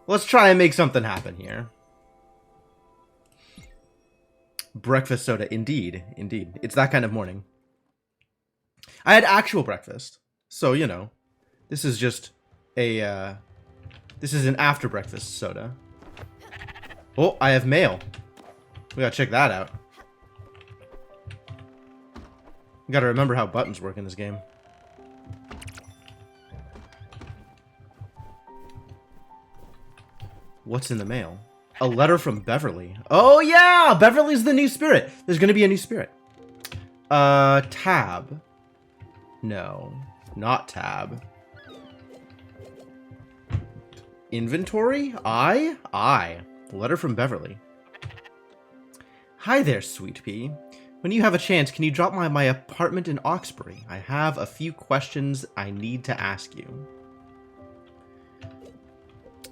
Let's try and make something happen here. Breakfast soda, indeed. Indeed. It's that kind of morning. I had actual breakfast. So, you know, this is just a, this is an after breakfast soda. Oh, I have mail. We gotta check that out. You gotta remember how buttons work in this game. What's in the mail? A letter from Beverly. Oh yeah! Beverly's the new spirit. There's gonna be a new spirit. Tab. No. Not tab. Inventory? I. Letter from Beverly. Hi there, Sweet Pea. When you have a chance, can you drop by my apartment in Oxbury? I have a few questions I need to ask you.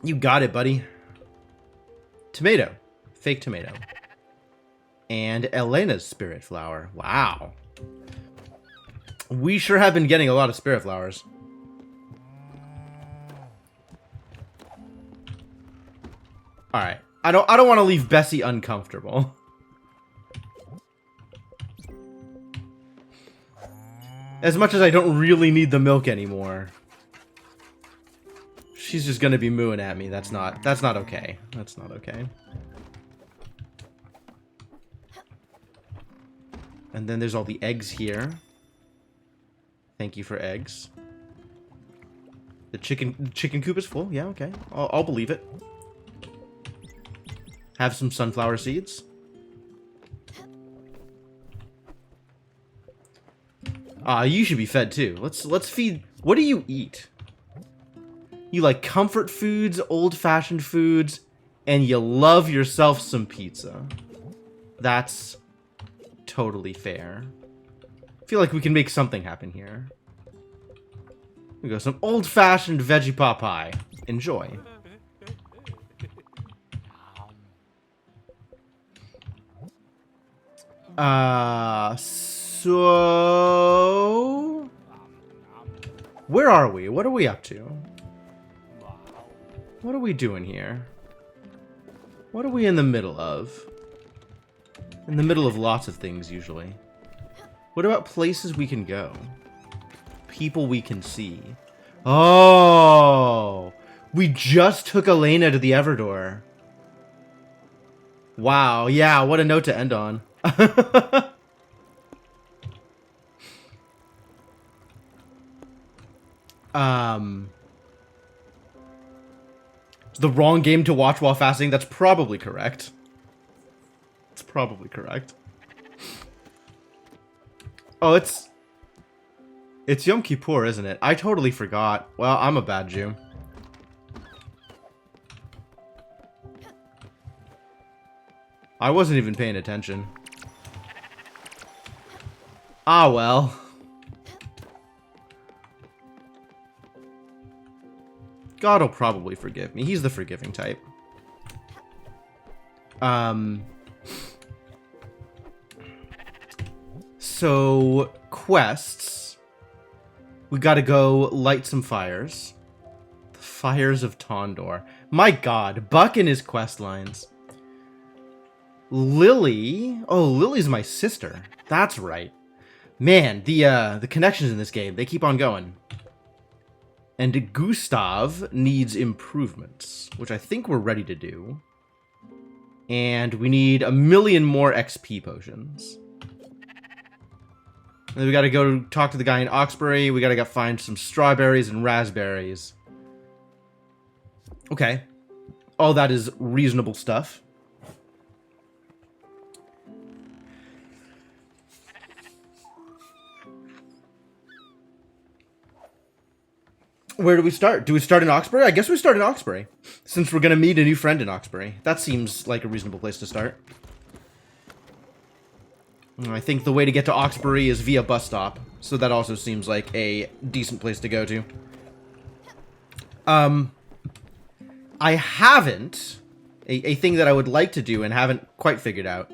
You got it, buddy. Tomato. Fake tomato. And Elena's spirit flower. Wow. We sure have been getting a lot of spirit flowers. Alright. I don't want to leave Bessie uncomfortable. As much as I don't really need the milk anymore. She's just gonna be mooing at me. That's not okay. That's not okay. And then there's all the eggs here. Thank you for eggs. The chicken coop is full. Yeah, okay. I'll believe it. Have some sunflower seeds. You should be fed too. Let's feed. What do you eat? You like comfort foods, old-fashioned foods, and you love yourself some pizza. That's totally fair. I feel like we can make something happen here. Here we go, some old-fashioned veggie pot pie. Enjoy. So... where are we? What are we up to? What are we doing here? What are we in the middle of? In the middle of lots of things, usually. What about places we can go? People we can see. Oh! We just took Elena to the Everdor. Wow, yeah, what a note to end on. The wrong game to watch while fasting? That's probably correct. It's probably correct. Oh, it's Yom Kippur, isn't it? I totally forgot. Well, I'm a bad Jew. I wasn't even paying attention. Ah, well. God will probably forgive me. He's the forgiving type. So, quests. We gotta go light some fires. The fires of Tondor. My god, Buck and his quest lines. Lily? Oh, Lily's my sister. That's right. Man, the connections in this game, they keep on going. And Gustav needs improvements, which I think we're ready to do. And we need 1,000,000 more XP potions. And then we gotta go talk to the guy in Oxbury. We gotta go find some strawberries and raspberries. Okay. All that is reasonable stuff. Where do we start? Do we start in Oxbury? I guess we start in Oxbury, since we're going to meet a new friend in Oxbury. That seems like a reasonable place to start. I think the way to get to Oxbury is via bus stop, so that also seems like a decent place to go to. I haven't... A thing that I would like to do and haven't quite figured out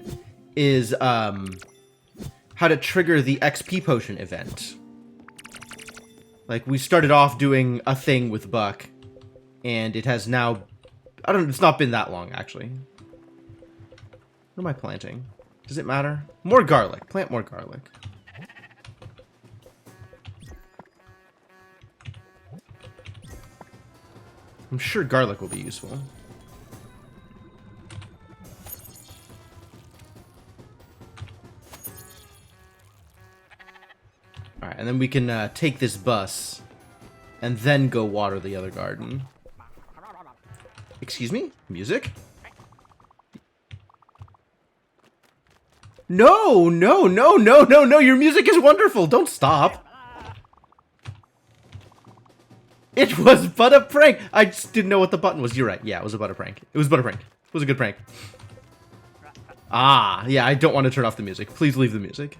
is how to trigger the XP potion event. Like, we started off doing a thing with Buck, and it has now I don't. It's not been that long, actually. What am I planting? Does it matter? More garlic. Plant more garlic. I'm sure garlic will be useful. Alright, and then we can take this bus and then go water the other garden. Excuse me? Music? No, no, no, no, no, no, your music is wonderful. Don't stop. It was but a prank. I just didn't know what the button was. You're right. Yeah, it was a but a prank. It was but a prank. It was a good prank. Ah, yeah, I don't want to turn off the music. Please leave the music.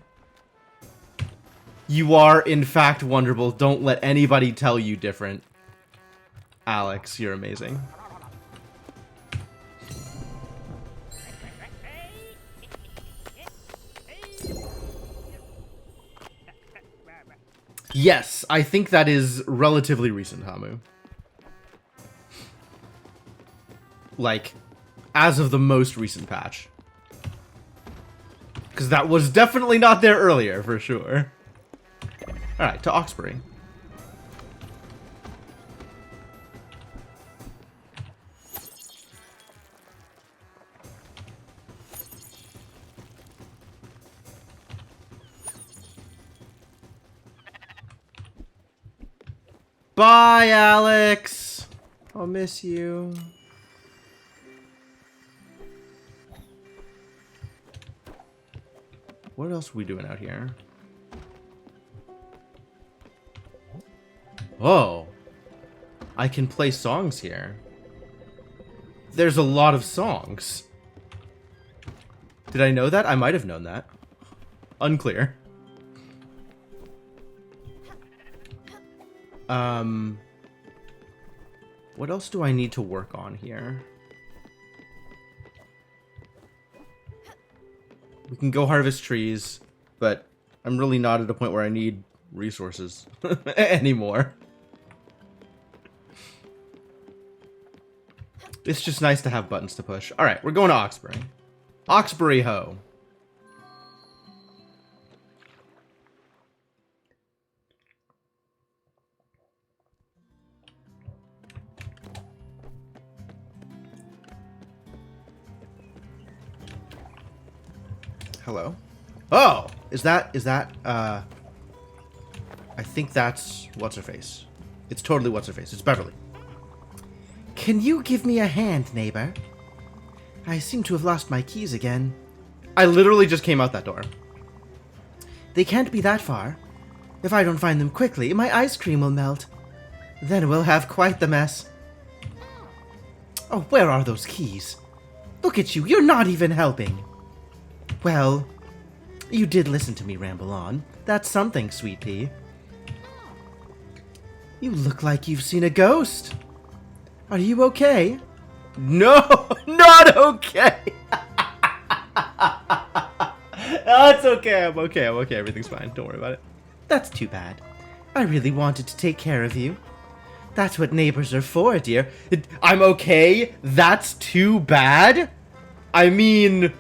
You are, in fact, wonderful. Don't let anybody tell you different. Alex, you're amazing. Yes, I think that is relatively recent, Hamu. Like, as of the most recent patch. Because that was definitely not there earlier, for sure. Alright, to Oxbury. Bye, Alex! I'll miss you. What else are we doing out here? Oh. I can play songs here. There's a lot of songs. Did I know that? I might have known that. Unclear. What else do I need to work on here? We can go harvest trees, but I'm really not at a point where I need resources anymore. It's just nice to have buttons to push. Alright, we're going to Oxbury. Oxbury Ho. Hello? Oh! Is that, I think that's What's-Her-Face. It's totally What's-Her-Face. It's Beverly. Can you give me a hand, neighbor? I seem to have lost my keys again. I literally just came out that door. They can't be that far. If I don't find them quickly, my ice cream will melt. Then we'll have quite the mess. Oh, where are those keys? Look at you, you're not even helping. Well, you did listen to me ramble on. That's something, Sweet Pea. You look like you've seen a ghost. Are you okay? No, not okay. That's okay. I'm okay. I'm okay. Everything's fine. Don't worry about it. That's too bad. I really wanted to take care of you. That's what neighbors are for, dear. I'm okay? That's too bad? I mean,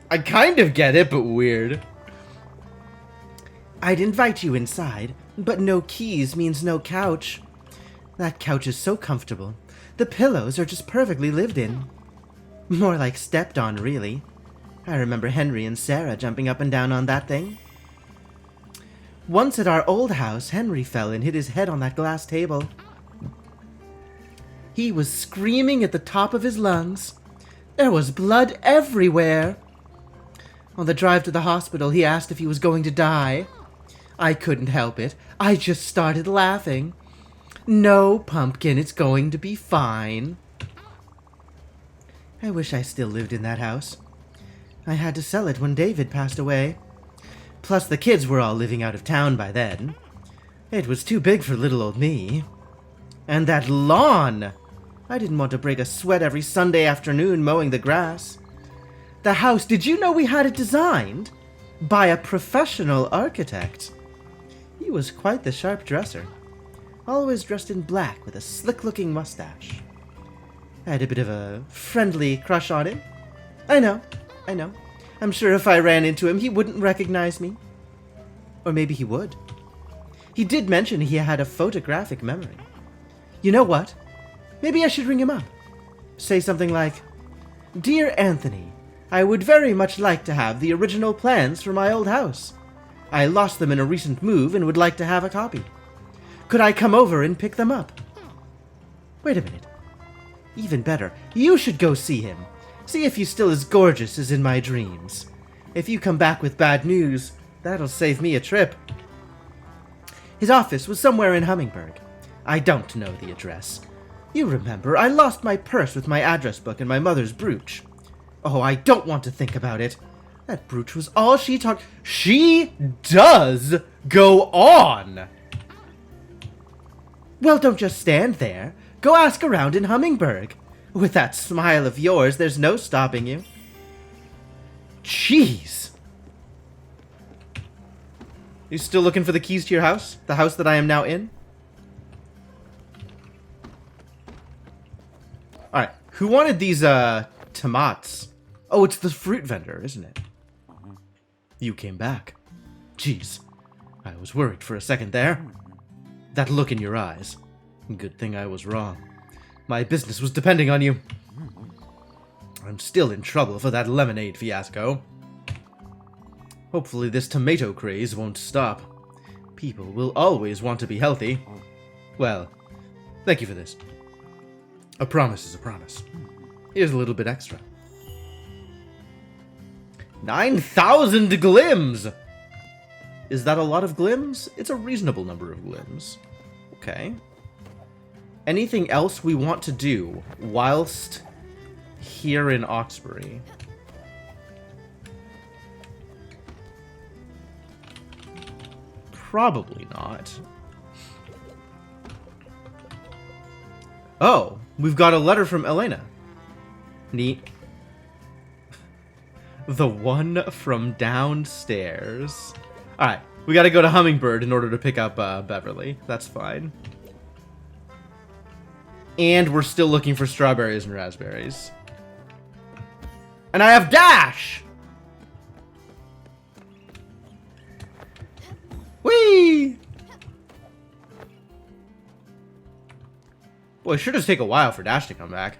I kind of get it, but weird. I'd invite you inside, but no keys means no couch. That couch is so comfortable. The pillows are just perfectly lived in. More like stepped on, really. I remember Henry and Sarah jumping up and down on that thing. Once at our old house, Henry fell and hit his head on that glass table. He was screaming at the top of his lungs. There was blood everywhere. On the drive to the hospital, he asked if he was going to die. I couldn't help it. I just started laughing. No, Pumpkin, it's going to be fine. I wish I still lived in that house. I had to sell it when David passed away. Plus, the kids were all living out of town by then. It was too big for little old me. And that lawn! I didn't want to break a sweat every Sunday afternoon mowing the grass. The house, did you know we had it designed? By a professional architect. He was quite the sharp dresser. Always dressed in black with a slick-looking mustache. I had a bit of a friendly crush on him. I know. I'm sure if I ran into him, he wouldn't recognize me. Or maybe he would. He did mention he had a photographic memory. You know what? Maybe I should ring him up. Say something like, "Dear Anthony, I would very much like to have the original plans for my old house. I lost them in a recent move and would like to have a copy. Could I come over and pick them up?" Wait a minute. Even better, you should go see him. See if he's still as gorgeous as in my dreams. If you come back with bad news, that'll save me a trip. His office was somewhere in Hummingbird. I don't know the address. You remember, I lost my purse with my address book and my mother's brooch. Oh, I don't want to think about it. That brooch was all she taught. She does go on! Well, don't just stand there. Go ask around in Hummingbird. With that smile of yours, there's no stopping you. Jeez. You still looking for the keys to your house? The house that I am now in? Alright, who wanted these, tomats? Oh, it's the fruit vendor, isn't it? You came back. Jeez, I was worried for a second there. That look in your eyes. Good thing I was wrong. My business was depending on you. I'm still in trouble for that lemonade fiasco. Hopefully this tomato craze won't stop. People will always want to be healthy. Well, thank you for this. A promise is a promise. Here's a little bit extra. 9,000 glims! Is that a lot of glims? It's a reasonable number of glims. Okay. Anything else we want to do whilst here in Oxbury? Probably not. Oh, we've got a letter from Elena. Neat. The one from downstairs. Alright, we gotta go to Hummingbird in order to pick up Beverly. That's fine. And we're still looking for strawberries and raspberries. And I have Dash! Whee! Boy, it sure does take a while for Dash to come back.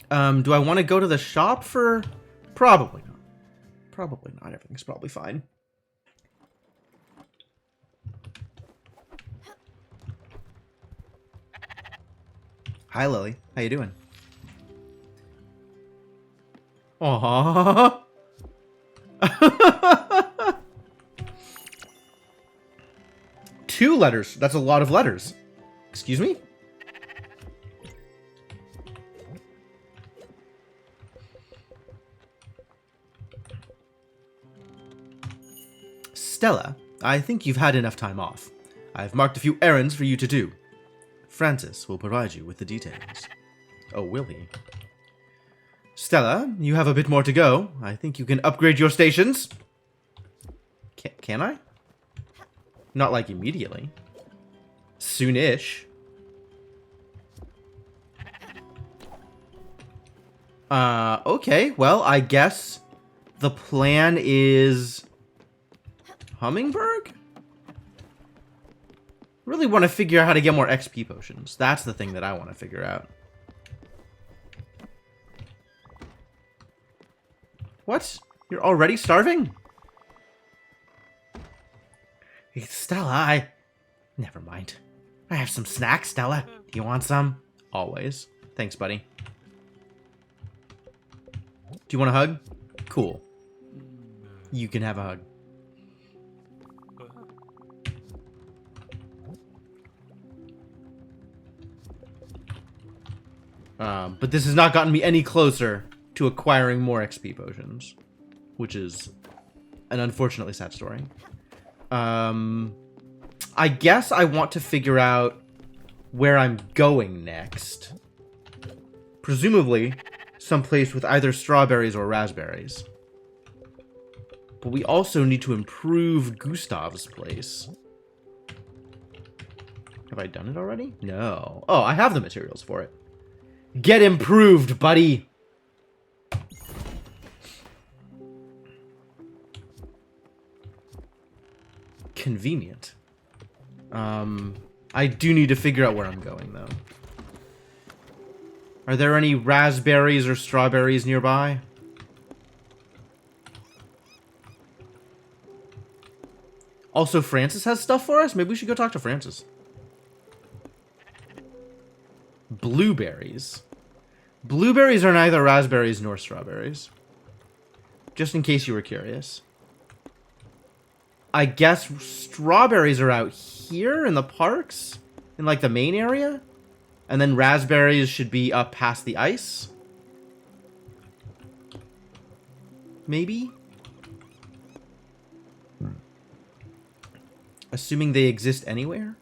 Do I want to go to the shop for... Probably not. Probably not. Everything's probably fine. Hi, Lily. How you doing? Aww. 2 letters. That's a lot of letters. Excuse me? Stella, I think you've had enough time off. I've marked a few errands for you to do. Francis will provide you with the details. Oh, will he? Stella, you have a bit more to go. I think you can upgrade your stations. Can I? Not like immediately. Soonish. Okay. Well, I guess the plan is Hummingbird? Really want to figure out how to get more XP potions. That's the thing that I want to figure out. What? You're already starving? Hey, Stella, Never mind. I have some snacks, Stella. Do you want some? Always. Thanks, buddy. Do you want a hug? Cool. You can have a hug. But this has not gotten me any closer to acquiring more XP potions, which is an unfortunately sad story. I guess I want to figure out where I'm going next. Presumably, someplace with either strawberries or raspberries. But we also need to improve Gustav's place. Have I done it already? No. Oh, I have the materials for it. Get improved, buddy! Convenient. I do need to figure out where I'm going, though. Are there any raspberries or strawberries nearby? Also, Francis has stuff for us? Maybe we should go talk to Francis. Blueberries. Blueberries are neither raspberries nor strawberries. Just in case you were curious. I guess strawberries are out here in the parks? In, like, the main area? And then raspberries should be up past the ice? Maybe? Assuming they exist anywhere?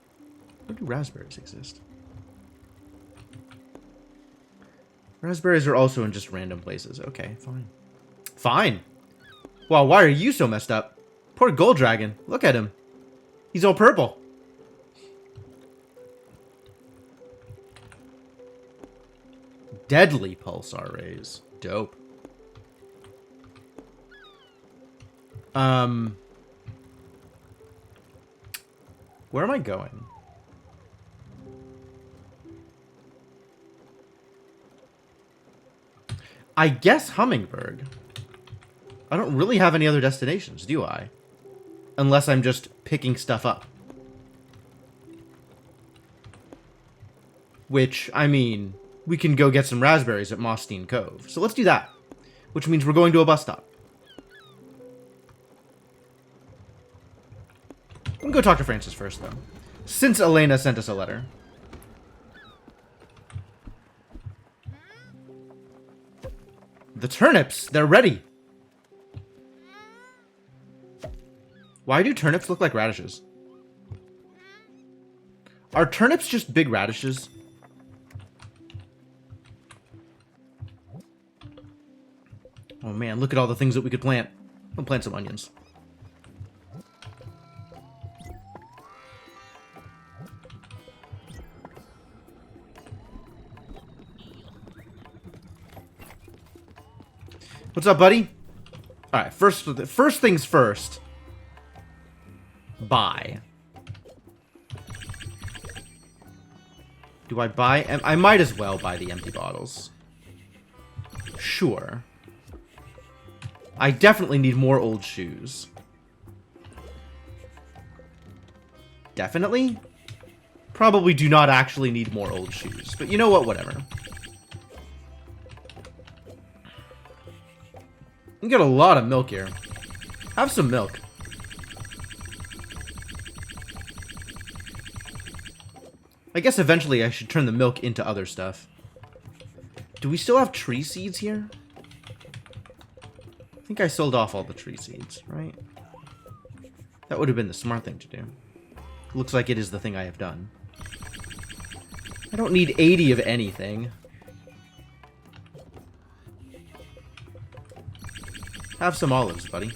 Where do raspberries exist? Raspberries are also in just random places. Okay, fine. Fine! Wow, why are you so messed up? Poor gold dragon. Look at him. He's all purple. Deadly pulsar rays. Dope. Where am I going? I guess Hummingbird. I don't really have any other destinations, do I? Unless I'm just picking stuff up. Which, I mean, we can go get some raspberries at Mossstein Cove. So let's do that. Which means we're going to a bus stop. I'm going to go talk to Francis first, though. Since Elena sent us a letter. The turnips! They're ready! Why do turnips look like radishes? Are turnips just big radishes? Oh man, look at all the things that we could plant. We'll plant some onions. What's up, buddy? Alright, first things first. Buy. Do I buy? I might as well buy the empty bottles. Sure. I definitely need more old shoes. Definitely? Probably do not actually need more old shoes. But you know what? Whatever. You get a lot of milk here. Have some milk. I guess eventually I should turn the milk into other stuff. Do we still have tree seeds here? I think I sold off all the tree seeds, right? That would have been the smart thing to do. Looks like it is the thing I have done. I don't need 80 of anything. Have some olives, buddy.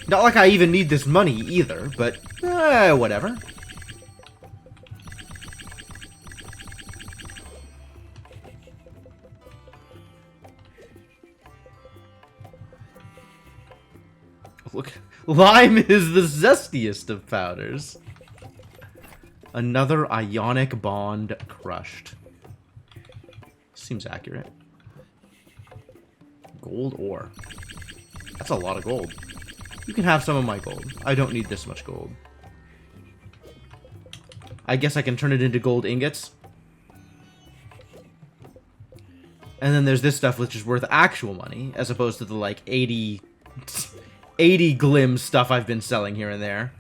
Not like I even need this money either, but whatever. Look, lime is the zestiest of powders. Another ionic bond crushed. Seems accurate. Gold ore. That's a lot of gold. You can have some of my gold. I don't need this much gold. I guess I can turn it into gold ingots. And then there's this stuff which is worth actual money, as opposed to the, like, 80 glim stuff I've been selling here and there.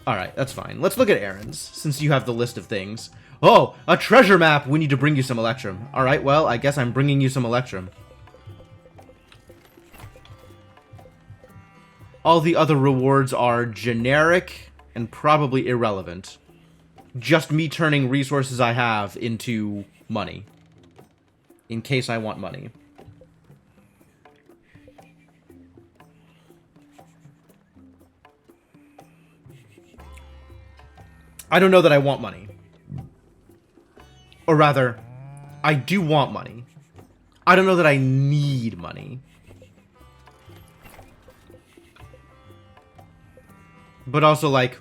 Alright, that's fine. Let's look at errands, since you have the list of things. Oh, a treasure map! We need to bring you some Electrum. Alright, well, I guess I'm bringing you some Electrum. All the other rewards are generic and probably irrelevant. Just me turning resources I have into money. In case I want money. I don't know that I want money. Or rather, I do want money. I don't know that I need money. But also, like,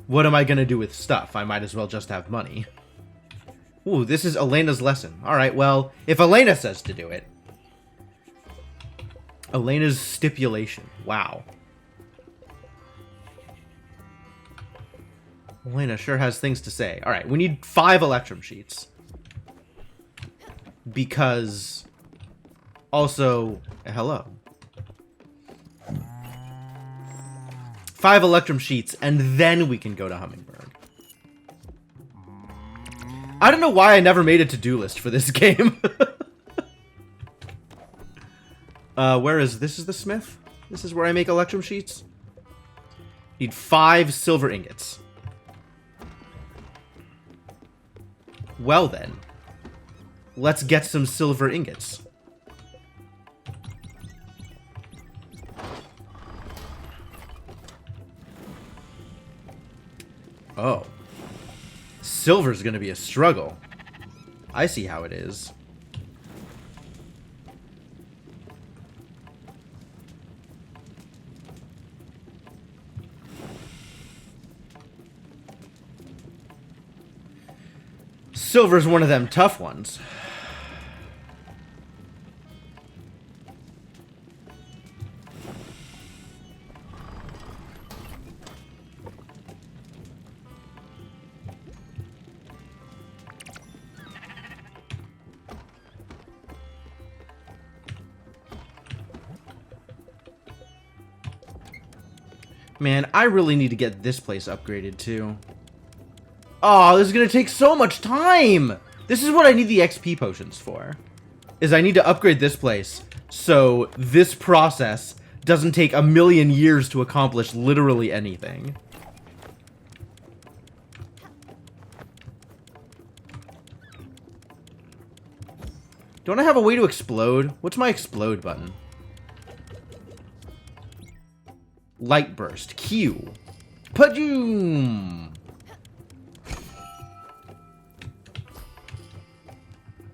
what am I gonna do with stuff? I might as well just have money. Ooh, this is Elena's lesson. Alright, well, if Elena says to do it. Elena's stipulation. Wow. Elena sure has things to say. Alright, we need 5 Electrum sheets. Because... Also... Hello. 5 Electrum sheets, and then we can go to Hummingbird. I don't know why I never made a to-do list for this game. Where is... This is the smith? This is where I make Electrum sheets? Need 5 silver ingots. Well then. Let's get some silver ingots. Oh. Silver's gonna be a struggle. I see how it is. Silver's one of them tough ones. Man, I really need to get this place upgraded too. Oh, this is gonna take so much time! This is what I need the XP potions for. Is I need to upgrade this place so this process doesn't take a million years to accomplish literally anything. Don't I have a way to explode? What's my explode button? Light burst. Q. Pajoom!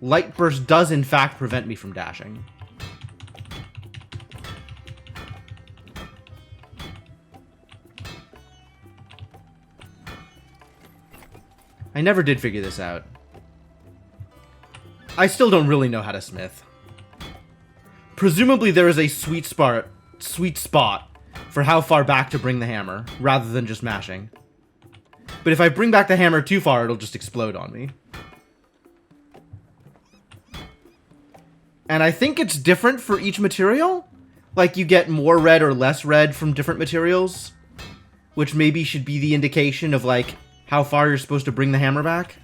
Light burst does in fact prevent me from dashing. I never did figure this out. I still don't really know how to smith. Presumably there is a sweet spot for how far back to bring the hammer, rather than just mashing. But if I bring back the hammer too far, it'll just explode on me. And I think it's different for each material. Like, you get more red or less red from different materials. Which maybe should be the indication of, like, how far you're supposed to bring the hammer back.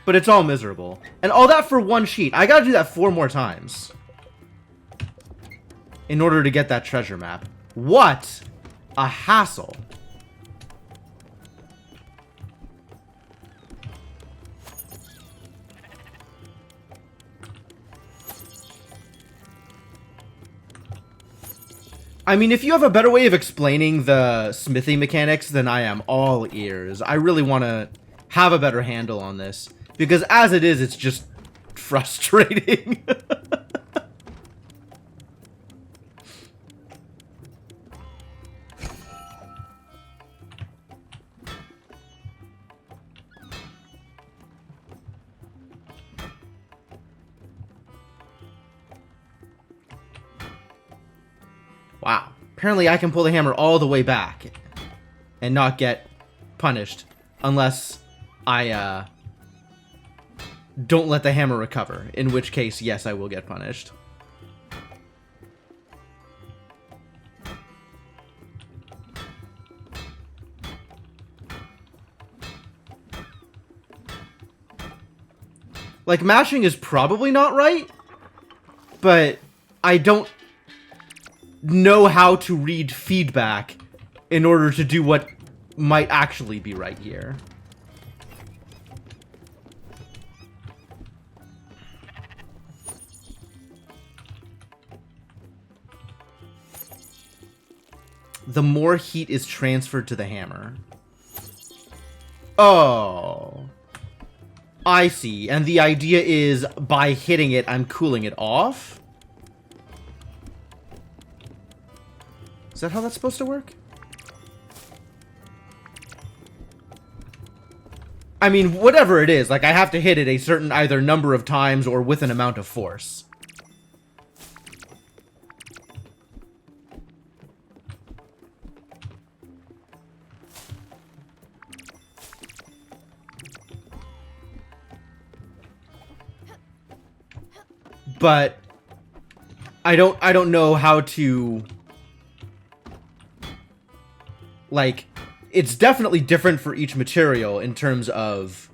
But it's all miserable. And all that for one sheet. I gotta do that 4 more times. In order to get that treasure map. What a hassle. I mean, if you have a better way of explaining the smithing mechanics, then I am all ears. I really want to have a better handle on this. Because as it is, it's just frustrating. Wow. Apparently I can pull the hammer all the way back and not get punished unless I don't let the hammer recover, in which case, yes, I will get punished. Like, mashing is probably not right, but I don't know how to read feedback in order to do what might actually be right here. the more heat is transferred to the hammer. Oh. I see. And the idea is, by hitting it, I'm cooling it off? Is that how that's supposed to work? I mean, whatever it is, like, I have to hit it a certain either number of times or with an amount of force. But I don't know how to, like, it's definitely different for each material in terms of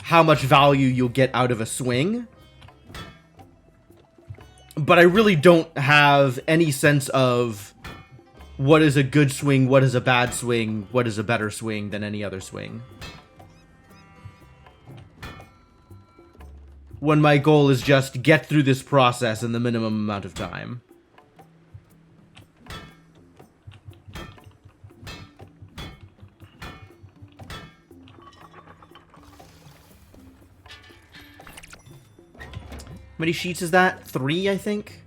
how much value you'll get out of a swing. But I really don't have any sense of what is a good swing, what is a bad swing, what is a better swing than any other swing. When my goal is just get through this process in the minimum amount of time. How many sheets is that? 3, I think?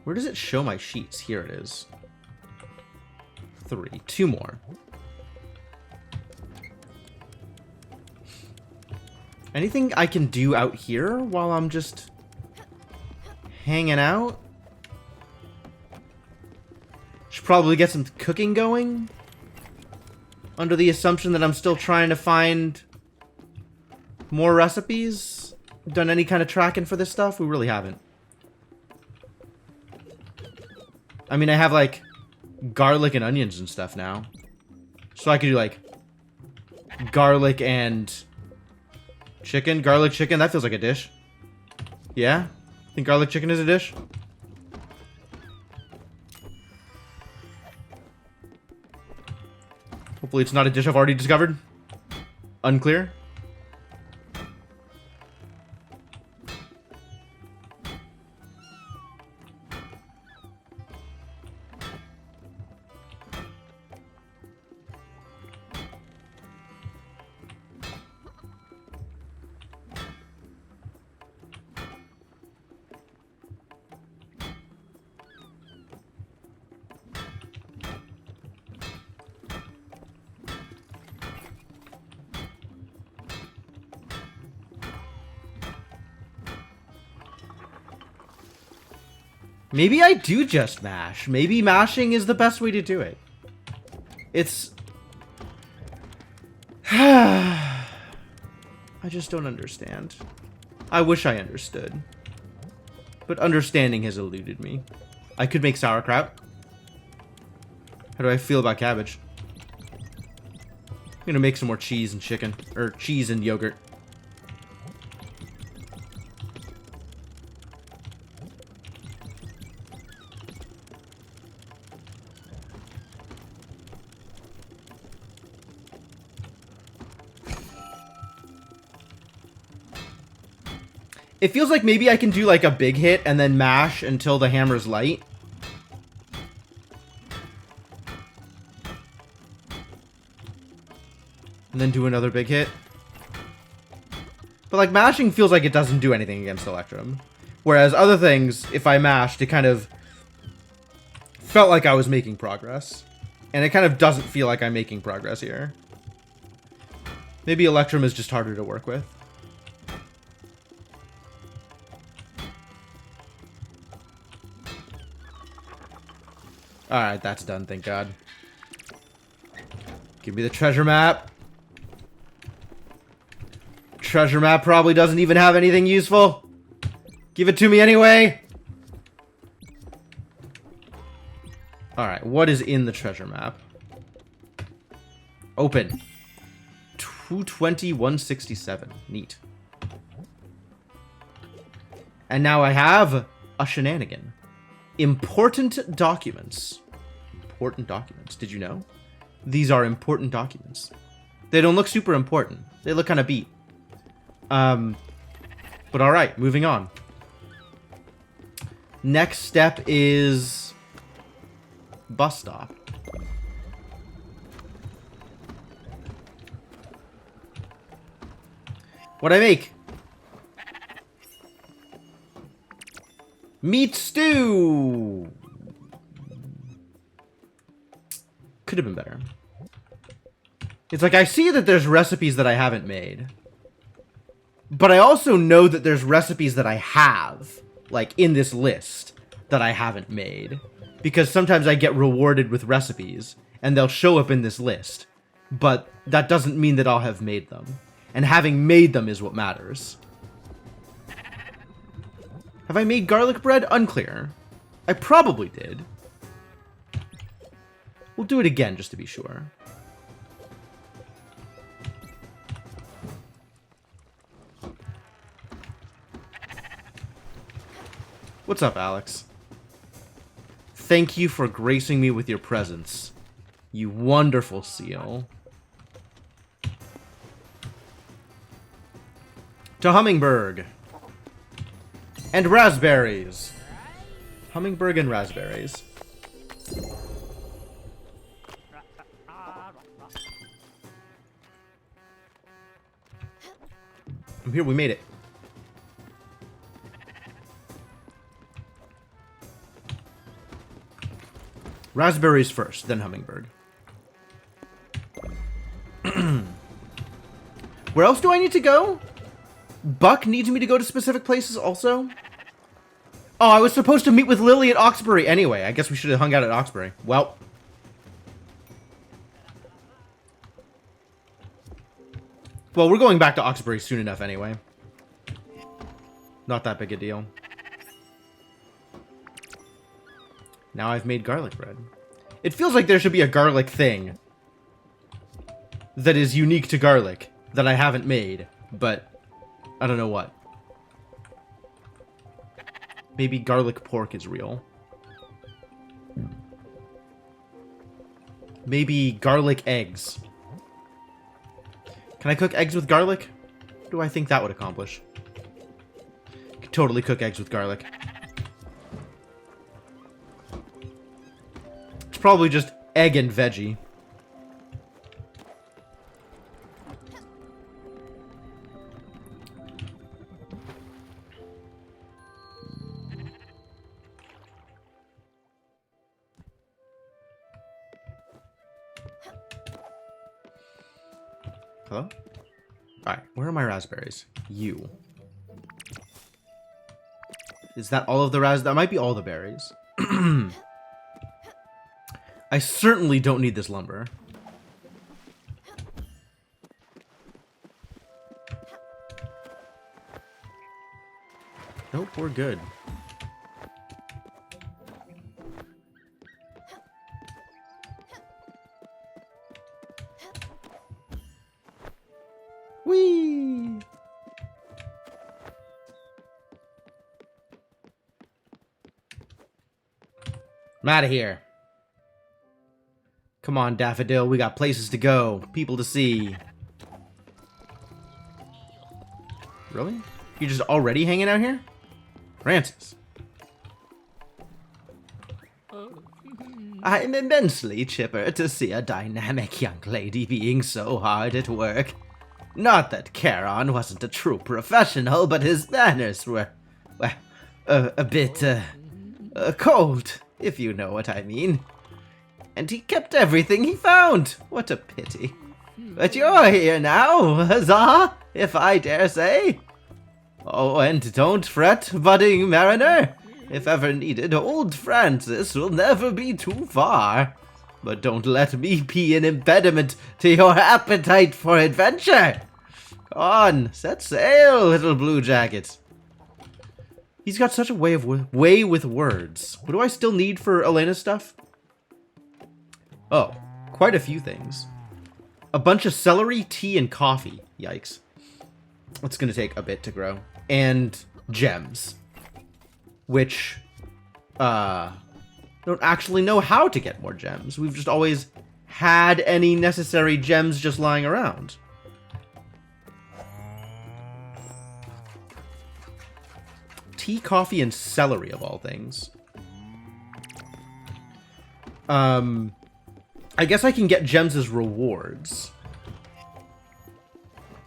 Where does it show my sheets? Here it is. 3. 2 more. Anything I can do out here while I'm just hanging out? Should probably get some cooking going. Under the assumption that I'm still trying to find more recipes. Done any kind of tracking for this stuff? We really haven't. I mean, I have like garlic and onions and stuff now. So I could do like garlic and chicken. Garlic chicken, that feels like a dish. Yeah? Think garlic chicken is a dish? Hopefully it's not a dish I've already discovered. Unclear. Maybe I do just mash. Maybe mashing is the best way to do it. It's... I just don't understand. I wish I understood. But understanding has eluded me. I could make sauerkraut. How do I feel about cabbage? I'm gonna make some more cheese and chicken. Or cheese and yogurt. It feels like maybe I can do like a big hit and then mash until the hammer's light. And then do another big hit. But like mashing feels like it doesn't do anything against Electrum. Whereas other things, if I mashed, it kind of felt like I was making progress. And it kind of doesn't feel like I'm making progress here. Maybe Electrum is just harder to work with. Alright, that's done, thank God. Give me the treasure map. Treasure map probably doesn't even have anything useful. Give it to me anyway. Alright, what is in the treasure map? Open. 220, 167. Neat. And now I have a shenanigan. Important documents. Important documents. Did you know? These are important documents. They don't look super important. They look kind of beat. But alright, moving on. Next step is... bus stop. What'd I make? Meat stew! Could have been better. It's like, I see that there's recipes that I haven't made. But I also know that there's recipes that I have, like, in this list, that I haven't made. Because sometimes I get rewarded with recipes, and they'll show up in this list. But that doesn't mean that I'll have made them. And having made them is what matters. Have I made garlic bread? Unclear. I probably did. We'll do it again just to be sure. What's up, Alex? Thank you for gracing me with your presence, you wonderful seal. To Hummingbird. And raspberries. Hummingbird and raspberries. I'm here, we made it. Raspberries first, then hummingbird. Where else do I need to go? Buck needs me to go to specific places also? Oh, I was supposed to meet with Lily at Oxbury anyway. I guess we should have hung out at Oxbury. Well. Well, we're going back to Oxbury soon enough anyway. Not that big a deal. Now I've made garlic bread. It feels like there should be a garlic thing that is unique to garlic that I haven't made, but I don't know what. Maybe garlic pork is real. Maybe garlic eggs. Can I cook eggs with garlic? What do I think that would accomplish? Could totally cook eggs with garlic. It's probably just egg and veggie. Hello? Alright, where are my raspberries? You. Is that all of the that might be all the berries. I certainly don't need this lumber. Nope, we're good. Whee! I'm out of here. Come on, Daffodil. We got places to go. People to see. Really? You're just already hanging out here? Francis. I'm immensely chipper to see a dynamic young lady being so hard at work. Not that Charon wasn't a true professional, but his manners were, well, a bit, cold, if you know what I mean. And he kept everything he found. What a pity. But you're here now, huzzah, if I dare say. Oh, and don't fret, budding mariner. If ever needed, old Francis will never be too far. But don't let me be an impediment to your appetite for adventure. Come on, set sail, little blue jacket. He's got such a way with words. What do I still need for Elena's stuff? Oh, quite a few things. A bunch of celery, tea, and coffee. Yikes. It's gonna take a bit to grow. And gems. Which, don't actually know how to get more gems. We've just always had any necessary gems just lying around. tea, coffee, and celery of all things. I guess I can get gems as rewards.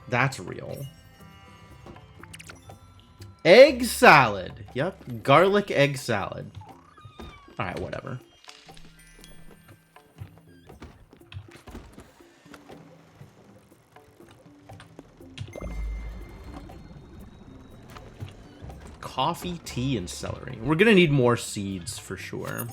That's real. Egg salad. Yep, garlic egg salad. Alright, whatever. Coffee, tea, and celery. We're gonna need more seeds for sure.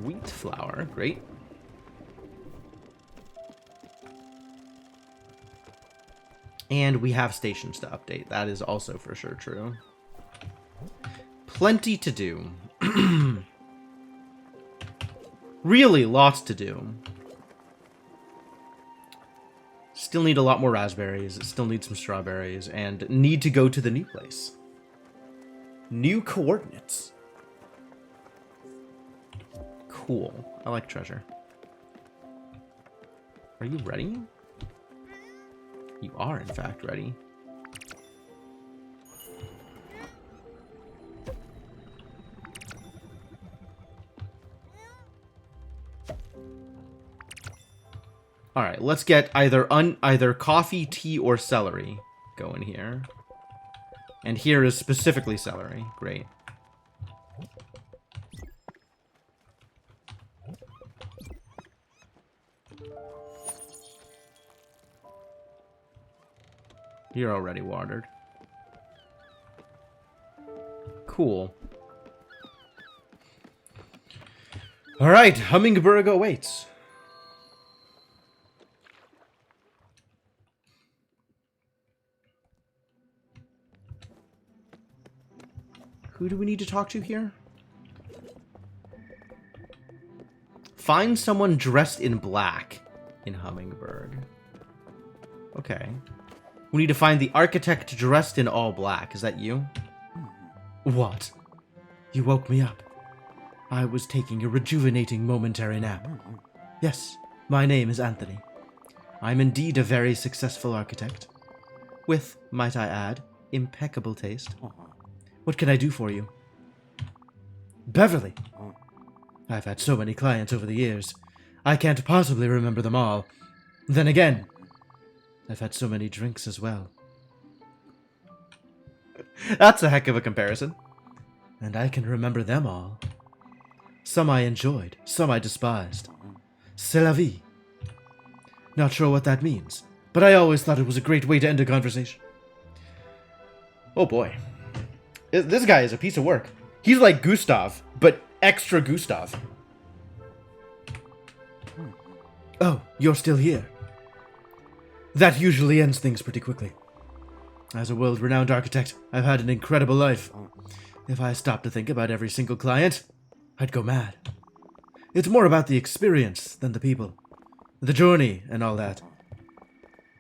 Wheat flour, great. And we have stations to update. That is also for sure true. Plenty to do. Really, lots to do. Still need a lot more raspberries. Still need some strawberries. And need to go to the new place. New coordinates. Cool. I like treasure. Are you ready? You are, in fact, ready. Alright, let's get either coffee, tea, or celery going here. And here is specifically celery. Great. You're already watered. Cool. Alright, Hummingbird awaits. Who do we need to talk to here? Find someone dressed in black in Hummingbird. Okay. We need to find the architect dressed in all black. Is that you? What? You woke me up. I was taking a rejuvenating momentary nap. Yes, my name is Anthony. I'm indeed a very successful architect. With, might I add, impeccable taste. What can I do for you? Beverly! I've had so many clients over the years. I can't possibly remember them all. Then again, I've had so many drinks as well. That's a heck of a comparison. And I can remember them all. Some I enjoyed, some I despised. C'est la vie. Not sure what that means, but I always thought it was a great way to end a conversation. Oh boy. This guy is a piece of work. He's like Gustav, but extra Gustav. Oh, you're still here. That usually ends things pretty quickly. As a world-renowned architect, I've had an incredible life. If I stopped to think about every single client, I'd go mad. It's more about the experience than the people. The journey and all that.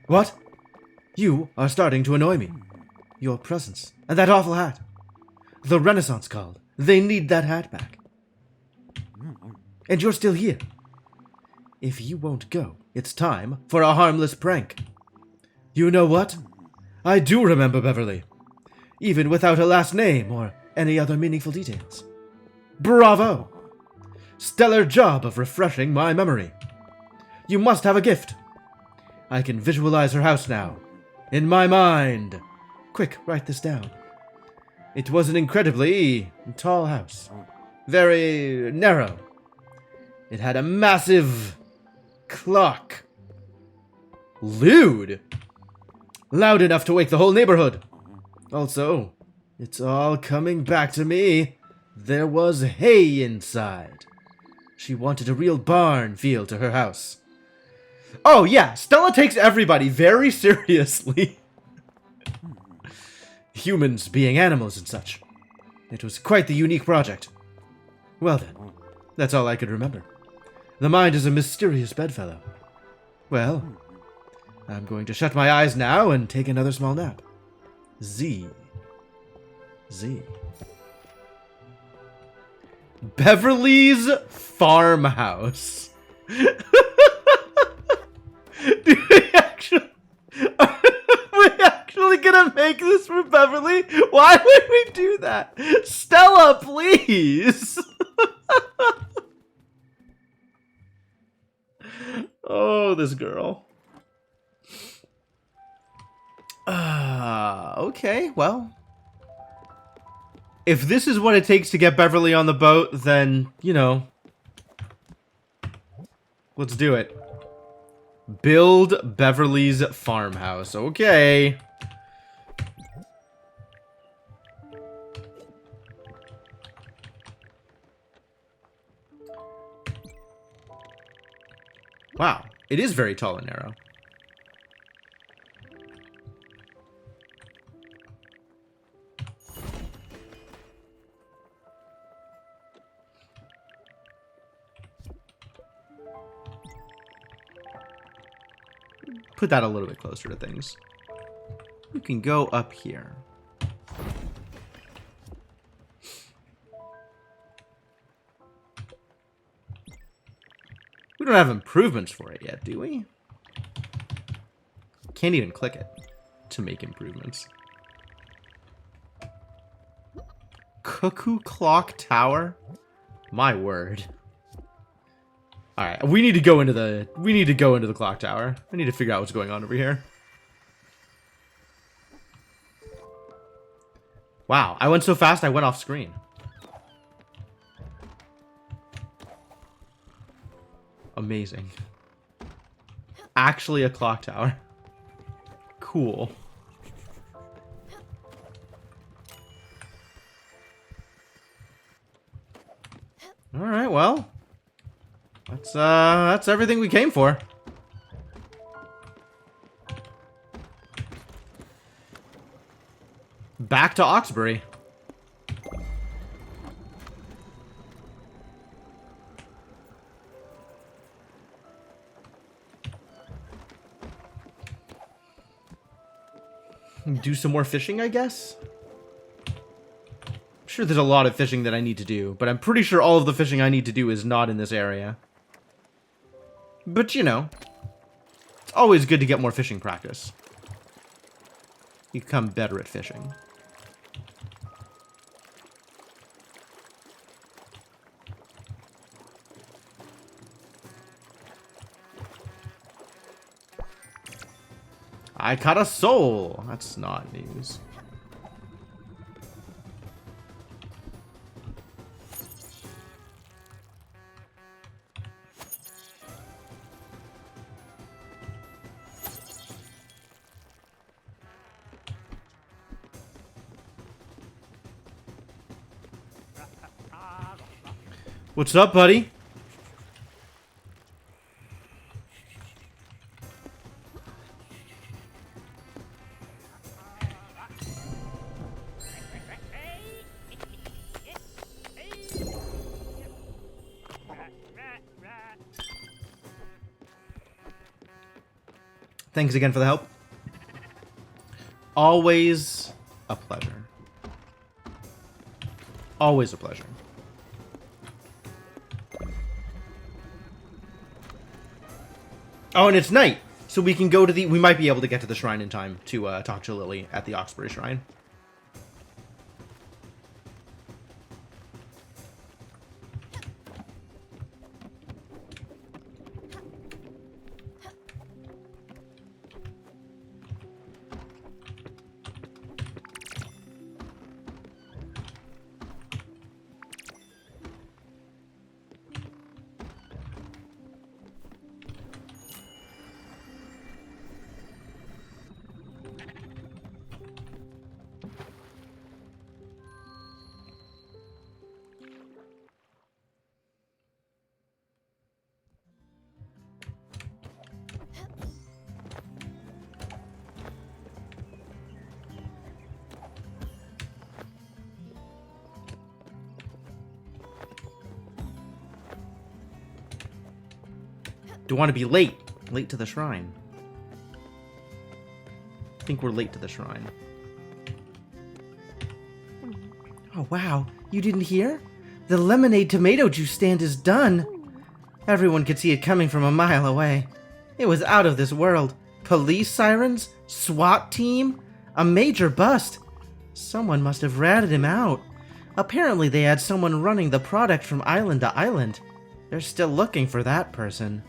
What? You are starting to annoy me. Your presence and that awful hat. The Renaissance called. They need that hat back. And you're still here. If you won't go, it's time for a harmless prank. You know what? I do remember Beverly. Even without a last name or any other meaningful details. Bravo! Stellar job of refreshing my memory. You must have a gift. I can visualize her house now. In my mind. Quick, write this down. It was an incredibly tall house. Very narrow. It had a massive clock. Lewd. Loud enough to wake the whole neighborhood. Also, it's all coming back to me. There was hay inside. She wanted a real barn feel to her house. Oh yeah, Stella takes everybody very seriously. Humans being animals and such. It was quite the unique project. Well then, that's all I could remember. The mind is a mysterious bedfellow. Well, I'm going to shut my eyes now and take another small nap. Z. Beverly's farmhouse. Do we actually... Are we actually gonna make this for Beverly? Why would we do that? Stella, please! Oh, this girl. Okay, well. If this is what it takes to get Beverly on the boat, then, you know. Let's do it. Build Beverly's farmhouse. Okay. Wow, it is very tall and narrow. Put that a little bit closer to things. You can go up here. We don't have improvements for it yet, do we? Can't even click it to make improvements. Cuckoo Clock Tower? My word. Alright, we need to go into the clock tower. I need to figure out what's going on over here. Wow, I went so fast I went off screen. Amazing. Actually a clock tower. Cool. Alright, well. That's everything we came for. Back to Oxbury. Do some more fishing, I guess? I'm sure there's a lot of fishing that I need to do, but I'm pretty sure all of the fishing I need to do is not in this area. But, you know, it's always good to get more fishing practice. You become better at fishing. I caught a soul. That's not news. What's up, buddy? Thanks again for the help. Always a pleasure. Always a pleasure. Oh, and it's night, so we can go to the... We might be able to get to the shrine in time to talk to Lily at the Oxbury Shrine. Don't want to be late. Late to the shrine. think we're late to the shrine. Oh, wow. You didn't hear? The lemonade tomato juice stand is done. Everyone could see it coming from a mile away. It was out of this world. Police sirens, SWAT team, a major bust. Someone must have ratted him out. Apparently they had someone running the product from island to island. They're still looking for that person.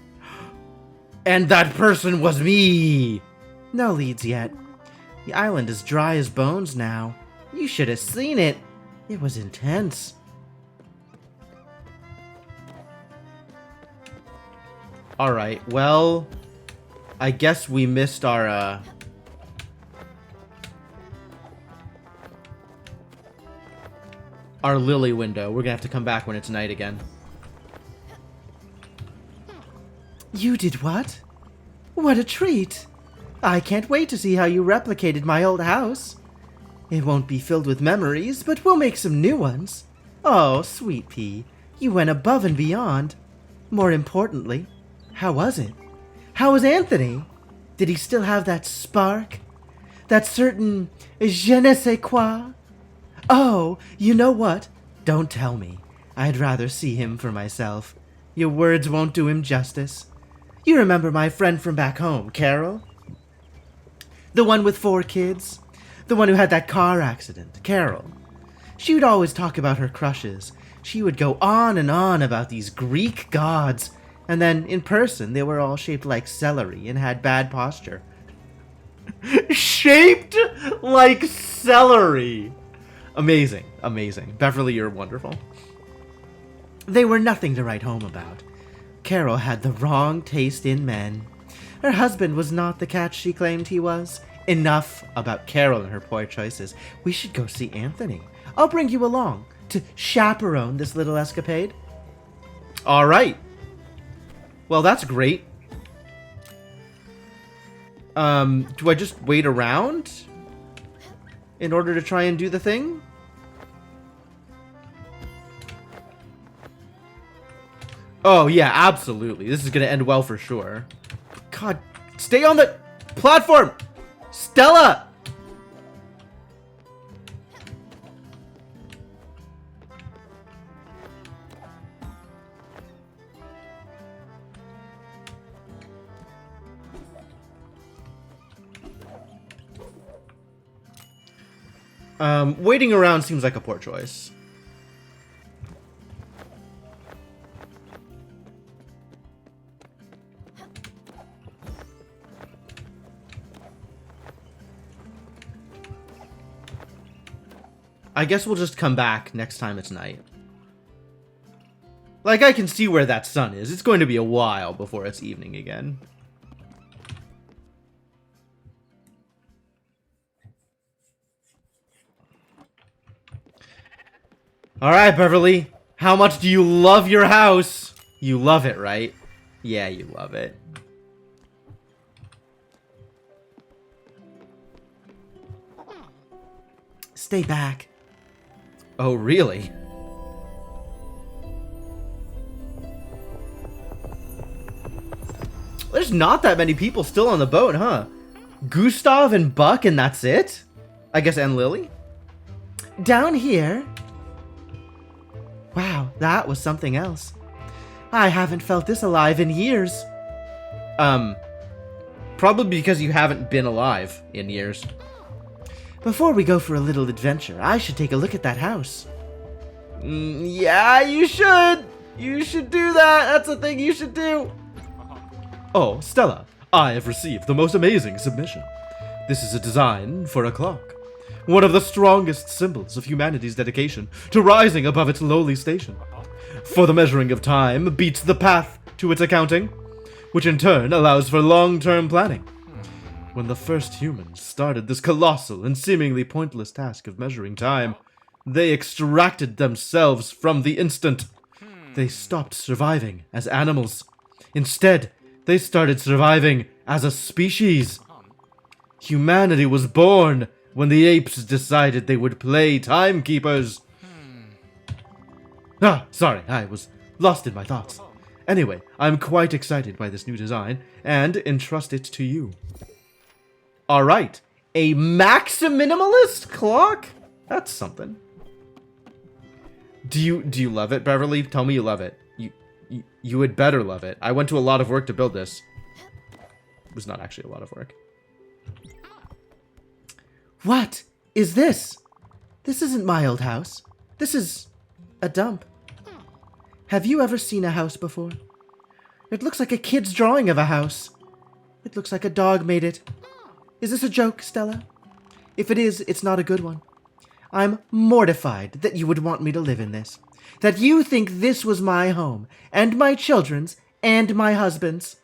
And that person was me! No leads yet. The island is dry as bones now. You should have seen it. It was intense. Alright, well, I guess we missed our lily window. We're gonna have to come back when it's night again. You did what? What a treat! I can't wait to see how you replicated my old house. It won't be filled with memories, but we'll make some new ones. Oh, sweet pea, you went above and beyond. More importantly, how was it? How was Anthony? Did he still have that spark? That certain je ne sais quoi? Oh, you know what? Don't tell me. I'd rather see him for myself. Your words won't do him justice. You remember my friend from back home, Carol? The one with 4 kids? The one who had that car accident, Carol. She would always talk about her crushes. She would go on and on about these Greek gods. And then, in person, they were all shaped like celery and had bad posture. Shaped like celery! Amazing, amazing. Beverly, you're wonderful. They were nothing to write home about. Carol had the wrong taste in men. Her husband was not the catch she claimed he was. Enough about Carol and her poor choices. We should go see Anthony. I'll bring you along to chaperone this little escapade. All right. Well, that's great. Do I just wait around in order to try and do the thing? Oh, yeah, absolutely. This is going to end well for sure. God, stay on the platform! Stella! Waiting around seems like a poor choice. I guess we'll just come back next time it's night. Like, I can see where that sun is. It's going to be a while before it's evening again. Alright, Beverly. How much do you love your house? You love it, right? Yeah, you love it. Stay back. Oh, really? There's not that many people still on the boat, huh? Gustav and Buck, and that's it? I guess, and Lily? Down here? Wow, that was something else. I haven't felt this alive in years. Probably because you haven't been alive in years. Before we go for a little adventure, I should take a look at that house. Yeah, you should! You should do that! That's a thing you should do! Oh, Stella, I have received the most amazing submission. This is a design for a clock. One of the strongest symbols of humanity's dedication to rising above its lowly station. For the measuring of time beats the path to its accounting, which in turn allows for long-term planning. When the first humans started this colossal and seemingly pointless task of measuring time, they extracted themselves from the instant. They stopped surviving as animals. Instead, they started surviving as a species. Humanity was born when the apes decided they would play timekeepers. Sorry, I was lost in my thoughts. Anyway, I'm quite excited by this new design, and entrust it to you. Alright, A maximinimalist clock? That's something. Do you love it, Beverly? Tell me you love it. You had better love it. I went to a lot of work to build this. It was not actually a lot of work. What is this? This isn't my old house. This is a dump. Have you ever seen a house before? It looks like a kid's drawing of a house. It looks like a dog made it. Is this a joke, Stella? If it is, it's not a good one. I'm mortified that you would want me to live in this. That you think this was my home, and my children's, and my husband's.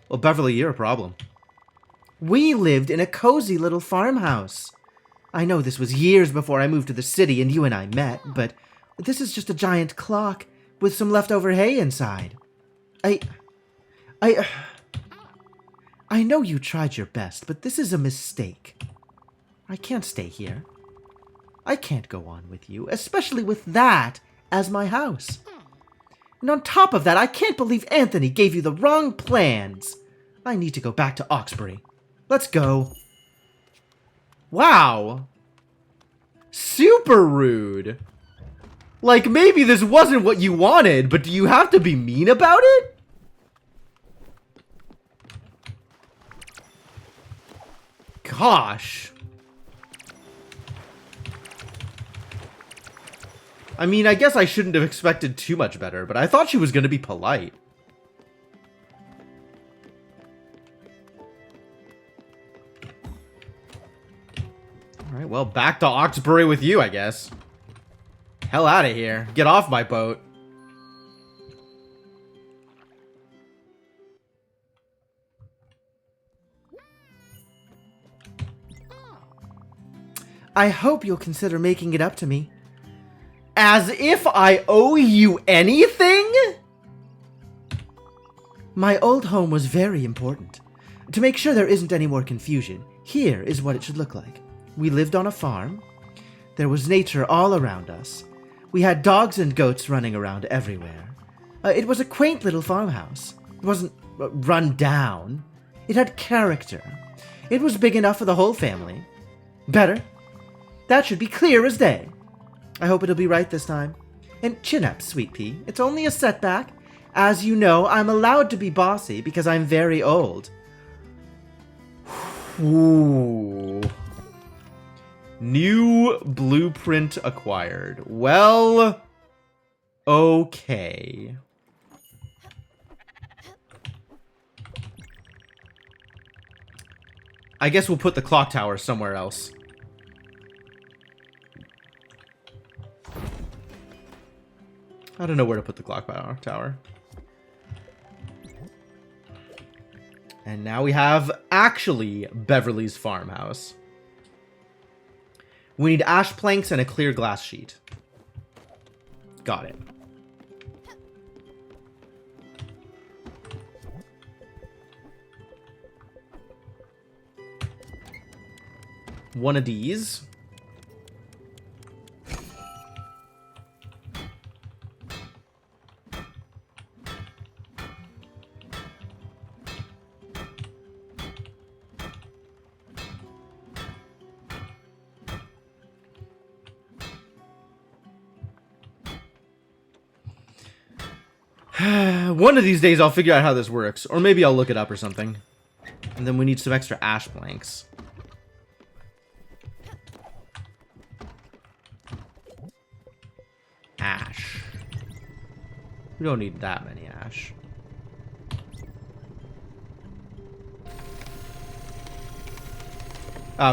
Well, Beverly, you're a problem. We lived in a cozy little farmhouse. I know this was years before I moved to the city and you and I met, but this is just a giant clock with some leftover hay inside. I know you tried your best, but this is a mistake. I can't stay here. I can't go on with you, especially with that as my house. And on top of that, I can't believe Anthony gave you the wrong plans. I need to go back to Oxbury. Let's go. Wow. Super rude. Like, maybe this wasn't what you wanted, but do you have to be mean about it? Gosh. I mean, I guess I shouldn't have expected too much better, but I thought she was going to be polite. Alright, well, back to Oxbury with you, I guess. Hell out of here. Get off my boat. I hope you'll consider making it up to me. As if I owe you anything? My old home was very important. To make sure there isn't any more confusion, here is what it should look like. We lived on a farm. There was nature all around us. We had dogs and goats running around everywhere. It was a quaint little farmhouse. It wasn't run down. It had character. It was big enough for the whole family. Better. That should be clear as day. I hope it'll be right this time. And chin up, sweet pea. It's only a setback. As you know, I'm allowed to be bossy because I'm very old. Ooh. New blueprint acquired. Well, okay. I guess we'll put the clock tower somewhere else. I don't know where to put the clock tower. And now we have actually Beverly's farmhouse. We need ash planks and a clear glass sheet. Got it. One of these. One of these days I'll figure out how this works. Or maybe I'll look it up or something. And then we need some extra ash planks. Ash. We don't need that many ash.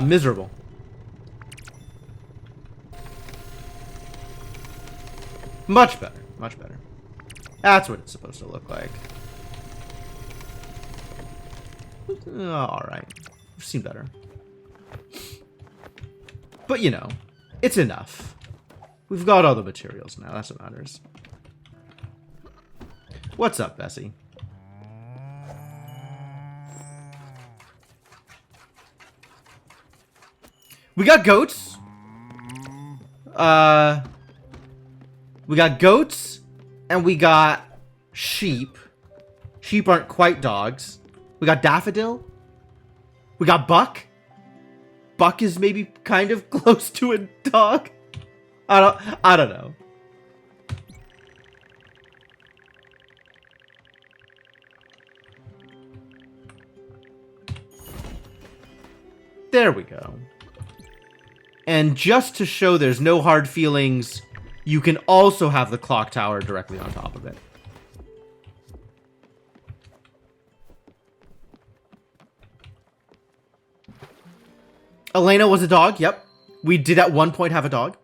Miserable. Much better. Much better. That's what it's supposed to look like. Alright. We've seen better. But, you know, it's enough. We've got all the materials now. That's what matters. What's up, Bessie? We got goats. We got goats. And we got sheep. Sheep aren't quite dogs. We got daffodil. We got buck. buck is maybe kind of close to a dog. I don't know. There we go. And just to show there's no hard feelings, you can also have the clock tower directly on top of it. Elena was a dog, yep. We did at one point have a dog.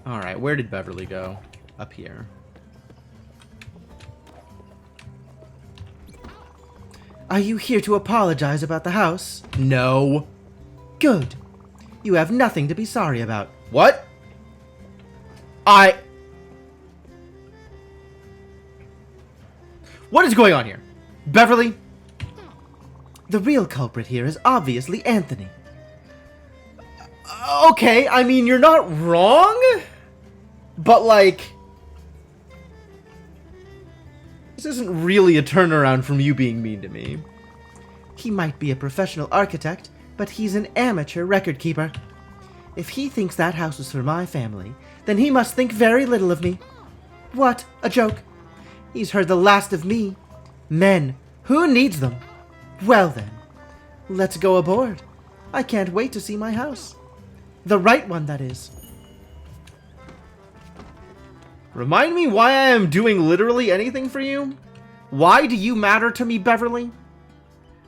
Alright, where did Beverly go? Up here. Are you here to apologize about the house? No. Good. You have nothing to be sorry about. What? What is going on here? Beverly? The real culprit here is obviously Anthony. Okay, I mean, you're not wrong, but like, this isn't really a turnaround from you being mean to me. He might be a professional architect, but he's an amateur record keeper. If he thinks that house was for my family, then he must think very little of me. What? A joke? He's heard the last of me. Men. Who needs them? Well then, let's go aboard. I can't wait to see my house. The right one, that is. Remind me why I am doing literally anything for you? Why do you matter to me, Beverly?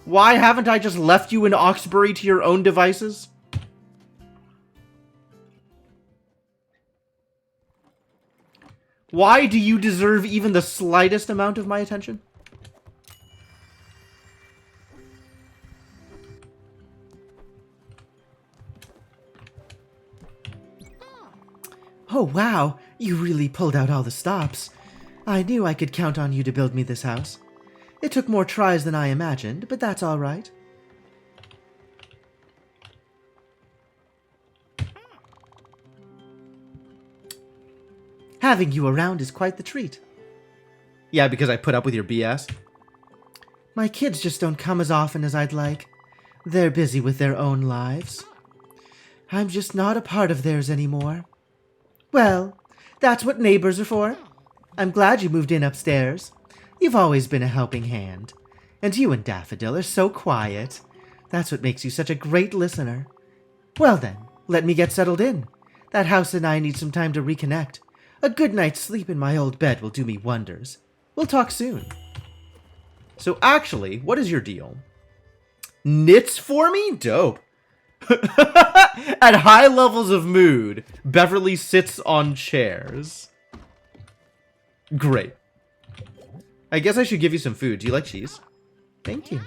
Why haven't I just left you in Oxbury to your own devices? Why do you deserve even the slightest amount of my attention? Oh wow, you really pulled out all the stops. I knew I could count on you to build me this house. It took more tries than I imagined, but that's all right. Having you around is quite the treat. Yeah, because I put up with your BS. My kids just don't come as often as I'd like. They're busy with their own lives. I'm just not a part of theirs anymore. Well, that's what neighbors are for. I'm glad you moved in upstairs. You've always been a helping hand. And you and Daffodil are so quiet. That's what makes you such a great listener. Well then, let me get settled in. That house and I need some time to reconnect. A good night's sleep in my old bed will do me wonders. We'll talk soon. So actually, what is your deal? Knits for me? Dope. At high levels of mood, Beverly sits on chairs. Great. I guess I should give you some food. Do you like cheese? Thank you.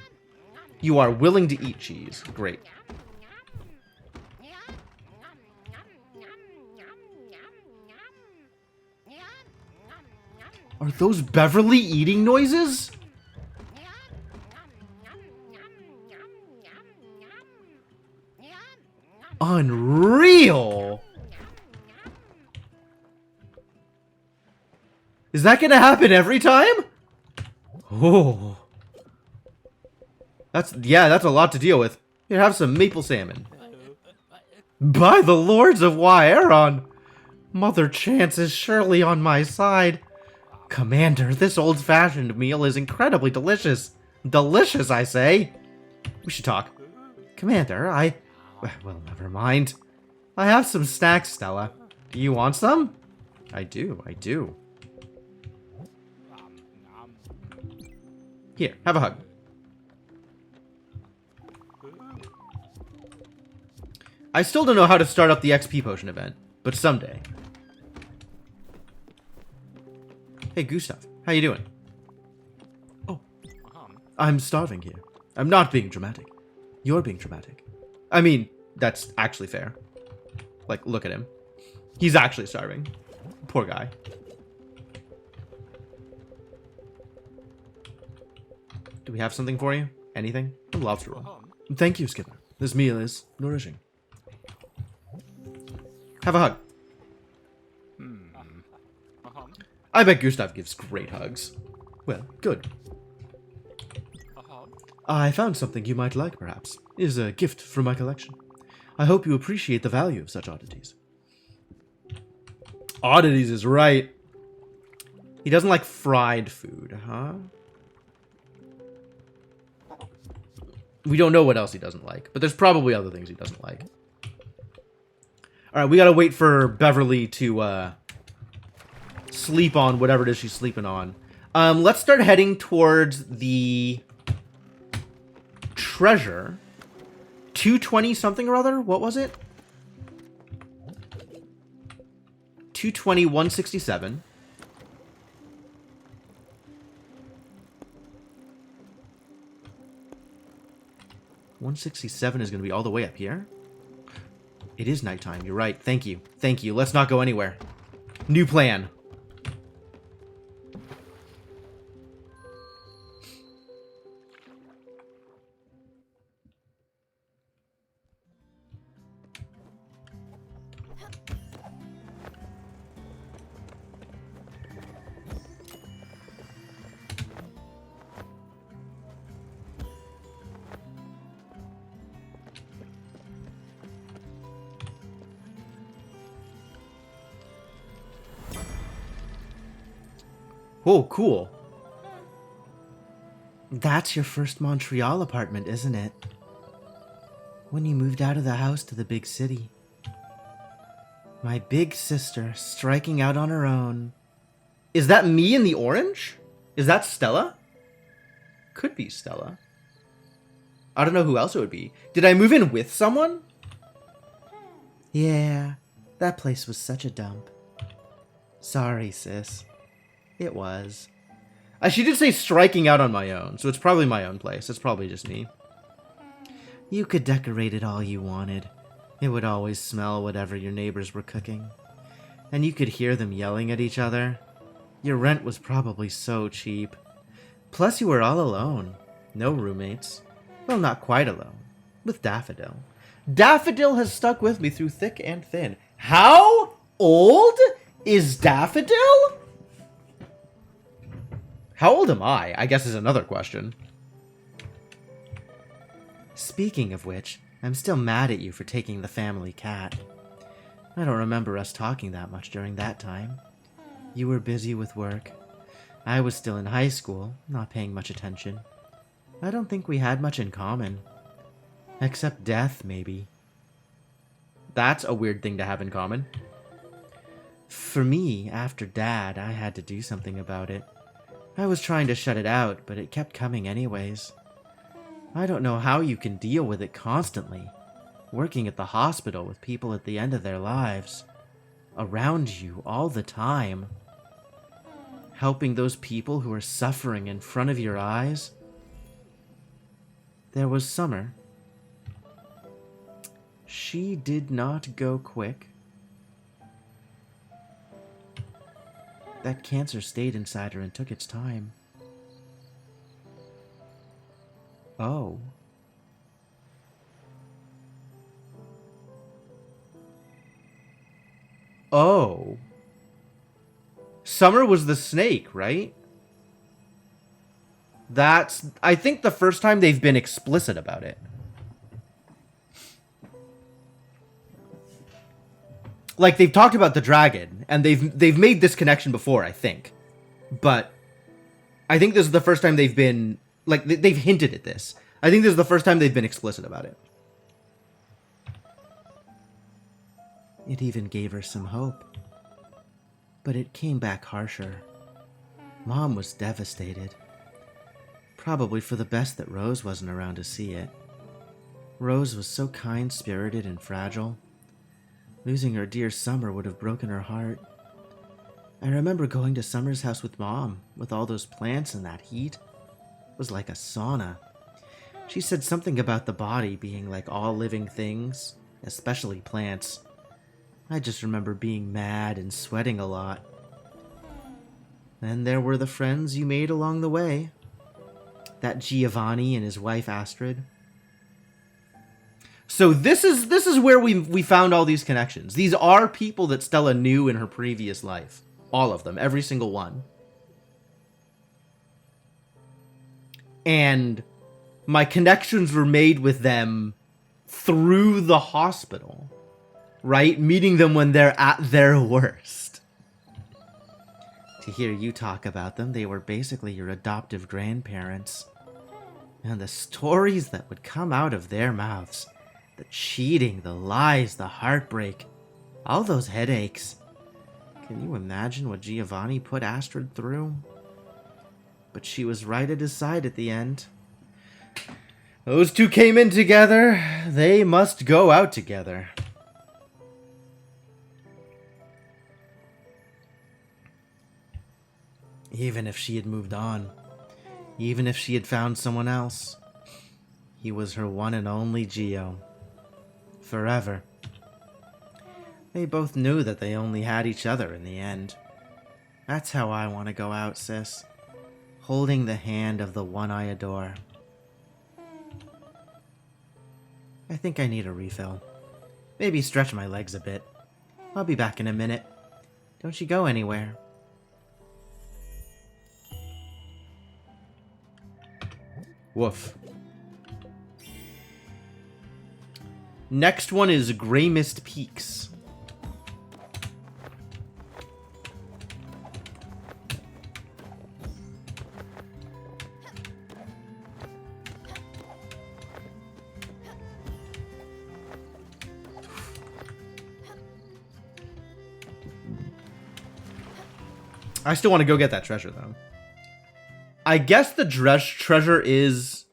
You are willing to eat cheese. Great. Are those Beverly eating noises? Unreal! Is that gonna happen every time? Oh. That's a lot to deal with. Here, have some maple salmon. By the lords of Wairon, Mother Chance is surely on my side. Commander, this old-fashioned meal is incredibly delicious. Delicious, I say. We should talk. Commander, well, never mind. I have some snacks, Stella. Do you want some? I do. Here, have a hug. I still don't know how to start up the XP potion event, but someday. Hey, Gustav, how you doing? Oh, I'm starving here. I'm not being dramatic. You're being dramatic. I mean, that's actually fair. Like, look at him. He's actually starving. Poor guy. Do we have something for you? Anything? A lobster roll. Thank you, Skipper. This meal is nourishing. Have a hug. I bet Gustav gives great hugs. Well, good. I found something you might like, perhaps. It is a gift from my collection. I hope you appreciate the value of such oddities. Oddities is right. He doesn't like fried food, huh? We don't know what else he doesn't like, but there's probably other things he doesn't like. Alright, we gotta wait for Beverly to, sleep on whatever it is she's sleeping on. Let's start heading towards the treasure. 220 something or other? What was it? 220, 167. $167 is going to be all the way up here. It is nighttime. You're right. Thank you. Thank you. Let's not go anywhere. New plan. Oh, cool. That's your first Montreal apartment, isn't it? When you moved out of the house to the big city. My big sister striking out on her own. Is that me in the orange? Is that Stella? Could be Stella. I don't know who else it would be. Did I move in with someone? Yeah, that place was such a dump. Sorry, sis. It was. She did say striking out on my own, so it's probably my own place. It's probably just me. You could decorate it all you wanted. It would always smell whatever your neighbors were cooking. And you could hear them yelling at each other. Your rent was probably so cheap. Plus you were all alone. No roommates. Well, not quite alone. With Daffodil. Daffodil has stuck with me through thick and thin. How old is Daffodil? How old am I guess is another question. Speaking of which, I'm still mad at you for taking the family cat. I don't remember us talking that much during that time. You were busy with work. I was still in high school, not paying much attention. I don't think we had much in common. Except death, maybe. That's a weird thing to have in common. For me, after Dad, I had to do something about it. I was trying to shut it out, but it kept coming anyways. I don't know how you can deal with it constantly, working at the hospital with people at the end of their lives, around you all the time, helping those people who are suffering in front of your eyes. There was Summer. She did not go quick. That cancer stayed inside her and took its time. Oh. Oh. Summer was the snake, right? That's, I think, the first time they've been explicit about it. Like, they've talked about the dragon, and they've made this connection before, I think. But I think this is the first time they've been, like, they've hinted at this. I think this is the first time they've been explicit about it. It even gave her some hope. But it came back harsher. Mom was devastated. Probably for the best that Rose wasn't around to see it. Rose was so kind-spirited and fragile. Losing her dear Summer would have broken her heart. I remember going to Summer's house with Mom, with all those plants and that heat. It was like a sauna. She said something about the body being like all living things, especially plants. I just remember being mad and sweating a lot. Then there were the friends you made along the way. That Giovanni and his wife Astrid. So this is where we found all these connections. These are people that Stella knew in her previous life. All of them. Every single one. And my connections were made with them through the hospital. Right? Meeting them when they're at their worst. To hear you talk about them, they were basically your adoptive grandparents. And the stories that would come out of their mouths. The cheating, the lies, the heartbreak. All those headaches. Can you imagine what Giovanni put Astrid through? But she was right at his side at the end. Those two came in together. They must go out together. Even if she had moved on. Even if she had found someone else. He was her one and only Gio. Forever. They both knew that they only had each other in the end. That's how I want to go out, sis. Holding the hand of the one I adore. I think I need a refill. Maybe stretch my legs a bit. I'll be back in a minute. Don't you go anywhere. Woof. Next one is Grey Mist Peaks. I still want to go get that treasure, though. I guess the treasure is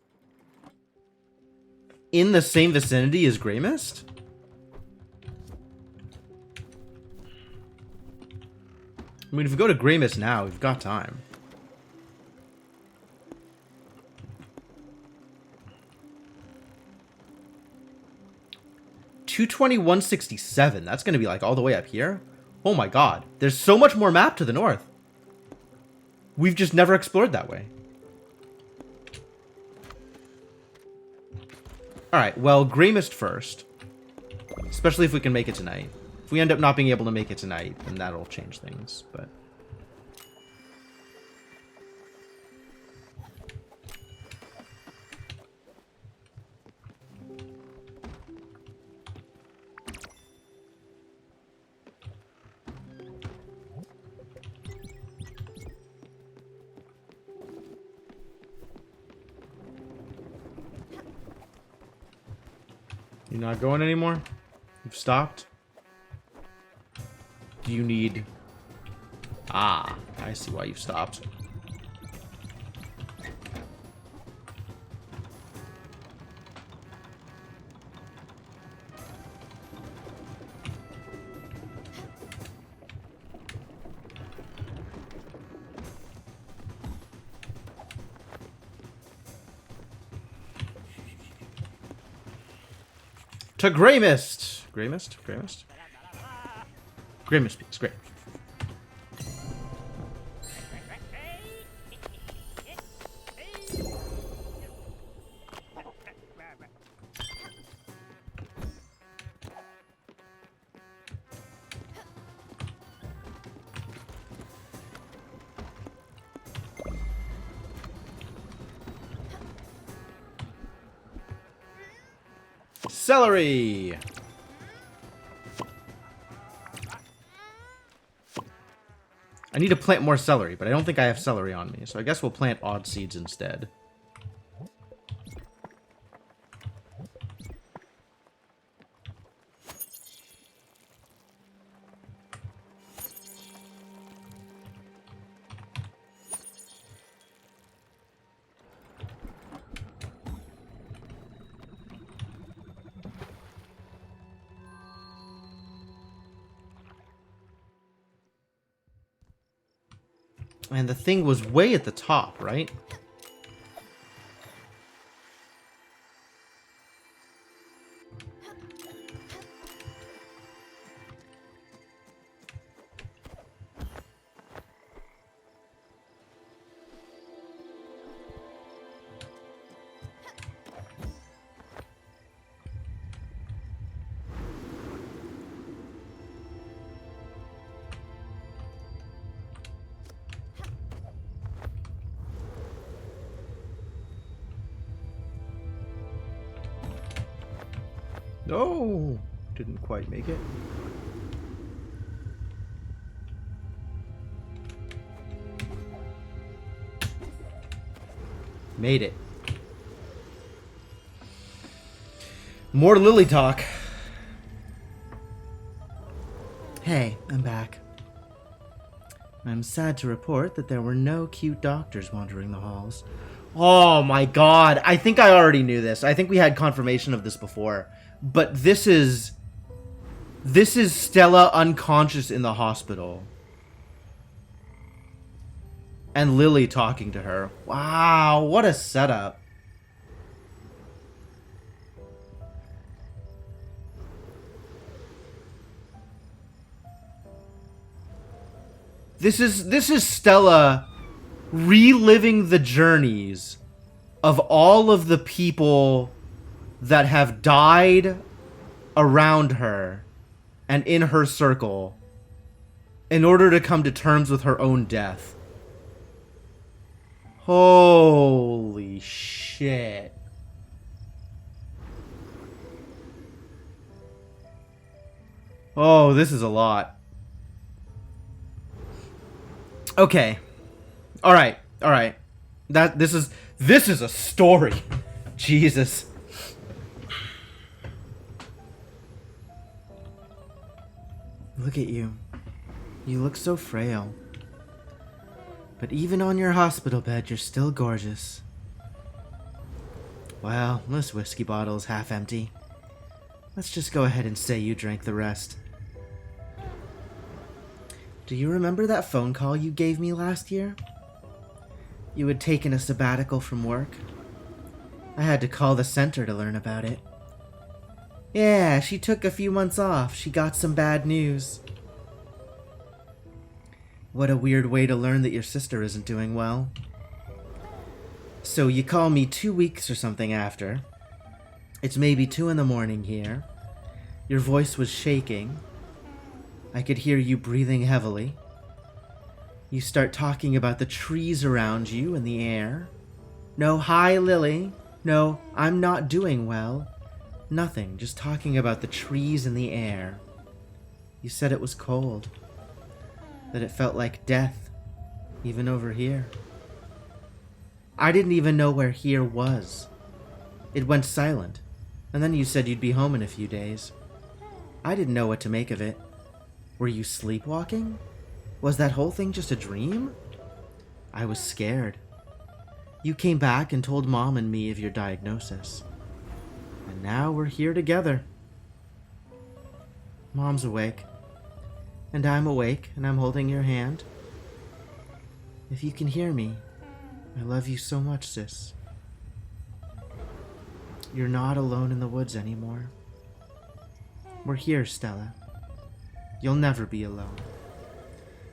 in the same vicinity as Grey Mist? I mean, if we go to Grey Mist now, we've got time. $221.67. That's going to be like all the way up here. Oh my god. There's so much more map to the north. We've just never explored that way. Alright, well, Grey Mist first. Especially if we can make it tonight. If we end up not being able to make it tonight, then that'll change things, but... You're not going anymore? You've stopped? Do you need... Ah, I see why you've stopped. To Grey Mist. Grey Mist? Grey Mist? Grey Mist Peaks, great. Celery! I need to plant more celery, but I don't think I have celery on me, so I guess we'll plant odd seeds instead. And the thing was way at the top, right? No! Didn't quite make it. Made it. More Lily talk. Hey, I'm back. I'm sad to report that there were no cute doctors wandering the halls. Oh my god. I think I already knew this. I think we had confirmation of this before. But this is Stella unconscious in the hospital. And Lily talking to her. Wow, what a setup. This is Stella reliving the journeys of all of the people that have died around her and in her circle in order to come to terms with her own death. Holy shit. Oh, this is a lot. Okay. All right. This is a story. Jesus. Look at you. You look so frail. But even on your hospital bed, you're still gorgeous. Well, this whiskey bottle is half empty. Let's just go ahead and say you drank the rest. Do you remember that phone call you gave me last year? You had taken a sabbatical from work. I had to call the center to learn about it. Yeah, she took a few months off. She got some bad news. What a weird way to learn that your sister isn't doing well. So you call me 2 weeks or something after. It's maybe 2 in the morning here. Your voice was shaking. I could hear you breathing heavily. You start talking about the trees around you and the air. No, hi, Lily. No, I'm not doing well. Nothing, just talking about the trees and the air. You said it was cold. That it felt like death, even over here. I didn't even know where here was. It went silent, and then you said you'd be home in a few days. I didn't know what to make of it. Were you sleepwalking? Was that whole thing just a dream? I was scared. You came back and told Mom and me of your diagnosis. And now we're here together. Mom's awake. And I'm awake, and I'm holding your hand. If you can hear me, I love you so much, sis. You're not alone in the woods anymore. We're here, Stella. You'll never be alone.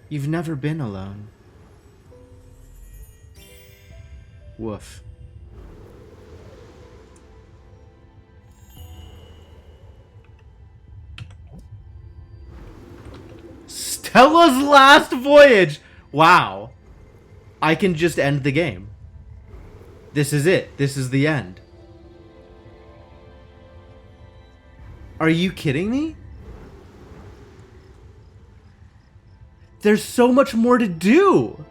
You've never been alone. Woof. Stella's last voyage! Wow. I can just end the game. This is it. This is the end. Are you kidding me? There's so much more to do.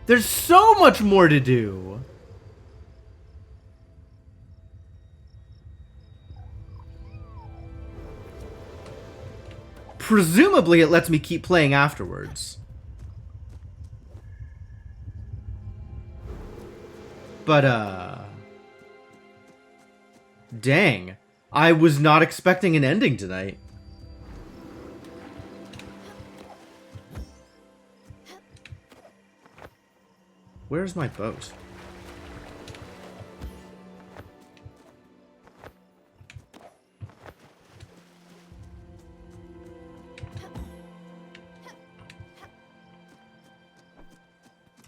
There's so much more to do. Presumably it lets me keep playing afterwards. But, dang. I was not expecting an ending tonight. Where's my boat?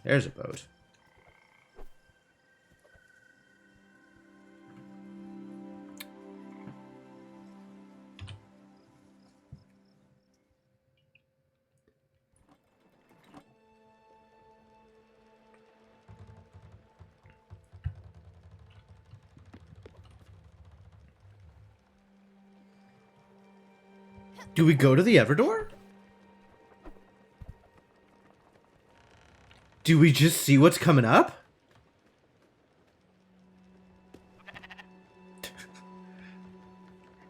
There's a boat. Do we go to the Everdoor? Do we just see what's coming up?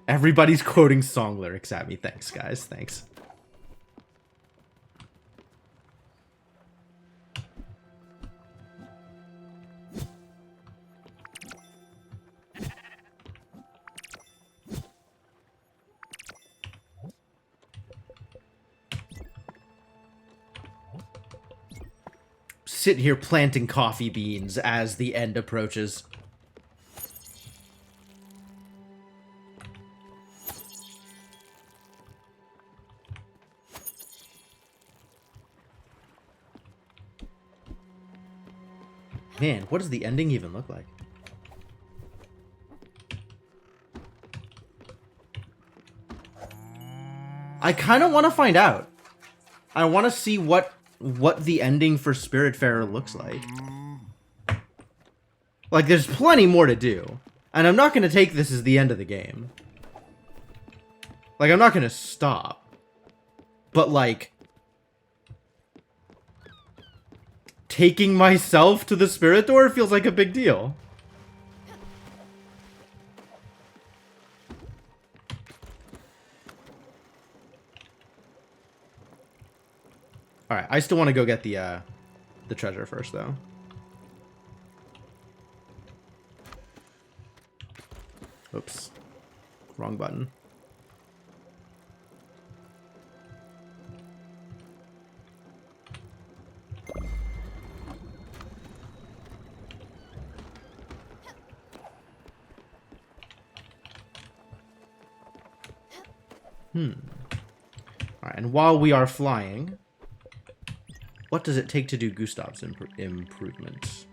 Everybody's quoting song lyrics at me. Thanks, guys. Thanks. Sit here planting coffee beans as the end approaches. Man, what does the ending even look like? I kind of want to find out. I want to see what the ending for Spiritfarer looks like. Like, there's plenty more to do. And I'm not going to take this as the end of the game. Like, I'm not going to stop. But, like, taking myself to the Spirit Door feels like a big deal. Alright, I still want to go get the treasure first, though. Oops. Wrong button. Alright, and while we are flying, what does it take to do Gustav's improvements?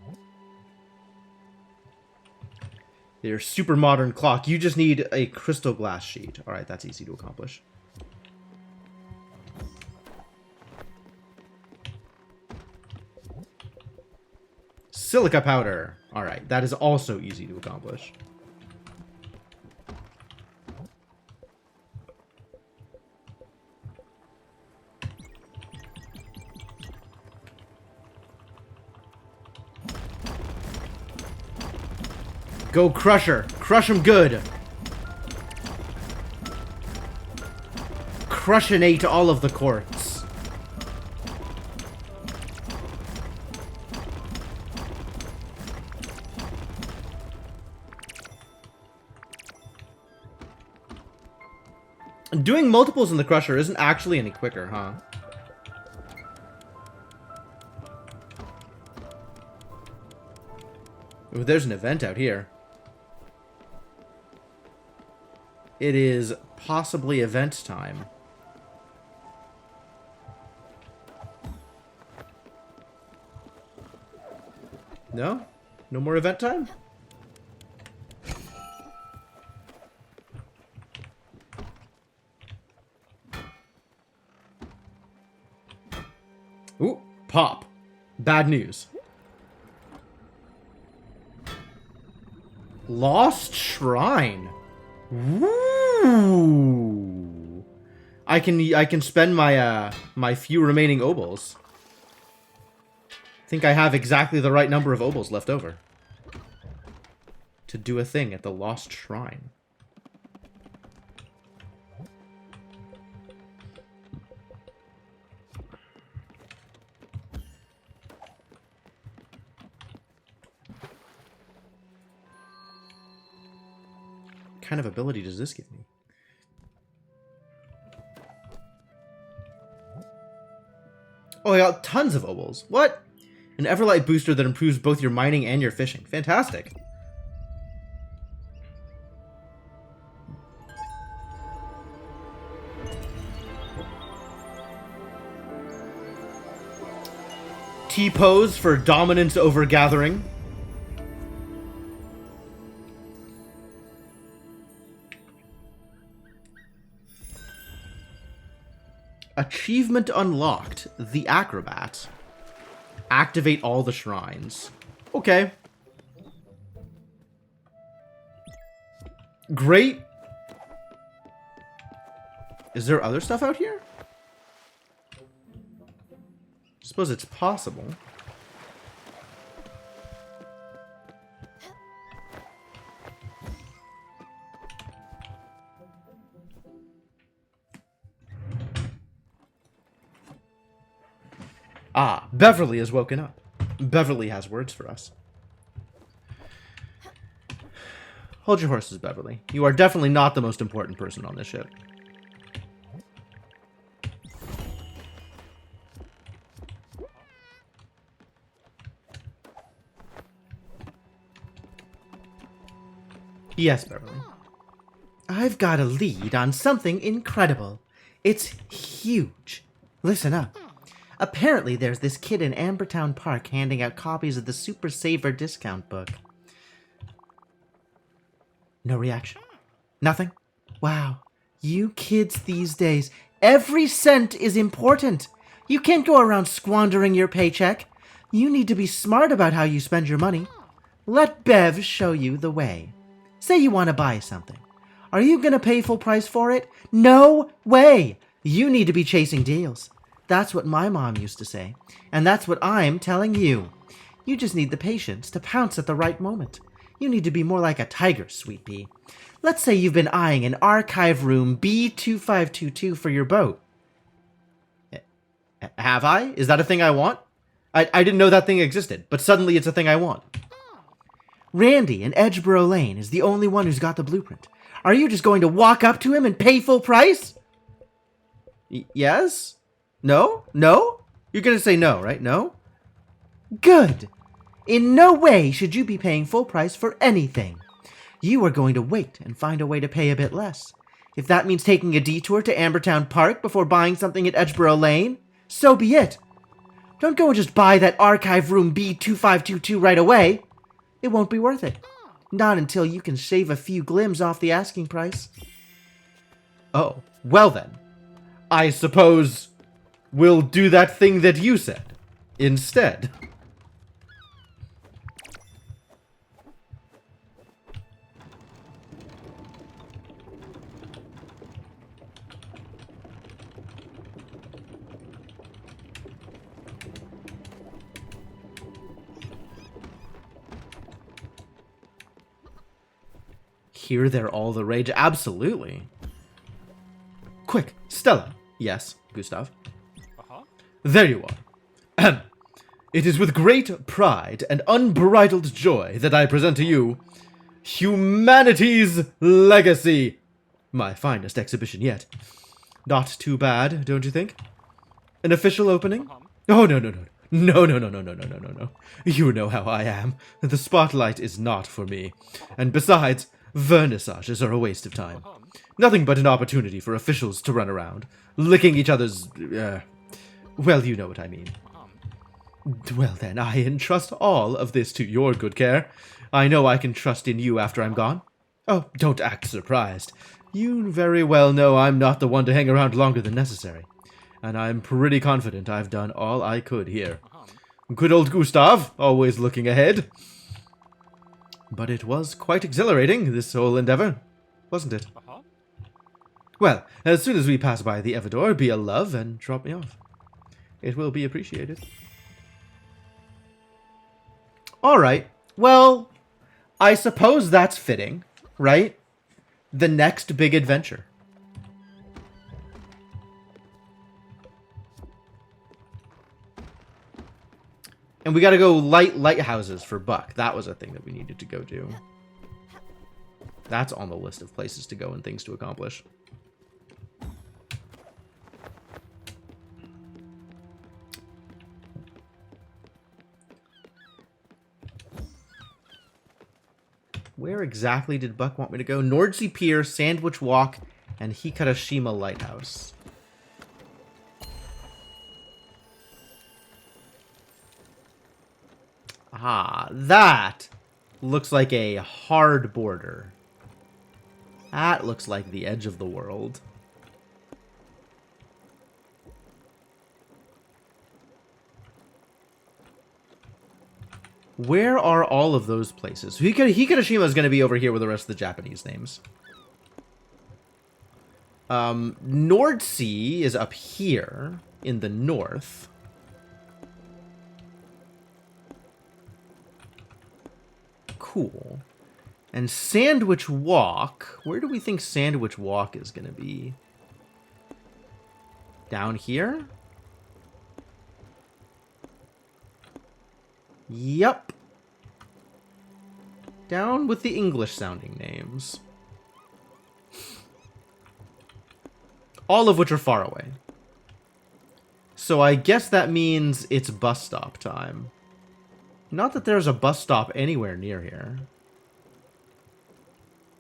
Your super modern clock. You just need a crystal glass sheet. Alright, that's easy to accomplish. Silica powder. Alright, that is also easy to accomplish. Go Crusher! Crush him good! Crushinate all of the courts. Doing multiples in the Crusher isn't actually any quicker, huh? Ooh, there's an event out here. It is possibly event time. No? No more event time? Ooh, pop. Bad news. Lost Shrine. Ooh. I can spend my my few remaining obols. I think I have exactly the right number of obols left over to do a thing at the Lost Shrine. What kind of ability does this give me? Oh, I got tons of obols. What? An Everlight booster that improves both your mining and your fishing. Fantastic. T-pose for dominance over gathering. Achievement unlocked. The Acrobat. Activate all the shrines. Okay. Great. Is there other stuff out here? I suppose it's possible. Ah, Beverly has woken up. Beverly has words for us. Hold your horses, Beverly. You are definitely not the most important person on this ship. Yes, Beverly. I've got a lead on something incredible. It's huge. Listen up. Apparently, there's this kid in Ambertown Park handing out copies of the Super Saver discount book. No reaction? Nothing? Wow. You kids these days, every cent is important. You can't go around squandering your paycheck. You need to be smart about how you spend your money. Let Bev show you the way. Say you want to buy something. Are you going to pay full price for it? No way! You need to be chasing deals. That's what my mom used to say, and that's what I'm telling you. You just need the patience to pounce at the right moment. You need to be more like a tiger, Sweet Pea. Let's say you've been eyeing an archive room B2522 for your boat. Have I? Is that a thing I want? I didn't know that thing existed, but suddenly it's a thing I want. Randy in Edgeboro Lane is the only one who's got the blueprint. Are you just going to walk up to him and pay full price? Yes? No? No? You're gonna say no, right? No? Good. In no way should you be paying full price for anything. You are going to wait and find a way to pay a bit less. If that means taking a detour to Ambertown Park before buying something at Edgeboro Lane, so be it. Don't go and just buy that archive room B2522 right away. It won't be worth it. Not until you can shave a few glims off the asking price. Oh, well then. I suppose we'll do that thing that you said instead. Here they're all the rage. Absolutely. Quick, Stella. Yes, Gustav. There you are. It is with great pride and unbridled joy that I present to you Humanity's Legacy. My finest exhibition yet. Not too bad, don't you think? An official opening? Oh, no, no, no. No, no, no, no, no, no, no, no, no. You know how I am. The spotlight is not for me. And besides, vernissages are a waste of time. Nothing but an opportunity for officials to run around, licking each other's, well, you know what I mean. Well then, I entrust all of this to your good care. I know I can trust in you after I'm gone. Oh, don't act surprised. You very well know I'm not the one to hang around longer than necessary. And I'm pretty confident I've done all I could here. Good old Gustav, always looking ahead. But it was quite exhilarating, this whole endeavor, wasn't it? Well, as soon as we pass by the Evador, be a love and drop me off. It will be appreciated. Alright, well, I suppose that's fitting, right? The next big adventure. And we gotta go lighthouses for Buck. That was a thing that we needed to go do. That's on the list of places to go and things to accomplish. Where exactly did Buck want me to go? Nordsea Pier, Sandwich Walk, and Hikarashima Lighthouse. Ah, that looks like a hard border. That looks like the edge of the world. Where are all of those places? Hikarashima is going to be over here with the rest of the Japanese names. Nordsee is up here in the north. Cool. And Sandwich Walk, where do we think Sandwich Walk is going to be? Down here? Yep. Down with the English-sounding names. All of which are far away. So I guess that means it's bus stop time. Not that there's a bus stop anywhere near here.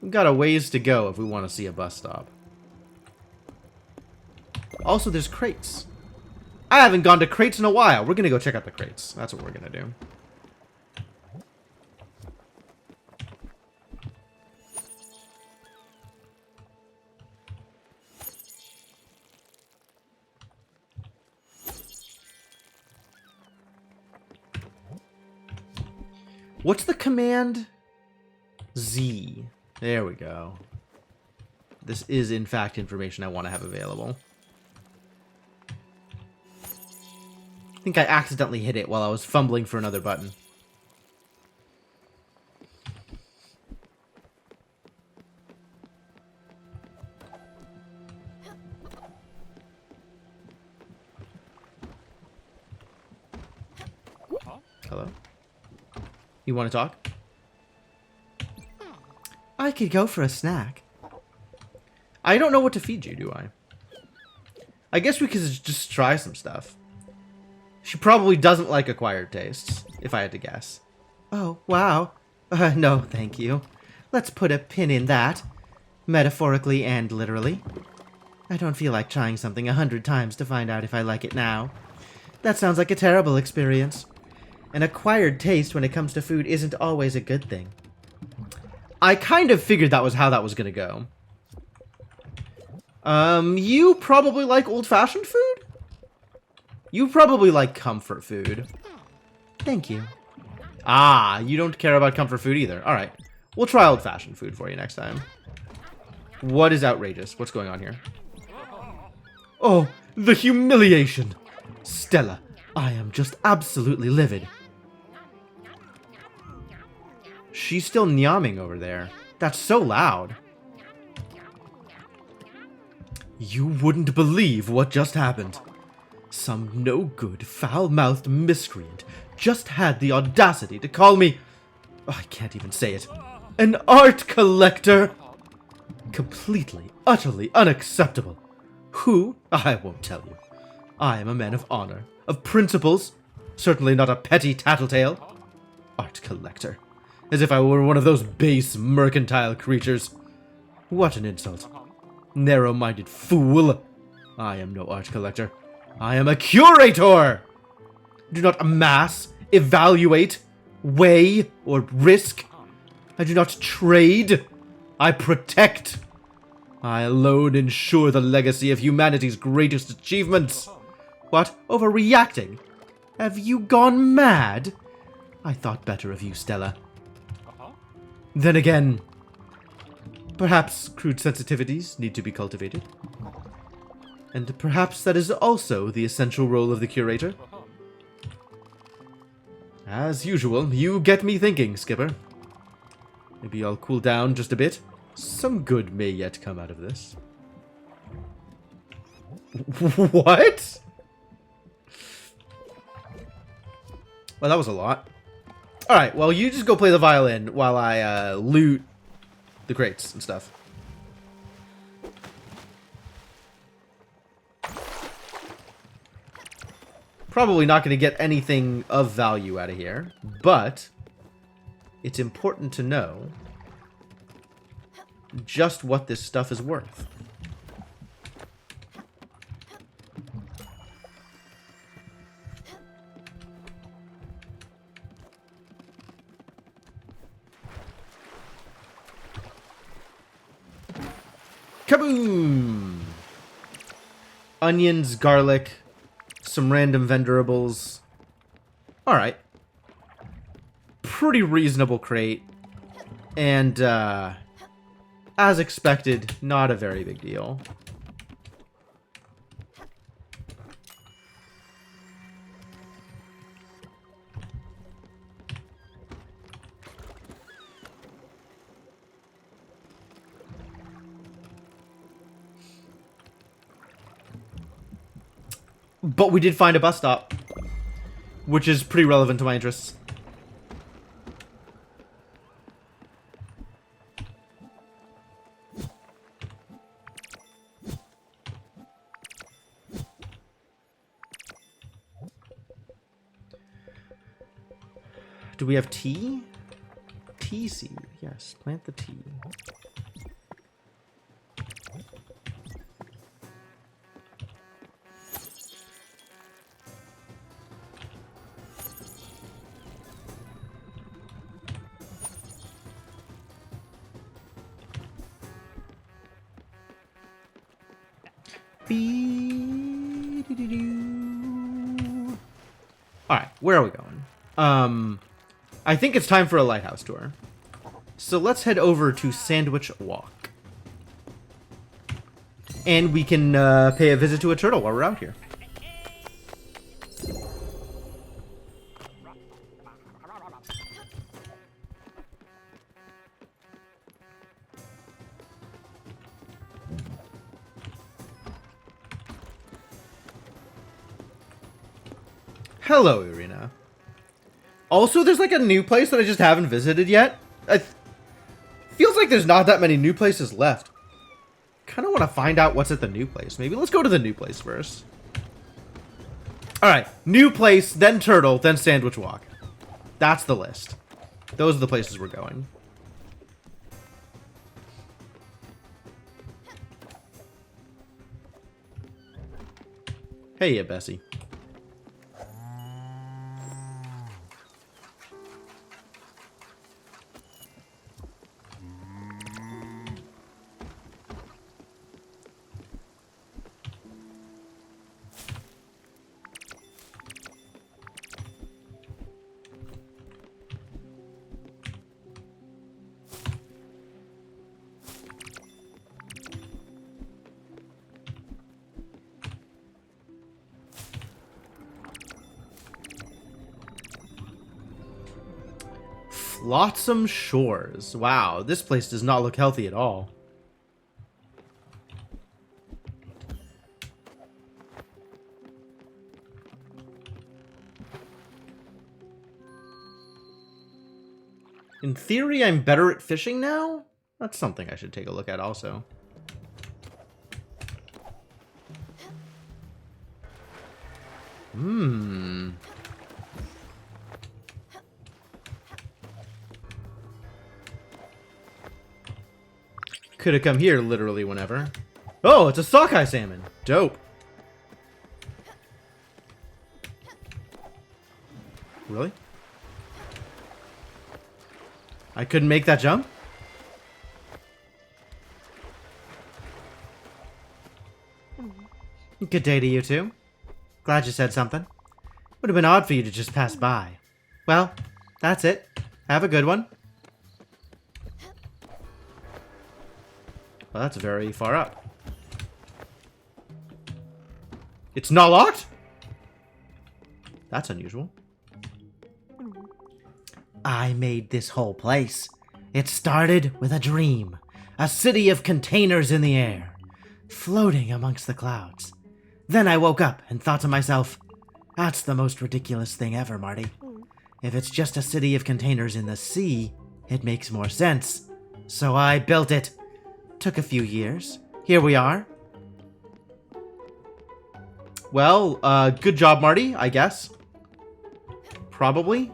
We've got a ways to go if we want to see a bus stop. Also, there's crates. I haven't gone to crates in a while. We're going to go check out the crates. That's what we're going to do. What's the command? Z. There we go. This is, in fact, information I want to have available. I think I accidentally hit it while I was fumbling for another button. Hello? You want to talk? I could go for a snack. I don't know what to feed you, do I? I guess we could just try some stuff. She probably doesn't like acquired tastes, if I had to guess. Oh, wow. No, thank you. Let's put a pin in that. Metaphorically and literally. I don't feel like trying something 100 times to find out if I like it now. That sounds like a terrible experience. An acquired taste when it comes to food isn't always a good thing. I kind of figured that was how that was going to go. You probably like old-fashioned food? You probably like comfort food. Thank you. Ah, you don't care about comfort food either. Alright, we'll try old-fashioned food for you next time. What is outrageous? What's going on here? Oh, the humiliation! Stella, I am just absolutely livid. She's still nyaming over there. That's so loud. You wouldn't believe what just happened. Some no-good, foul-mouthed miscreant just had the audacity to call me... Oh, I can't even say it. An art collector! Completely, utterly unacceptable. Who? I won't tell you. I am a man of honor, of principles, certainly not a petty tattletale. Art collector. As if I were one of those base, mercantile creatures. What an insult. Narrow-minded fool. I am no art collector. I am a curator! Do not amass, evaluate, weigh, or risk. I do not trade. I protect. I alone ensure the legacy of humanity's greatest achievements. What? Overreacting? Have you gone mad? I thought better of you, Stella. Then again, perhaps crude sensitivities need to be cultivated. And perhaps that is also the essential role of the curator. As usual, you get me thinking, Skipper. Maybe I'll cool down just a bit. Some good may yet come out of this. What? Well, that was a lot. Alright, well, you just go play the violin while I loot the crates and stuff. Probably not going to get anything of value out of here, but it's important to know just what this stuff is worth. Kaboom! Onions, garlic, some random vendorables. Alright. Pretty reasonable crate. And, as expected, not a very big deal. But we did find a bus stop, which is pretty relevant to my interests. Do we have tea? Tea seed. Yes, plant the tea. Alright, where are we going? I think it's time for a lighthouse tour. So let's head over to Sandwich Walk. And we can pay a visit to a turtle while we're out here. Hello, Irina. Also, there's like a new place that I just haven't visited yet. Feels like there's not that many new places left. Kind of want to find out what's at the new place. Maybe let's go to the new place first. Alright, new place, then turtle, then Sandwich Walk. That's the list. Those are the places we're going. Hey, Bessie. Flotsam Shores. Wow, this place does not look healthy at all. In theory, I'm better at fishing now? That's something I should take a look at also. Could have come here literally whenever. Oh, it's a sockeye salmon. Dope. Really? I couldn't make that jump? Good day to you two. Glad you said something. Would have been odd for you to just pass by. Well, that's it. Have a good one. Well, that's very far up. It's not locked? That's unusual. I made this whole place. It started with a dream. A city of containers in the air, floating amongst the clouds. Then I woke up and thought to myself, that's the most ridiculous thing ever, Marty. If it's just a city of containers in the sea, it makes more sense. So I built it. Took a few years. Here we are. Well, good job, Marty, I guess. Probably.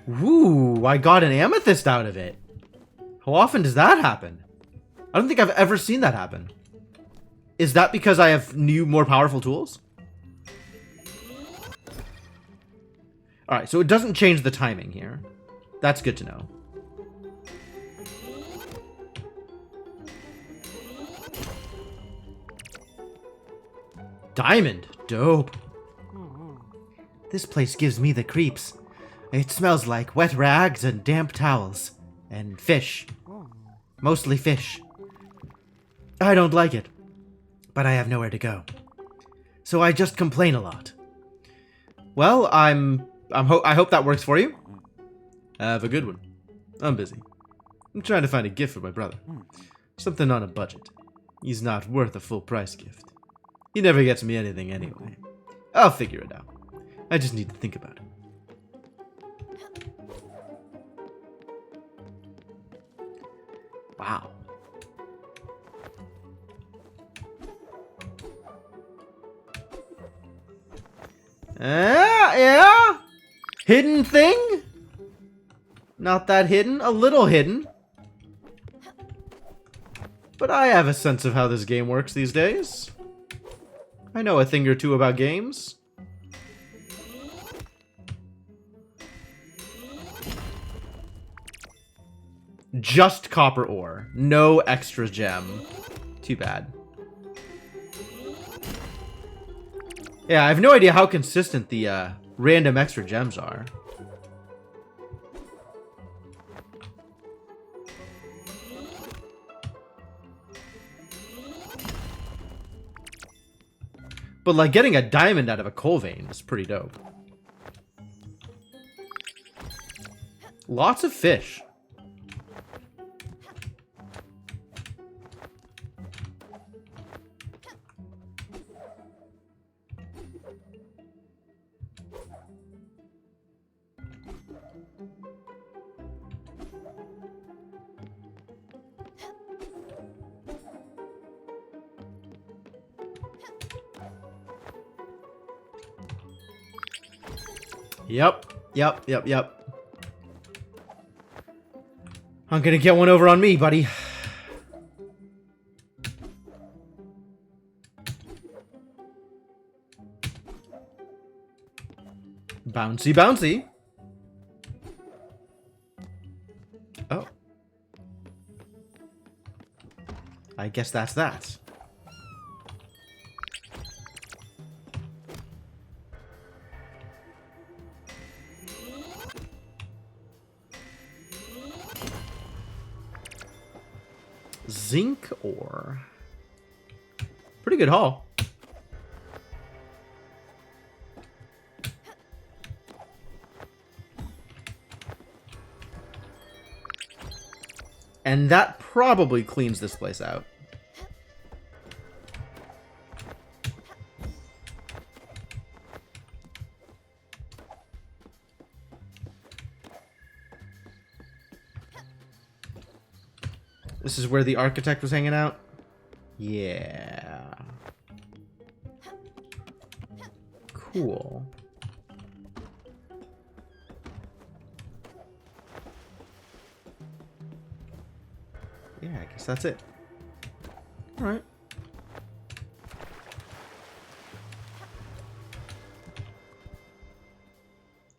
Ooh, I got an amethyst out of it. How often does that happen? I don't think I've ever seen that happen. Is that because I have new, more powerful tools? Alright, so it doesn't change the timing here. That's good to know. Diamond. Dope. This place gives me the creeps. It smells like wet rags and damp towels. And fish. Mostly fish. I don't like it. But I have nowhere to go. So I just complain a lot. Well, I hope that works for you. Have a good one. I'm busy. I'm trying to find a gift for my brother. Something on a budget. He's not worth a full price gift. He never gets me anything anyway. I'll figure it out. I just need to think about it. Wow. Yeah? Hidden thing? Not that hidden, a little hidden. But I have a sense of how this game works these days. I know a thing or two about games. Just copper ore. No extra gem. Too bad. Yeah, I have no idea how consistent the random extra gems are. But like getting a diamond out of a coal vein is pretty dope. Lots of fish. Yep. I'm gonna get one over on me, buddy. Bouncy, bouncy. Oh. I guess that's that. Zinc ore. Pretty good haul. And that probably cleans this place out. This is where the architect was hanging out? Yeah. Cool. Yeah, I guess that's it. Alright.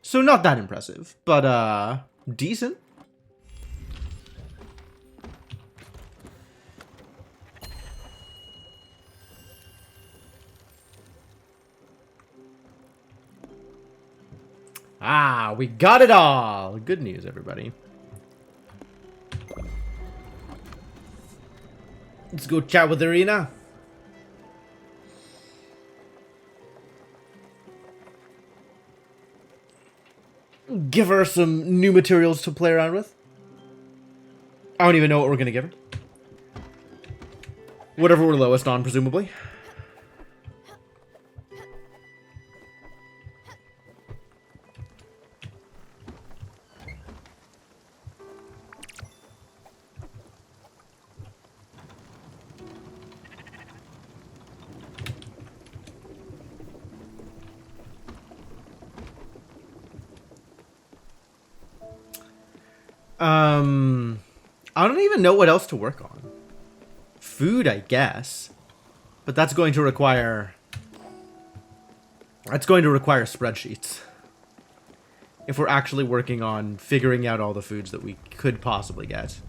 So not that impressive, but decent. Ah, we got it all! Good news, everybody. Let's go chat with Arena. Give her some new materials to play around with. I don't even know what we're gonna give her. Whatever we're lowest on, presumably. I don't even know what else to work on. Food, I guess. But that's going to require... That's going to require spreadsheets. If we're actually working on figuring out all the foods that we could possibly get.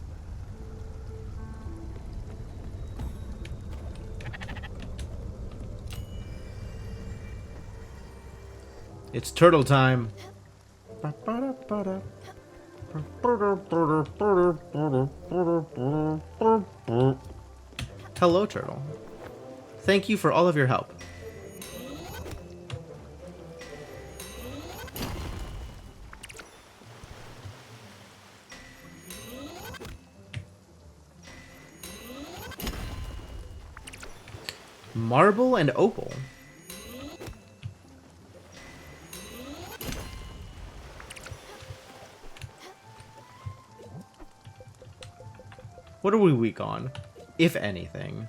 It's turtle time. Hello, turtle. Thank you for all of your help. Marble and opal. What are we weak on? If anything.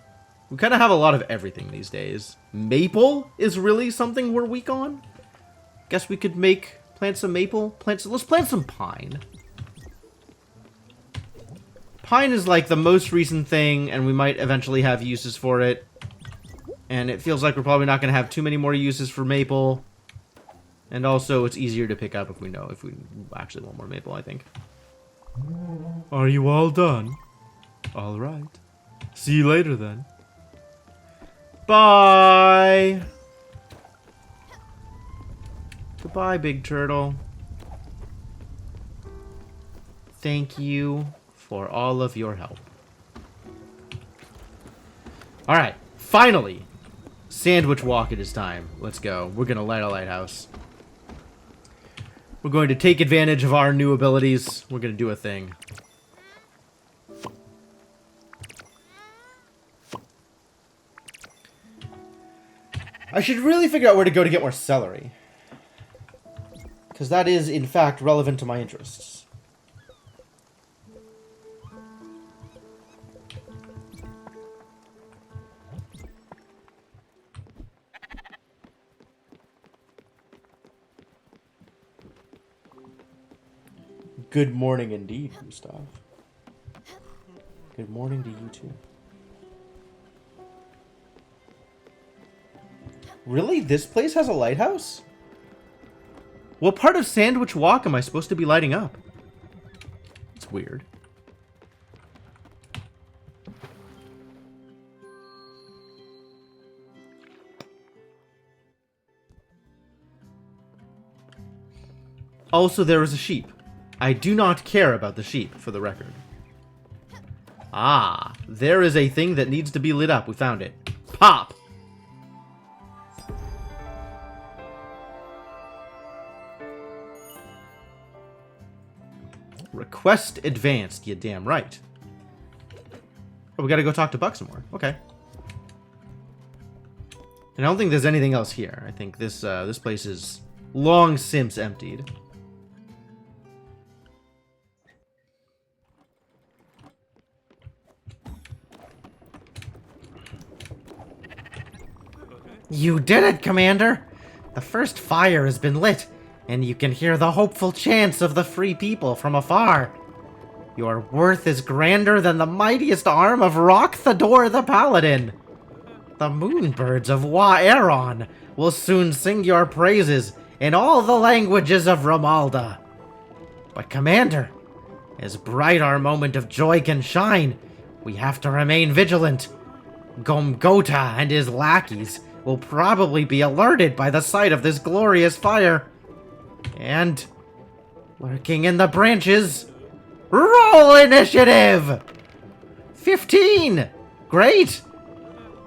We kind of have a lot of everything these days. Maple is really something we're weak on. Guess we could plant some maple. Let's plant some pine. Pine is like the most recent thing, and we might eventually have uses for it. And it feels like we're probably not going to have too many more uses for maple. And also, it's easier to pick up if we actually want more maple, I think. Are you all done? All right. See you later, then. Bye! Goodbye, big turtle. Thank you for all of your help. Alright, finally! Sandwich walk, it is time. Let's go. We're gonna light a lighthouse. We're going to take advantage of our new abilities. We're gonna do a thing. I should really figure out where to go to get more celery. Because that is, in fact, relevant to my interests. Good morning indeed, Gustav. Good morning to you too. Really? This place has a lighthouse? What part of Sandwich Walk am I supposed to be lighting up? It's weird. Also, there is a sheep. I do not care about the sheep, for the record. Ah, there is a thing that needs to be lit up. We found it. Pop! Request advanced, you damn right. Oh, we gotta go talk to Buck some more. Okay. And I don't think there's anything else here. I think this place is long since emptied. You did it, Commander! The first fire has been lit, and you can hear the hopeful chants of the free people from afar. Your worth is grander than the mightiest arm of Rock-Thador the Paladin. The moonbirds of Wa-Eron will soon sing your praises in all the languages of Ramalda. But Commander, as bright our moment of joy can shine, we have to remain vigilant. Gomgota and his lackeys will probably be alerted by the sight of this glorious fire. And, lurking in the branches, roll initiative! 15! Great!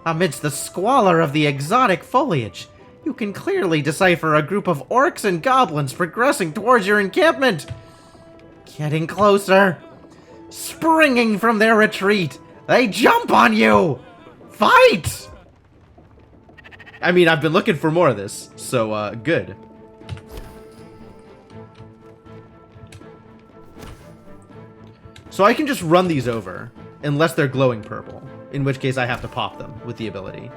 Amidst the squalor of the exotic foliage, you can clearly decipher a group of orcs and goblins progressing towards your encampment. Getting closer. Springing from their retreat, they jump on you! Fight! I mean, I've been looking for more of this, so, good. So I can just run these over, unless they're glowing purple, in which case I have to pop them with the ability.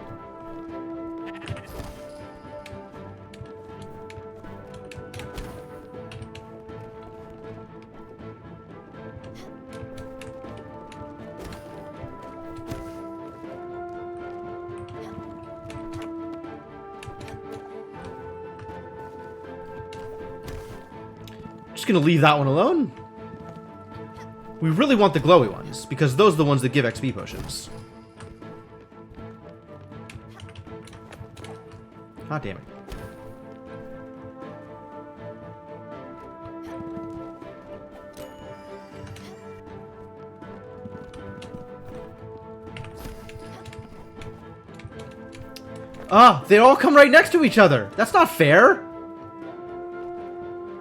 Just gonna leave that one alone. We really want the glowy ones, because those are the ones that give XP potions. God damn it. Ah, they all come right next to each other. That's not fair.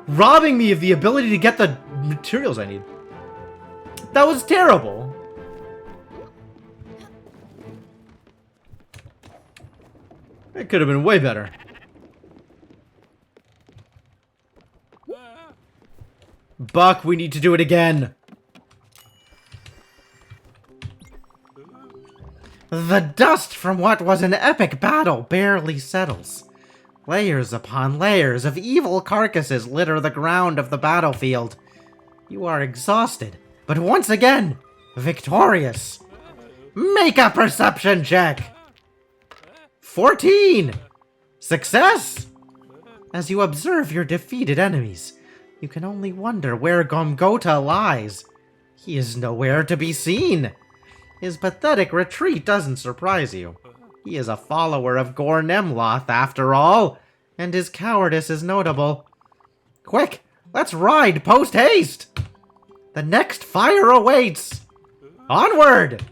Robbing me of the ability to get the materials I need. That was terrible. It could have been way better. Buck, we need to do it again. The dust from what was an epic battle barely settles. Layers upon layers of evil carcasses litter the ground of the battlefield. You are exhausted, but once again, victorious. Make a perception check. 14! Success! As you observe your defeated enemies, you can only wonder where Gomgota lies. He is nowhere to be seen. His pathetic retreat doesn't surprise you. He is a follower of Gor Nemloth, after all, and his cowardice is notable. Quick, let's ride post-haste! The next fire awaits! Onward!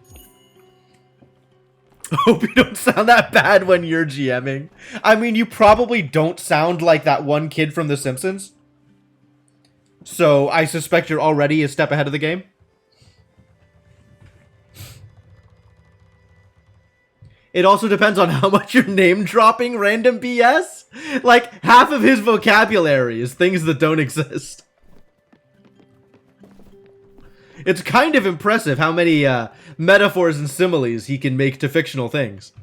Hope you don't sound that bad when you're GMing. I mean, you probably don't sound like that one kid from The Simpsons. So, I suspect you're already a step ahead of the game. It also depends on how much you're name-dropping random BS. Like, half of his vocabulary is things that don't exist. It's kind of impressive how many metaphors and similes he can make to fictional things.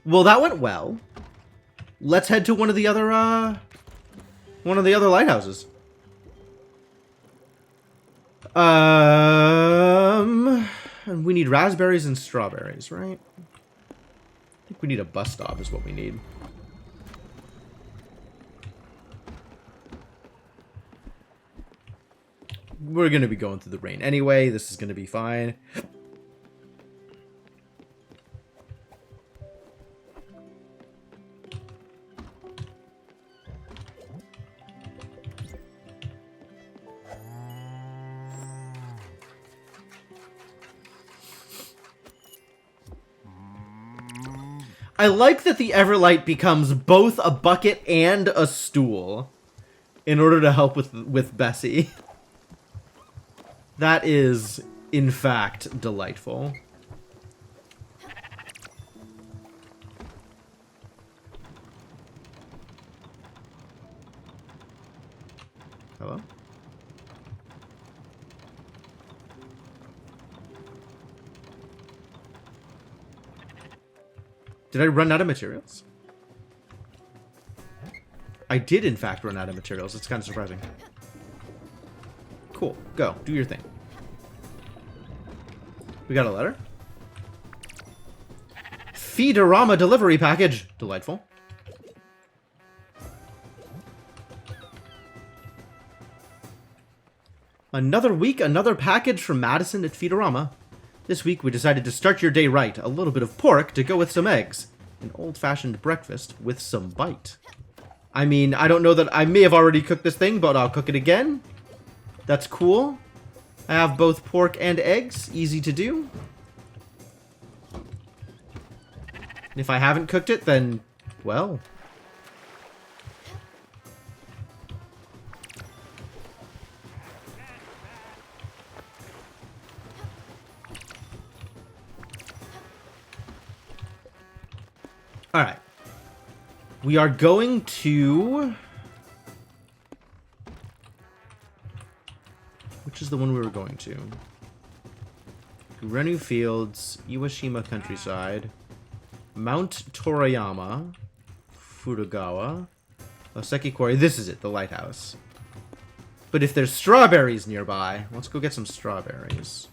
Well, that went well. Let's head to one of the other lighthouses. And we need raspberries and strawberries, right? I think we need a bus stop is what we need. We're going to be going through the rain anyway. This is going to be fine. I like that the Everlight becomes both a bucket and a stool in order to help with Bessie. That is, in fact, delightful. Hello? Did I run out of materials? I did, in fact, run out of materials. It's kind of surprising. Cool. Go. Do your thing. We got a letter. Feedorama delivery package. Delightful. Another week, another package from Madison at Feedorama. This week we decided to start your day right. A little bit of pork to go with some eggs. An old-fashioned breakfast with some bite. I mean, I don't know that I may have already cooked this thing, but I'll cook it again. That's cool. I have both pork and eggs. Easy to do. And if I haven't cooked it, then, well... Alright. We are going to... Which is the one we were going to? Renu Fields, Iwashima Countryside, Mount Toriyama, Furugawa, Oseki Quarry. This is it, the lighthouse. But if there's strawberries nearby, let's go get some strawberries.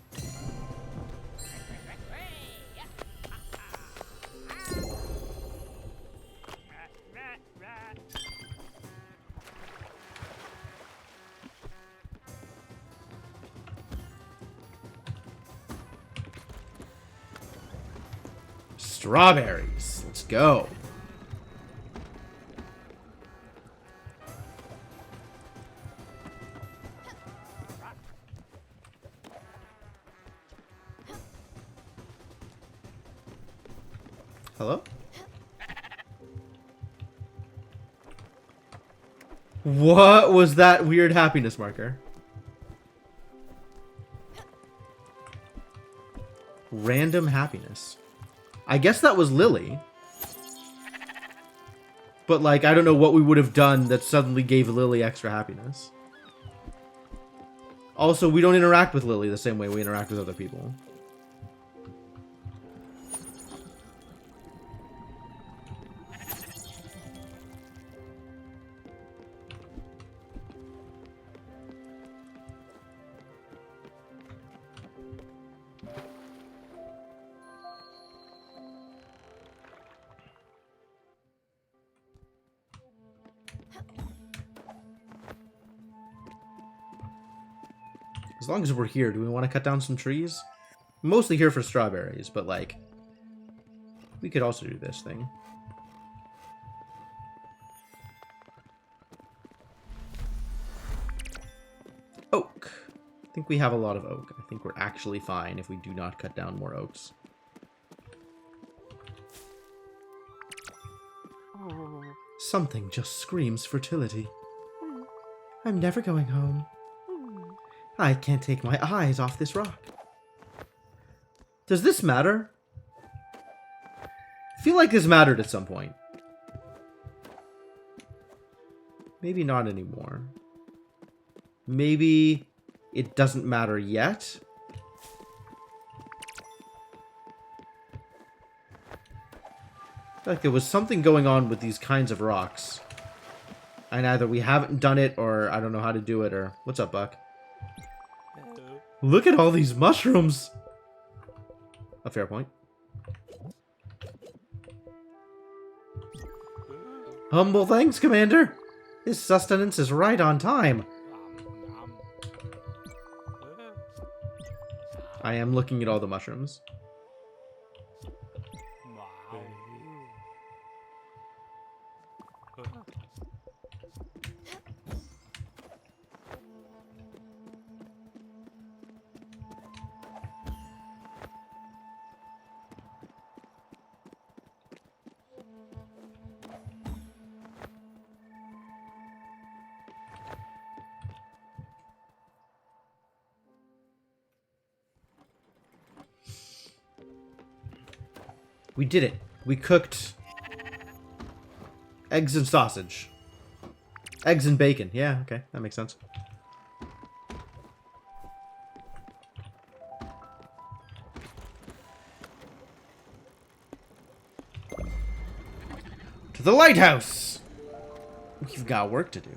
Strawberries. Let's go. Hello? What was that weird happiness marker? Random happiness. I guess that was Lily. But, like, I don't know what we would have done that suddenly gave Lily extra happiness. Also, we don't interact with Lily the same way we interact with other people. As long as we're here, do we want to cut down some trees? Mostly here for strawberries, but like, we could also do this thing. Oak. I think we have a lot of oak. I think we're actually fine if we do not cut down more oaks. Something just screams fertility. I'm never going home. I can't take my eyes off this rock. Does this matter? I feel like this mattered at some point. Maybe not anymore. Maybe it doesn't matter yet. I feel like there was something going on with these kinds of rocks. And either we haven't done it, or I don't know how to do it, or... What's up, Buck? Look at all these mushrooms! A fair point. Humble thanks, Commander! His sustenance is right on time. I am looking at all the mushrooms. 'We did it. We cooked eggs and sausage. Eggs and bacon. Yeah, okay. That makes sense. To the lighthouse! We've got work to do.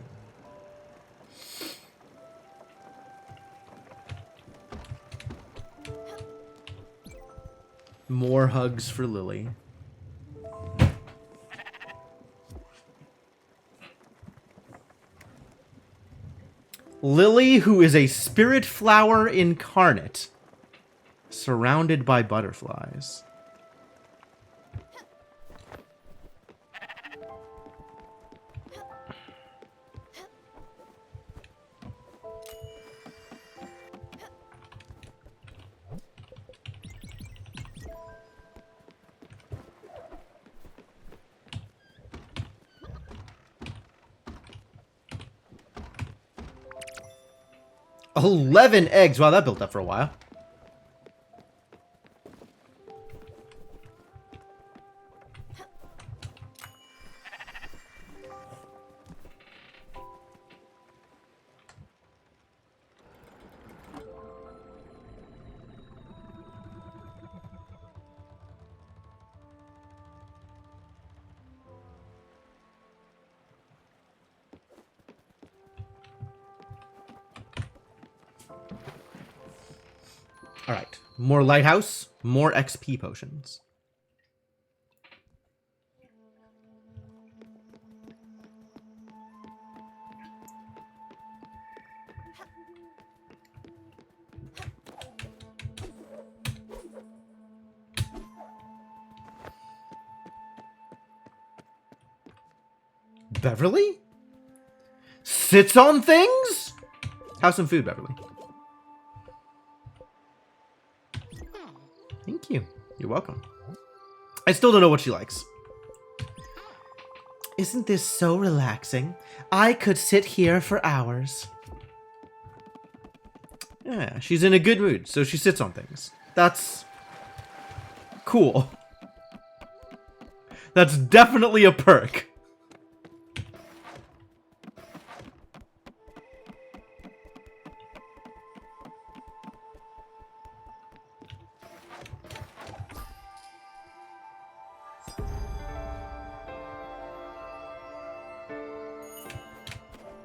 More hugs for Lily. Lily, who is a spirit flower incarnate, surrounded by butterflies. $11 eggs. Wow, that built up for a while. Alright, more lighthouse, more XP potions. Beverly? Sits on things? Have some food, Beverly. Thank you. You're welcome. I still don't know what she likes. Isn't this so relaxing? I could sit here for hours. Yeah, she's in a good mood, so she sits on things. That's Cool. That's definitely a perk.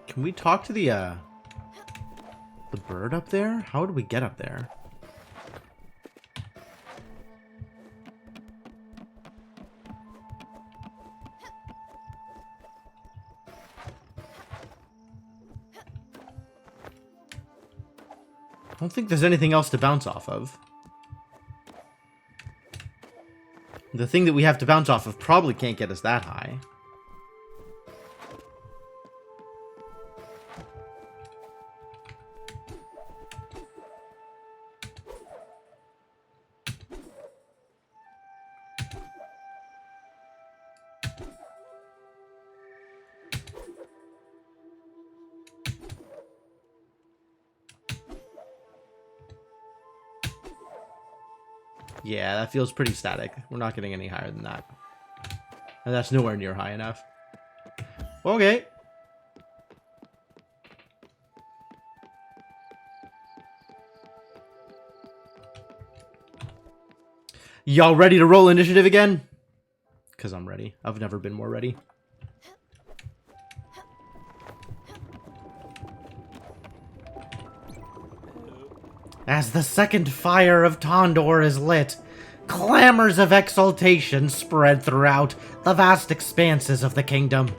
Can we talk to the bird up there? How would we get up there? I don't think there's anything else to bounce off of. The thing that we have to bounce off of probably can't get us that high. Yeah, that feels pretty static. We're not getting any higher than that. And that's nowhere near high enough. Okay. Y'all ready to roll initiative again? Because I'm ready. I've never been more ready. As the second fire of Tondor is lit, clamors of exultation spread throughout the vast expanses of the kingdom.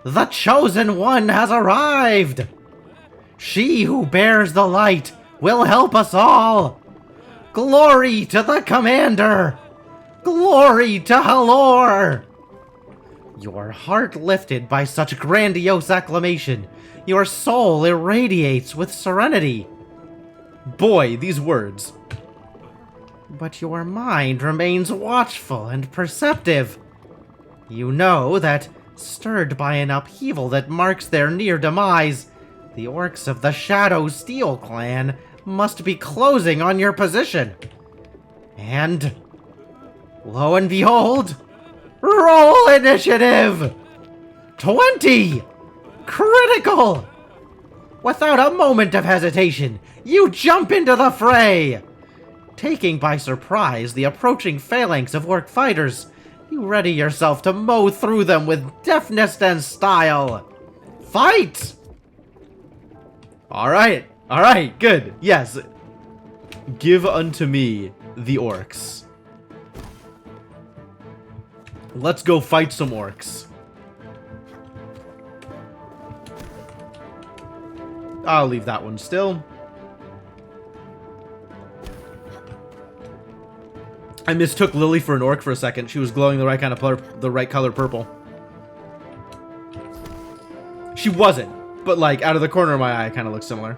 The Chosen One has arrived! She who bears the light will help us all! Glory to the Commander! Glory to Halor! Your heart lifted by such grandiose acclamation, your soul irradiates with serenity. Boy, these words. But your mind remains watchful and perceptive. You know that, stirred by an upheaval that marks their near demise, the orcs of the Shadow Steel clan must be closing on your position. And, lo and behold, roll initiative! 20! Critical! Without a moment of hesitation, you jump into the fray! Taking by surprise the approaching phalanx of orc fighters, you ready yourself to mow through them with deftness and style. Fight! Alright, good. Yes. Give unto me the orcs. Let's go fight some orcs. I'll leave that one still. I mistook Lily for an orc for a second. She was glowing the right kind of the right color purple. She wasn't, but like out of the corner of my eye, it kind of looks similar.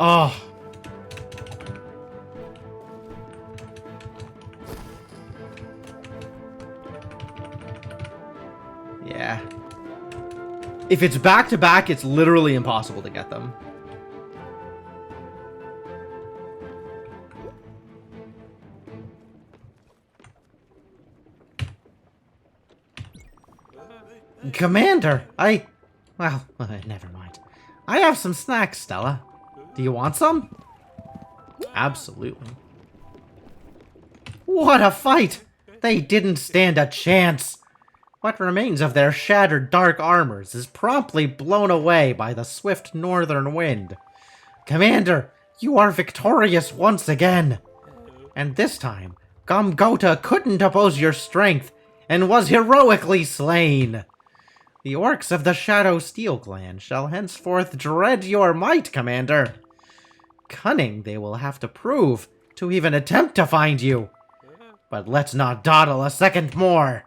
Oh. Yeah. If it's back to back, it's literally impossible to get them. Commander, well, never mind. I have some snacks, Stella. Do you want some? Absolutely. What a fight! They didn't stand a chance. What remains of their shattered dark armors is promptly blown away by the swift northern wind. Commander, you are victorious once again. And this time, Gomgota couldn't oppose your strength and was heroically slain. The orcs of the Shadow Steel clan shall henceforth dread your might, Commander. Cunning they will have to prove to even attempt to find you. But let's not dawdle a second more.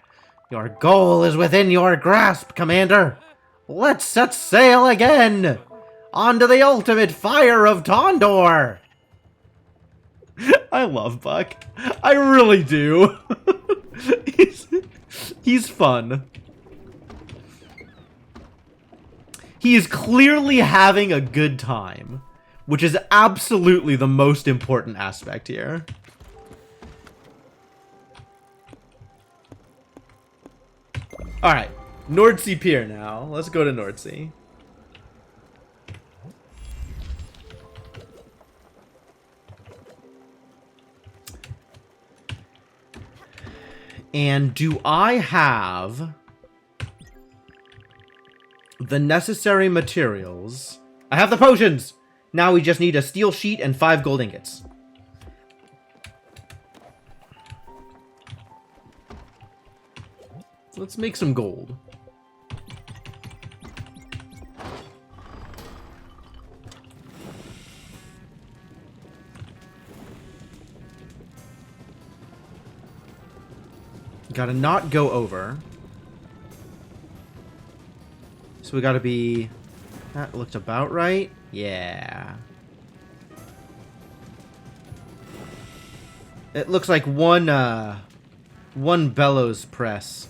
Your goal is within your grasp, Commander. Let's set sail again. On to the ultimate fire of Tondor! I love Buck. I really do. He's fun. He is clearly having a good time, which is absolutely the most important aspect here. Alright, Nordsea Pier now. Let's go to Nordsea. And do I have the necessary materials? I have the potions! Now we just need a steel sheet and 5 gold ingots. Let's make some gold. Gotta not go over. So we gotta be... That looked about right. Yeah. It looks like one bellows press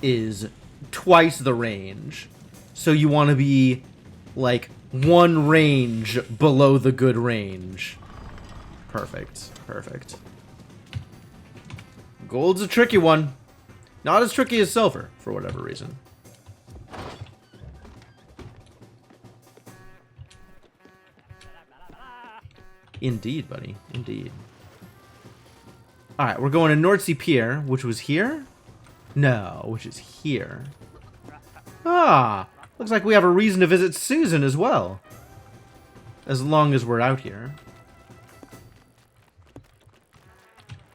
is twice the range. So you want to be like 1 range below the good range. Perfect. Perfect. Gold's a tricky one. Not as tricky as silver, for whatever reason. Indeed, buddy. Indeed. Alright, we're going to Nordsea Pier, which was here? No, which is here. Ah! Looks like we have a reason to visit Susan as well. As long as we're out here.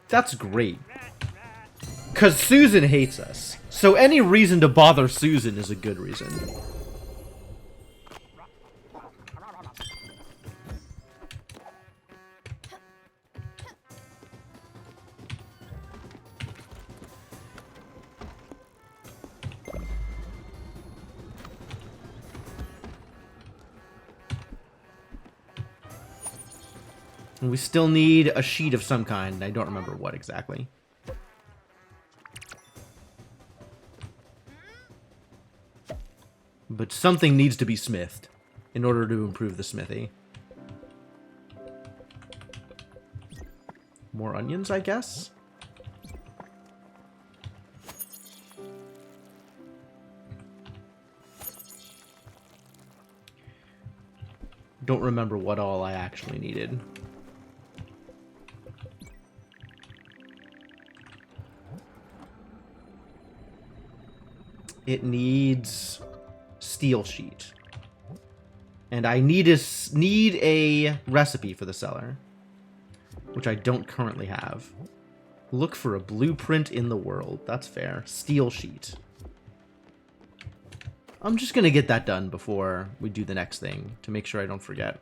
That's great. Because Susan hates us. So any reason to bother Susan is a good reason. And we still need a sheet of some kind. I don't remember what exactly. But something needs to be smithed in order to improve the smithy. More onions, I guess? Don't remember what all I actually needed. It needs steel sheet. And I need a recipe for the cellar, which I don't currently have. Look for a blueprint in the world. That's fair. Steel sheet. I'm just gonna get that done before we do the next thing to make sure I don't forget.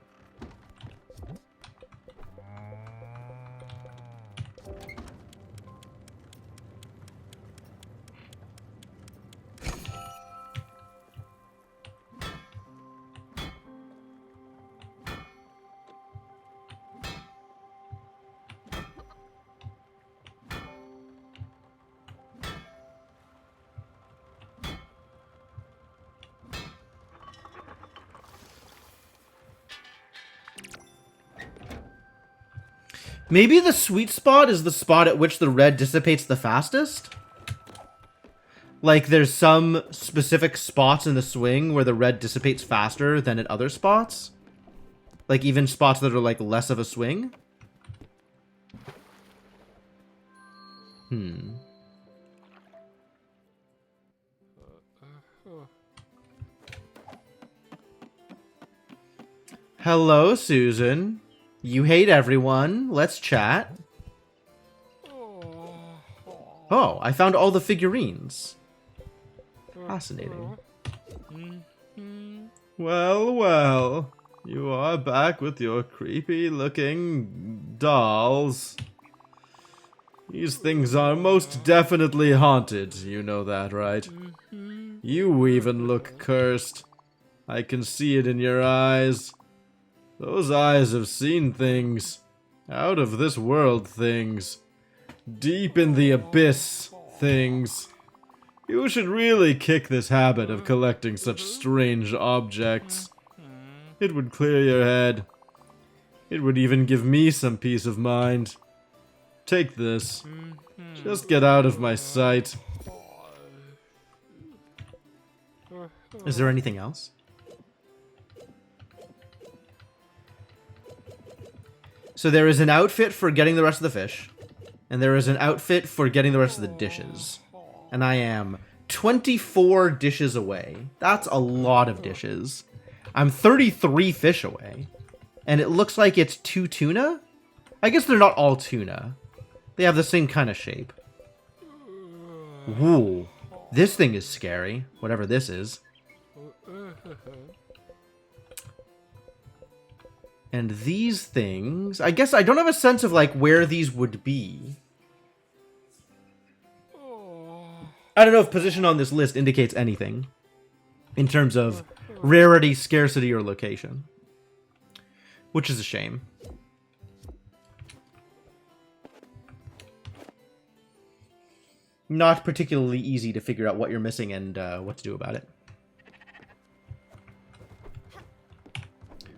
Maybe the sweet spot is the spot at which the red dissipates the fastest? Like, there's some specific spots in the swing where the red dissipates faster than at other spots? Like, even spots that are, like, less of a swing? Hello, Susan. You hate everyone. Let's chat. Oh, I found all the figurines. Fascinating. Well, well. You are back with your creepy-looking dolls. These things are most definitely haunted. You know that, right? You even look cursed. I can see it in your eyes. Those eyes have seen things. Out of this world things. Deep in the abyss things. You should really kick this habit of collecting such strange objects. It would clear your head. It would even give me some peace of mind. Take this. Just get out of my sight. Is there anything else? So there is an outfit for getting the rest of the fish. And there is an outfit for getting the rest of the dishes. And I am 24 dishes away. That's a lot of dishes. I'm 33 fish away. And it looks like it's 2 tuna? I guess they're not all tuna. They have the same kind of shape. Ooh. This thing is scary. Whatever this is. And these things... I guess I don't have a sense of, like, where these would be. I don't know if position on this list indicates anything. In terms of rarity, scarcity, or location. Which is a shame. Not particularly easy to figure out what you're missing and what to do about it.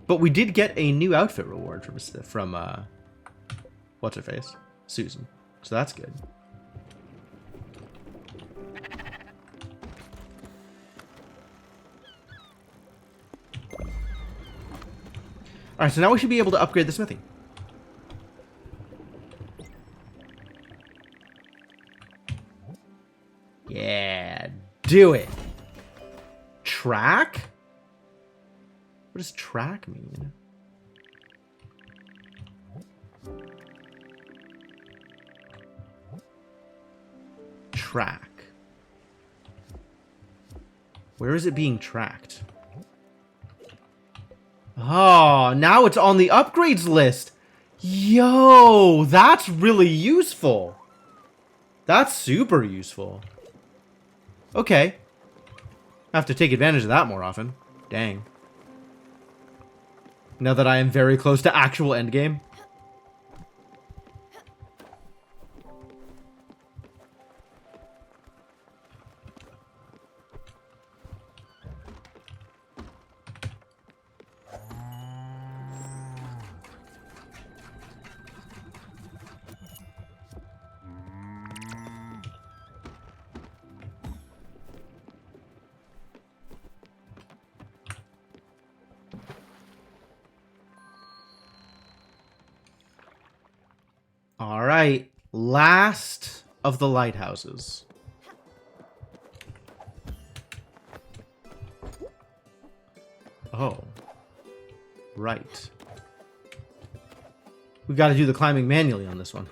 But we did get a new outfit reward from what's-her-face? Susan. So that's good. Alright, so now we should be able to upgrade the smithy. Yeah, do it. Track? What does track mean? Track. Where is it being tracked? Oh, now it's on the upgrades list. Yo, that's really useful. That's super useful. Okay. I have to take advantage of that more often. Dang. Now that I am very close to actual endgame. Alright, last of the lighthouses. Oh. Right. We gotta do the climbing manually on this one.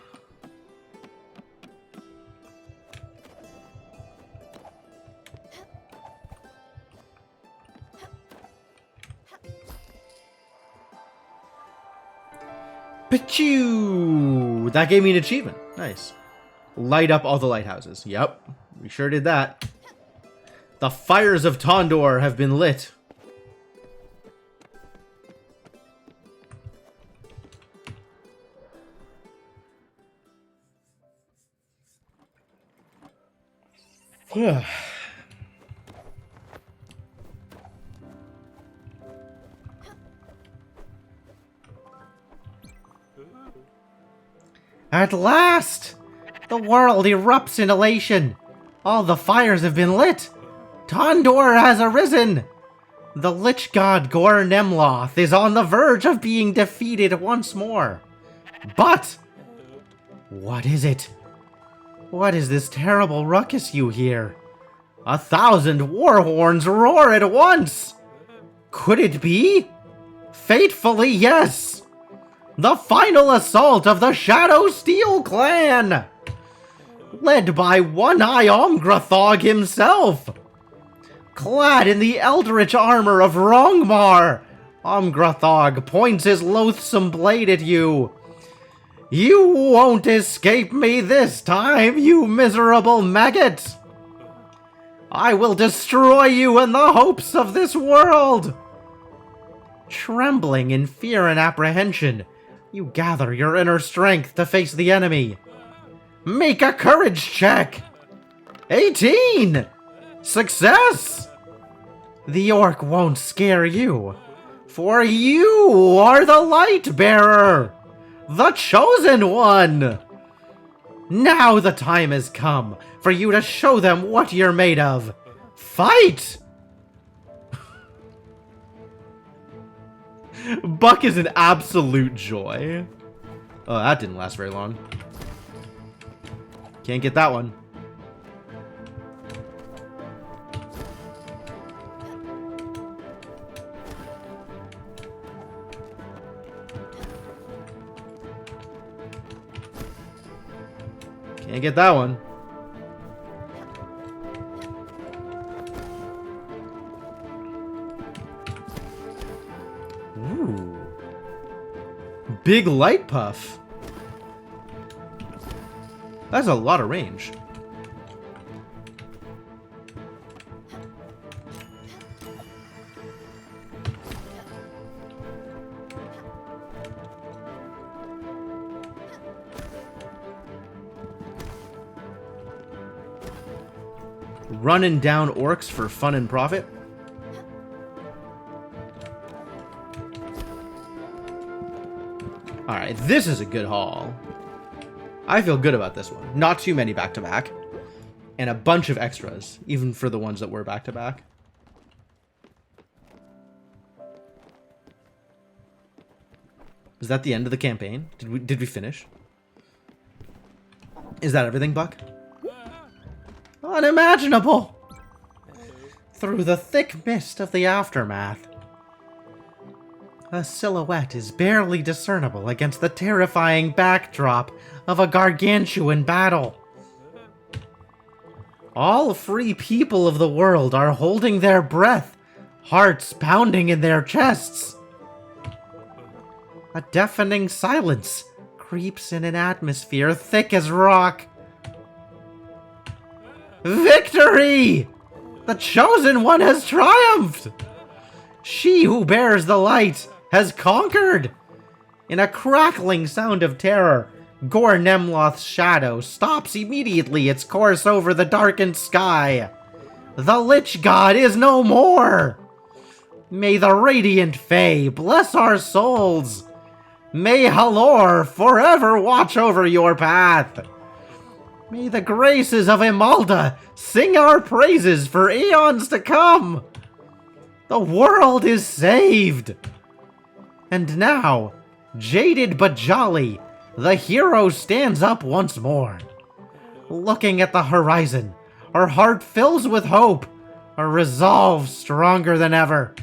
Pachoo! That gave me an achievement. Nice. Light up all the lighthouses. Yep, we sure did that. The fires of Tondor have been lit. At last! The world erupts in elation. All the fires have been lit. Tondor has arisen. The Lich God Gor Nemloth is on the verge of being defeated once more. But what is it? What is this terrible ruckus you hear? 1,000 war horns roar at once. Could it be? Fatefully, yes. The final assault of the Shadow Steel Clan! Led by One-Eye Omgrathog himself! Clad in the eldritch armor of Rongmar, Omgrathog points his loathsome blade at you. You won't escape me this time, you miserable maggot! I will destroy you in the hopes of this world! Trembling in fear and apprehension, you gather your inner strength to face the enemy. Make a courage check! 18! Success! The orc won't scare you, for you are the light bearer, the chosen one! Now the time has come for you to show them what you're made of. Fight! Buck is an absolute joy. Oh, that didn't last very long. Can't get that one. Can't get that one. Ooh. Big light puff. That's a lot of range. Running down orcs for fun and profit. Alright, this is a good haul. I feel good about this one. Not too many back-to-back. And a bunch of extras, even for the ones that were back-to-back. Is that the end of the campaign? Did we finish? Is that everything, Buck? Unimaginable! Through the thick mist of the aftermath, a silhouette is barely discernible against the terrifying backdrop of a gargantuan battle. All free people of the world are holding their breath, hearts pounding in their chests. A deafening silence creeps in an atmosphere thick as rock. Victory! The Chosen One has triumphed! She who bears the light has conquered! In a crackling sound of terror, Gor Nemloth's shadow stops immediately its course over the darkened sky. The Lich God is no more! May the radiant Fae bless our souls! May Halor forever watch over your path! May the graces of Imalda sing our praises for eons to come! The world is saved! And now, jaded but jolly, the hero stands up once more. Looking at the horizon, her heart fills with hope, a resolve stronger than ever.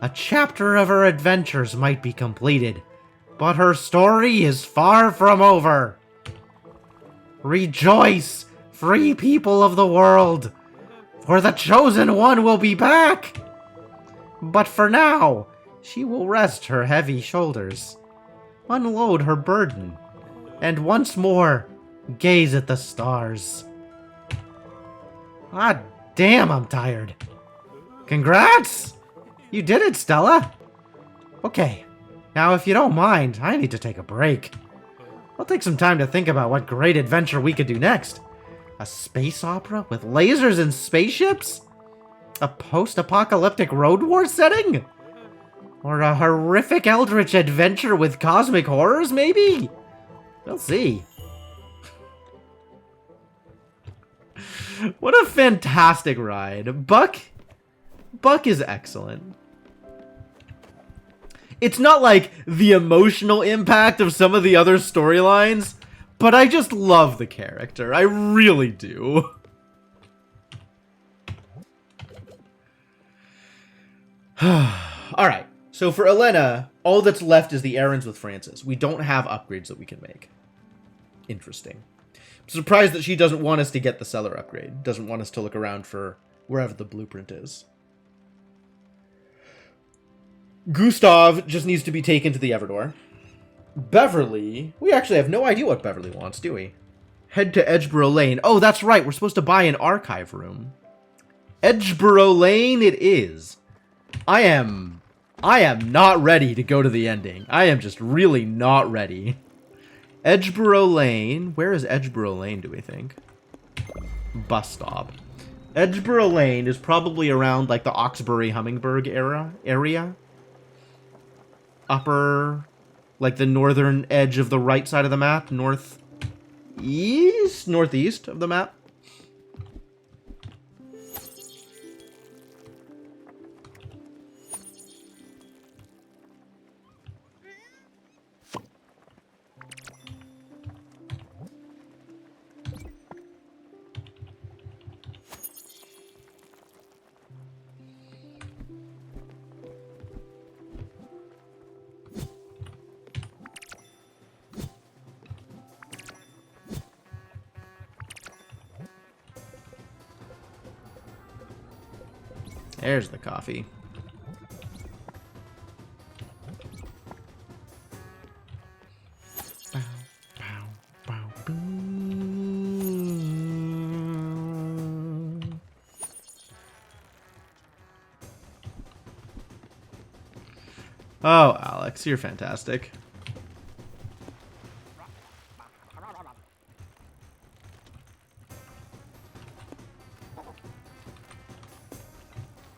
A chapter of her adventures might be completed, but her story is far from over. Rejoice, free people of the world, for the Chosen One will be back! But for now, she will rest her heavy shoulders, unload her burden, and once more gaze at the stars. Ah, damn, I'm tired. Congrats! You did it, Stella! Okay, now if you don't mind, I need to take a break. I'll take some time to think about what great adventure we could do next. A space opera with lasers and spaceships? A post-apocalyptic road war setting? Or a horrific eldritch adventure with cosmic horrors, maybe? We'll see. What a fantastic ride. Buck is excellent. It's not like the emotional impact of some of the other storylines, but I just love the character. I really do. Alright, so for Elena, all that's left is the errands with Francis. We don't have upgrades that we can make. Interesting. I'm surprised that she doesn't want us to get the cellar upgrade. Doesn't want us to look around for wherever the blueprint is. Gustav just needs to be taken to the Everdor. Beverly... We actually have no idea what Beverly wants, do we? Head to Edgeboro Lane. Oh, that's right. We're supposed to buy an archive room. Edgeboro Lane it is. I am not ready to go to the ending. I am just really not ready. Edgeboro Lane. Where is Edgeboro Lane, do we think? Bus stop. Edgeboro Lane is probably around, like, the Oxbury Hummingberg area. Upper, like, the northern edge of the right side of the map. Northeast of the map. There's the coffee. Bow, bow, bow, boom. Oh, Alex, you're fantastic.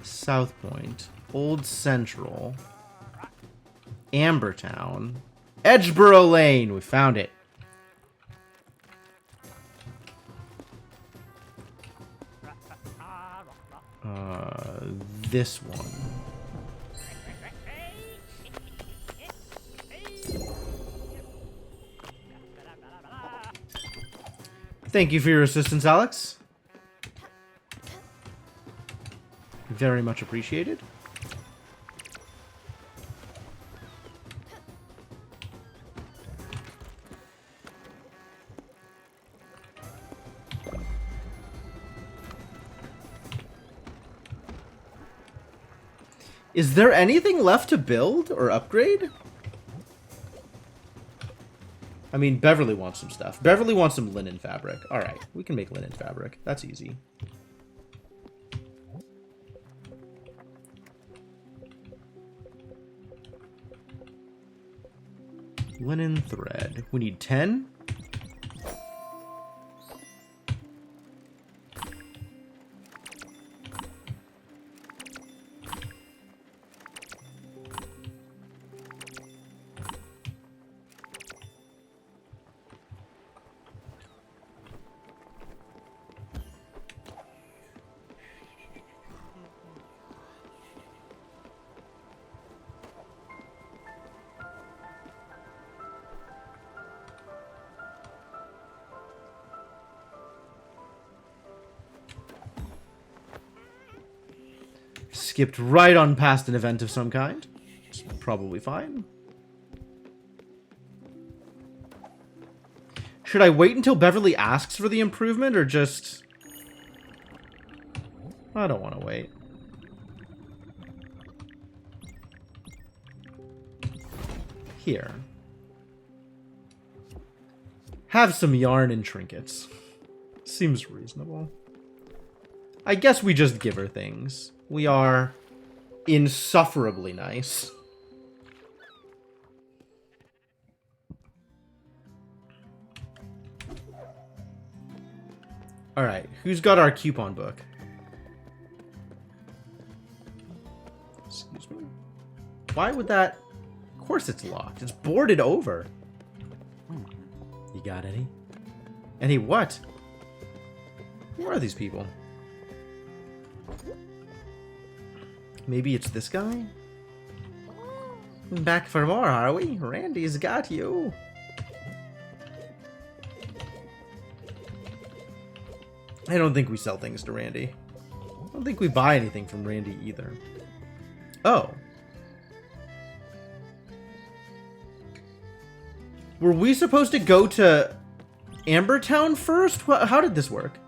South Point, Old Central, Ambertown, Edgeboro Lane. We found it. This one. Thank you for your assistance, Alex. Very much appreciated. Is there anything left to build or upgrade? I mean, Beverly wants some stuff. Beverly wants some linen fabric. Alright, we can make linen fabric. That's easy. Linen thread. We need 10. Skipped right on past an event of some kind. It's probably fine. Should I wait until Beverly asks for the improvement, or just... I don't want to wait. Here. Have some yarn and trinkets. Seems reasonable. I guess we just give her things. We are insufferably nice. Alright, who's got our coupon book? Excuse me? Why would that... Of course it's locked. It's boarded over. You got any? Any what? Who are these people? Maybe it's this guy? Back for more, are we? Randy's got you. I don't think we sell things to Randy. I don't think we buy anything from Randy either. Oh. Were we supposed to go to Ambertown first? How did this work?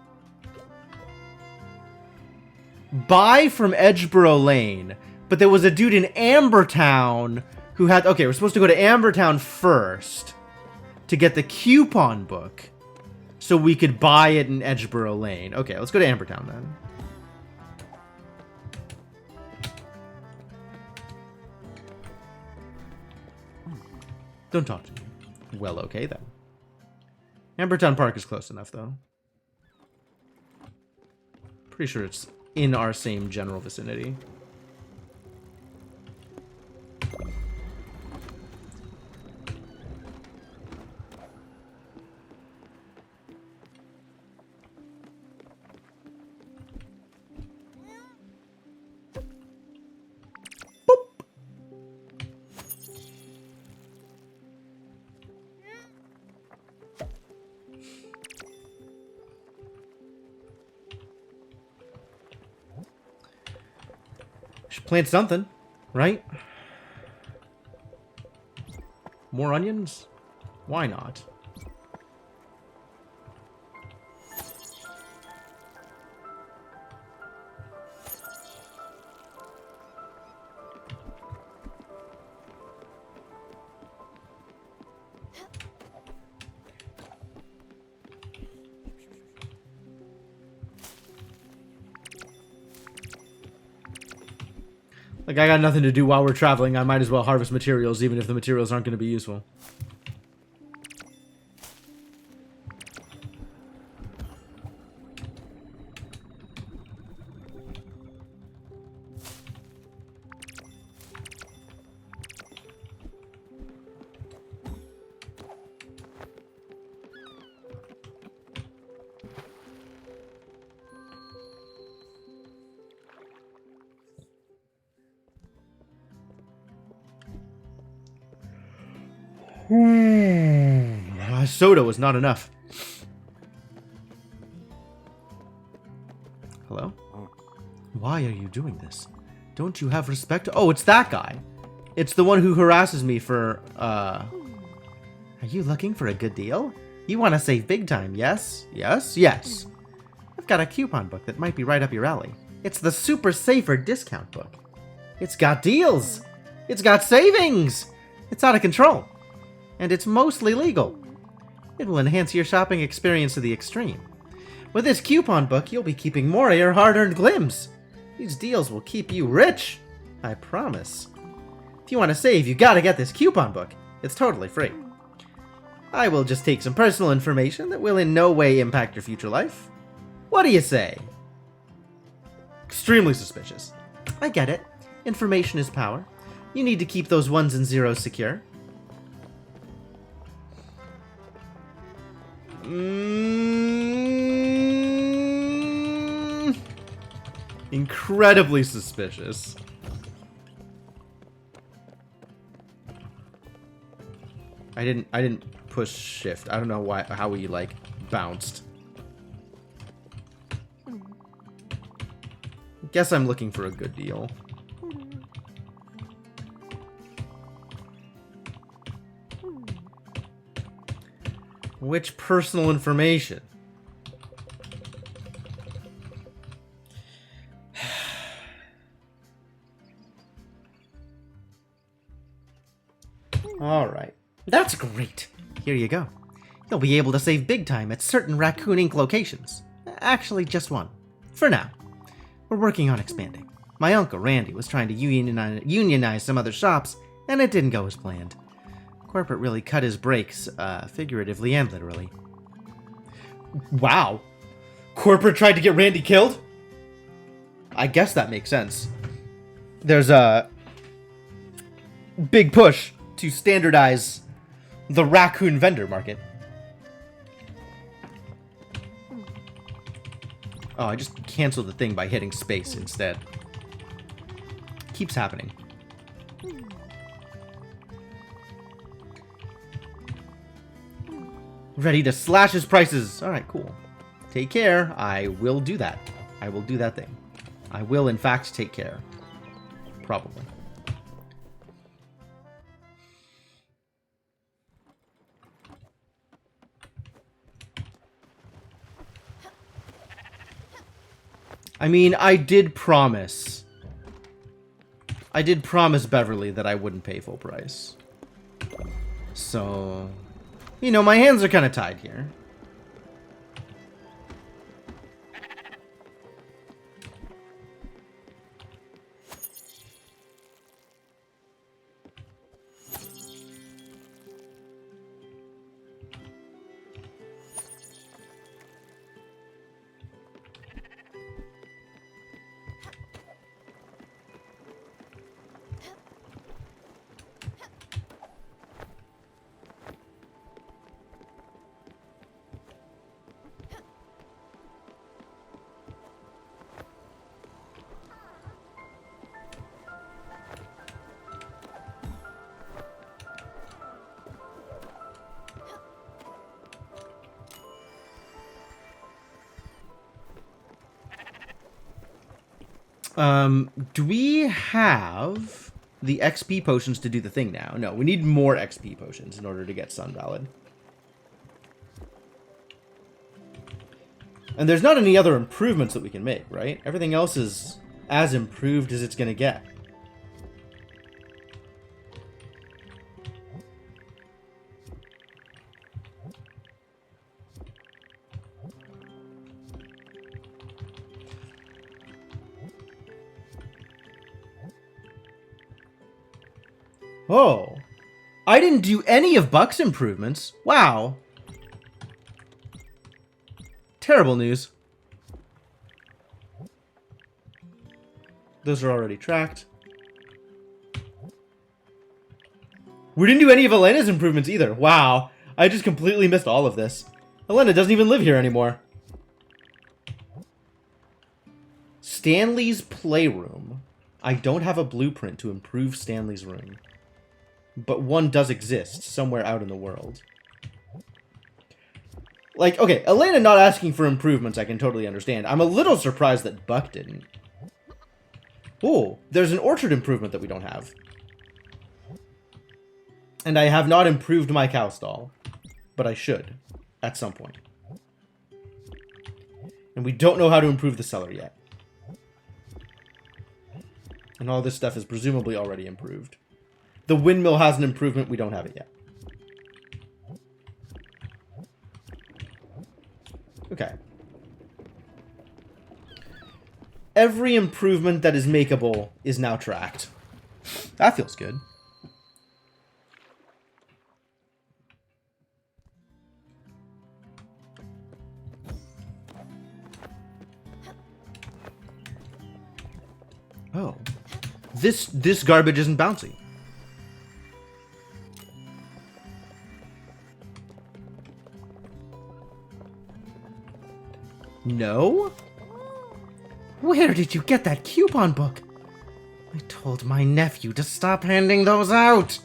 Buy from Edgeboro Lane. But there was a dude in Ambertown who had... Okay, we're supposed to go to Ambertown first to get the coupon book so we could buy it in Edgeboro Lane. Okay, let's go to Ambertown then. Don't talk to me. Well, okay then. Ambertown Park is close enough, though. Pretty sure it's in our same general vicinity. Should plant something, right? More onions? Why not? Like, I got nothing to do while we're traveling. I might as well harvest materials, even if the materials aren't going to be useful. Soda was not enough. Hello? Why are you doing this? Don't you have respect? Oh, it's that guy. It's the one who harasses me for, Are you looking for a good deal? You want to save big time, yes? Yes? Yes. I've got a coupon book that might be right up your alley. It's the Super Safer discount book. It's got deals. It's got savings. It's out of control. And it's mostly legal. It will enhance your shopping experience to the extreme. With this coupon book, you'll be keeping more of your hard-earned glims. These deals will keep you rich. I promise. If you want to save, you gotta get this coupon book. It's totally free. I will just take some personal information that will in no way impact your future life. What do you say? Extremely suspicious. I get it. Information is power. You need to keep those ones and zeros secure. Incredibly suspicious. I didn't push shift. I don't know how we like bounced. Guess I'm looking for a good deal. Which personal information? Alright. That's great. Here you go. You'll be able to save big time at certain Raccoon Inc. locations. Actually, just one. For now. We're working on expanding. My uncle Randy was trying to unionize some other shops, and it didn't go as planned. Corporate really cut his brakes, figuratively and literally. Wow. Corporate tried to get Randy killed? I guess that makes sense. There's a big push to standardize the raccoon vendor market. Oh, I just canceled the thing by hitting space instead. Keeps happening. Ready to slash his prices. Alright, cool. Take care. I will do that. I will do that thing. I will, in fact, take care. Probably. I mean, I did promise Beverly that I wouldn't pay full price. So, you know, my hands are kind of tied here. Do we have the XP potions to do the thing now? No, we need more XP potions in order to get Sun Valid. And there's not any other improvements that we can make, right? Everything else is as improved as it's going to get. Oh, I didn't do any of Buck's improvements. Wow. Terrible news. Those are already tracked. We didn't do any of Elena's improvements either. Wow. I just completely missed all of this. Elena doesn't even live here anymore. Stanley's Playroom. I don't have a blueprint to improve Stanley's room. But one does exist somewhere out in the world. Like, okay, Elena not asking for improvements I can totally understand. I'm a little surprised that Buck didn't. Oh, there's an orchard improvement that we don't have. And I have not improved my cow stall. But I should, at some point. And we don't know how to improve the cellar yet. And all this stuff is presumably already improved. The windmill has an improvement, we don't have it yet. Okay. Every improvement that is makeable is now tracked. That feels good. Oh. This garbage isn't bouncy. No? Where did you get that coupon book? I told my nephew to stop handing those out.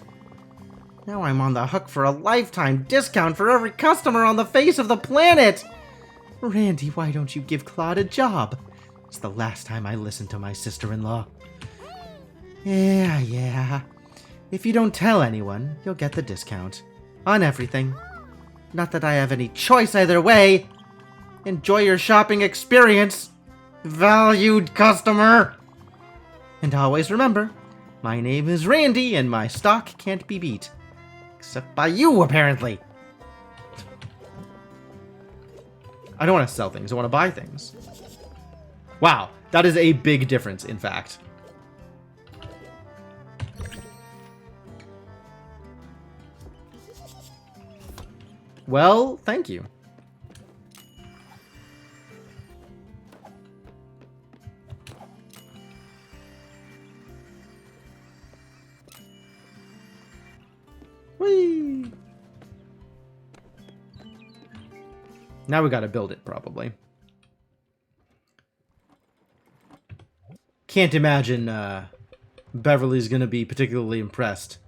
Now I'm on the hook for a lifetime discount for every customer on the face of the planet. Randy, why don't you give Claude a job? It's the last time I listened to my sister-in-law. Yeah. If you don't tell anyone, you'll get the discount. On everything. Not that I have any choice either way. Enjoy your shopping experience, valued customer. And always remember, my name is Randy and my stock can't be beat. Except by you, apparently. I don't want to sell things, I want to buy things. Wow, that is a big difference, in fact. Well, thank you. Whee! Now we gotta build it, probably. Can't imagine Beverly's gonna be particularly impressed.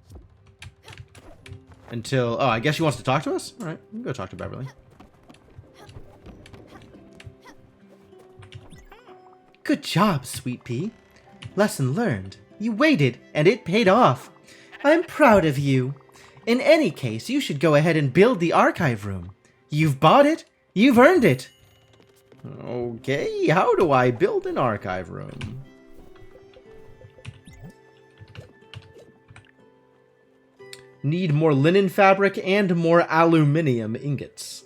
Until... Oh, I guess she wants to talk to us? Alright, we can go talk to Beverly. Good job, Sweet Pea. Lesson learned. You waited, and it paid off. I'm proud of you. In any case, you should go ahead and build the archive room. You've bought it. You've earned it. Okay, how do I build an archive room? Need more linen fabric and more aluminium ingots.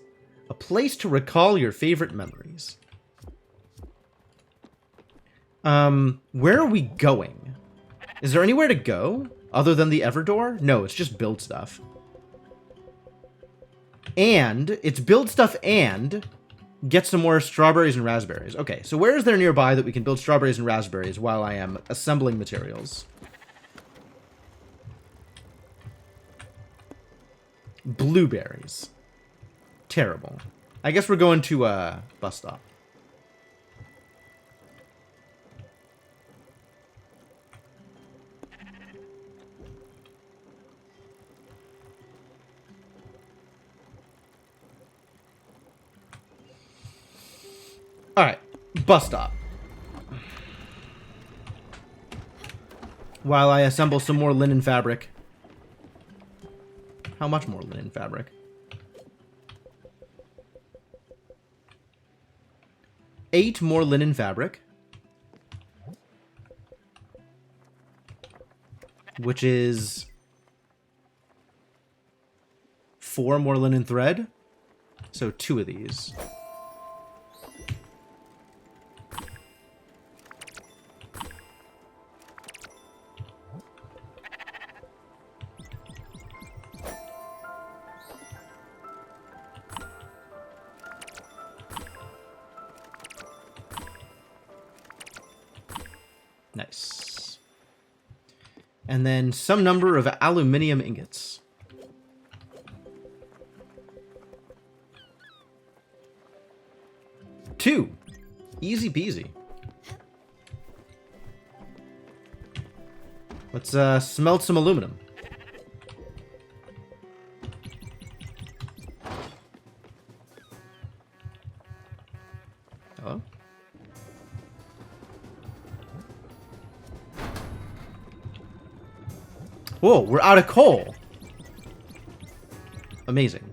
A place to recall your favorite memories. Where are we going? Is there anywhere to go other than the Everdoor? No, it's just build stuff. And it's build stuff and get some more strawberries and raspberries. Okay, so where is there nearby that we can build strawberries and raspberries while I am assembling materials? Blueberries. Terrible. I guess we're going to bus stop. Alright, bus stop. while I assemble some more linen fabric. How much more linen fabric? 8 more linen fabric. Which is 4 more linen thread. So 2 of these. Nice. And then some number of aluminium ingots. 2. Easy peasy. Let's smelt some aluminum. Hello? Whoa, we're out of coal. Amazing.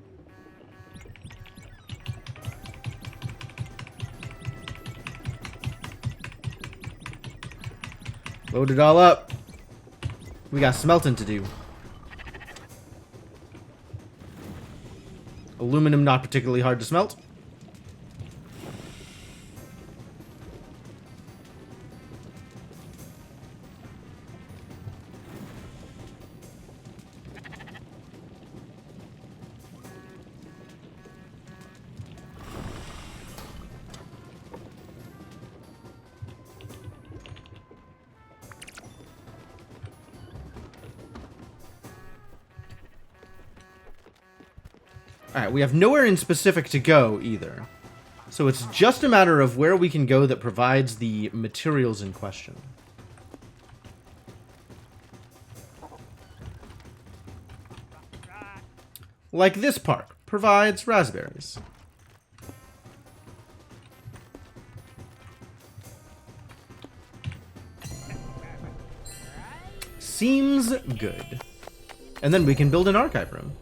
Load it all up. We got smelting to do. Aluminum not particularly hard to smelt. Alright, we have nowhere in specific to go either. So it's just a matter of where we can go that provides the materials in question. Like this park provides raspberries. Seems good. And then we can build an archive room.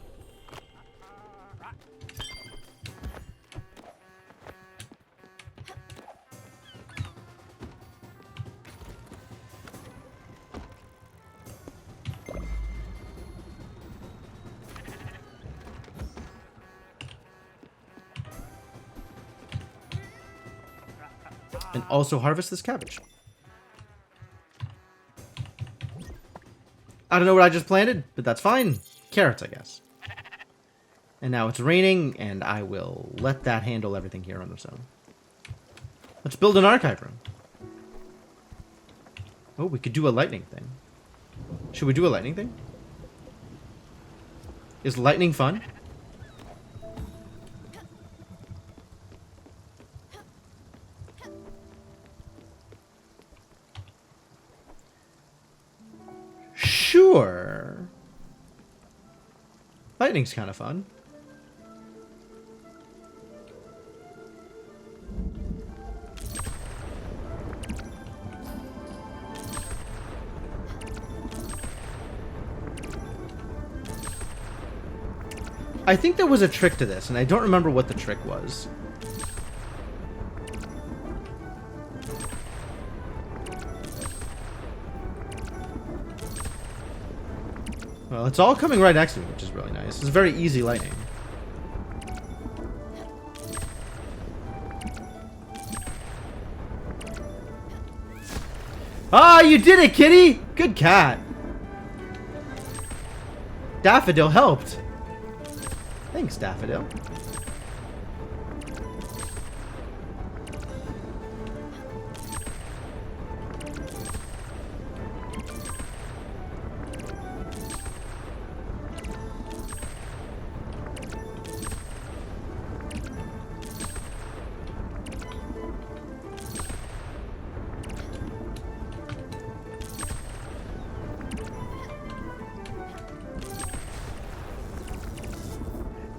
And also harvest this cabbage. I don't know what I just planted, but that's fine. Carrots, I guess. And now it's raining, and I will let that handle everything here on its own. Let's build an archive room. Oh, we could do a lightning thing. Should we do a lightning thing? Is lightning fun? Sure. Lightning's kind of fun. I think there was a trick to this, and I don't remember what the trick was. Well, it's all coming right next to me, which is really nice. It's very easy lightning. Ah, you did it, kitty! Good cat. Daffodil helped. Thanks, Daffodil.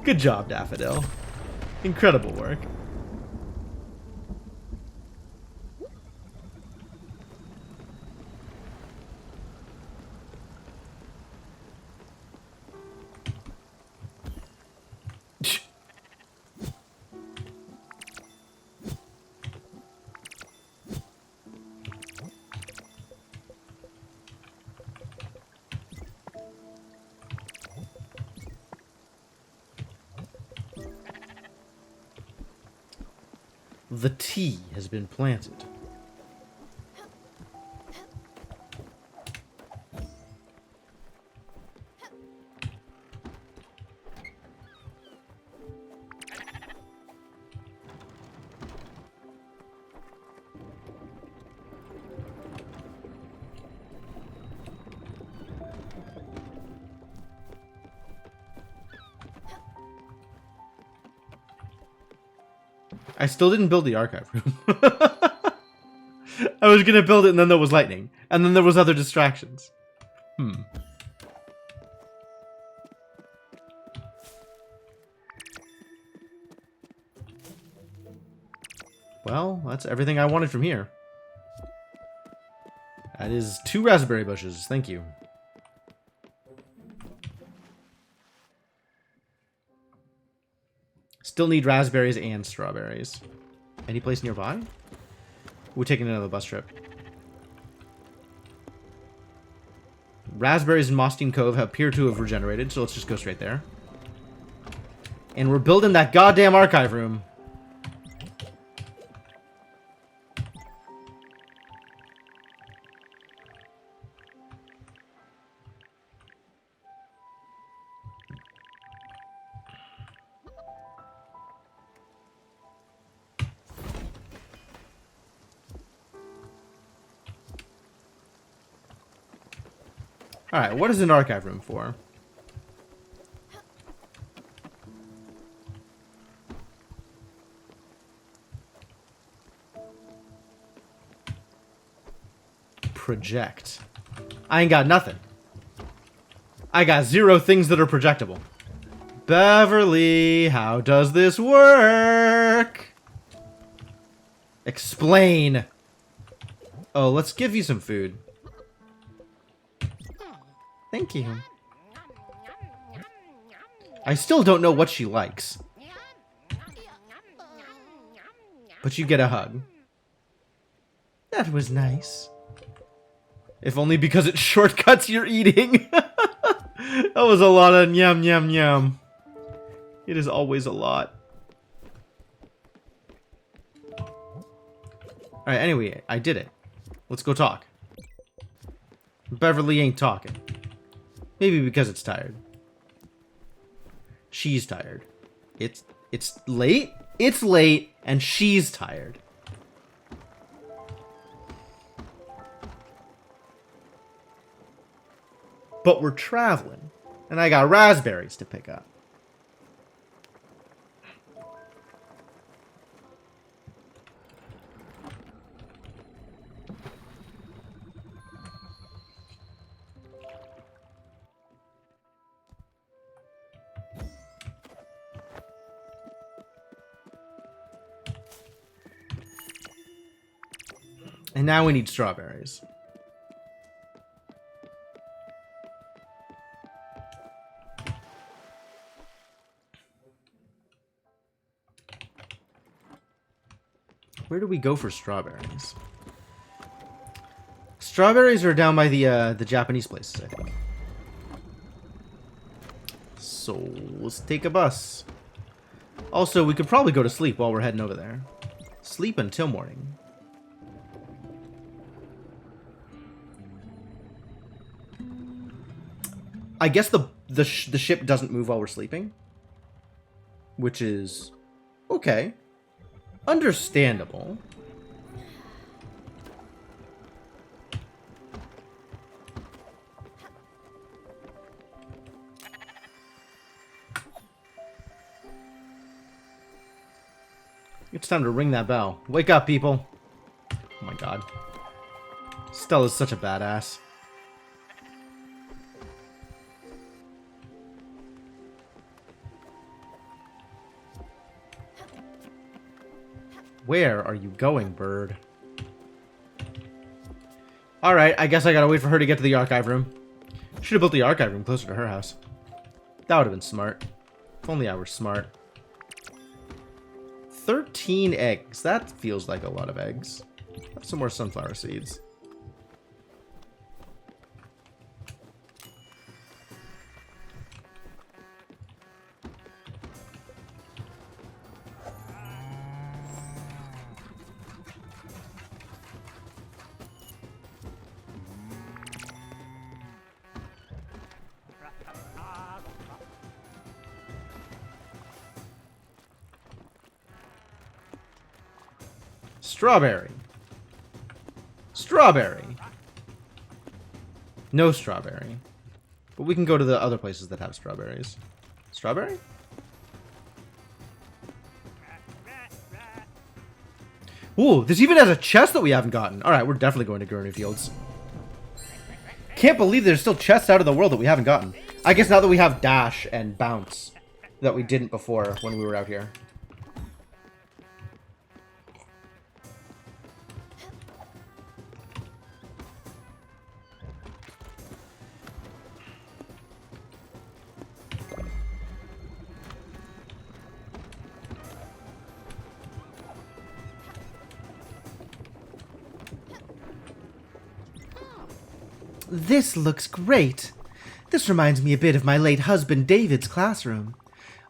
Good job, Daffodil. Incredible work. The tea has been planted. I still didn't build the archive room. I was gonna build it and then there was lightning. And then there was other distractions. Well, that's everything I wanted from here. That is 2 raspberry bushes. Thank you. Still need raspberries and strawberries. Any place nearby? We're taking another bus trip. Raspberries in Mossstein Cove appear to have regenerated, so let's just go straight there. And we're building that goddamn archive room. Alright, what is an archive room for? Project. I ain't got nothing. I got 0 things that are projectable. Beverly, how does this work? Explain. Oh, let's give you some food. Thank you. I still don't know what she likes. But you get a hug. That was nice. If only because it shortcuts your eating. That was a lot of yum yum yum. It is always a lot. Alright, anyway, I did it. Let's go talk. Beverly ain't talking. Maybe because it's tired. She's tired. It's late? It's late, and she's tired. But we're traveling, and I got raspberries to pick up. And now we need strawberries. Where do we go for strawberries? Strawberries are down by the Japanese places, I think. So let's take a bus. Also, we could probably go to sleep while we're heading over there. Sleep until morning. I guess the ship doesn't move while we're sleeping, which is okay. Understandable. It's time to ring that bell. Wake up, people. Oh my god. Stella's such a badass. Where are you going, bird? Alright, I guess I gotta wait for her to get to the archive room. Should have built the archive room closer to her house. That would have been smart. If only I were smart. 13 eggs. That feels like a lot of eggs. Have some more sunflower seeds. Strawberry. Strawberry. No strawberry. But we can go to the other places that have strawberries. Strawberry? Ooh, this even has a chest that we haven't gotten. Alright, we're definitely going to Gurney Fields. Can't believe there's still chests out of the world that we haven't gotten. I guess now that we have Dash and Bounce that we didn't before when we were out here. This looks great. This reminds me a bit of my late husband David's classroom.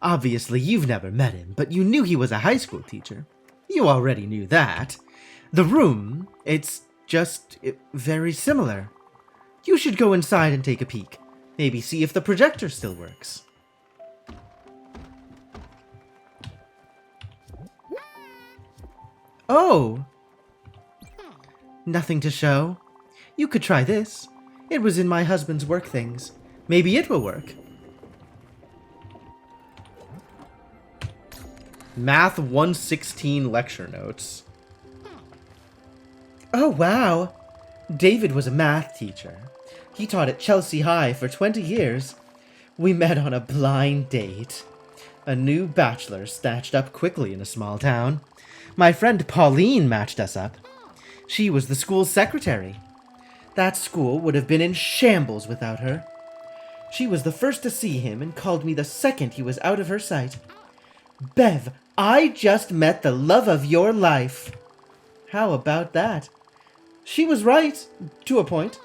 Obviously, you've never met him, but you knew he was a high school teacher. You already knew that. The room, it's just very similar. You should go inside and take a peek. Maybe see if the projector still works. Oh! Nothing to show. You could try this. It was in my husband's work things. Maybe it will work. Math 116 lecture notes. Oh, wow. David was a math teacher. He taught at Chelsea High for 20 years. We met on a blind date. A new bachelor snatched up quickly in a small town. My friend Pauline matched us up. She was the school's secretary. That school would have been in shambles without her. She was the first to see him and called me the second he was out of her sight. Bev, I just met the love of your life. How about that? She was right, to a point.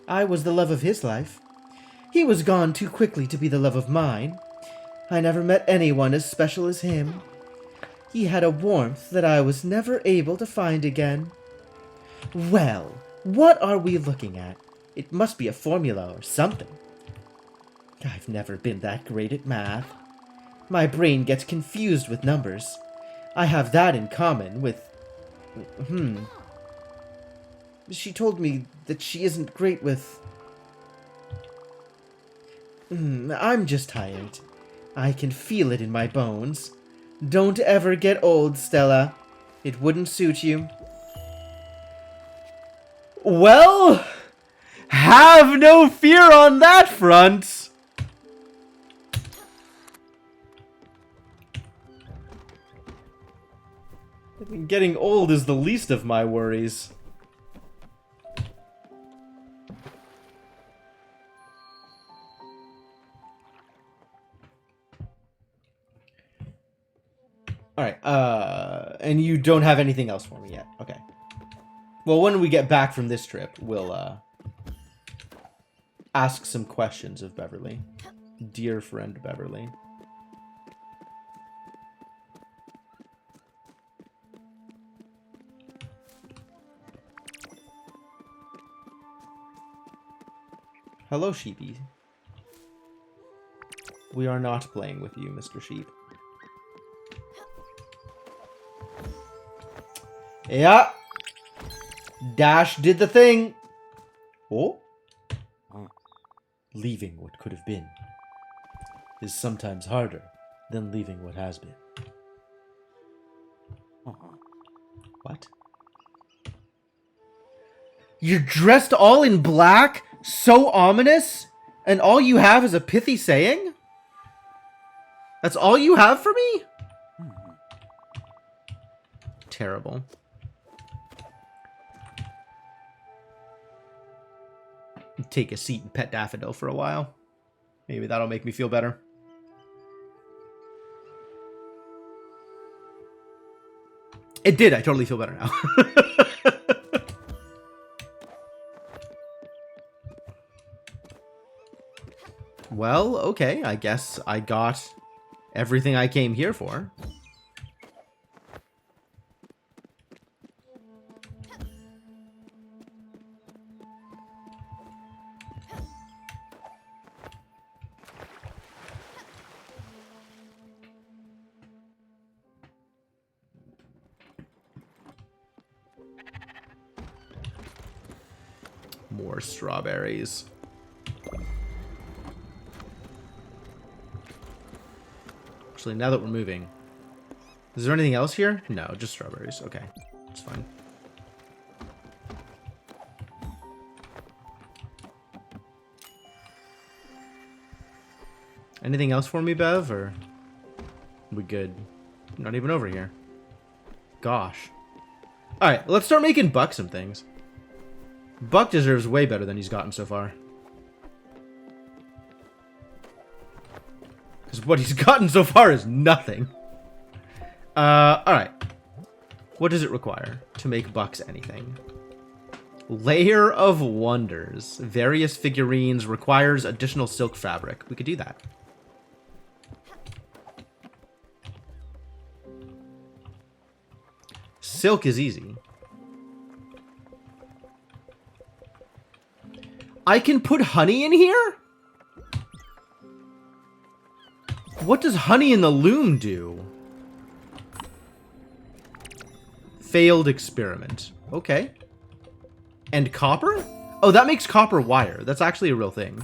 I was the love of his life. He was gone too quickly to be the love of mine. I never met anyone as special as him. He had a warmth that I was never able to find again. Well, what are we looking at? It must be a formula or something. I've never been that great at math. My brain gets confused with numbers. I have that in common with... She told me that she isn't great with... I'm just tired. I can feel it in my bones. Don't ever get old, Stella. It wouldn't suit you. Well, have no fear on that front. I think getting old is the least of my worries. Alright, and you don't have anything else for me yet. Okay. Well, when we get back from this trip, we'll, ask some questions of Beverly. Dear friend Beverly. Hello, Sheepy. We are not playing with you, Mr. Sheep. Yeah. Dash did the thing. Oh? Leaving what could have been is sometimes harder than leaving what has been. What? You're dressed all in black? So ominous? And all you have is a pithy saying? That's all you have for me? Terrible. Take a seat and pet Daffodil for a while. Maybe that'll make me feel better. It did. I totally feel better now. Well, okay. I guess I got everything I came here for. More strawberries. Actually, now that we're moving, is there anything else here? No, just strawberries. Okay, it's fine. Anything else for me, Bev, or we good? Not even over here. Gosh. Alright, let's start making Buck some things. Buck deserves way better than he's gotten so far. Because what he's gotten so far is nothing. Alright. What does it require to make Bucks anything? Layer of Wonders. Various figurines. Requires additional silk fabric. We could do that. Silk is easy. I can put honey in here? What does honey in the loom do? Failed experiment. Okay. And copper? Oh, that makes copper wire. That's actually a real thing.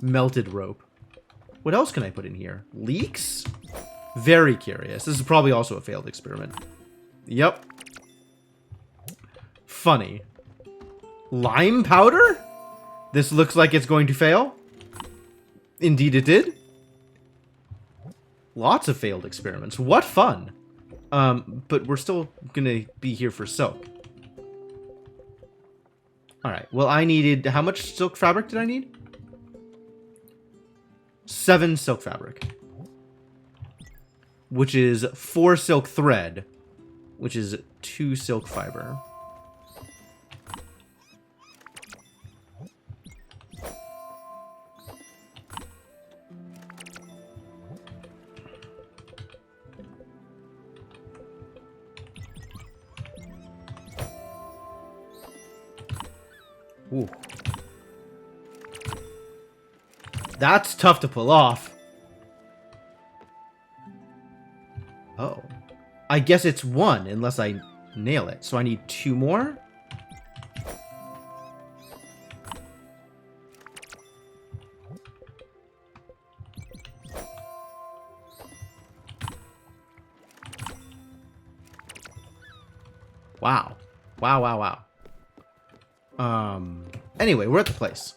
Melted rope. What else can I put in here? Leeks? Very curious. This is probably also a failed experiment. Yep. Funny. Lime powder? This looks like it's going to fail. Indeed it did. Lots of failed experiments. What fun. But we're still gonna be here for silk. Alright, well I needed... How much silk fabric did I need? 7 silk fabric. Which is 4 silk thread. Which is 2 silk fiber. Ooh. That's tough to pull off. Oh. I guess it's 1 unless I nail it. So I need 2 more? Wow. Wow, wow, wow. Anyway, we're at the place.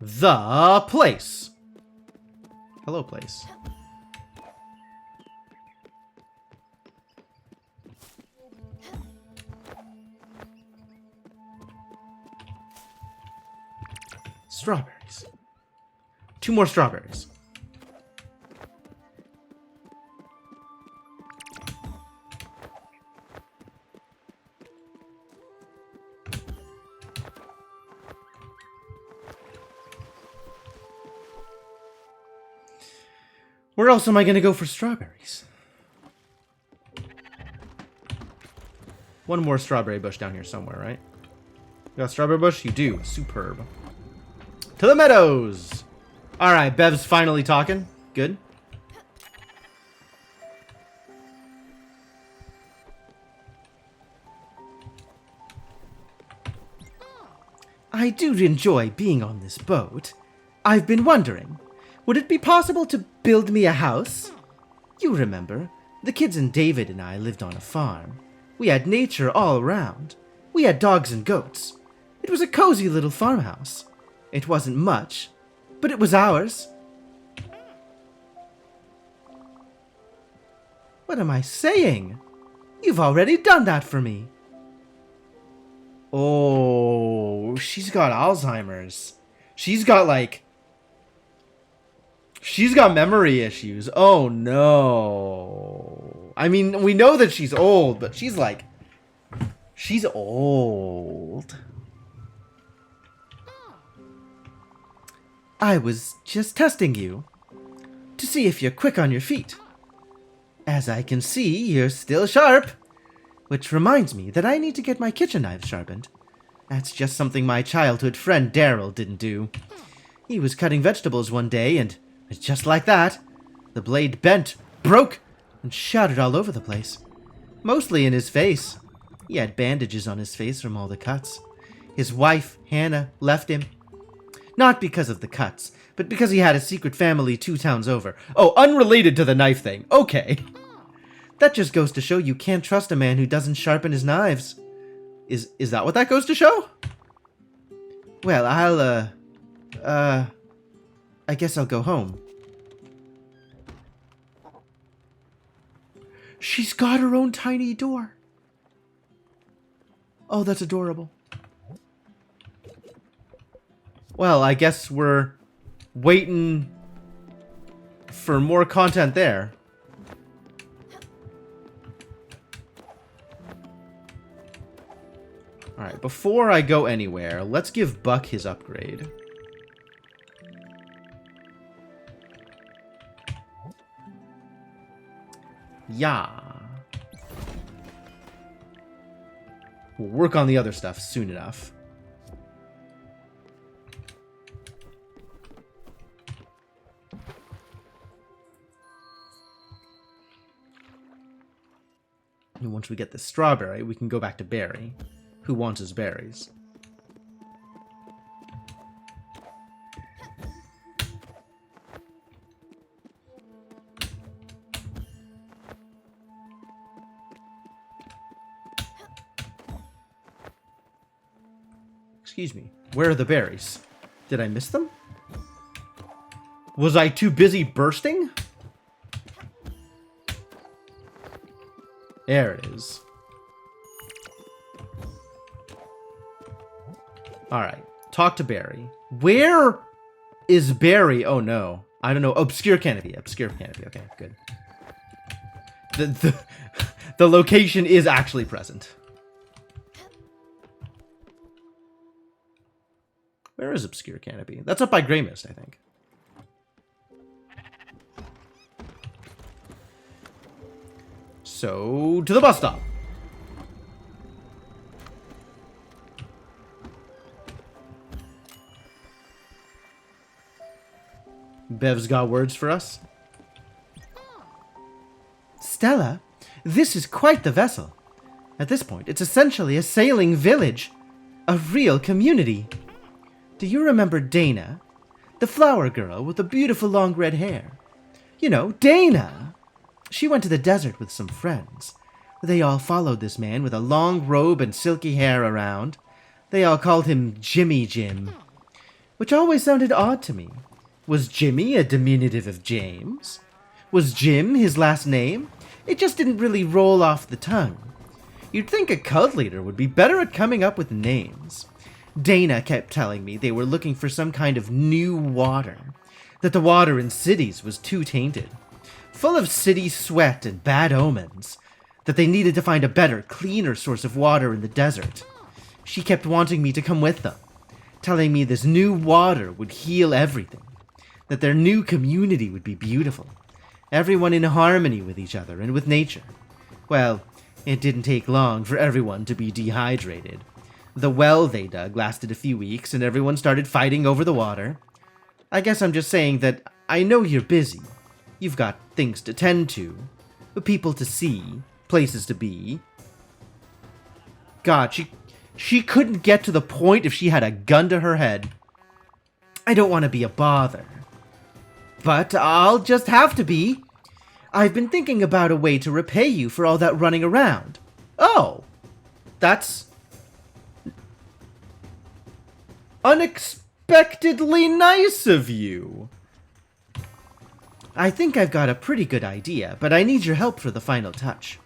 The place. Hello, place. Strawberries. 2 more strawberries. Where else am I going to go for strawberries? 1 more strawberry bush down here somewhere, right? You got a strawberry bush? You do. Superb. To the meadows! Alright, Bev's finally talking. Good. I do enjoy being on this boat. I've been wondering, would it be possible to build me a house? You remember, the kids and David and I lived on a farm. We had nature all around. We had dogs and goats. It was a cozy little farmhouse. It wasn't much, but it was ours. What am I saying? You've already done that for me. Oh, she's got Alzheimer's. She's got memory issues. Oh no. I mean, we know that she's old, but she's old. I was just testing you to see if you're quick on your feet. As I can see, you're still sharp. Which reminds me that I need to get my kitchen knives sharpened. That's just something my childhood friend Daryl didn't do. He was cutting vegetables one day, and just like that, the blade bent, broke, and shattered all over the place. Mostly in his face. He had bandages on his face from all the cuts. His wife, Hannah, left him. Not because of the cuts, but because he had a secret family 2 towns over. Oh, unrelated to the knife thing. Okay. That just goes to show you can't trust a man who doesn't sharpen his knives. Is that what that goes to show? Well, I guess I'll go home. She's got her own tiny door. Oh, that's adorable. Well, I guess we're waiting for more content there. Alright, before I go anywhere, let's give Buck his upgrade. Yeah. We'll work on the other stuff soon enough. And once we get the strawberry, we can go back to Barry, who wants his berries. Excuse me, where are the berries? Did I miss them? Was I too busy bursting? There it is. Alright, talk to Barry. Where is Barry? Oh no, I don't know. Obscure Canopy, Obscure Canopy. Okay, good. The location is actually present. Where is Obscure Canopy? That's up by Grey Mist, I think. So, to the bus stop. Bev's got words for us. Stella, this is quite the vessel. At this point, it's essentially a sailing village. A real community. Do you remember Dana? The flower girl with the beautiful long red hair. You know, Dana! She went to the desert with some friends. They all followed this man with a long robe and silky hair around. They all called him Jimmy Jim, which always sounded odd to me. Was Jimmy a diminutive of James? Was Jim his last name? It just didn't really roll off the tongue. You'd think a cult leader would be better at coming up with names. Dana kept telling me they were looking for some kind of new water, that the water in cities was too tainted, full of city sweat and bad omens, that they needed to find a better, cleaner source of water in the desert. She kept wanting me to come with them, telling me this new water would heal everything, that their new community would be beautiful, everyone in harmony with each other and with nature. Well, it didn't take long for everyone to be dehydrated. The well they dug lasted a few weeks, and everyone started fighting over the water. I guess I'm just saying that I know you're busy. You've got things to tend to, people to see, places to be. God, she couldn't get to the point if she had a gun to her head. I don't want to be a bother, but I'll just have to be. I've been thinking about a way to repay you for all that running around. Oh, that's unexpectedly nice of you. I think I've got a pretty good idea, but I need your help for the final touch.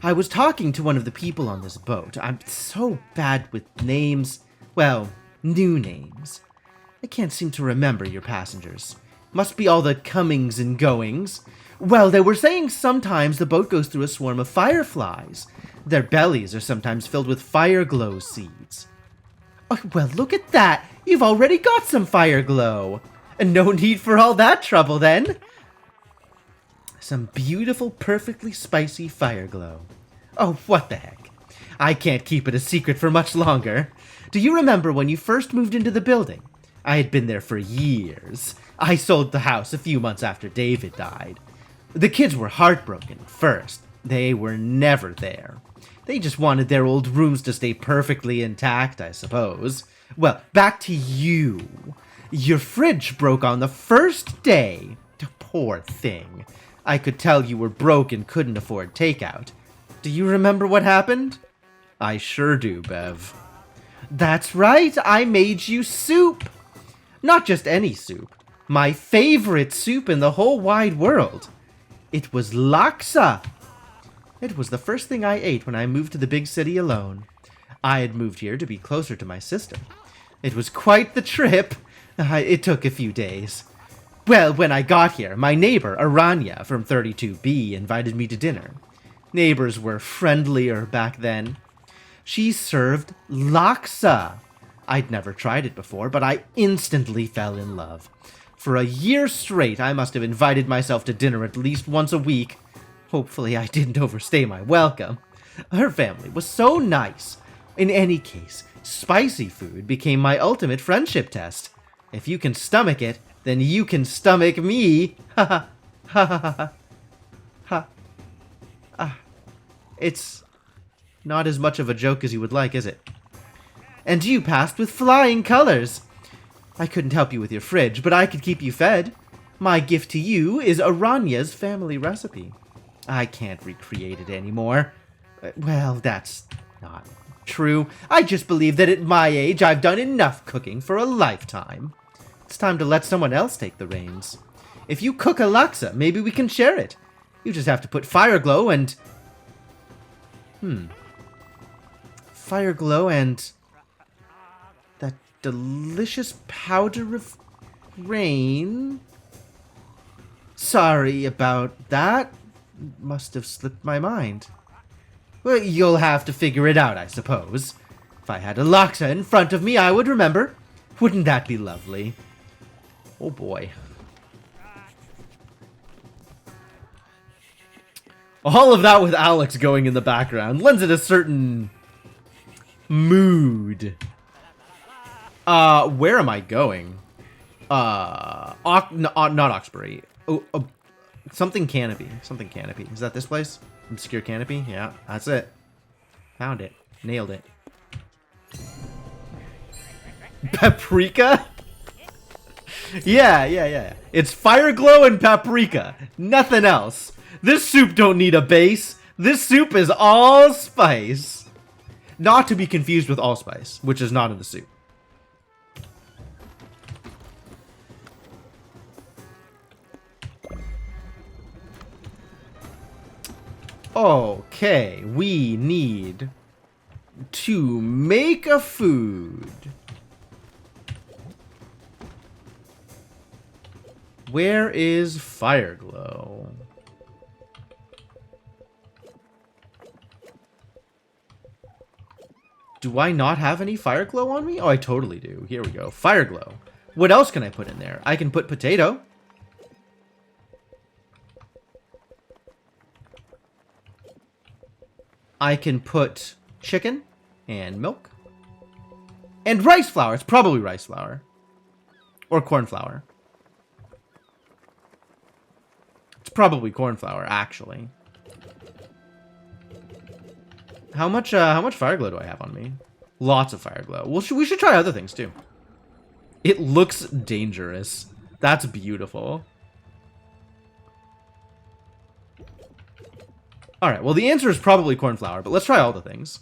I was talking to one of the people on this boat. I'm so bad with names. Well, new names. I can't seem to remember your passengers. Must be all the comings and goings. Well, they were saying sometimes the boat goes through a swarm of fireflies. Their bellies are sometimes filled with fire glow seeds. Oh, well, look at that! You've already got some fire glow! And no need for all that trouble, then! Some beautiful, perfectly spicy fire glow. Oh, what the heck. I can't keep it a secret for much longer. Do you remember when you first moved into the building? I had been there for years. I sold the house a few months after David died. The kids were heartbroken at first. They were never there. They just wanted their old rooms to stay perfectly intact, I suppose. Well, back to you. Your fridge broke on the first day. Poor thing. I could tell you were broke and couldn't afford takeout. Do you remember what happened? I sure do, Bev. That's right, I made you soup. Not just any soup. My favorite soup in the whole wide world. It was laksa. It was the first thing I ate when I moved to the big city alone. I had moved here to be closer to my sister. It was quite the trip. It took a few days. Well, when I got here, my neighbor, Aranya from 32B, invited me to dinner. Neighbors were friendlier back then. She served laksa. I'd never tried it before, but I instantly fell in love. For a year straight, I must have invited myself to dinner at least once a week. Hopefully I didn't overstay my welcome. Her family was so nice. In any case, spicy food became my ultimate friendship test. If you can stomach it, then you can stomach me. Ha ha ha ha ha ha. Ah, it's not as much of a joke as you would like, is it? And you passed with flying colors. I couldn't help you with your fridge, but I could keep you fed. My gift to you is Aranya's family recipe. I can't recreate it anymore. Well, that's not true. I just believe that at my age, I've done enough cooking for a lifetime. It's time to let someone else take the reins. If you cook a laksa, maybe we can share it. You just have to put Fireglow and... Fireglow and... that delicious powder of rain. Sorry about that. Must have slipped my mind. Well, you'll have to figure it out, I suppose. If I had a laksa in front of me, I would remember. Wouldn't that be lovely? Oh boy. All of that with Alex going in the background lends it a certain mood. Where am I going? Not Oxbury. Something Canopy. Something Canopy. Is that this place? Obscure Canopy? Yeah, that's it. Found it. Nailed it. Paprika? Yeah. It's Fireglow and paprika. Nothing else. This soup don't need a base. This soup is all spice. Not to be confused with allspice, which is not in the soup. Okay, we need to make a food. Where is Fireglow? Do I not have any Fireglow on me? Oh, I totally do. Here we go. Fireglow. What else can I put in there? I can put potato. I can put chicken and milk. And rice flour. It's probably rice flour. Or corn flour. It's probably corn flour, actually. How much Fireglow do I have on me? Lots of Fireglow. Well, we should try other things, too. It looks dangerous. That's beautiful. Alright, well, the answer is probably corn flour, but let's try all the things.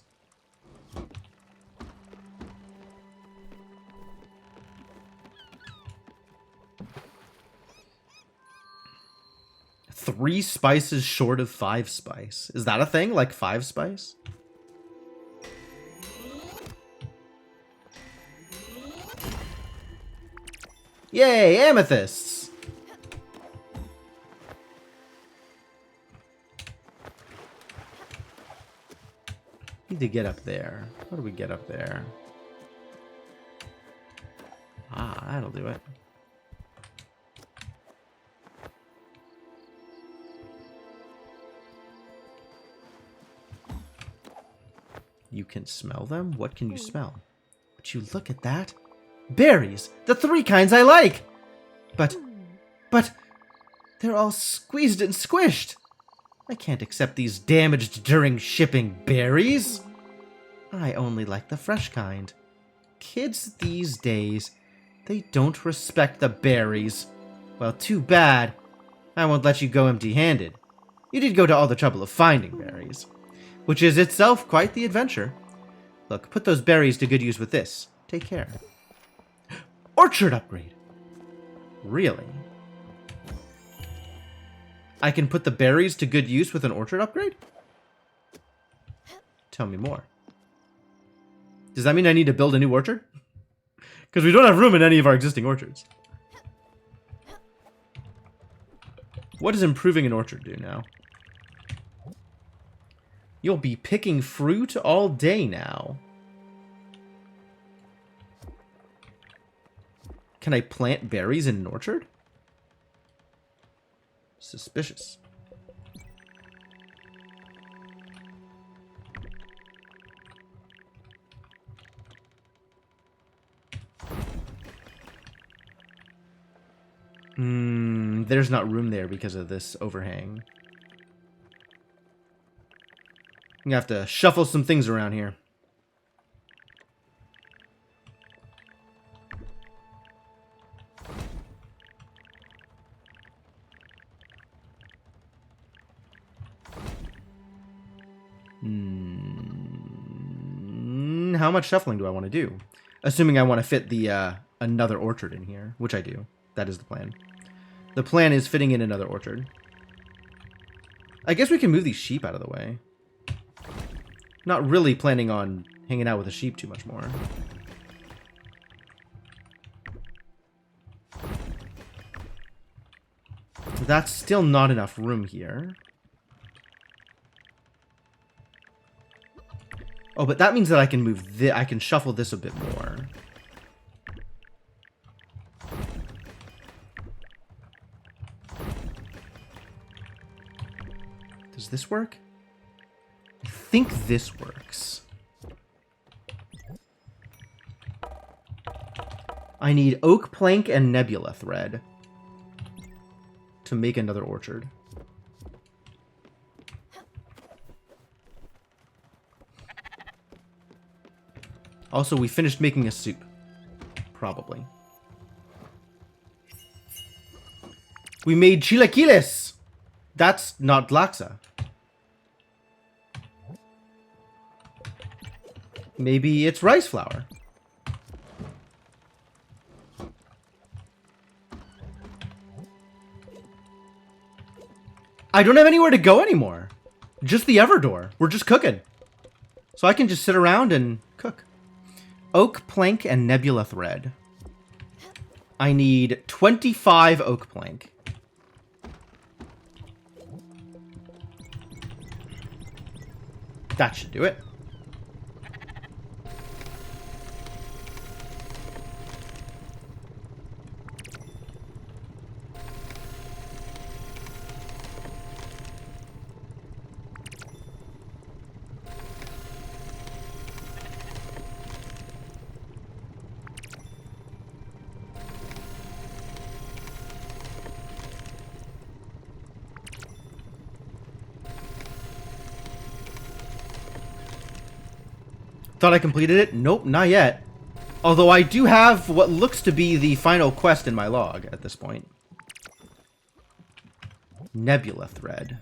Three spices short of 5 spice. Is that a thing? Like 5 spice? Yay, amethysts! Need to get up there. How do we get up there? Ah, that'll do it. You can smell them? What can you smell? Would you look at that? Berries! The 3 kinds I like! But, they're all squeezed and squished. I can't accept these damaged during shipping berries. I only like the fresh kind. Kids these days, they don't respect the berries. Well, too bad. I won't let you go empty-handed. You did go to all the trouble of finding berries, which is itself quite the adventure. Look, put those berries to good use with this. Take care. Orchard upgrade. Really? I can put the berries to good use with an orchard upgrade? Tell me more. Does that mean I need to build a new orchard? Because we don't have room in any of our existing orchards. What does improving an orchard do now? You'll be picking fruit all day now. Can I plant berries in an orchard? Suspicious. There's not room there because of this overhang. I'm gonna have to shuffle some things around here. How much shuffling do I want to do? Assuming I want to fit the another orchard in here, which I do. That is the plan. The plan is fitting in another orchard. I guess we can move these sheep out of the way. Not really planning on hanging out with the sheep too much more. That's still not enough room here. Oh, but that means that I can move this. I can shuffle this a bit more. Does this work? I think this works. I need oak plank and nebula thread to make another orchard. Also, we finished making a soup. Probably. We made chilaquiles! That's not laksa. Maybe it's rice flour. I don't have anywhere to go anymore. Just the Everdoor. We're just cooking. So I can just sit around and cook. Oak plank and nebula thread. I need 25 oak plank. That should do it. Thought I completed it? Nope, not yet. Although I do have what looks to be the final quest in my log at this point. Nebula thread.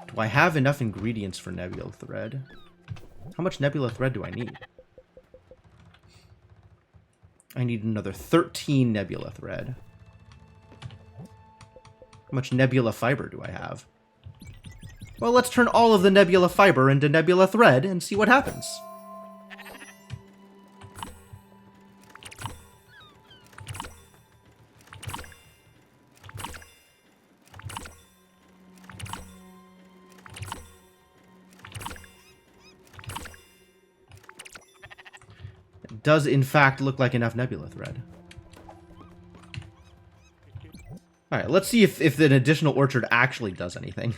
Do I have enough ingredients for nebula thread? How much nebula thread do I need? I need another 13 nebula thread. How much nebula fiber do I have? Well, let's turn all of the nebula fiber into nebula thread and see what happens. It does, in fact, look like enough nebula thread. Alright, let's see if an additional orchard actually does anything.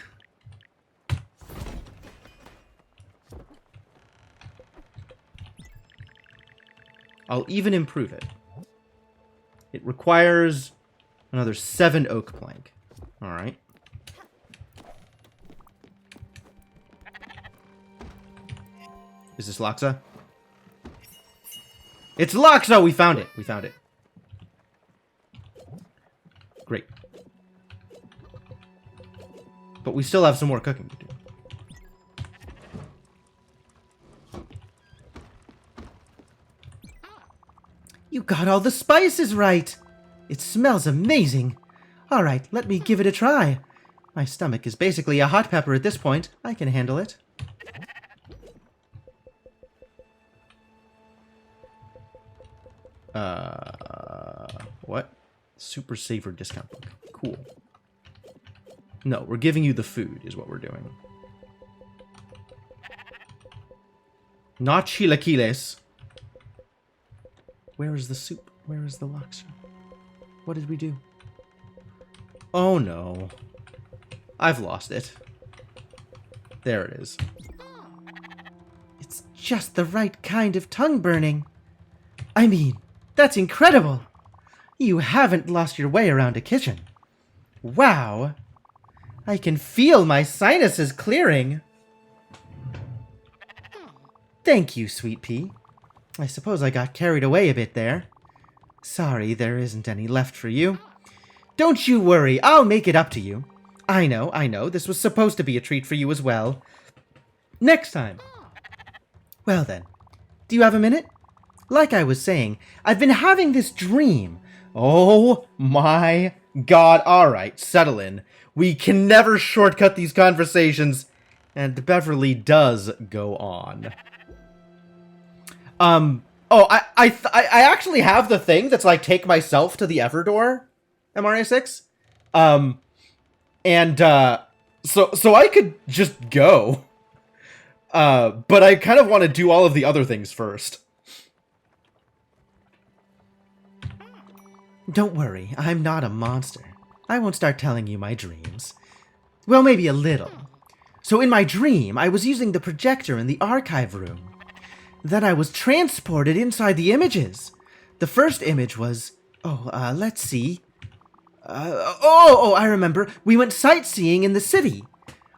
I'll even improve it. It requires another 7 oak plank. Alright. Is this Laksa? It's Laksa! We found it! We found it. Great. But we still have some more cooking to do. You got all the spices right. It smells amazing. All right, let me give it a try. My stomach is basically a hot pepper at this point. I can handle it. What? Super saver discount book. Cool. No, we're giving you the food is what we're doing. Not chilaquiles. Where is the soup? Where is the laksa? What did we do? Oh no. I've lost it. There it is. It's just the right kind of tongue burning. I mean, that's incredible. You haven't lost your way around a kitchen. Wow. I can feel my sinuses clearing. Thank you, Sweet Pea. I suppose I got carried away a bit there. Sorry, there isn't any left for you. Don't you worry, I'll make it up to you. I know, this was supposed to be a treat for you as well. Next time. Well then, do you have a minute? Like I was saying, I've been having this dream. Oh my god, alright, settle in. We can never shortcut these conversations, and Beverly does go on. I actually have the thing that's like, take myself to the Everdor, MRA6. So I could just go. But I kind of want to do all of the other things first. Don't worry, I'm not a monster. I won't start telling you my dreams. Well, maybe a little. So in my dream, I was using the projector in the archive room. Then I was transported inside the images. The first image was... let's see. I remember. We went sightseeing in the city.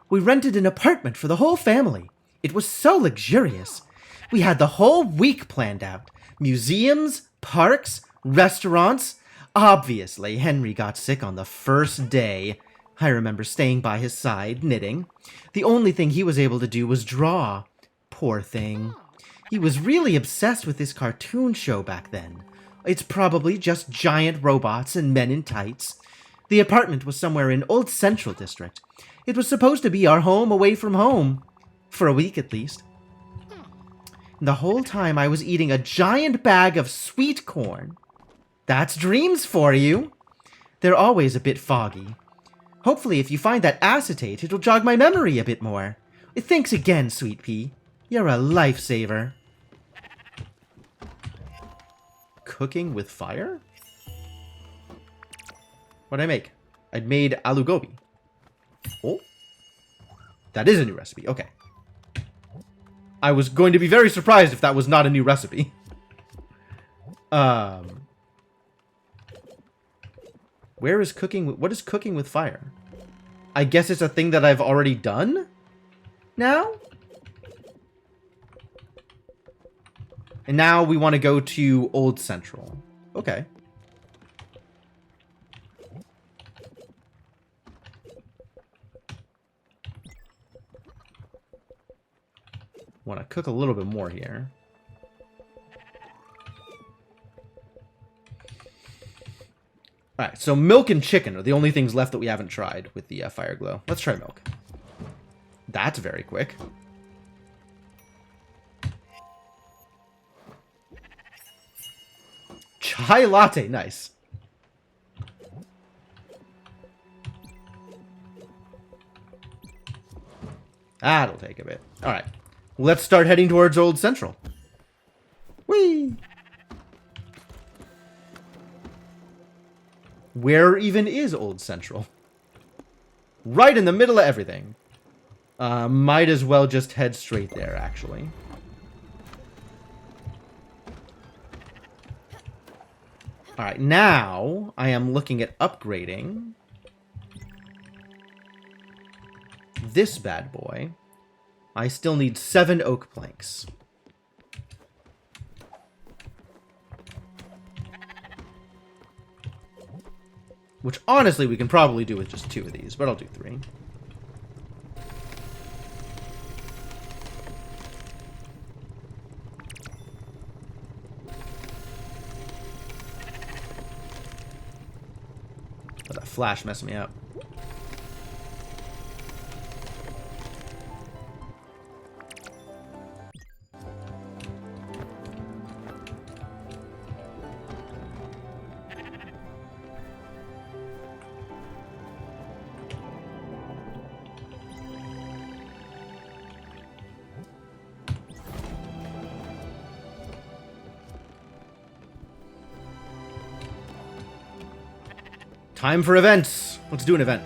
We rented an apartment for the whole family. It was so luxurious. We had the whole week planned out. Museums, parks, restaurants. Obviously, Henry got sick on the first day. I remember staying by his side, knitting. The only thing he was able to do was draw. Poor thing. He was really obsessed with this cartoon show back then. It's probably just giant robots and men in tights. The apartment was somewhere in Old Central District. It was supposed to be our home away from home. For a week at least. The whole time I was eating a giant bag of sweet corn. That's dreams for you. They're always a bit foggy. Hopefully if you find that acetate, it'll jog my memory a bit more. Thanks again, Sweet Pea. You're a lifesaver. Cooking with fire? What'd I make? I'd made aloo gobi. Oh. That is a new recipe. Okay. I was going to be very surprised if that was not a new recipe. Where is cooking? What is cooking with fire? I guess it's a thing that I've already done now? And now we want to go to Old Central. Okay. Want to cook a little bit more here. Alright, so milk and chicken are the only things left that we haven't tried with the fire glow. Let's try milk. That's very quick. Chai latte, nice. That'll take a bit. Alright, let's start heading towards Old Central. Whee! Where even is Old Central? Right in the middle of everything. Might as well just head straight there, actually. Alright, now I am looking at upgrading this bad boy. I still need 7 oak planks. Which, honestly, we can probably do with just 2 of these, but I'll do 3. Oh, that flash messed me up. Time for events. Let's do an event.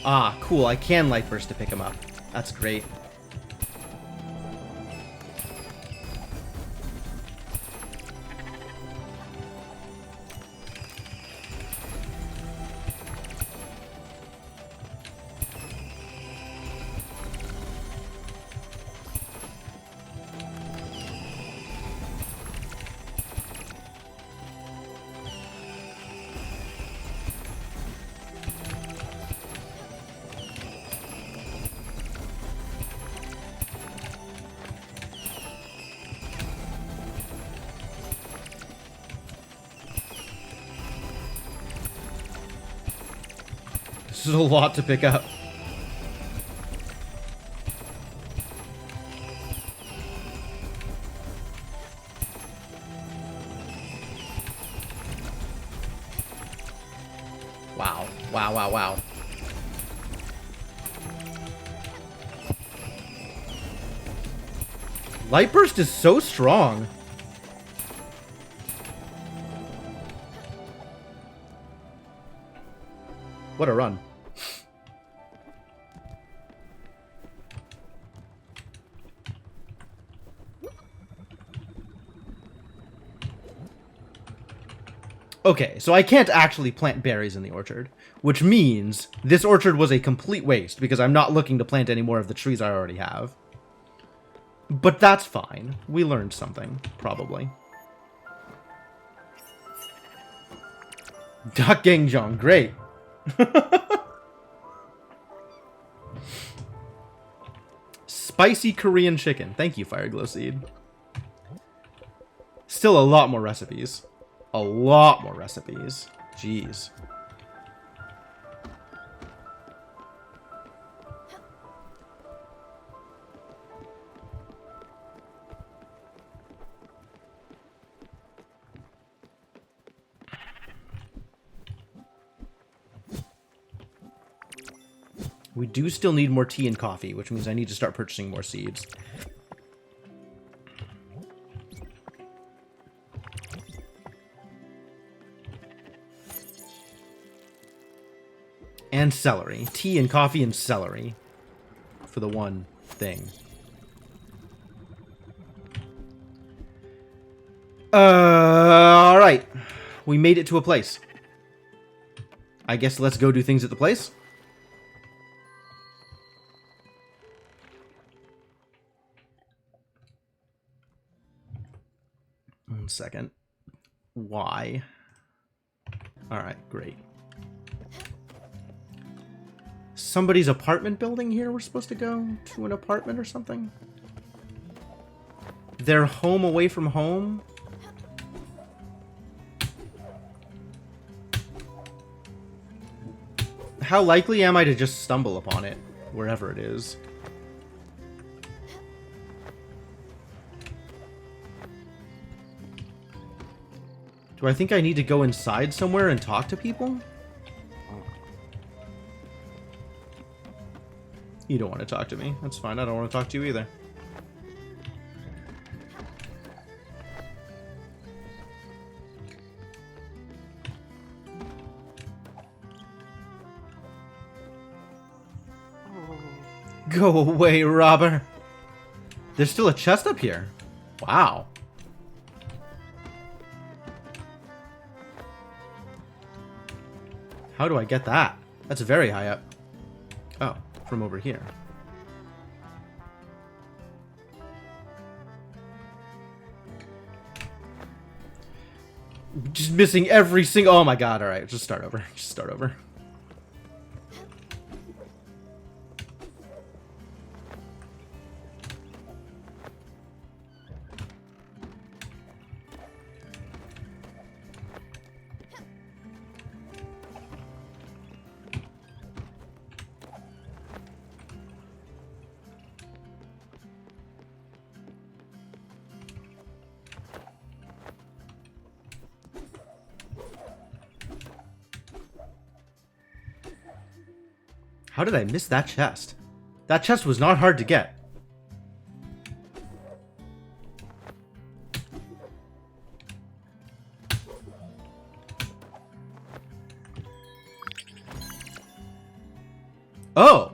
Ah, cool. I can light burst to pick him up. That's great. This is a lot to pick up. Wow. Wow, wow, wow. Light burst is so strong. What a run. Okay, so I can't actually plant berries in the orchard, which means this orchard was a complete waste because I'm not looking to plant any more of the trees I already have. But that's fine. We learned something, probably. Dakgengjong, great. Spicy Korean chicken. Thank you, Fire Glow Seed. Still a lot more recipes. A lot more recipes. Jeez. We do still need more tea and coffee, which means I need to start purchasing more seeds. And celery. Tea and coffee and celery. For the one thing. Alright. We made it to a place. I guess let's go do things at the place. One second. Why? Alright, great. Somebody's apartment building here we're supposed to go to an apartment or something? Their home away from home? How likely am I to just stumble upon it, wherever it is? Do I think I need to go inside somewhere and talk to people? You don't want to talk to me. That's fine. I don't want to talk to you either. Go away, robber. There's still a chest up here. Wow. How do I get that? That's very high up. Oh, from over here. Just missing every single... Oh my god, alright. Just start over. Just start over. How did I miss that chest? That chest was not hard to get. Oh!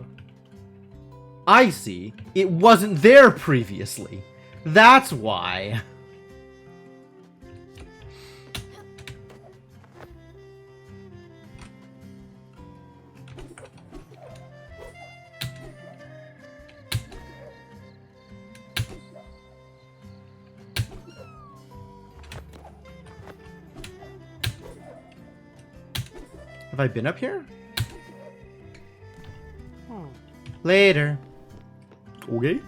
I see. It wasn't there previously. That's why. Have I been up here? Later. Okay.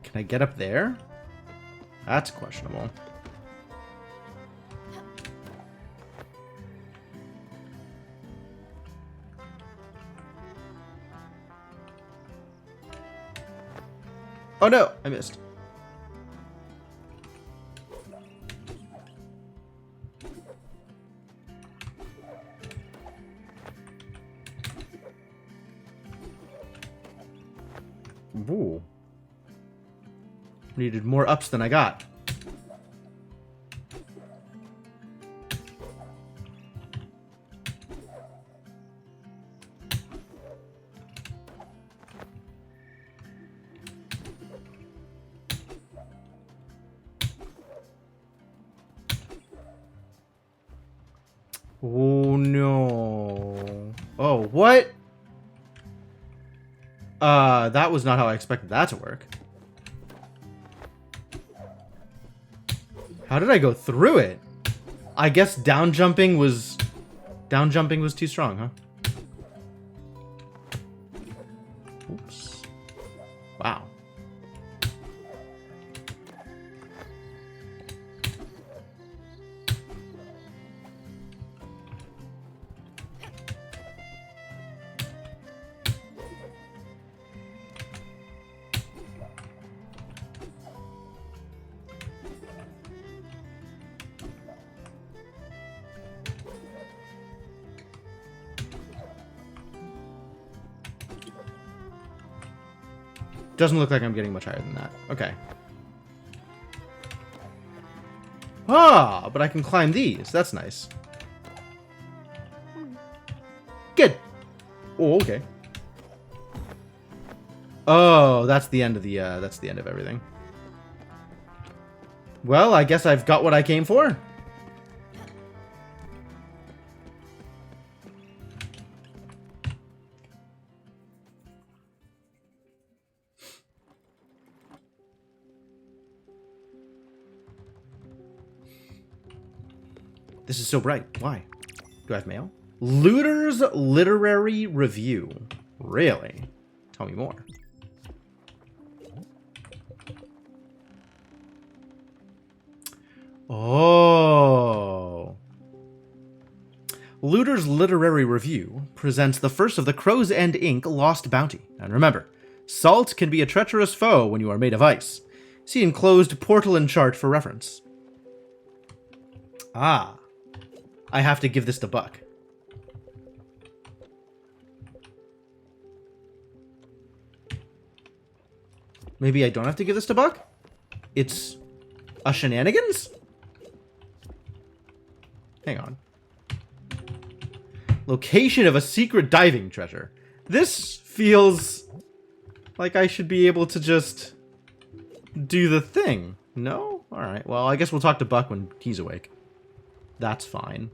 Can I get up there? That's questionable. Oh no, I missed. Ooh. Needed more ups than I got. Oh no. Oh, what? That was not how I expected that to work. How did I go through it? I guess down jumping was too strong, huh? Oops. Wow. Doesn't look like I'm getting much higher than that. Okay. Ah, but I can climb these. That's nice. Good. Oh, okay. Oh, that's the end of the everything. Well, I guess I've got what I came for. This is so bright. Why? Do I have mail? Looter's Literary Review. Really? Tell me more. Oh. Looter's Literary Review presents the first of the Crow's End Inc. Lost Bounty. And remember, salt can be a treacherous foe when you are made of ice. See enclosed portal and chart for reference. Ah. I have to give this to Buck. Maybe I don't have to give this to Buck? It's a shenanigans? Hang on. Location of a secret diving treasure. This feels like I should be able to just do the thing. No? Alright, well, I guess we'll talk to Buck when he's awake. That's fine.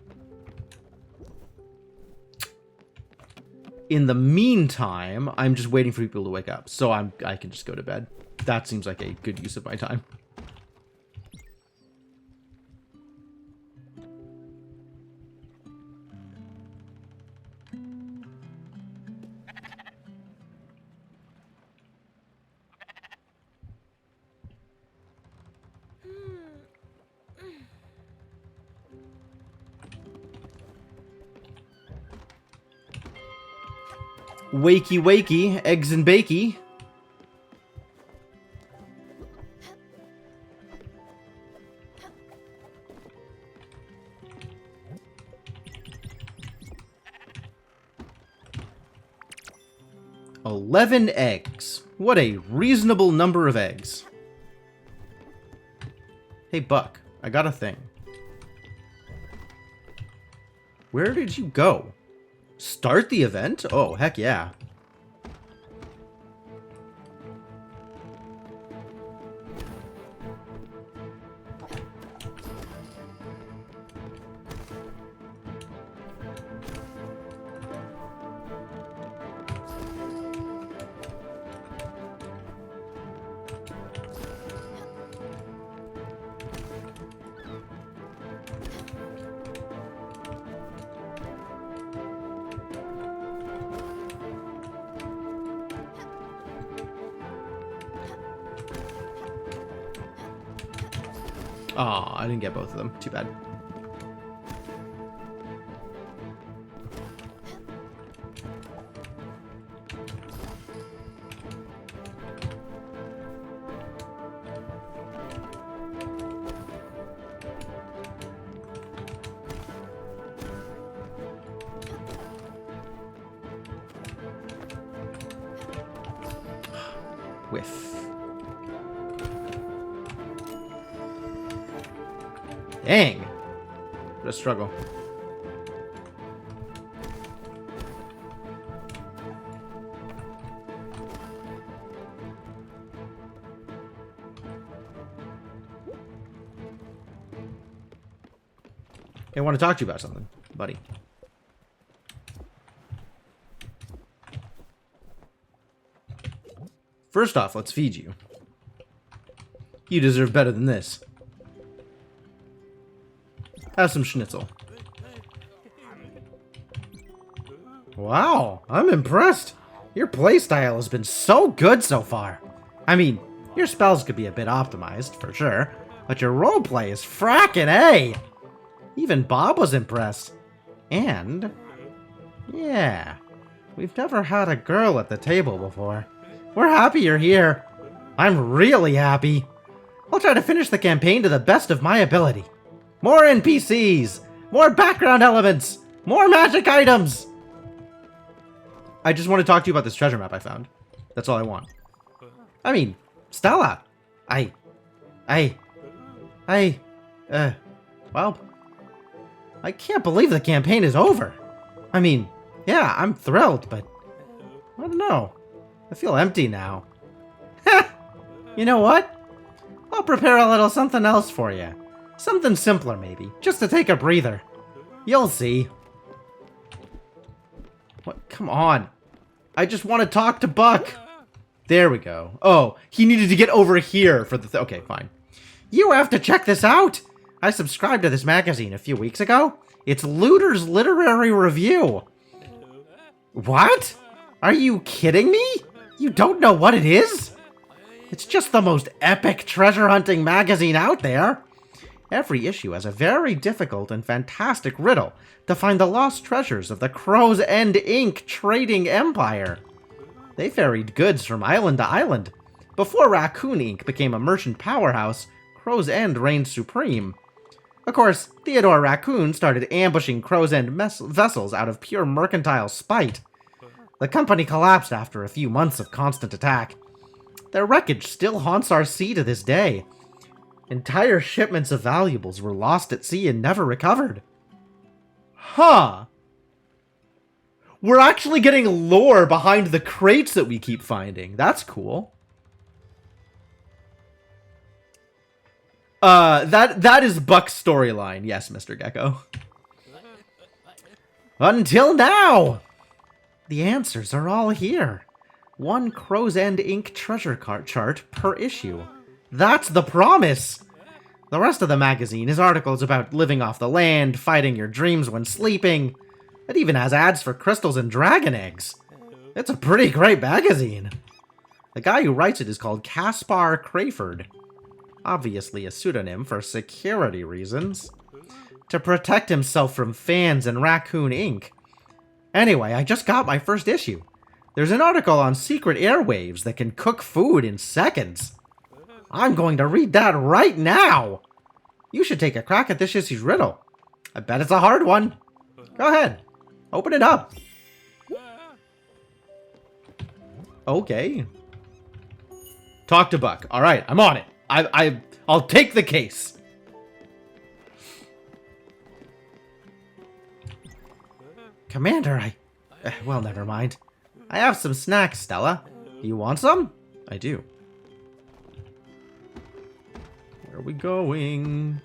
In the meantime, I'm just waiting for people to wake up, so I can just go to bed. That seems like a good use of my time. Wakey wakey, eggs and bakey. $11 eggs. What a reasonable number of eggs. Hey, Buck, I got a thing. Where did you go? Start the event? Oh, heck yeah. Aw, I didn't get both of them. Too bad. Whiff. Dang! What a struggle. Hey, I want to talk to you about something, buddy. First off, let's feed you. You deserve better than this. Have some schnitzel. Wow, I'm impressed. Your playstyle has been so good so far. I mean, your spells could be a bit optimized, for sure, but your roleplay is frackin' A! Even Bob was impressed. And, yeah, we've never had a girl at the table before. We're happy you're here. I'm really happy. I'll try to finish the campaign to the best of my ability. More NPCs! More background elements! More magic items! I just want to talk to you about this treasure map I found. That's all I want. I mean, Stella! Well, I can't believe the campaign is over. I mean, yeah, I'm thrilled, but I don't know. I feel empty now. You know what? I'll prepare a little something else for you. Something simpler, maybe. Just to take a breather. You'll see. What? Come on. I just want to talk to Buck. There we go. Oh, he needed to get over here for the... okay, fine. You have to check this out. I subscribed to this magazine a few weeks ago. It's Looter's Literary Review. What? Are you kidding me? You don't know what it is? It's just the most epic treasure hunting magazine out there. Every issue has a very difficult and fantastic riddle to find the lost treasures of the Crow's End Inc. trading empire. They ferried goods from island to island. Before Raccoon Inc. became a merchant powerhouse, Crow's End reigned supreme. Of course, Theodore Raccoon started ambushing Crow's End vessels out of pure mercantile spite. The company collapsed after a few months of constant attack. Their wreckage still haunts our sea to this day. Entire shipments of valuables were lost at sea and never recovered. Huh. We're actually getting lore behind the crates that we keep finding. That's cool. That is Buck's storyline. Yes, Mr. Gecko. Until now! The answers are all here. One Crow's End Ink treasure chart per issue. That's the promise! The rest of the magazine is articles about living off the land, fighting your dreams when sleeping. It even has ads for crystals and dragon eggs. It's a pretty great magazine. The guy who writes it is called Caspar Crayford. Obviously a pseudonym for security reasons. To protect himself from fans and Raccoon Inc. Anyway, I just got my first issue. There's an article on secret airwaves that can cook food in seconds. I'm going to read that right now. You should take a crack at this issue's riddle. I bet it's a hard one. Go ahead. Open it up. Okay. Talk to Buck. All right, I'm on it. I'll take the case. Commander, well, never mind. I have some snacks, Stella. Do you want some? I do. Where are we going?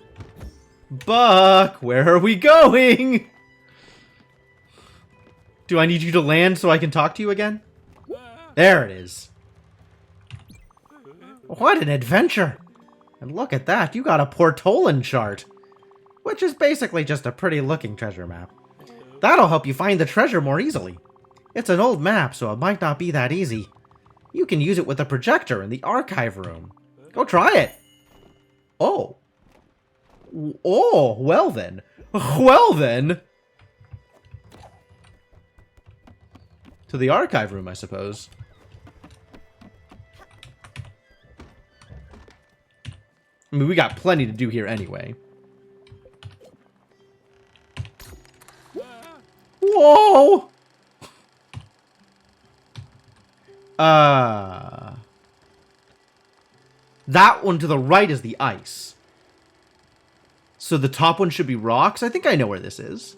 Buck, where are we going? Do I need you to land so I can talk to you again? There it is. What an adventure! And look at that, you got a Portolan chart. Which is basically just a pretty looking treasure map. That'll help you find the treasure more easily. It's an old map, so it might not be that easy. You can use it with a projector in the archive room. Go try it! Oh. Oh, well then. Well then. To the archive room, I suppose. I mean, we got plenty to do here anyway. Whoa! That one to the right is the ice. So the top one should be rocks? I think I know where this is.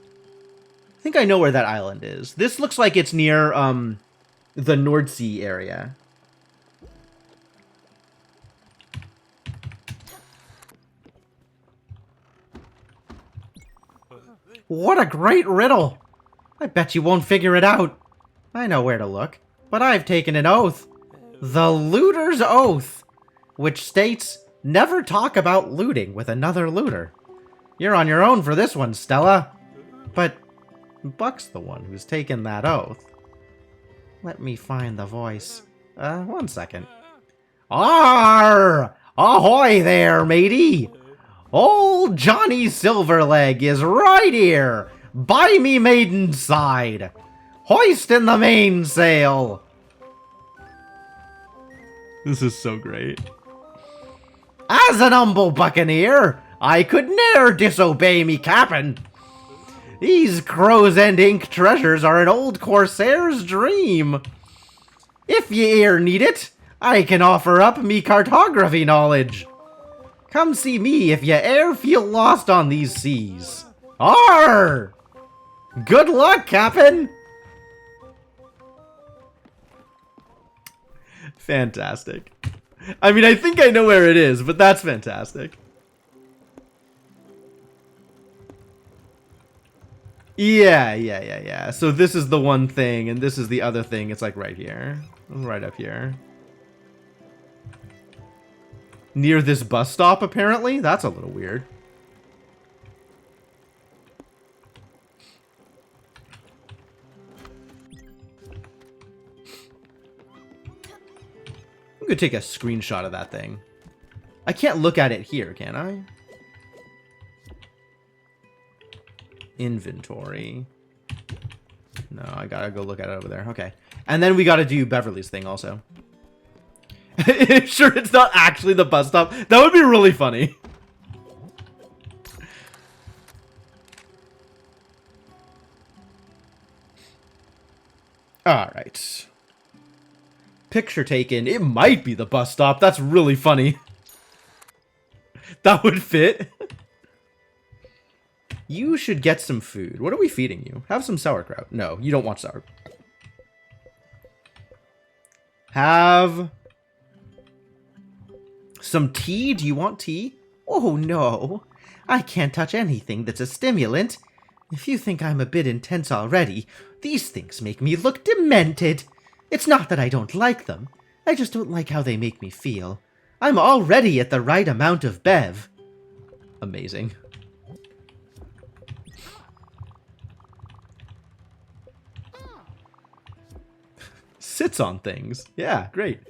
I think I know where that island is. This looks like it's near, the Nordsee area. What a great riddle! I bet you won't figure it out. I know where to look, but I've taken an oath. The Looter's Oath, which states, never talk about looting with another looter. You're on your own for this one, Stella. But Buck's the one who's taken that oath. Let me find the voice. 1 second. Arr! Ahoy there, matey! Old Johnny Silverleg is right here! By me maiden's side! Hoisting the mainsail! This is so great. As an humble buccaneer, I could ne'er disobey me cap'n. These Crow's End Ink treasures are an old corsair's dream. If ye e'er need it, I can offer up me cartography knowledge. Come see me if ye e'er feel lost on these seas. Arr! Good luck, cap'n! Fantastic. I mean, I think I know where it is, but that's fantastic. Yeah. So this is the one thing, and this is the other thing. It's like right here. Right up here. Near this bus stop, apparently? That's a little weird. I'm gonna take a screenshot of that thing. I can't look at it here, can I? Inventory. No, I gotta go look at it over there. Okay. And then we gotta do Beverly's thing also. Sure, it's not actually the bus stop. That would be really funny. Alright. Picture taken. It might be the bus stop. That's really funny. That would fit. You should get some food. What are we feeding you? Have some sauerkraut. No, you don't want sauerkraut. Have some tea? Do you want tea? Oh, no. I can't touch anything that's a stimulant. If you think I'm a bit intense already, these things make me look demented. It's not that I don't like them. I just don't like how they make me feel. I'm already at the right amount of Bev. Amazing. Sits on things. Yeah, great.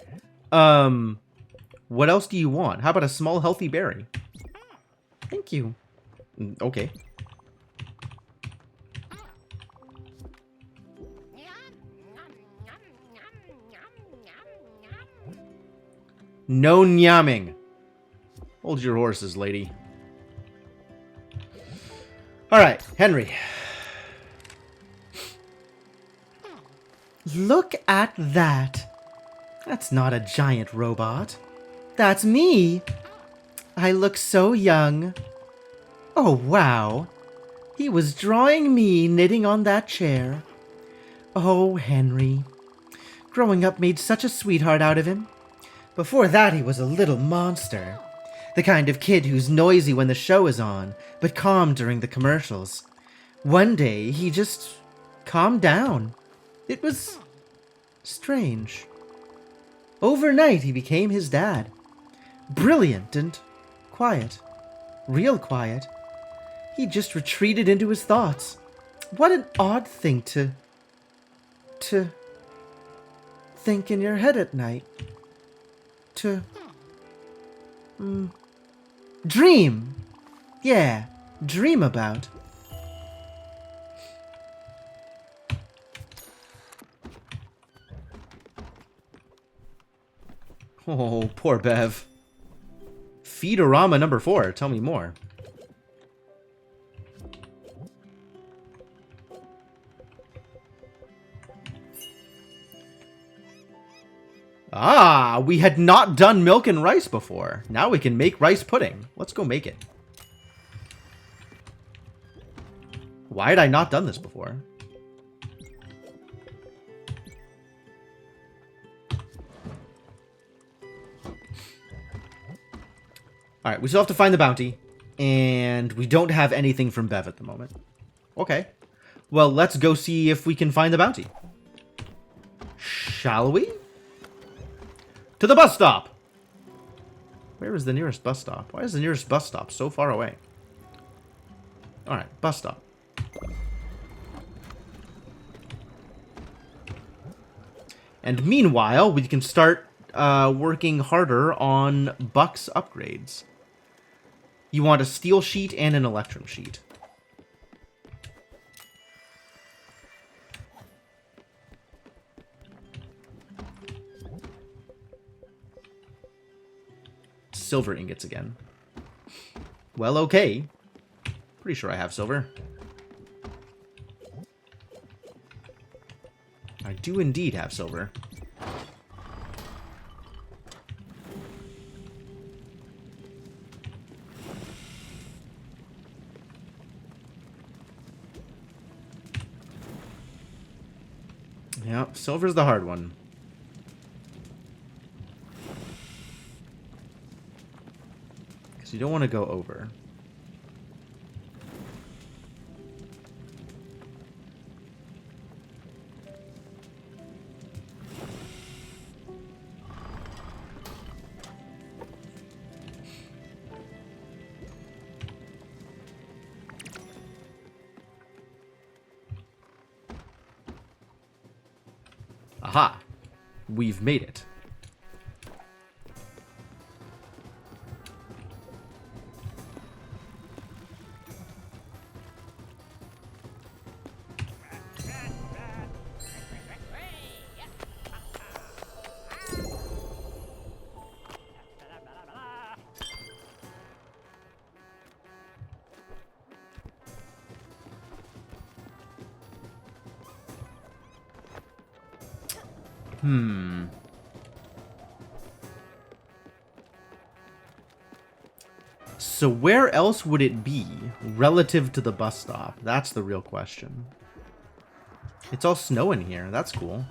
What else do you want? How about a small healthy berry? Thank you. Okay. No nyamming. Hold your horses, lady. Alright, Henry. Look at that. That's not a giant robot. That's me. I look so young. Oh, wow. He was drawing me knitting on that chair. Oh, Henry. Growing up made such a sweetheart out of him. Before that, he was a little monster. The kind of kid who's noisy when the show is on, but calm during the commercials. One day, he just calmed down. It was strange. Overnight, he became his dad. Brilliant and quiet. Real quiet. He just retreated into his thoughts. What an odd thing to think in your head at night. Dream. Yeah, dream about. Oh, poor Bev. Feedorama number 4. Tell me more. Ah, we had not done milk and rice before. Now we can make rice pudding. Let's go make it. Why had I not done this before? Alright, we still have to find the bounty. And we don't have anything from Bev at the moment. Okay. Well, let's go see if we can find the bounty. Shall we? To the bus stop! Where is the nearest bus stop? Why is the nearest bus stop so far away? Alright, bus stop. And meanwhile, we can start working harder on Buck's upgrades. You want a steel sheet and an electrum sheet. Silver ingots again. Well, okay. Pretty sure I have silver. I do indeed have silver. Yeah, silver's the hard one. Because you don't want to go over. Aha! We've made it. So where else would it be? Relative to the bus stop. That's the real question. It's all snow in here. That's cool.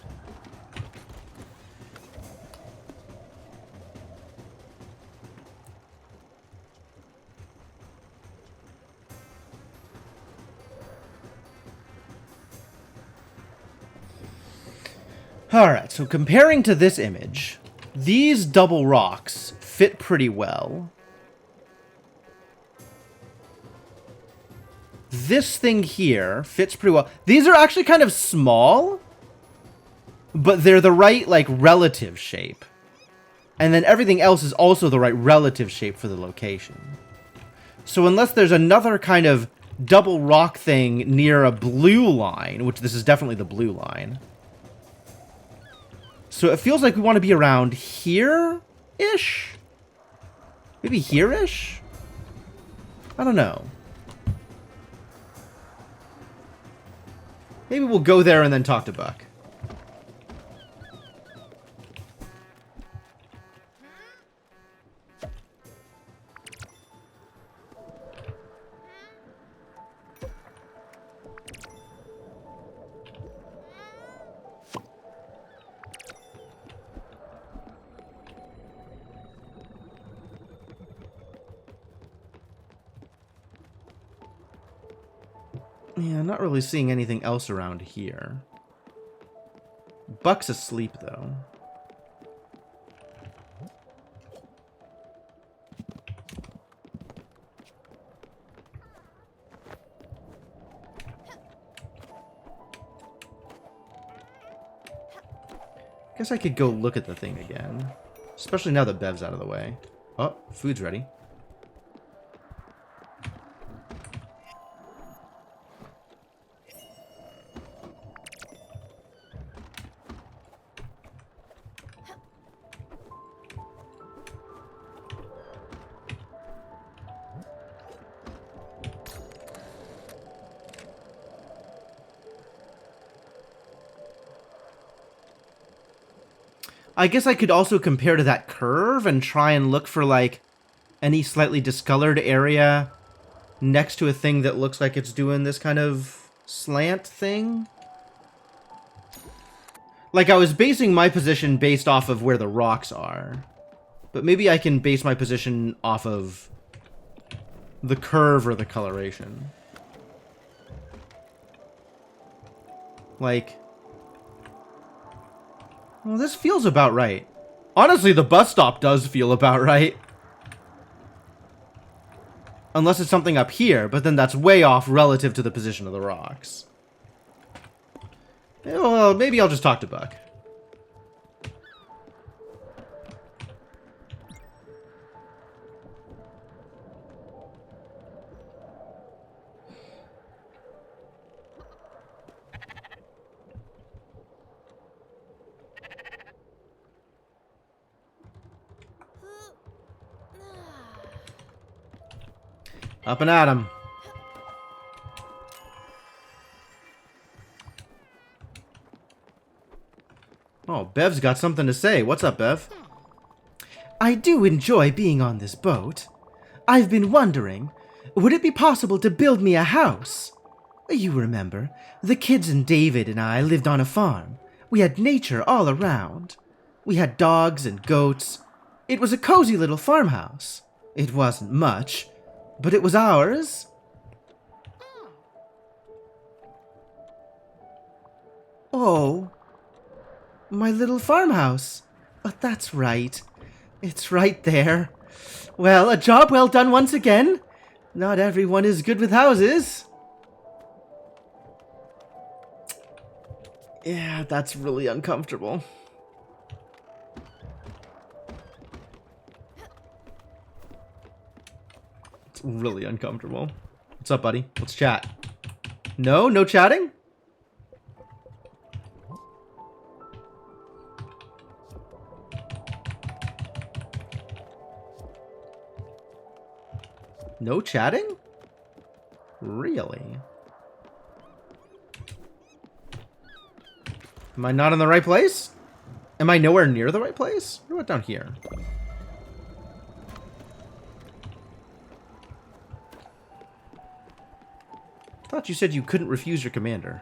Alright, so comparing to this image, these double rocks fit pretty well. This thing here fits pretty well. These are actually kind of small, but they're the right, like, relative shape. And then everything else is also the right relative shape for the location. So unless there's another kind of double rock thing near a blue line, which this is definitely the blue line. So it feels like we want to be around here-ish? Maybe here-ish? I don't know. Maybe we'll go there and then talk to Buck. Yeah, not really seeing anything else around here. Buck's asleep, though. Guess I could go look at the thing again. Especially now that Bev's out of the way. Oh, food's ready. I guess I could also compare to that curve and try and look for, like, any slightly discolored area next to a thing that looks like it's doing this kind of slant thing. Like, I was basing my position based off of where the rocks are. But maybe I can base my position off of the curve or the coloration. Like... well, this feels about right. Honestly, the bus stop does feel about right. Unless it's something up here, but then that's way off relative to the position of the rocks. Well, maybe I'll just talk to Buck. Up and at 'em. Oh, Bev's got something to say. What's up, Bev? I do enjoy being on this boat. I've been wondering, would it be possible to build me a house? You remember, the kids and David and I lived on a farm. We had nature all around. We had dogs and goats. It was a cozy little farmhouse. It wasn't much, but it was ours. Oh, my little farmhouse. Oh, that's right. It's right there. Well, a job well done once again. Not everyone is good with houses. Yeah, that's really uncomfortable. It's really uncomfortable. What's up, buddy? Let's chat. No? No chatting? No chatting? Really? Am I not in the right place? Am I nowhere near the right place? What about down here? Thought you said you couldn't refuse your commander.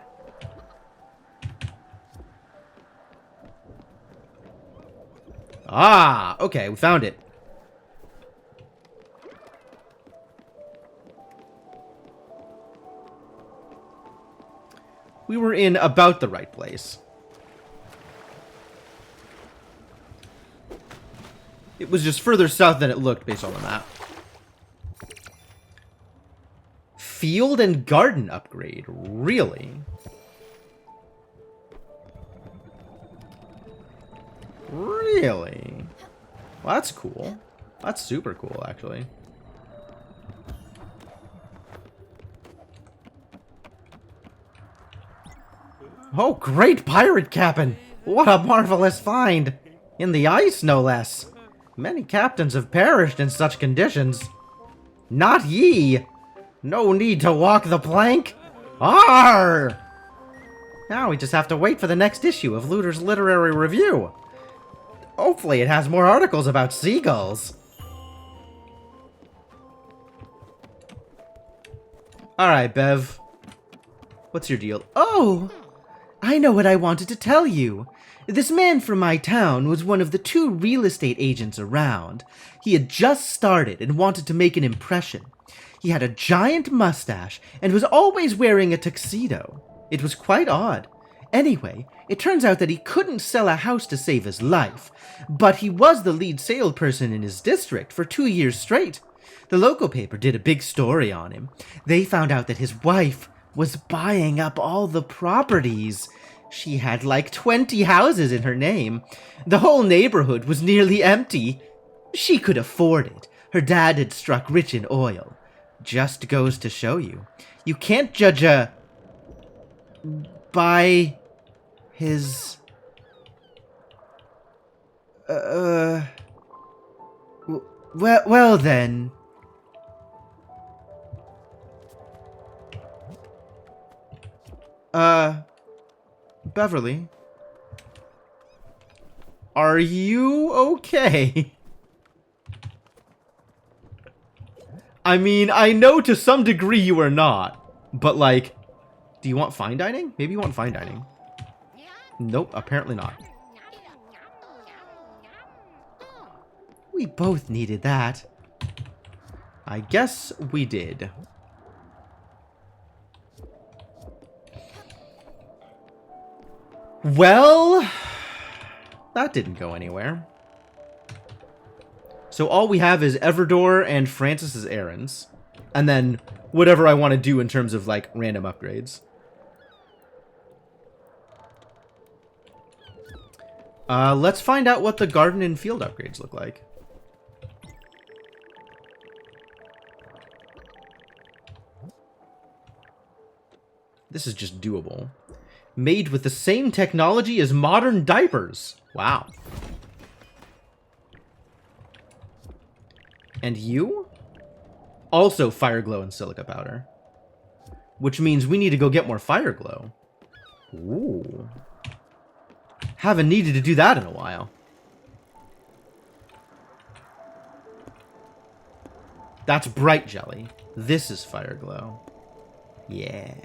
Ah, okay, we found it. We were in about the right place. It was just further south than it looked based on the map. Field and garden upgrade. Really? Really? Well, that's cool. That's super cool, actually. Oh, great pirate captain! What a marvelous find! In the ice, no less. Many captains have perished in such conditions. Not ye! No need to walk the plank. Arr! Now we just have to wait for the next issue of Looter's Literary Review. Hopefully it has more articles about seagulls. Alright, Bev. What's your deal? Oh! I know what I wanted to tell you. This man from my town was one of the 2 real estate agents around. He had just started and wanted to make an impression. He had a giant mustache and was always wearing a tuxedo. It was quite odd. Anyway, it turns out that he couldn't sell a house to save his life, but he was the lead salesperson in his district for 2 years straight. The local paper did a big story on him. They found out that his wife was buying up all the properties. She had like 20 houses in her name. The whole neighborhood was nearly empty. She could afford it. Her dad had struck rich in oil. Just goes to show you. You can't judge a... by... his... Well then... Beverly? Are you okay? I mean, I know to some degree you are not, but like, do you want fine dining? Maybe you want fine dining. Nope, apparently not. We both needed that. I guess we did. Well, that didn't go anywhere. So all we have is Everdor and Francis's errands. And then whatever I want to do in terms of, like, random upgrades. Let's find out what the garden and field upgrades look like. This is just doable. Made with the same technology as modern diapers. Wow. And you? Also fire glow and silica powder. Which means we need to go get more fire glow. Ooh. Haven't needed to do that in a while. That's bright jelly. This is fire glow. Yeah.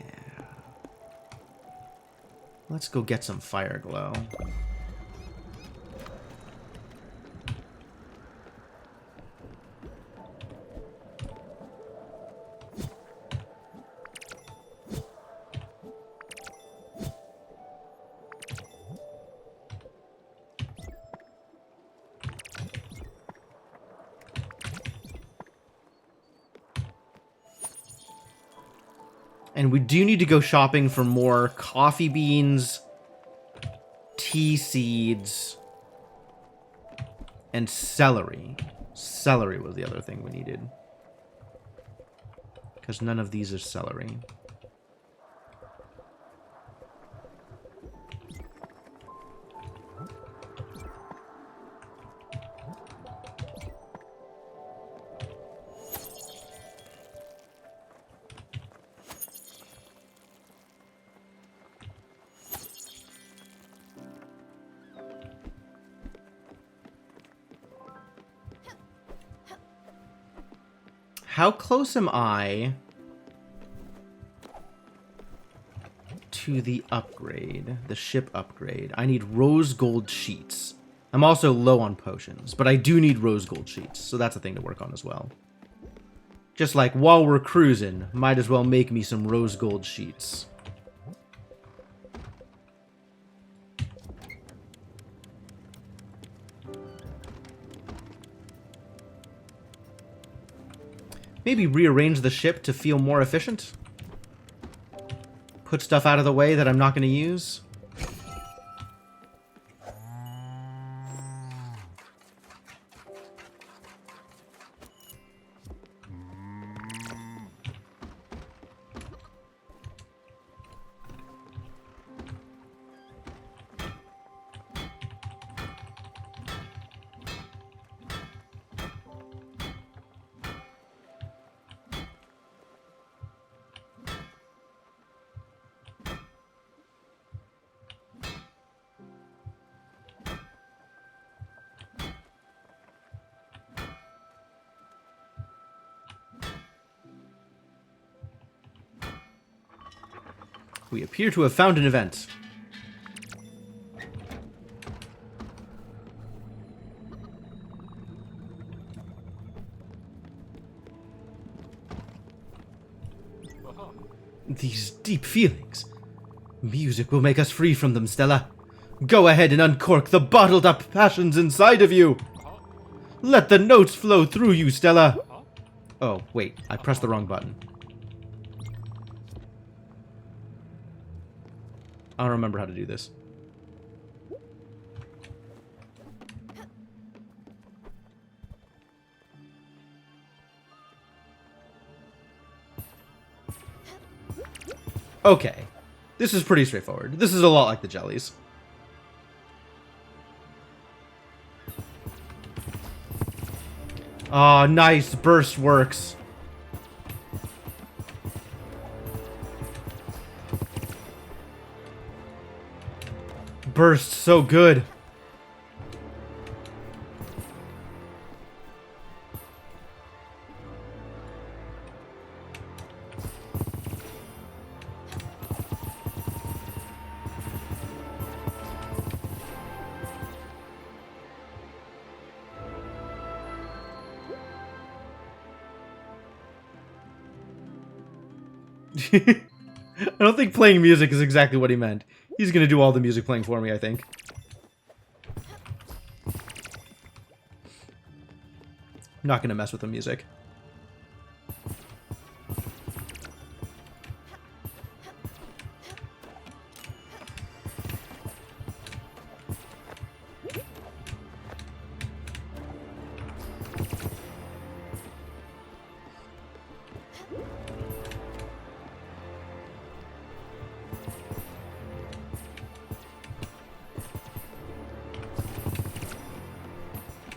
Let's go get some fire glow. And we do need to go shopping for more coffee beans, tea seeds, and celery. Celery was the other thing we needed. Because none of these are celery. How close am I to the upgrade, the ship upgrade, I need rose gold sheets. I'm also low on potions, but I do need rose gold sheets, so that's a thing to work on as well. Just like while we're cruising, might as well make me some rose gold sheets. Maybe rearrange the ship to feel more efficient? Put stuff out of the way that I'm not going to use? We appear to have found an event. These deep feelings. Music will make us free from them, Stella. Go ahead and uncork the bottled up passions inside of you. Let the notes flow through you, Stella. Oh, wait, I pressed the wrong button. I don't remember how to do this. Okay. This is pretty straightforward. This is a lot like the jellies. Oh, nice. Burst works. Burst so good. I don't think playing music is exactly what he meant. He's gonna do all the music playing for me, I think. I'm not gonna mess with the music.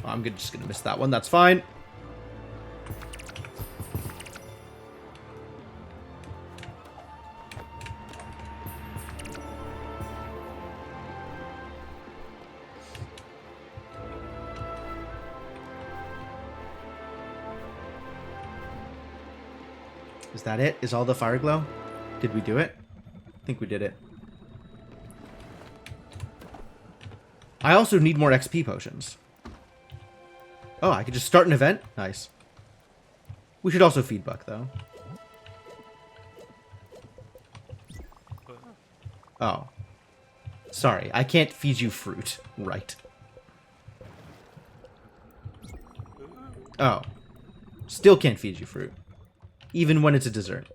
I'm just gonna miss that one, that's fine. Is that it? Is all the fire glow? Did we do it? I think we did it. I also need more XP potions. Oh, I could just start an event? Nice. We should also feed Buck, though. Oh. Sorry, I can't feed you fruit. Right. Oh. Still can't feed you fruit. Even when it's a dessert.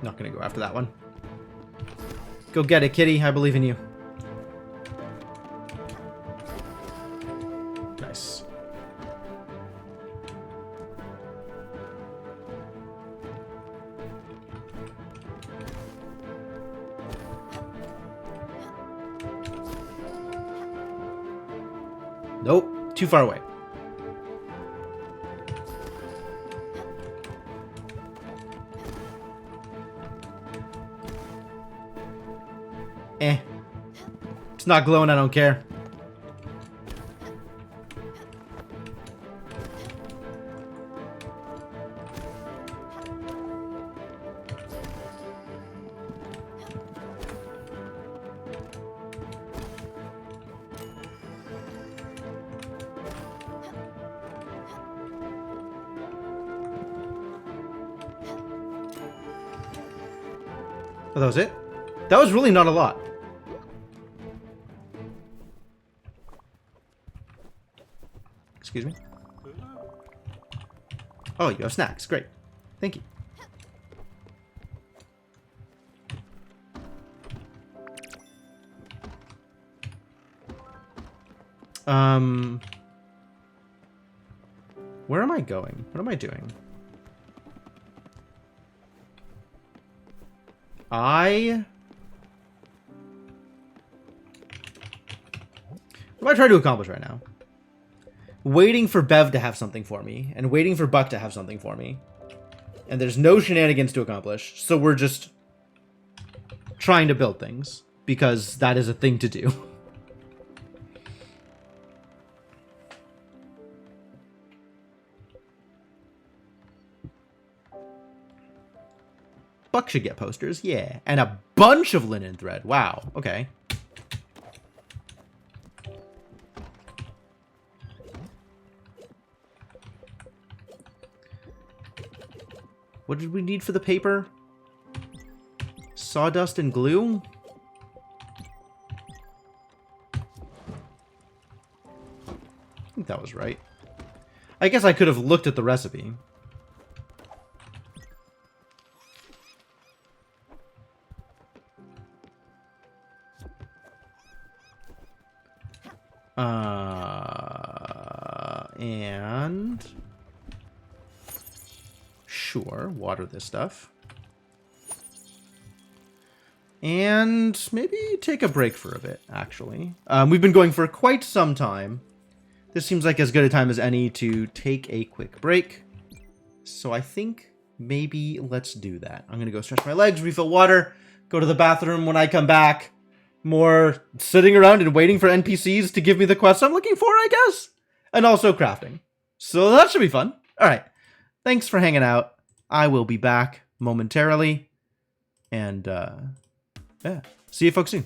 Not gonna go after that one. Go get it, kitty. I believe in you. Nice. Nope. Too far away. Eh. It's not glowing, I don't care. Oh, that was it? That was really not a lot. Excuse me? Oh, you have snacks. Great. Thank you. Where am I going? What am I doing? What am I trying to accomplish right now? Waiting for Bev to have something for me, and waiting for Buck to have something for me. And there's no shenanigans to accomplish, so we're just trying to build things, because that is a thing to do. Buck should get posters, yeah. And a bunch of linen thread. Wow, okay. What did we need for the paper? Sawdust and glue? I think that was right. I guess I could have looked at the recipe. And sure, water this stuff. And maybe take a break for a bit, actually. We've been going for quite some time. This seems like as good a time as any to take a quick break. So I think maybe let's do that. I'm going to go stretch my legs, refill water, go to the bathroom. When I come back, more sitting around and waiting for NPCs to give me the quests I'm looking for, I guess. And also crafting. So that should be fun. All right. Thanks for hanging out. I will be back momentarily. And, yeah. See you folks soon.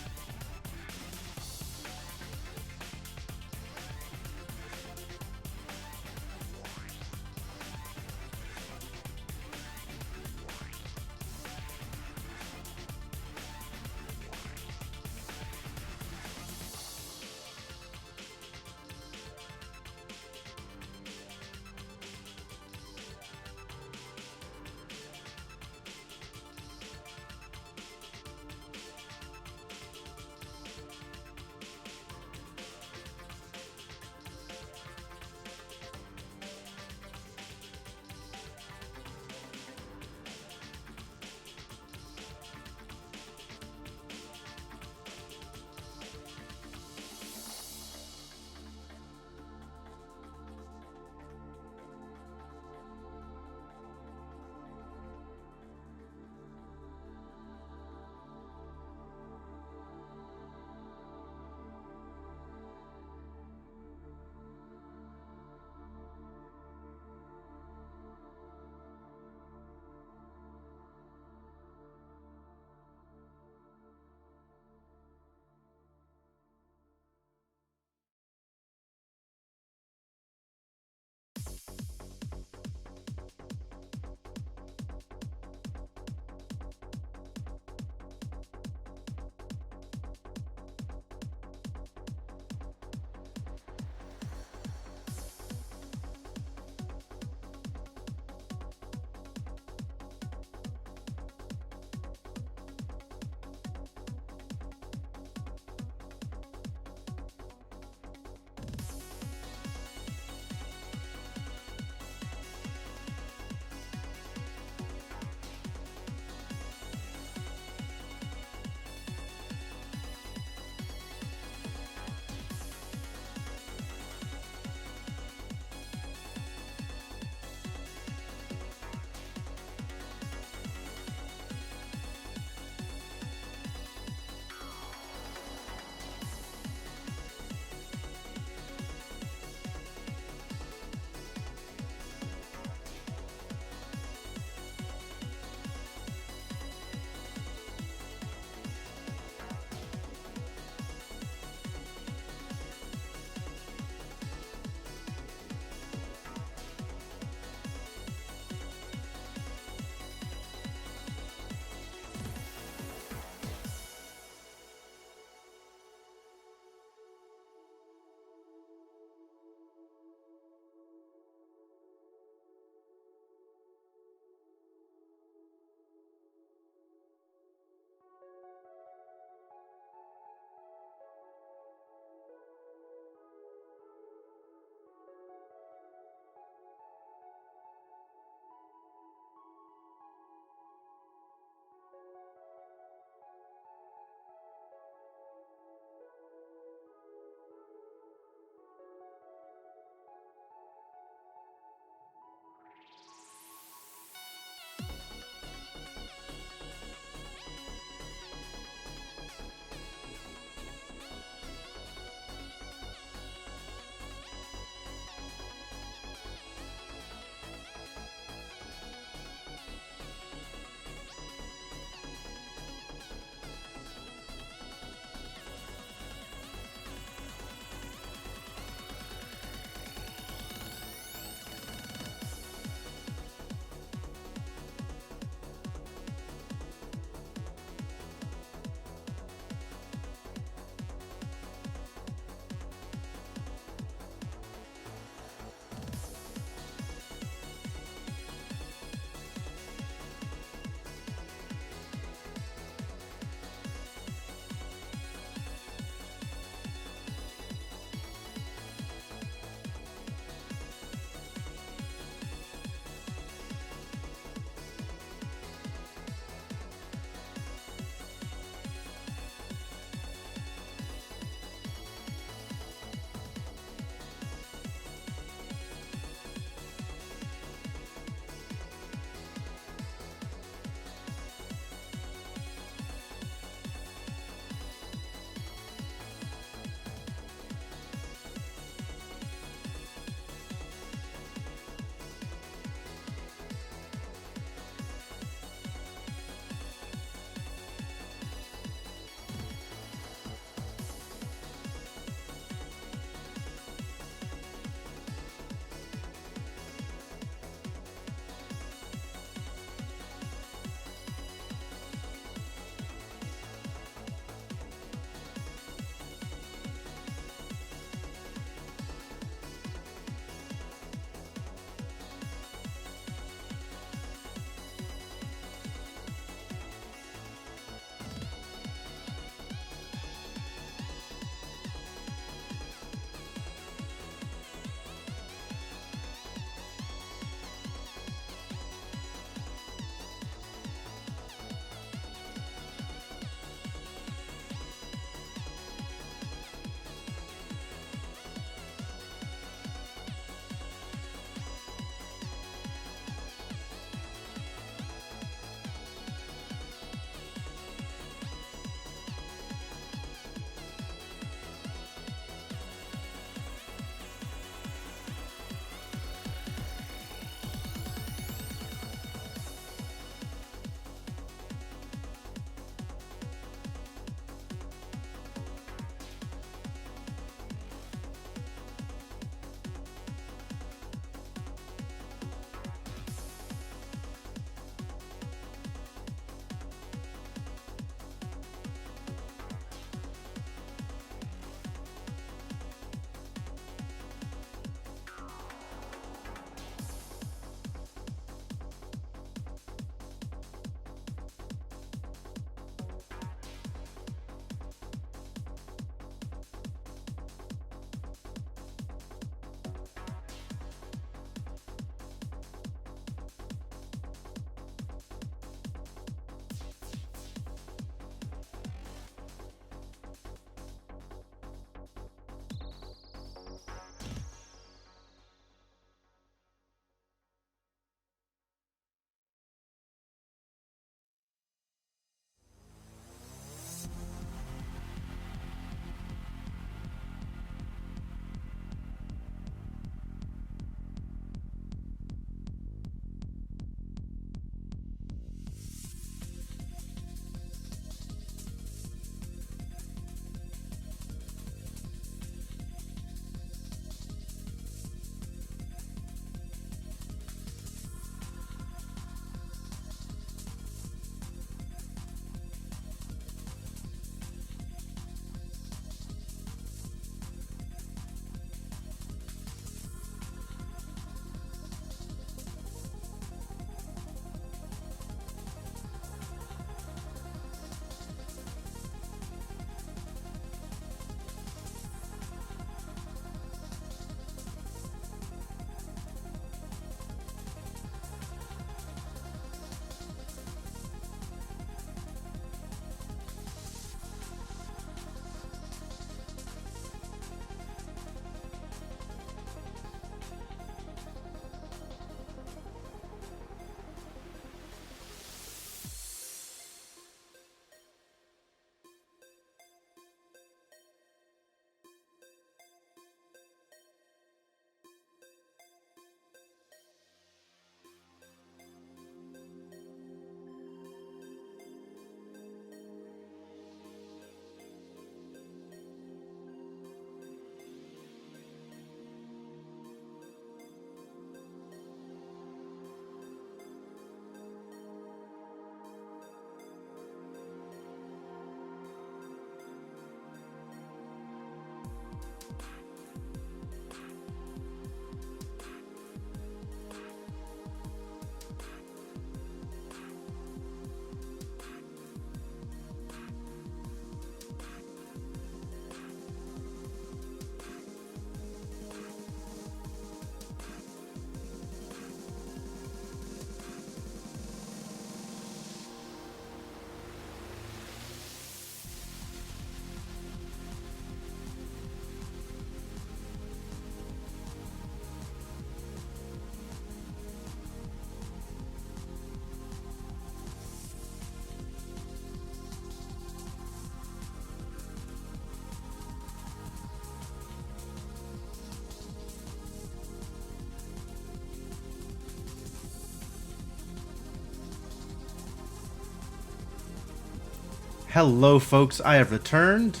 Hello, folks. I have returned.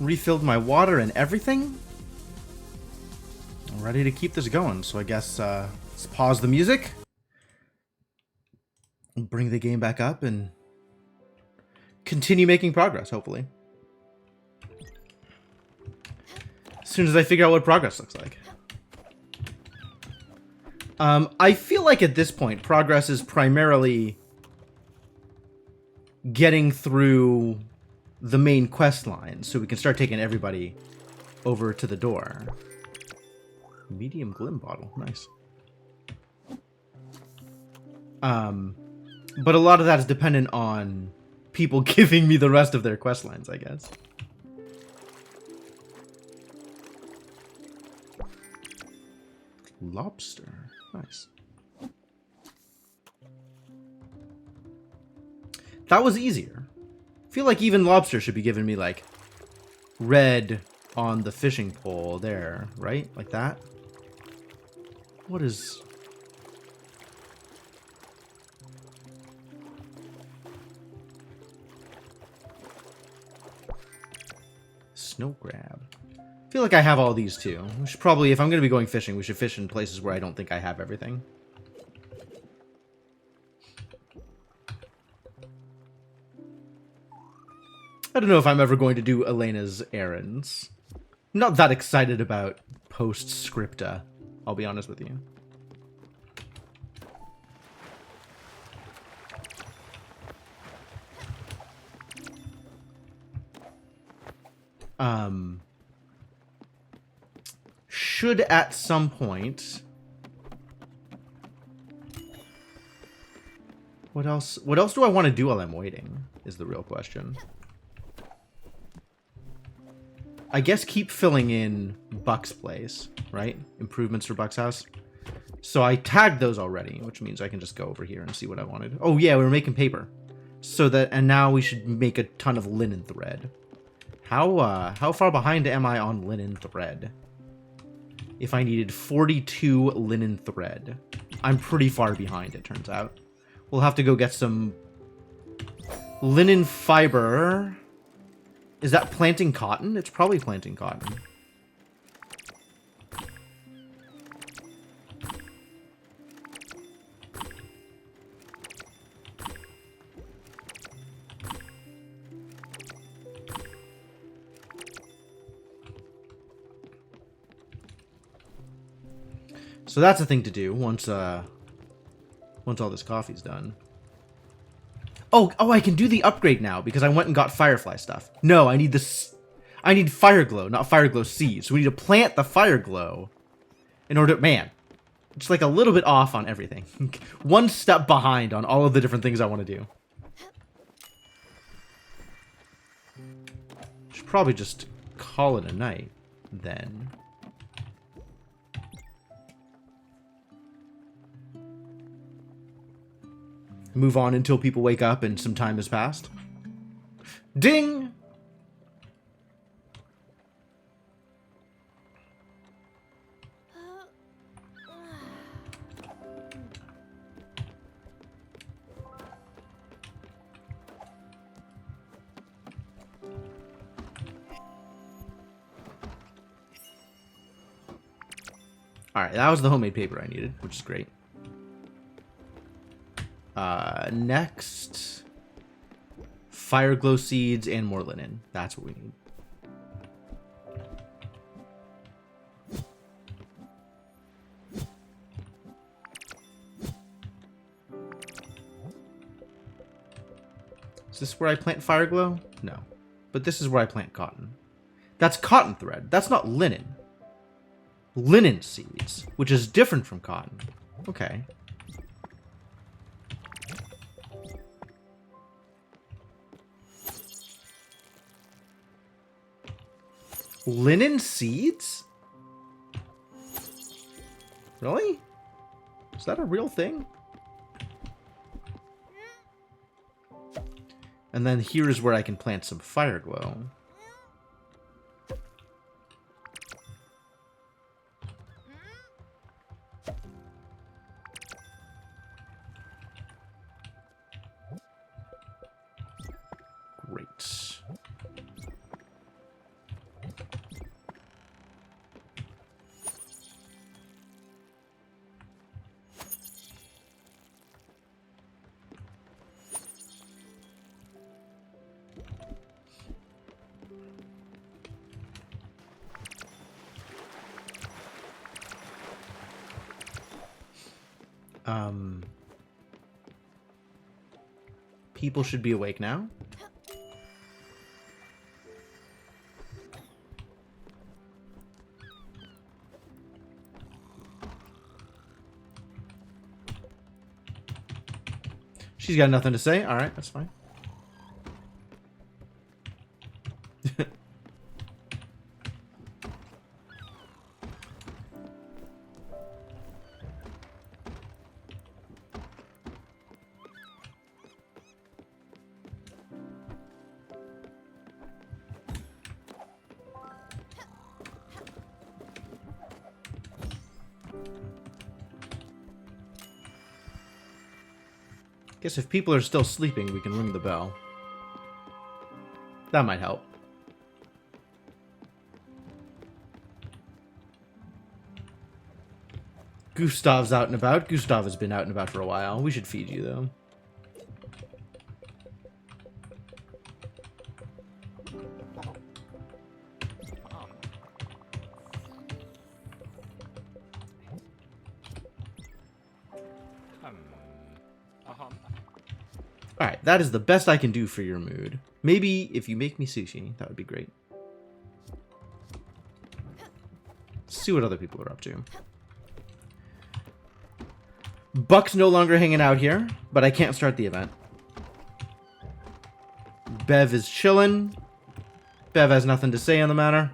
Refilled my water and everything. I'm ready to keep this going, so I guess let's pause the music. Bring the game back up and continue making progress, hopefully. As soon as I figure out what progress looks like. I feel like at this point, progress is primarily getting through the main quest line, so we can start taking everybody over to the door. Medium Glim bottle, nice. But a lot of that is dependent on people giving me the rest of their quest lines, I guess. Lobster, nice. That was easier. I feel like even lobster should be giving me, like, red on the fishing pole there, right? Like that? What is... Snow crab. I feel like I have all these too. We should probably, if I'm going to be going fishing, we should fish in places where I don't think I have everything. I don't know if I'm ever going to do Elena's errands. I'm not that excited about post-scripta, I'll be honest with you. Should at some point... What else do I want to do while I'm waiting, is the real question. I guess keep filling in Buck's place, right? Improvements for Buck's house. So I tagged those already, which means I can just go over here and see what I wanted. Oh yeah, we were making paper. So that, and now we should make a ton of linen thread. How far behind am I on linen thread? If I needed 42 linen thread. I'm pretty far behind, it turns out. We'll have to go get some linen fiber. Is that planting cotton? It's probably planting cotton. So that's a thing to do once all this coffee's done. Oh, I can do the upgrade now because I went and got Firefly stuff. No, I need this. I need Fire Glow, not Fire Glow seeds. So we need to plant the Fire Glow in order. Man, it's like a little bit off on everything. One step behind on all of the different things I want to do. Should probably just call it a night then. Move on until people wake up and some time has passed. Ding! Alright, that was the homemade paper I needed, which is great. Next, Fire Glow seeds and more linen. That's what we need. Is this where I plant Fire Glow? No. But this is where I plant cotton. That's cotton thread. That's not linen. Linen seeds, which is different from cotton. Okay. Linen seeds? Really? Is that a real thing? And then here is where I can plant some Fire Glow. People should be awake now. She's got nothing to say. All right, that's fine. Guess if people are still sleeping, we can ring the bell. That might help. Gustav's out and about. Gustav has been out and about for a while. We should feed you, though. Alright, that is the best I can do for your mood. Maybe if you make me sushi, that would be great. Let's see what other people are up to. Buck's no longer hanging out here, but I can't start the event. Bev is chilling. Bev has nothing to say on the matter.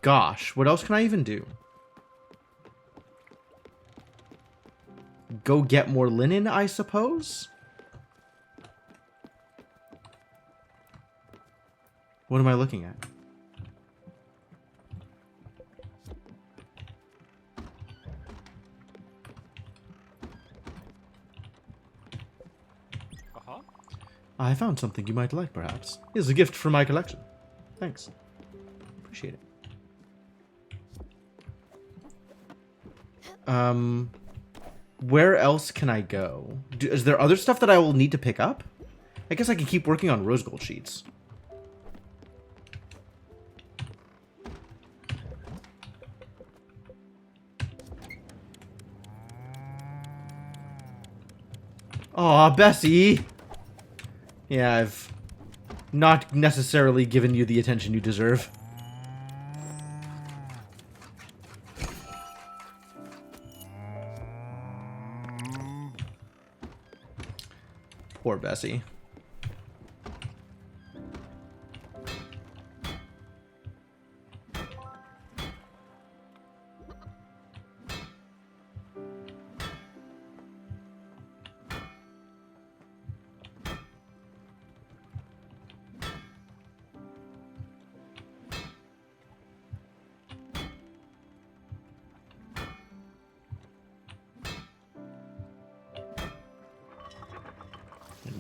Gosh, what else can I even do? Go get more linen, I suppose? What am I looking at? I found something you might like, perhaps. Here's a gift from my collection. Thanks. Appreciate it. Where else can I go? Is there other stuff that I will need to pick up? I guess I can keep working on rose gold sheets. Aw, Bessie! Yeah, I've not necessarily given you the attention you deserve. Poor Bessie.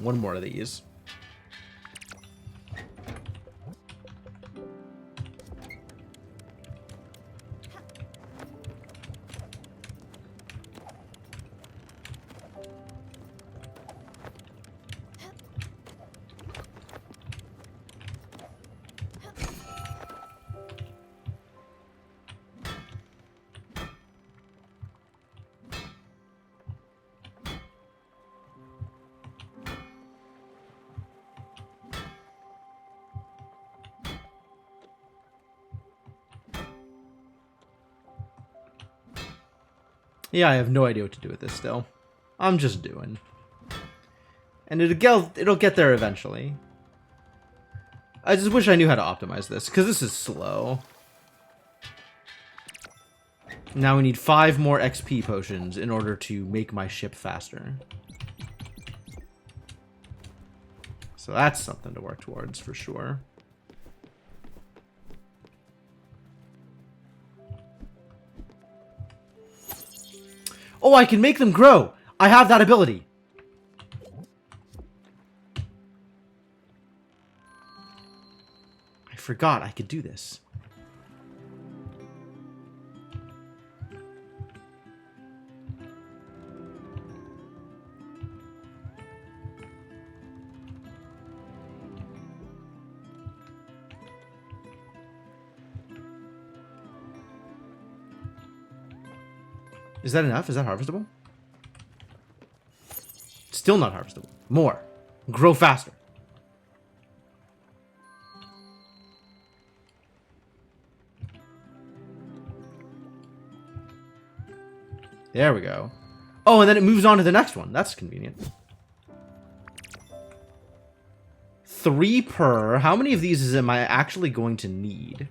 One more of these. Yeah, I have no idea what to do with this still. I'm just doing. And it'll get there eventually. I just wish I knew how to optimize this, because this is slow. Now we need 5 more XP potions in order to make my ship faster. So that's something to work towards, for sure. Oh, I can make them grow! I have that ability! I forgot I could do this. Is that enough? Is that harvestable? Still not harvestable. More. Grow faster. There we go. Oh, and then it moves on to the next one. That's convenient. 3 per. How many of these am I actually going to need?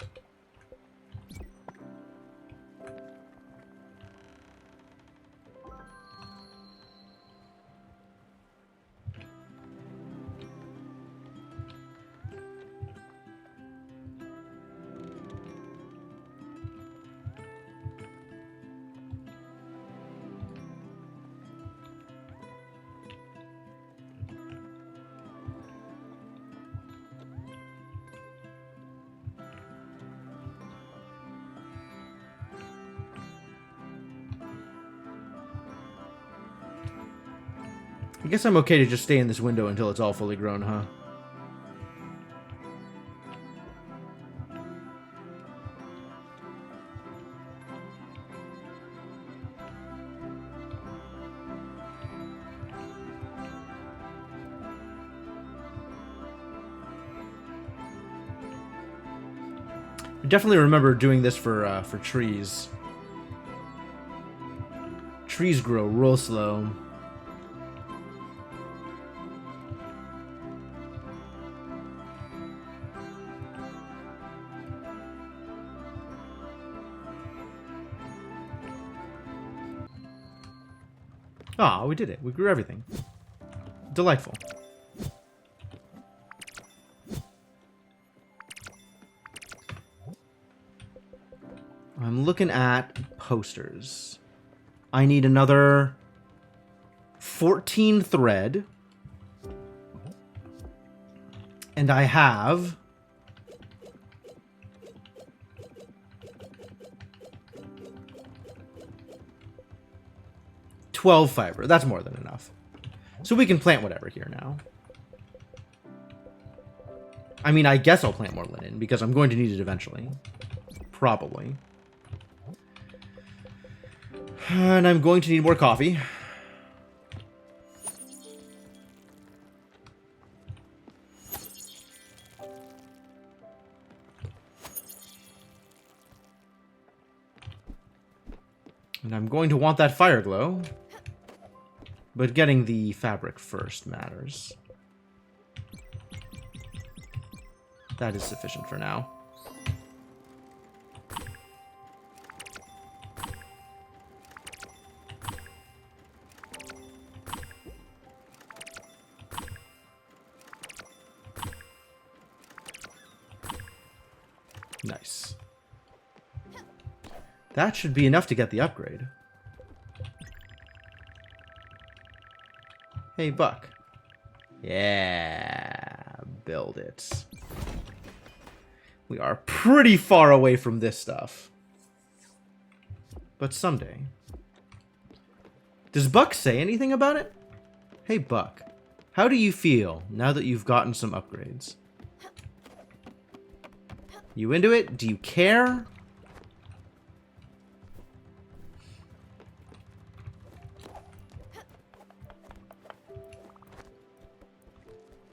I guess I'm okay to just stay in this window until it's all fully grown, huh? I definitely remember doing this for trees. Trees grow real slow. Ah, we did it. We grew everything. Delightful. I'm looking at posters. I need another 14 thread. And I have 12 fiber. That's more than enough. So we can plant whatever here now. I mean, I guess I'll plant more linen because I'm going to need it eventually. Probably. And I'm going to need more coffee. And I'm going to want that fire glow. But getting the fabric first matters. That is sufficient for now. Nice. That should be enough to get the upgrade. Hey, Buck. Yeah, build it. We are pretty far away from this stuff. But someday. Does Buck say anything about it? Hey, Buck. How do you feel now that you've gotten some upgrades? You into it? Do you care?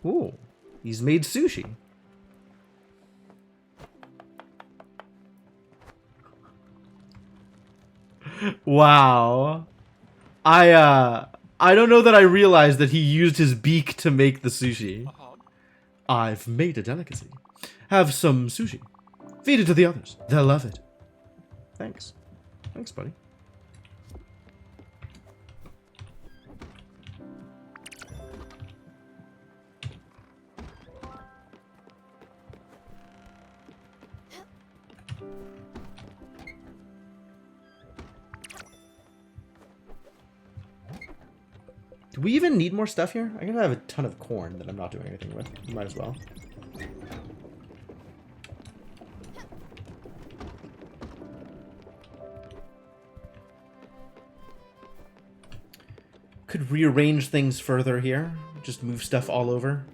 Ooh, he's made sushi. Wow. I don't know that I realized that he used his beak to make the sushi. I've made a delicacy. Have some sushi. Feed it to the others. They'll love it. Thanks. Thanks, buddy. Do we even need more stuff here? I gotta have a ton of corn that I'm not doing anything with. Might as well. Could rearrange things further here. Just move stuff all over.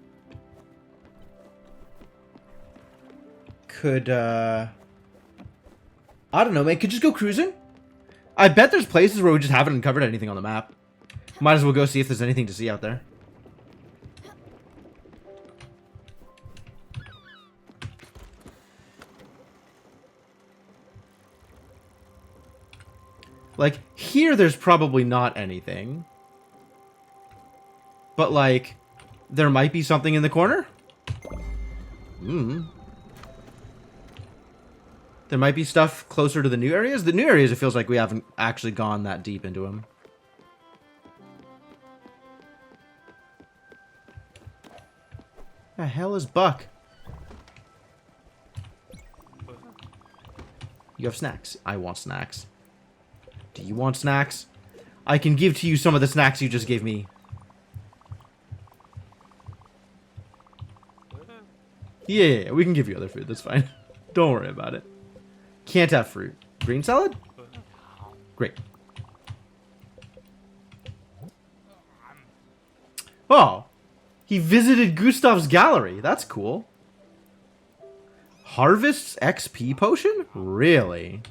Could, I don't know, man. Could just go cruising? I bet there's places where we just haven't uncovered anything on the map. Might as well go see if there's anything to see out there. Like, here there's probably not anything. But, like, there might be something in the corner? There might be stuff closer to the new areas. The new areas, it feels like we haven't actually gone that deep into them. The hell is Buck? You have snacks. I want snacks. Do you want snacks? I can give to you some of the snacks you just gave me. Yeah, we can give you other food. That's fine. Don't worry about it. Can't have fruit. Green salad? Great. Oh, he visited Gustav's gallery. That's cool. Harvests XP potion? Really?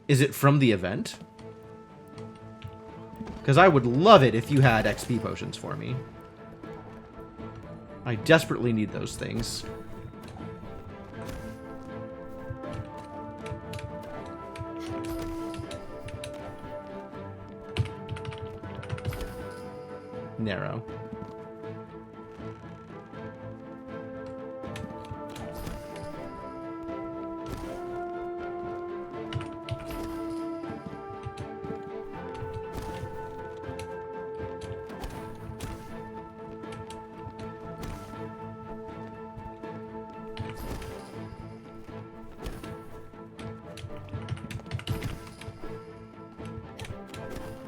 Is it from the event? Because I would love it if you had XP potions for me. I desperately need those things. Narrow.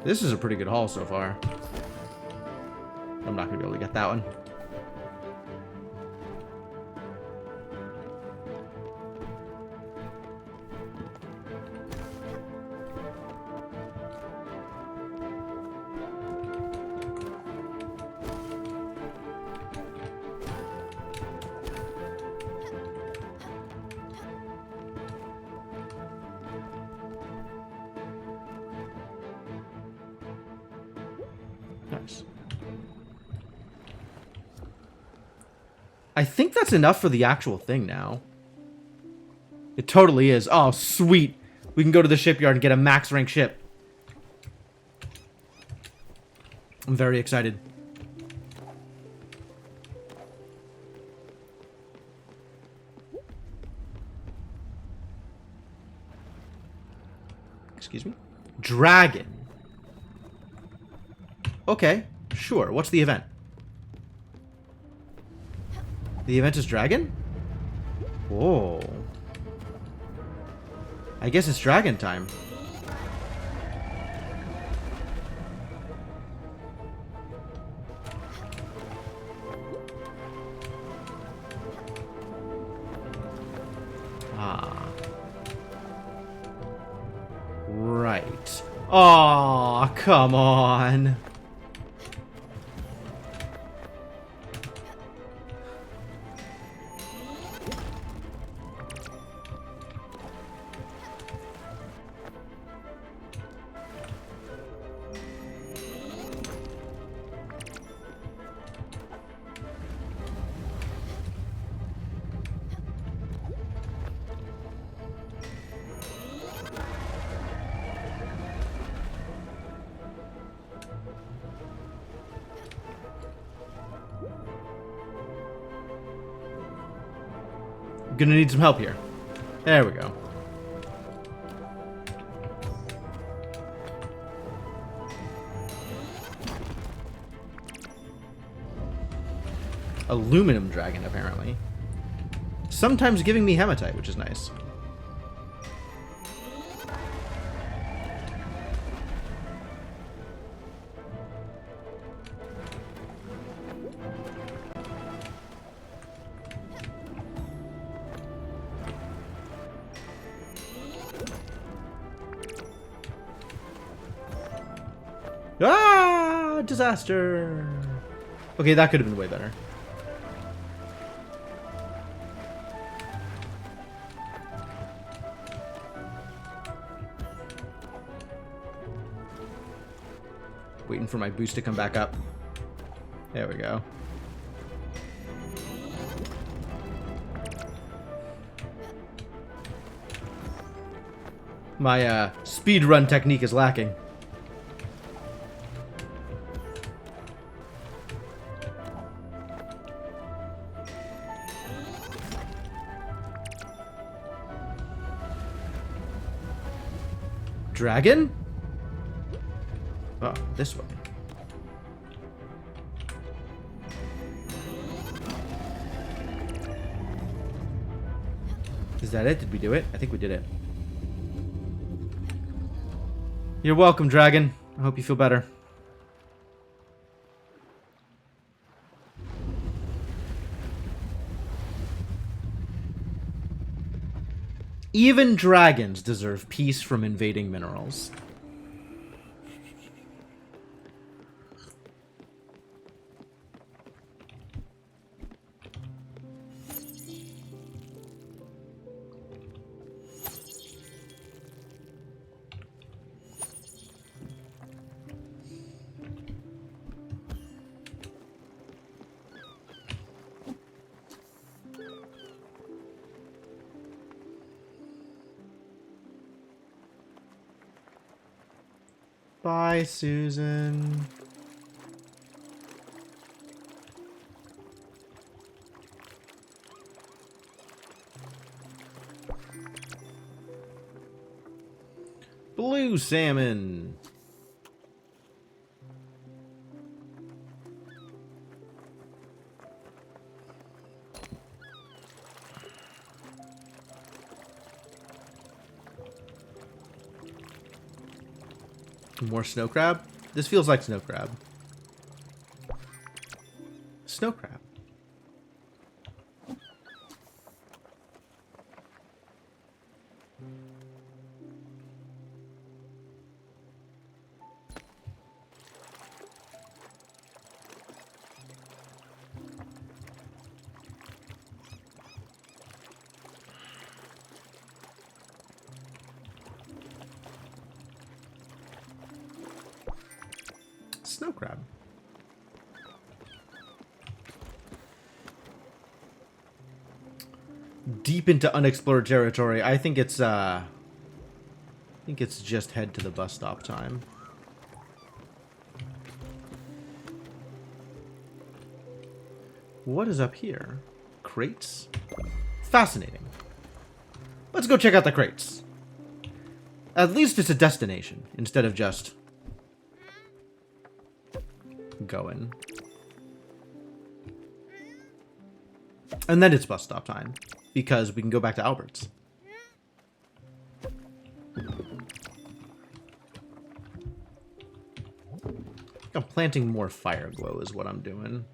This is a pretty good haul so far. I'm not going to be able to get that one. Nice. I think that's enough for the actual thing now. It totally is. Oh, sweet. We can go to the shipyard and get a max rank ship. I'm very excited. Excuse me? Dragon. Okay, sure. What's the event? The event is dragon? Whoa. I guess it's dragon time. Ah. Right. Aw, come on. Gonna need some help here. There we go. Aluminum dragon, apparently. Sometimes giving me hematite, which is nice. Ah! Disaster! Okay, that could have been way better. Waiting for my boost to come back up. There we go. My speed run technique is lacking. Dragon? Oh, this way. Is that it? Did we do it? I think we did it. You're welcome, dragon. I hope you feel better. Even dragons deserve peace from invading minerals. Bye, Susan. Blue salmon. More snow crab? This feels like snow crab. Snow crab. Snow crab. Deep into unexplored territory. I think it's just head to the bus stop time. What is up here? Crates? Fascinating. Let's go check out the crates. At least it's a destination instead of just going. And then it's bus stop time, because we can go back to Albert's. I'm planting more fire glow is what I'm doing.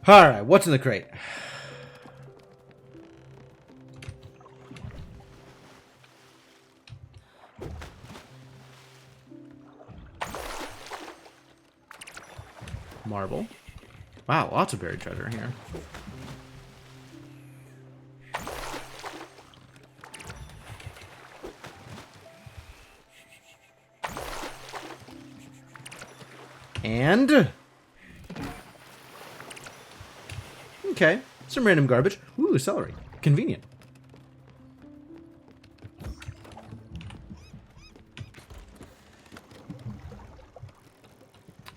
Alright, what's in the crate? Marble. Wow, lots of buried treasure here. And... okay, some random garbage. Ooh, celery. Convenient.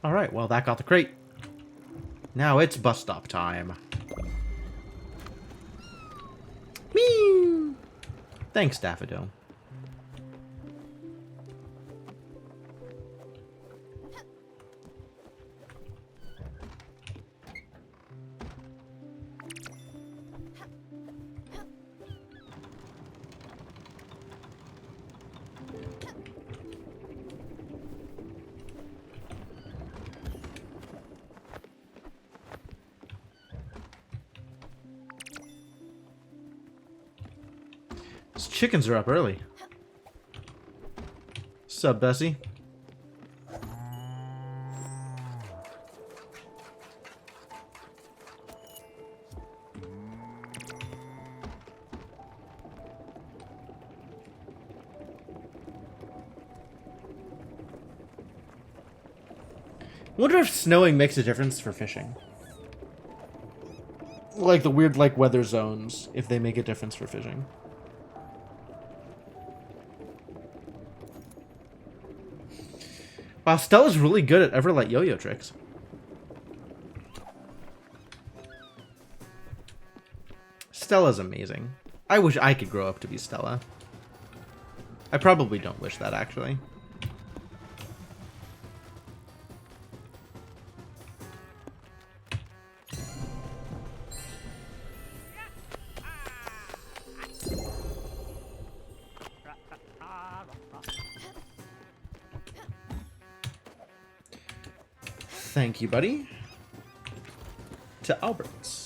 Alright, well, that got the crate. Now it's bus stop time. Meow. Thanks, Daffodil. These chickens are up early. Sup, Bessie? Wonder if snowing makes a difference for fishing. Like the weird, like, weather zones, if they make a difference for fishing. Wow, Stella's really good at Everlight yo-yo tricks. Stella's amazing. I wish I could grow up to be Stella. I probably don't wish that, actually. Thank you, buddy. To Albert's.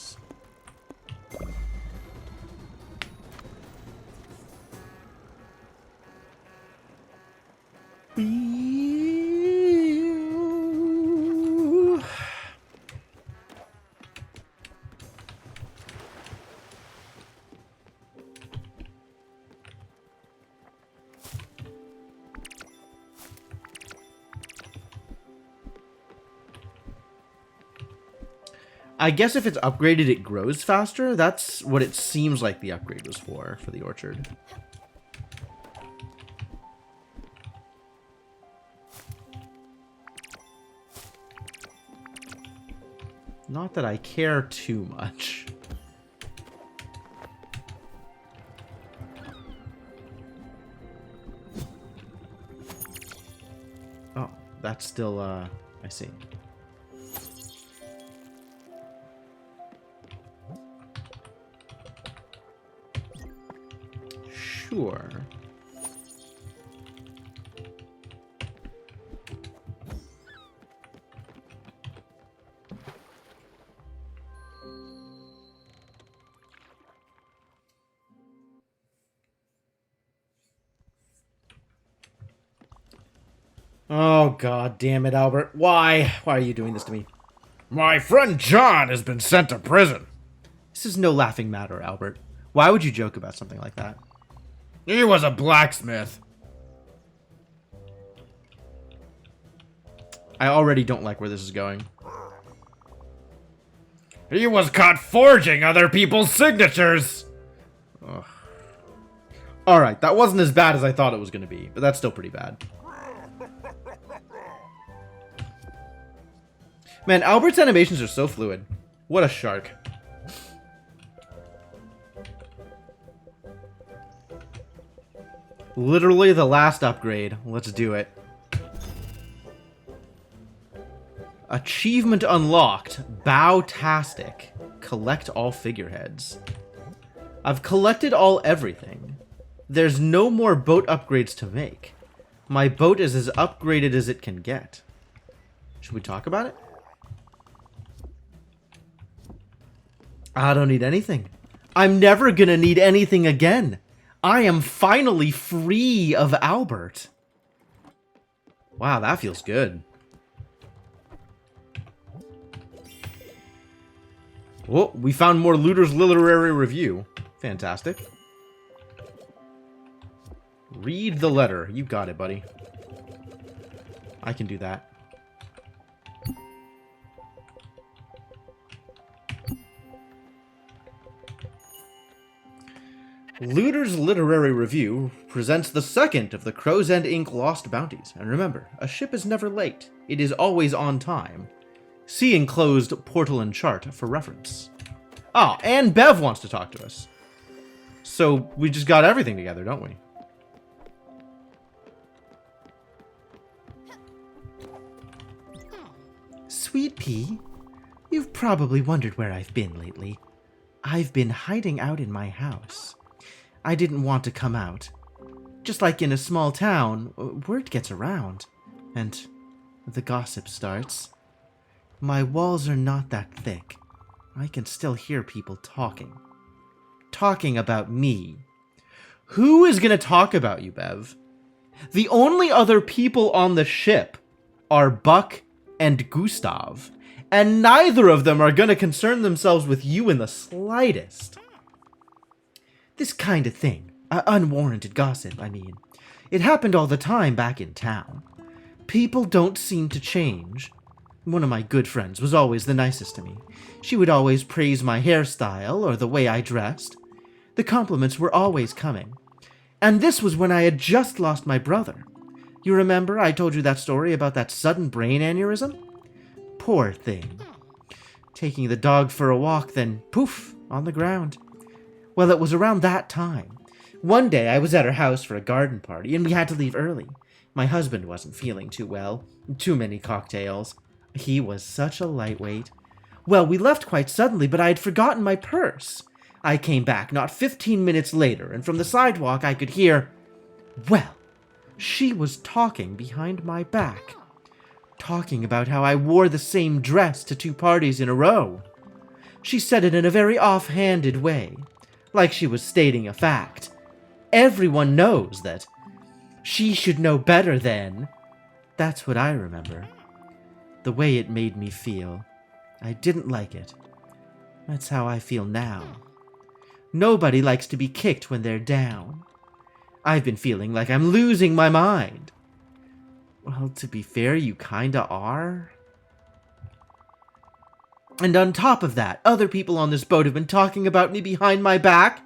I guess if it's upgraded, it grows faster. That's what it seems like the upgrade was for the orchard. Not that I care too much. Oh, that's still, I see. Sure. Oh, God damn it, Albert. Why? Why are you doing this to me? My friend John has been sent to prison. This is no laughing matter, Albert. Why would you joke about something like that? He was a blacksmith. I already don't like where this is going. He was caught forging other people's signatures. Ugh. Alright, that wasn't as bad as I thought it was going to be, but that's still pretty bad. Man, Albert's animations are so fluid. What a shark. Literally the last upgrade. Let's do it. Achievement unlocked. Bow-tastic. Collect all figureheads. I've collected all everything. There's no more boat upgrades to make. My boat is as upgraded as it can get. Should we talk about it? I don't need anything. I'm never gonna need anything again. I am finally free of Albert. Wow, that feels good. Oh, we found more Looter's Literary Review. Fantastic. Read the letter. You got it, buddy. I can do that. Looter's Literary Review presents the second of the Crow's End Inc. Lost Bounties. And remember, a ship is never late. It is always on time. See enclosed portal and chart for reference. Oh, and Bev wants to talk to us. So we just got everything together, don't we? Sweet Pea, you've probably wondered where I've been lately. I've been hiding out in my house. I didn't want to come out. Just like in a small town, word gets around, and the gossip starts. My walls are not that thick. I can still hear people talking. Talking about me. Who is going to talk about you, Bev? The only other people on the ship are Buck and Gustav, and neither of them are going to concern themselves with you in the slightest. This kind of thing, unwarranted gossip, I mean, it happened all the time back in town. People don't seem to change. One of my good friends was always the nicest to me. She would always praise my hairstyle or the way I dressed. The compliments were always coming. And this was when I had just lost my brother. You remember I told you that story about that sudden brain aneurysm? Poor thing. Taking the dog for a walk, then poof, on the ground. Well, it was around that time. One day I was at her house for a garden party, and we had to leave early. My husband wasn't feeling too well. Too many cocktails. He was such a lightweight. Well, we left quite suddenly, but I had forgotten my purse. I came back not 15 minutes later, and from the sidewalk I could hear... Well, she was talking behind my back. Talking about how I wore the same dress to 2 parties in a row. She said it in a very off-handed way, like she was stating a fact. Everyone knows that. She should know better than... That's what I remember. The way it made me feel. I didn't like it. That's how I feel now. Nobody likes to be kicked when they're down. I've been feeling like I'm losing my mind. Well, to be fair, you kinda are. And on top of that, other people on this boat have been talking about me behind my back.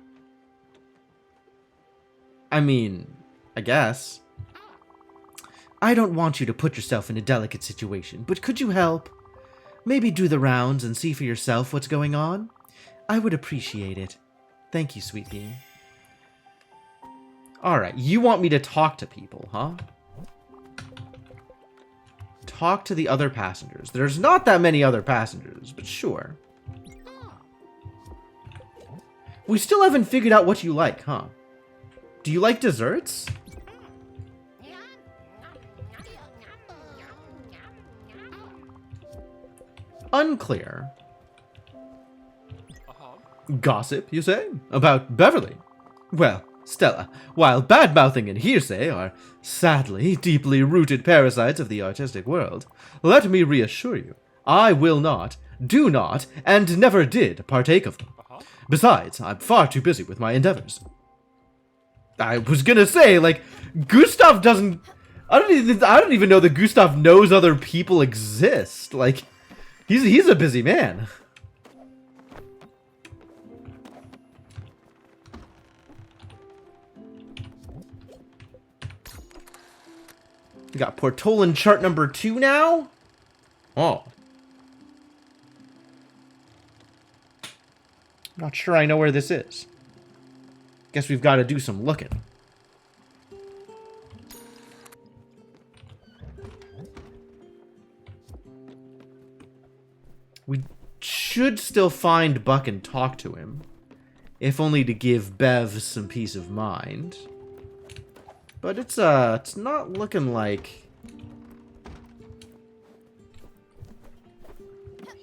I mean, I guess. I don't want you to put yourself in a delicate situation, but could you help? Maybe do the rounds and see for yourself what's going on? I would appreciate it. Thank you, sweet pea. Alright, you want me to talk to people, huh? Talk to the other passengers. There's not that many other passengers, but sure. We still haven't figured out what you like, huh? Do you like desserts? Unclear. Gossip, you say? About Beverly? Well, Stella, while bad-mouthing and hearsay are, sadly, deeply rooted parasites of the artistic world, let me reassure you, I will not, do not, and never did partake of them. Besides, I'm far too busy with my endeavors. I was gonna say, like, Gustav doesn't... I don't even know that Gustav knows other people exist. Like, he's a busy man. We got Portolan chart number 2 now? Oh. Not sure I know where this is. Guess we've got to do some looking. We should still find Buck and talk to him. If only to give Bev some peace of mind. But it's not looking like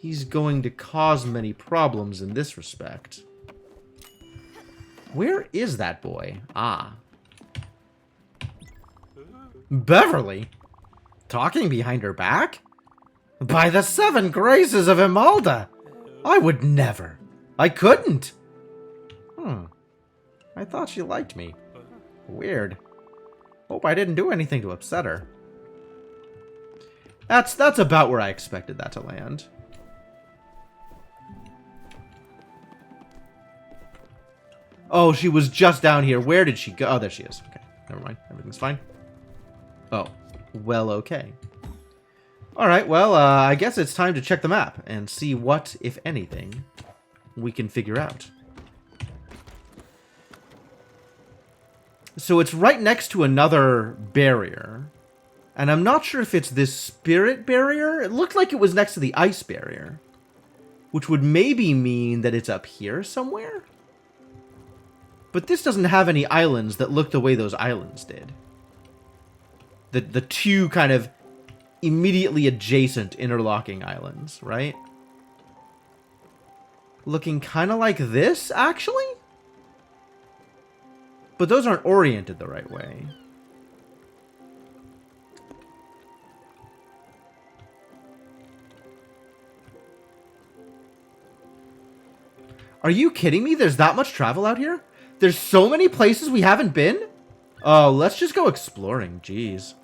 he's going to cause many problems in this respect. Where is that boy? Ah. Beverly? Talking behind her back? By the 7 graces of Imelda! I would never. I couldn't. I thought she liked me. Weird. Hope I didn't do anything to upset her. That's about where I expected that to land. Oh, she was just down here. Where did she go? Oh, there she is. Okay, never mind. Everything's fine. Oh, well, okay. Alright, well, I guess it's time to check the map and see what, if anything, we can figure out. So it's right next to another barrier. And I'm not sure if it's this spirit barrier. It looked like it was next to the ice barrier. Which would maybe mean that it's up here somewhere? But this doesn't have any islands that look the way those islands did. The 2 kind of immediately adjacent interlocking islands, right? Looking kind of like this, actually? But those aren't oriented the right way. Are you kidding me? There's that much travel out here? There's so many places we haven't been? Oh, let's just go exploring. Jeez.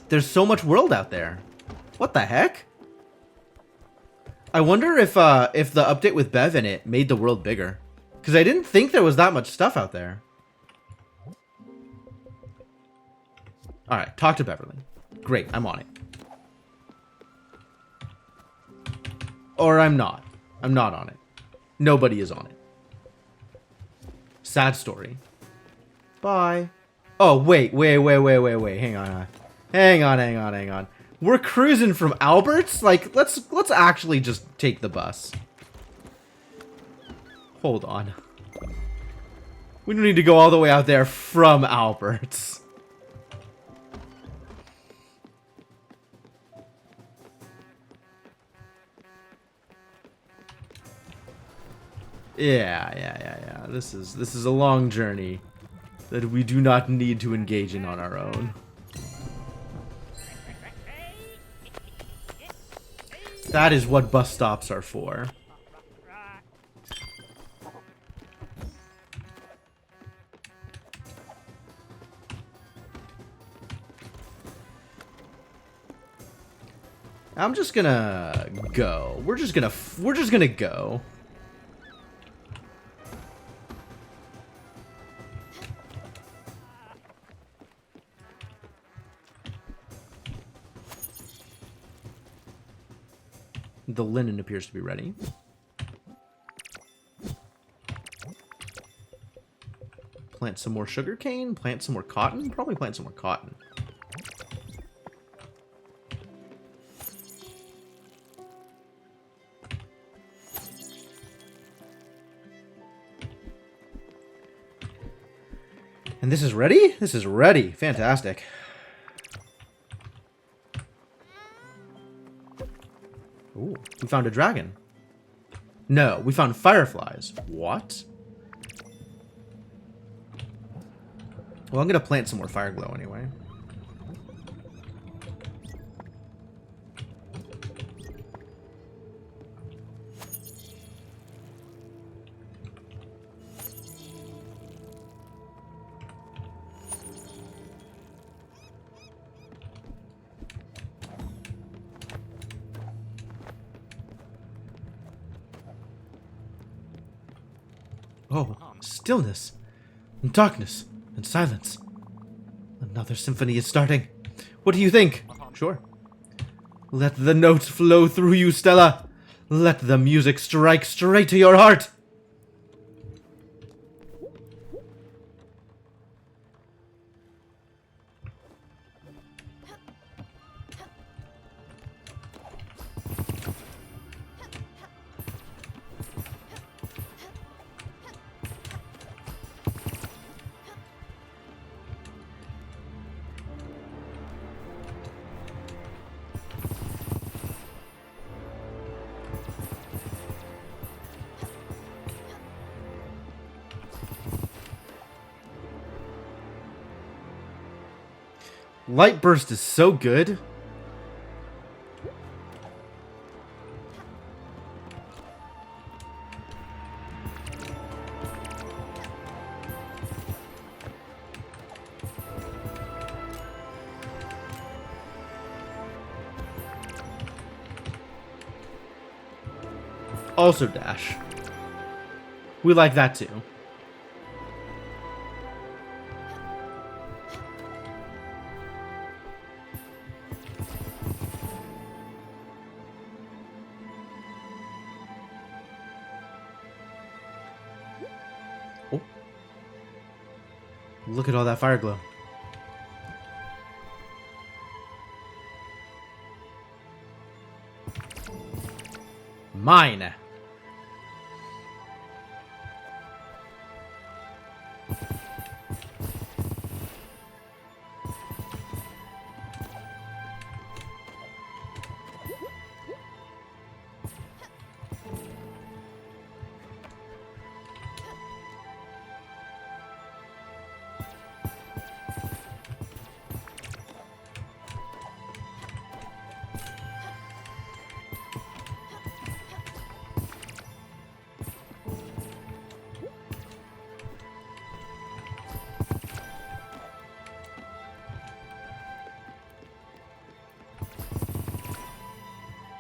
There's so much world out there. What the heck? I wonder if the update with Bev in it made the world bigger. Because I didn't think there was that much stuff out there. Alright, talk to Beverly. Great, I'm on it. Or I'm not. I'm not on it. Nobody is on it. Sad story. Bye. Oh, wait. Hang on. Hang on. We're cruising from Albert's? Like, let's actually just take the bus. Hold on. We don't need to go all the way out there from Albert's. Yeah. This is a long journey that we do not need to engage in on our own. That is what bus stops are for. I'm just gonna go. We're just gonna go. The linen appears to be ready. Plant some more sugarcane, plant some more cotton, probably plant some more cotton. And this is ready? This is ready. Fantastic. Ooh, we found a dragon. No, we found fireflies. What? Well, I'm gonna plant some more fire glow anyway. Oh, stillness, and darkness, and silence. Another symphony is starting. What do you think? Sure. Let the notes flow through you, Stella. Let the music strike straight to your heart. Light burst is so good. Also dash. We like that too. Oh. Look at all that fire glow. Mine.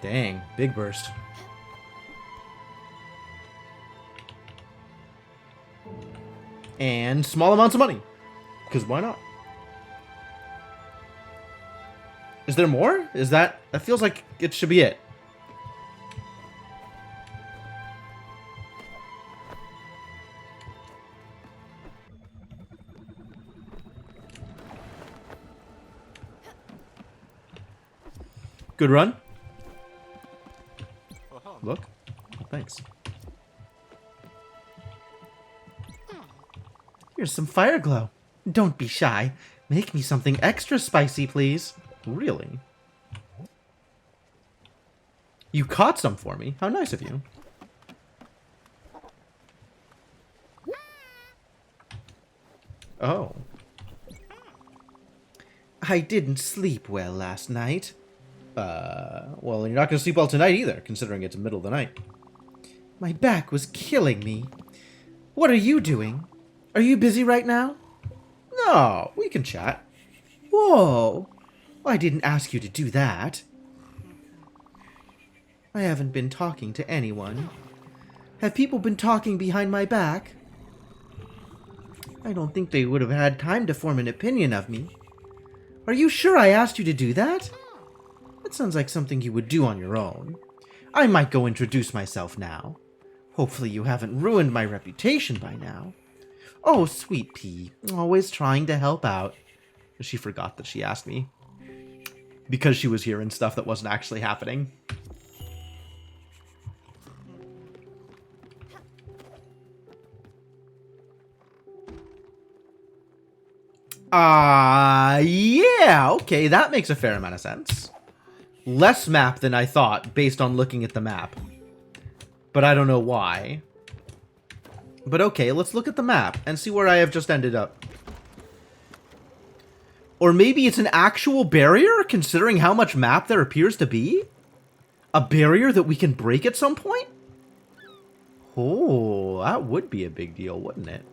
Dang, big burst. And small amounts of money. Because why not? Is there more? Is that feels like it should be it. Good run. Look. Thanks. Here's some fire glow. Don't be shy. Make me something extra spicy, please. Really? You caught some for me. How nice of you. Oh. I didn't sleep well last night. Well, you're not going to sleep well tonight either, considering it's the middle of the night. My back was killing me. What are you doing? Are you busy right now? No, we can chat. Whoa. I didn't ask you to do that. I haven't been talking to anyone. Have people been talking behind my back? I don't think they would have had time to form an opinion of me. Are you sure I asked you to do that? That sounds like something you would do on your own. I might go introduce myself now. Hopefully you haven't ruined my reputation by now. Oh, sweet pea. Always trying to help out. She forgot that she asked me. Because she was hearing stuff that wasn't actually happening. Yeah, okay, that makes a fair amount of sense. Less map than I thought, based on looking at the map. But I don't know why. But okay, let's look at the map and see where I have just ended up. Or maybe it's an actual barrier, considering how much map there appears to be? A barrier that we can break at some point? Oh, that would be a big deal, wouldn't it?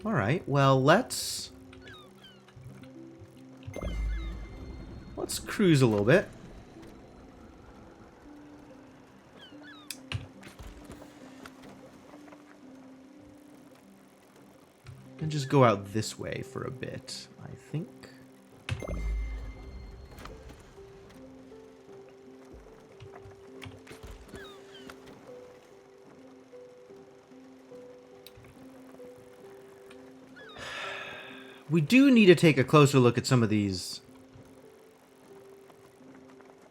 Alright, well, let's cruise a little bit. And just go out this way for a bit, I think. We do need to take a closer look at some of these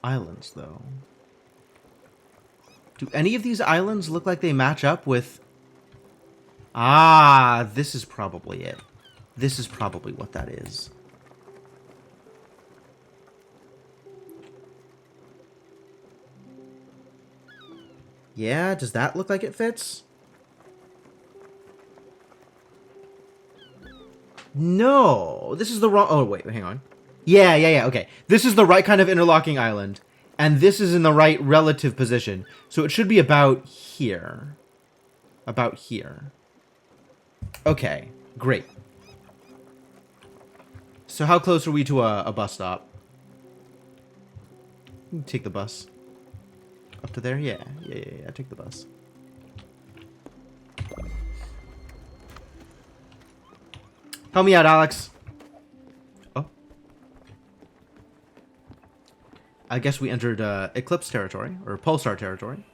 islands, though. Do any of these islands look like they match up with... Ah, this is probably it. This is probably what that is. Yeah, does that look like it fits? No, this is the wrong... Oh, wait, hang on. Yeah, okay. This is the right kind of interlocking island, and this is in the right relative position. So it should be about here. About here. Okay, great. So how close are we to a bus stop? Take the bus. Up to there? Yeah, take the bus. Help me out, Alex. Oh. I guess we entered Eclipse territory, or Pulsar territory.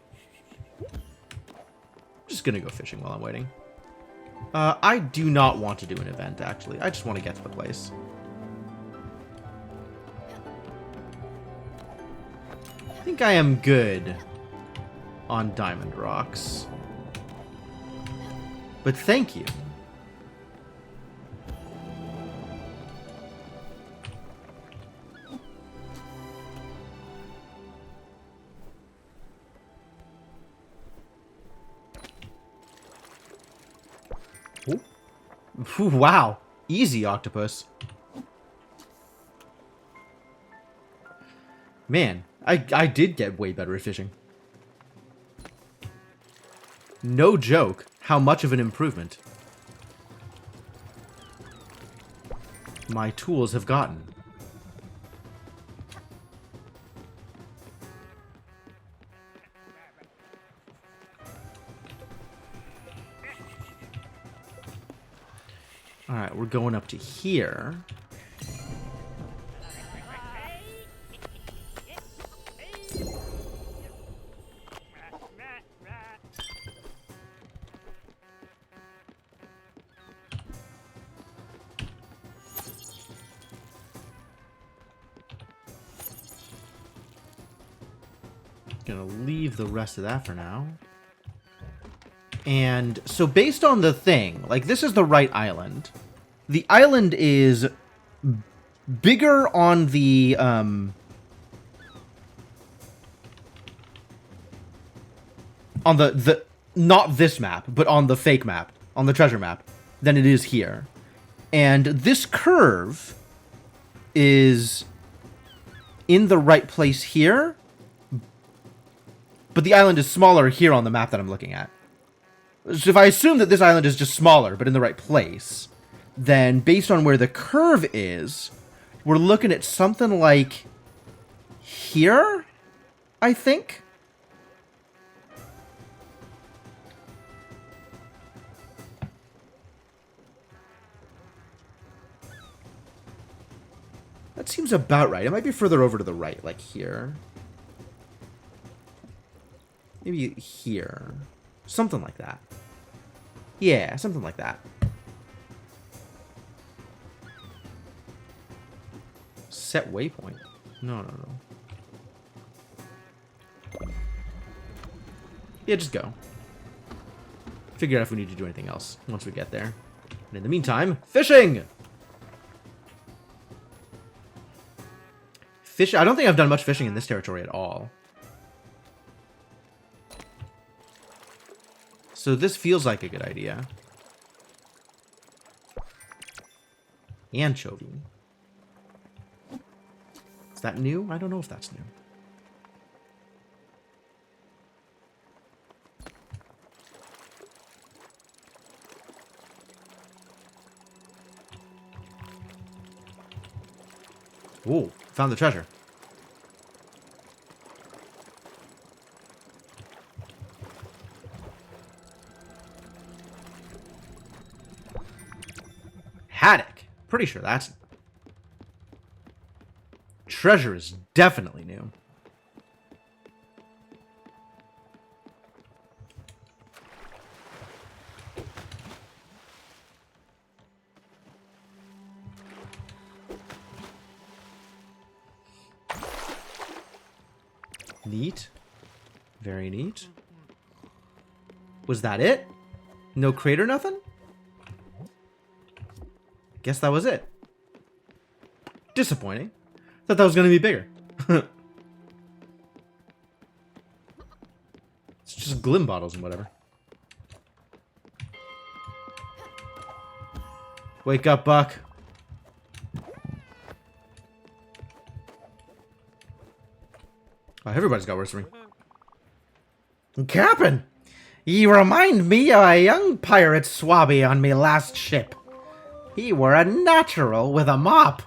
I'm just gonna go fishing while I'm waiting. I do not want to do an event, actually. I just want to get to the place. I think I am good on Diamond Rocks. But thank you. Ooh, wow. Easy, octopus. Man, I did get way better at fishing. No joke, how much of an improvement my tools have gotten. Alright, we're going up to here. Gonna leave the rest of that for now. And so based on the thing, like this is the right island. The island is bigger on the not this map, but on the fake map, on the treasure map, than it is here. And this curve is in the right place here, but the island is smaller here on the map that I'm looking at. So if I assume that this island is just smaller, but in the right place, then based on where the curve is, we're looking at something like here, I think? That seems about right. It might be further over to the right, like here. Maybe here. Something like that. Yeah, something like that. Set waypoint. No. Yeah, just go. Figure out if we need to do anything else once we get there. And in the meantime, fishing! I don't think I've done much fishing in this territory at all. So this feels like a good idea. Anchovy. Is that new? I don't know if that's new. Ooh, found the treasure. Haddock. Pretty sure that's... Treasure is definitely new. Neat. Very neat. Was that it? No crate or nothing? Guess that was it. Disappointing. Thought that was going to be bigger. It's just Glim bottles and whatever. Wake up, Buck. Oh, everybody's got worse than me. Captain, you remind me of a young pirate swabby on me last ship. He were a natural with a mop.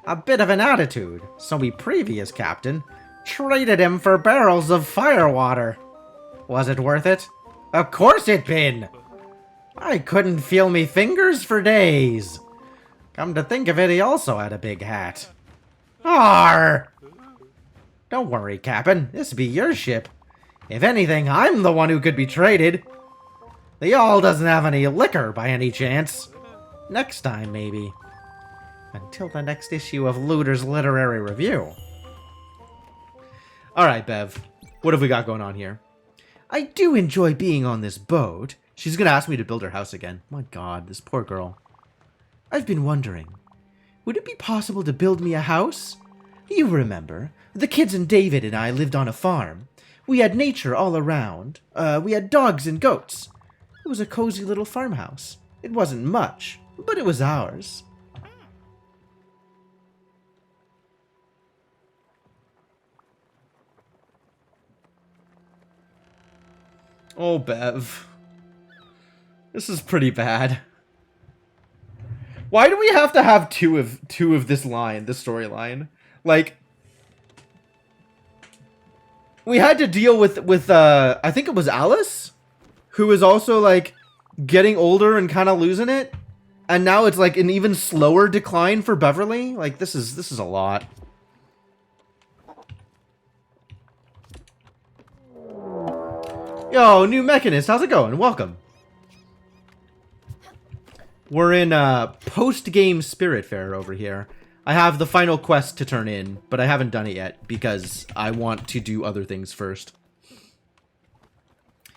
A bit of an attitude, so me previous captain traded him for barrels of firewater. Was it worth it? Of course it been. I couldn't feel me fingers for days. Come to think of it, he also had a big hat. Arr! Don't worry, Cap'n. This be your ship. If anything, I'm the one who could be traded. The Yawl doesn't have any liquor by any chance. Next time, maybe. Until the next issue of Looter's Literary Review. Alright, Bev. What have we got going on here? I do enjoy being on this boat. She's gonna ask me to build her house again. My god, this poor girl. I've been wondering, would it be possible to build me a house? You remember, the kids and David and I lived on a farm. We had nature all around. We had dogs and goats. It was a cozy little farmhouse. It wasn't much, but it was ours. Oh, Bev. This is pretty bad. Why do we have to have two of this line, this storyline? Like, we had to deal with I think it was Alice, who was also like getting older and kind of losing it, And now it's like an even slower decline for Beverly. Like, this is a lot. Yo, new mechanist, how's it going? Welcome. We're in post-game Spiritfarer over here. I have the final quest to turn in, but I haven't done it yet because I want to do other things first.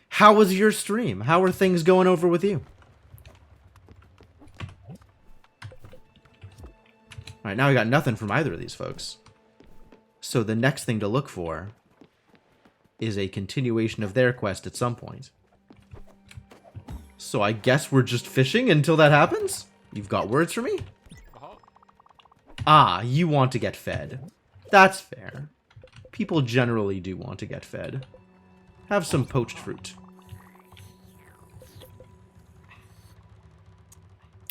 How was your stream? How are things going over with you? Alright, now we got nothing from either of these folks. So the next thing to look for is a continuation of their quest at some point. So I guess we're just fishing until that happens? You've got words for me? Ah, you want to get fed. That's fair. People generally do want to get fed. Have some poached fruit.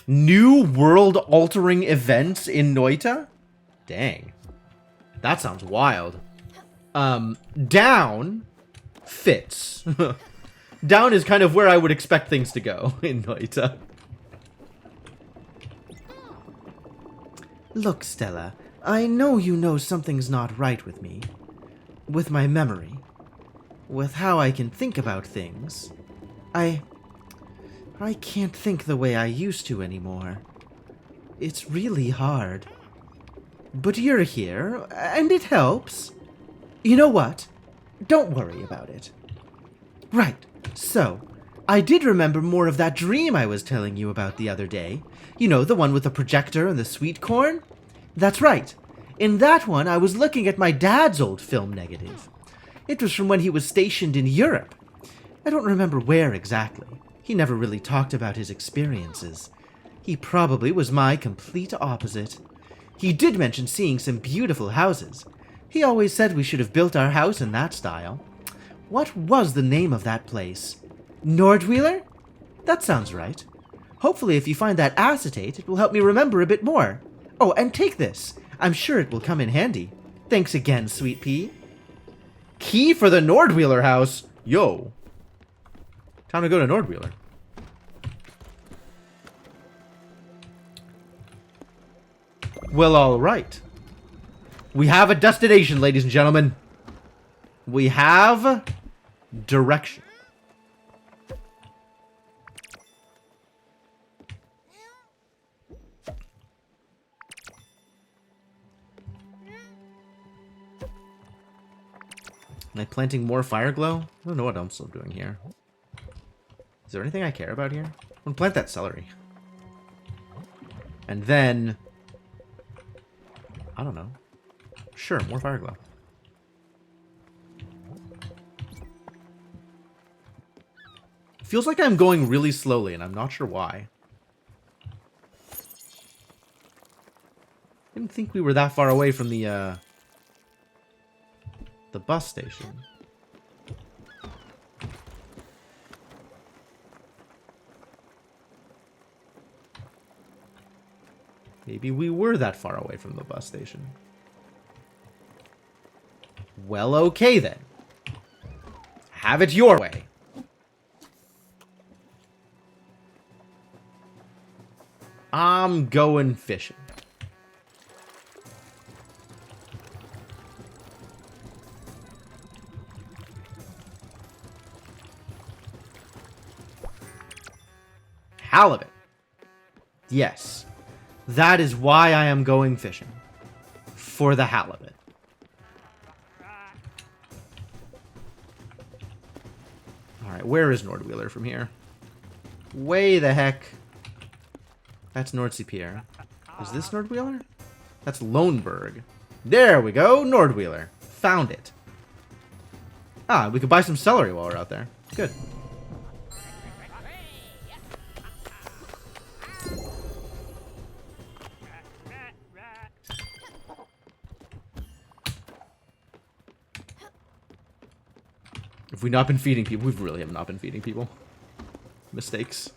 New world-altering events in Noita? Dang. That sounds wild. Down fits. Down is kind of where I would expect things to go in Noita. Look, Stella, I know you know something's not right with me. With my memory. With how I can think about things. I can't think the way I used to anymore. It's really hard. But you're here, and it helps. You know what? Don't worry about it. Right, so, I did remember more of that dream I was telling you about the other day. You know, the one with the projector and the sweet corn? That's right. In that one, I was looking at my dad's old film negative. It was from when he was stationed in Europe. I don't remember where exactly. He never really talked about his experiences. He probably was my complete opposite. He did mention seeing some beautiful houses. He always said we should have built our house in that style. What was the name of that place? Nordwheeler? That sounds right. Hopefully if you find that acetate, it will help me remember a bit more. Oh, and take this. I'm sure it will come in handy. Thanks again, Sweet Pea. Key for the Nordwheeler house? Yo. Time to go to Nordwheeler. Well, alright. We have a destination, ladies and gentlemen. We have direction. Am I planting more fire glow? I don't know what else I'm doing here. Is there anything I care about here? I'm gonna plant that celery. And then... I don't know. Sure, more fire glow. Feels like I'm going really slowly, and I'm not sure why. Didn't think we were that far away from the bus station. Maybe we were that far away from the bus station. Well, okay then. Have it your way. I'm going fishing. Halibut. Yes. That is why I am going fishing. For the halibut. Alright, where is Nordwheeler from here? Way the heck. That's Nordsea Pier. Is this Nordwheeler? That's Loneburg. There we go, Nordwheeler. Found it. Ah, we could buy some celery while we're out there. Good. If we've not been feeding people, we really have not been feeding people. Mistakes.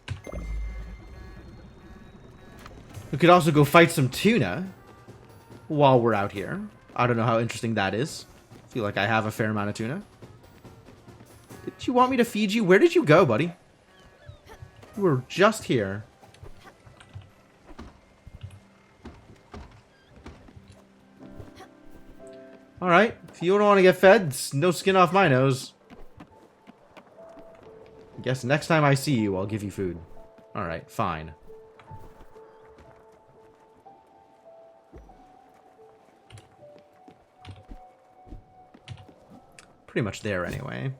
We could also go fight some tuna while we're out here. I don't know how interesting that is. I feel like I have a fair amount of tuna. Did you want me to feed you? Where did you go, buddy? You were just here. Alright, if you don't want to get fed, it's no skin off my nose. I guess next time I see you, I'll give you food. Alright, fine. Pretty much there anyway.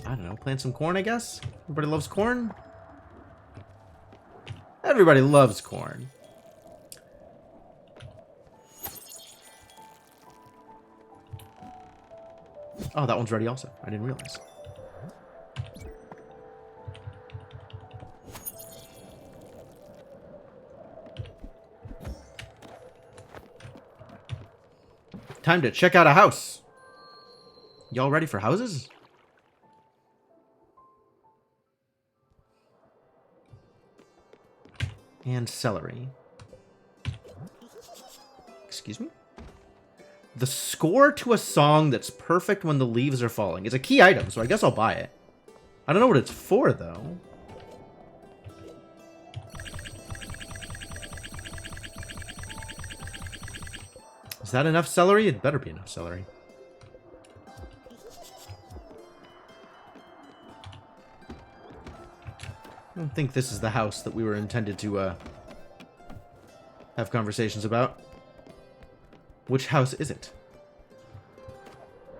I don't know, plant some corn, I guess? Everybody loves corn? Everybody loves corn. Oh, that one's ready also. I didn't realize. Time to check out a house. Y'all ready for houses? And celery. Excuse me? The score to a song that's perfect when the leaves are falling. It's a key item, so I guess I'll buy it. I don't know what it's for, though. Is that enough celery? It better be enough celery. I don't think this is the house that we were intended to have conversations about. Which house is it?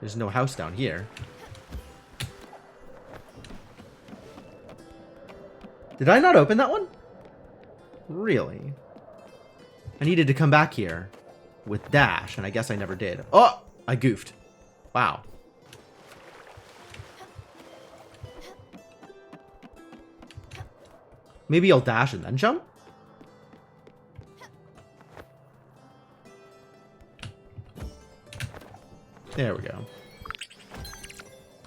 There's no house down here. Did I not open that one? Really? I needed to come back here with dash, and I guess I never did. Oh! I goofed. Wow. Maybe I'll dash and then jump? There we go.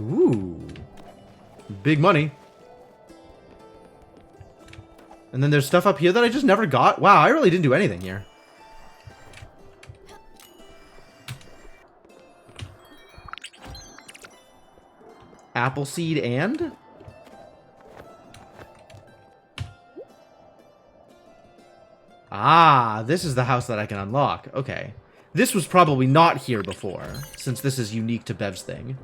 Ooh. Big money. And then there's stuff up here that I just never got. Wow, I really didn't do anything here. Appleseed and? Ah, this is the house that I can unlock. Okay. This was probably not here before, since this is unique to Bev's thing.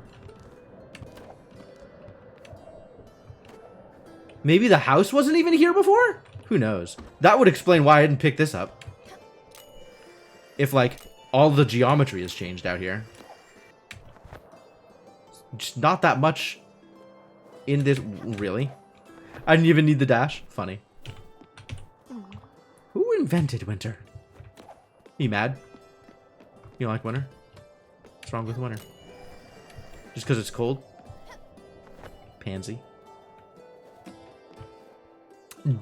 Maybe the house wasn't even here before? Who knows? That would explain why I didn't pick this up. If, like, all the geometry has changed out here. Just not that much in this... Really? I didn't even need the dash? Funny. Who invented winter? You mad? You don't like winter? What's wrong with winter? Just because it's cold? Pansy.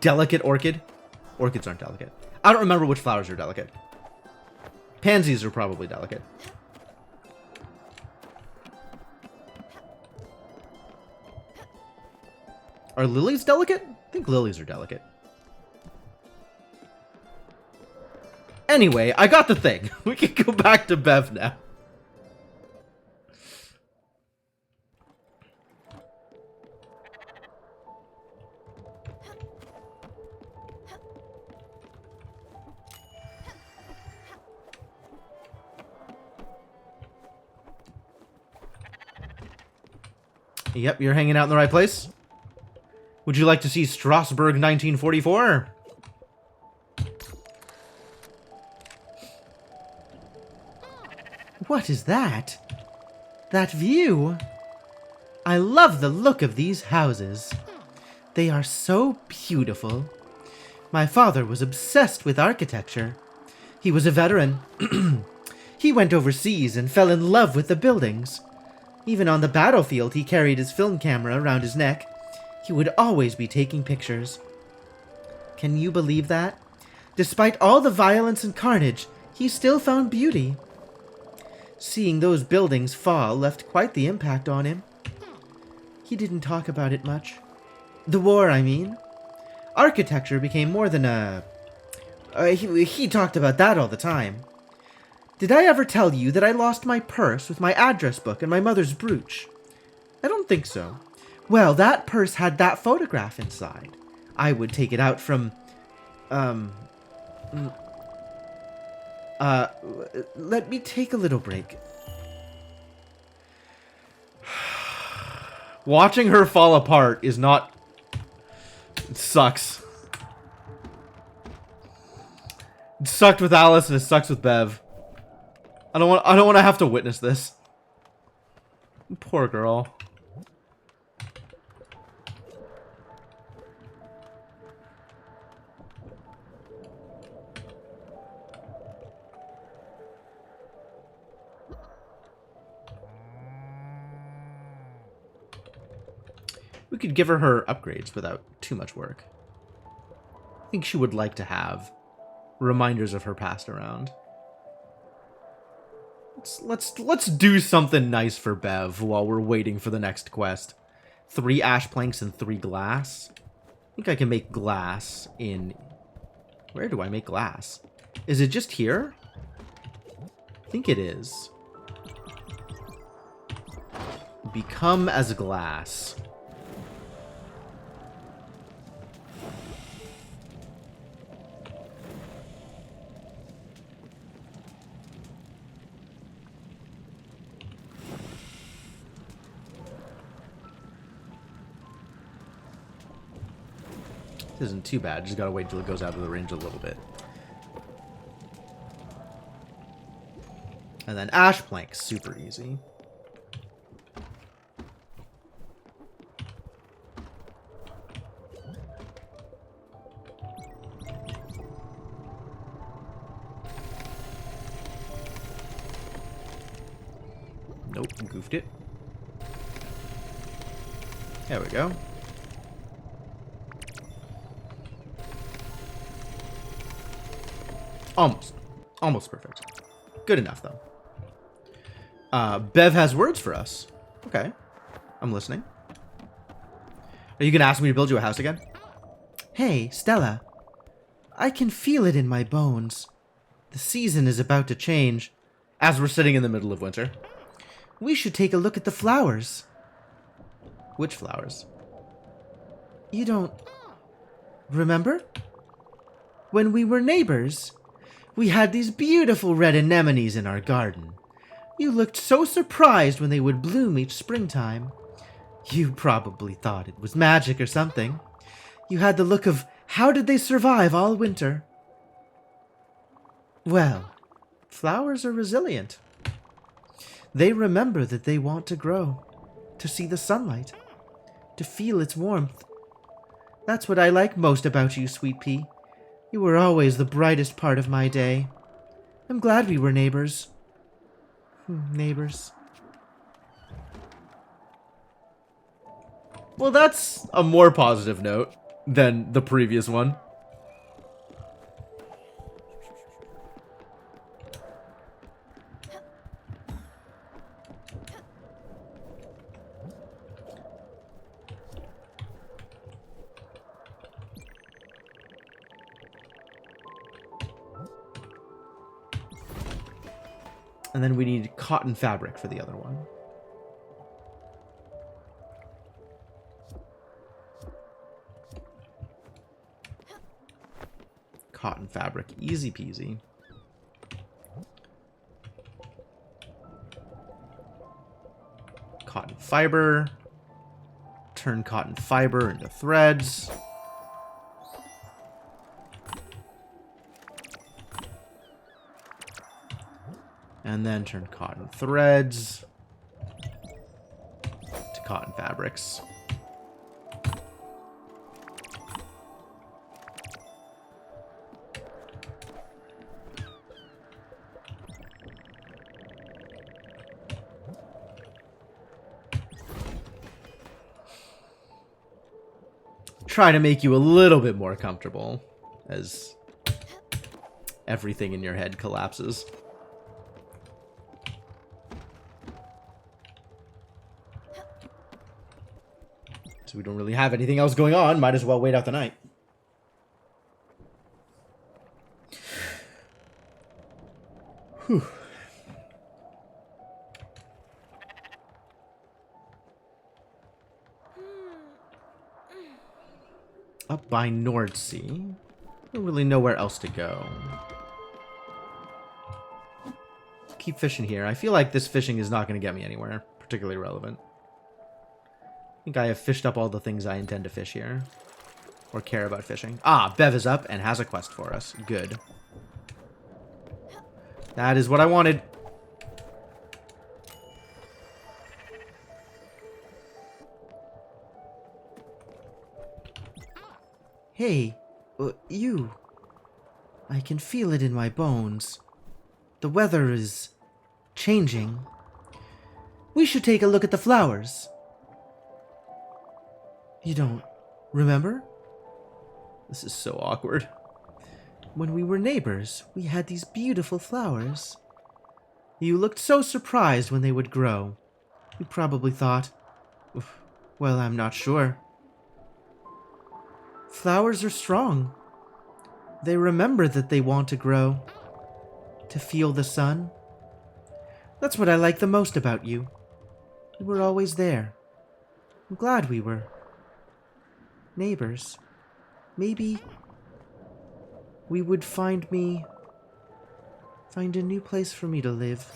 Delicate orchid? Orchids aren't delicate. I don't remember which flowers are delicate. Pansies are probably delicate. Are lilies delicate? I think lilies are delicate. Anyway, I got the thing. We can go back to Bev now. Yep, you're hanging out in the right place. Would you like to see Strasbourg 1944? What is that? That view? I love the look of these houses. They are so beautiful. My father was obsessed with architecture. He was a veteran. He went overseas and fell in love with the buildings. Even on the battlefield, he carried his film camera around his neck. He would always be taking pictures. Can you believe that? Despite all the violence and carnage, he still found beauty. Seeing those buildings fall left quite the impact on him. He didn't talk about it much. The war, I mean. Architecture became more than a... he talked about that all the time. Did I ever tell you that I lost my purse with my address book and my mother's brooch? I don't think so. Well, that purse had that photograph inside. I would take it out from, let me take a little break. Watching her fall apart is not... It sucks. It sucked with Alice and it sucks with Bev. I don't want to have to witness this. Poor girl. We could give her upgrades without too much work. I think she would like to have reminders of her past around. Let's do something nice for Bev while we're waiting for the next quest. 3 ash planks and 3 glass. I think I can make glass in... Where do I make glass? Is it just here? I think it is. Become as glass. This isn't too bad. Just gotta wait until it goes out of the range a little bit. And then ash plank, super easy. Nope, goofed it. There we go. Almost perfect. Good enough, though. Bev has words for us. Okay. I'm listening. Are you going to ask me to build you a house again? Hey, Stella. I can feel it in my bones. The season is about to change. As we're sitting in the middle of winter. We should take a look at the flowers. Which flowers? You don't... remember? When we were neighbors, we had these beautiful red anemones in our garden. You looked so surprised when they would bloom each springtime. You probably thought it was magic or something. You had the look of, how did they survive all winter? Well, flowers are resilient. They remember that they want to grow, to see the sunlight, to feel its warmth. That's what I like most about you, Sweet Pea. You were always the brightest part of my day. I'm glad we were neighbors. Neighbors. Well, that's a more positive note than the previous one. And then we need cotton fabric for the other one. Cotton fabric, easy peasy. Cotton fiber. Turn cotton fiber into threads. And then turn cotton threads to cotton fabrics. Try to make you a little bit more comfortable as everything in your head collapses. So we don't really have anything else going on. Might as well wait out the night. Whew. up by Nordsea. I don't really know where else to go. Keep fishing here. I feel like this fishing is not going to get me anywhere particularly relevant. I think I have fished up all the things I intend to fish here. Or care about fishing. Ah, Bev is up and has a quest for us. Good. That is what I wanted. Hey, you. I can feel it in my bones. The weather is changing. We should take a look at the flowers. You don't remember? This is so awkward. When we were neighbors, we had these beautiful flowers. You looked so surprised when they would grow. You probably thought, well, I'm not sure. Flowers are strong. They remember that they want to grow, to feel the sun. That's what I like the most about you. You were always there. I'm glad we were neighbors. Maybe we would find a new place for me to live.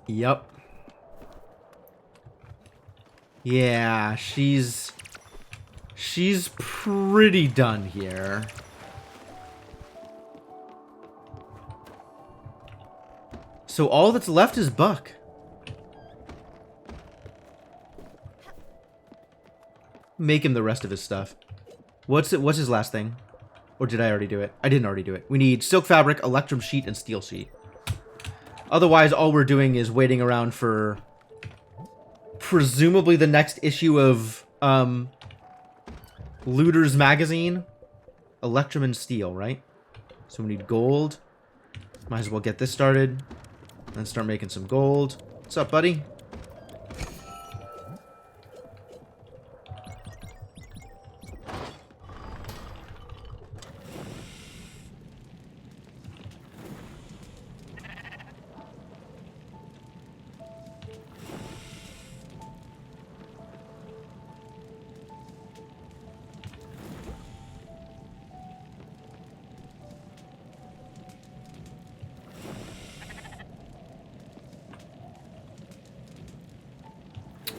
Yep. Yeah, she's pretty done here. So all that's left is Buck. Make him the rest of his stuff. What's his last thing? Or did I already do it? I didn't already do it. We need silk fabric, electrum sheet, and steel sheet. Otherwise, all we're doing is waiting around for presumably the next issue of Looter's magazine. Electrum and steel, right? So we need gold. Might as well get this started. Then start making some gold. What's up, buddy?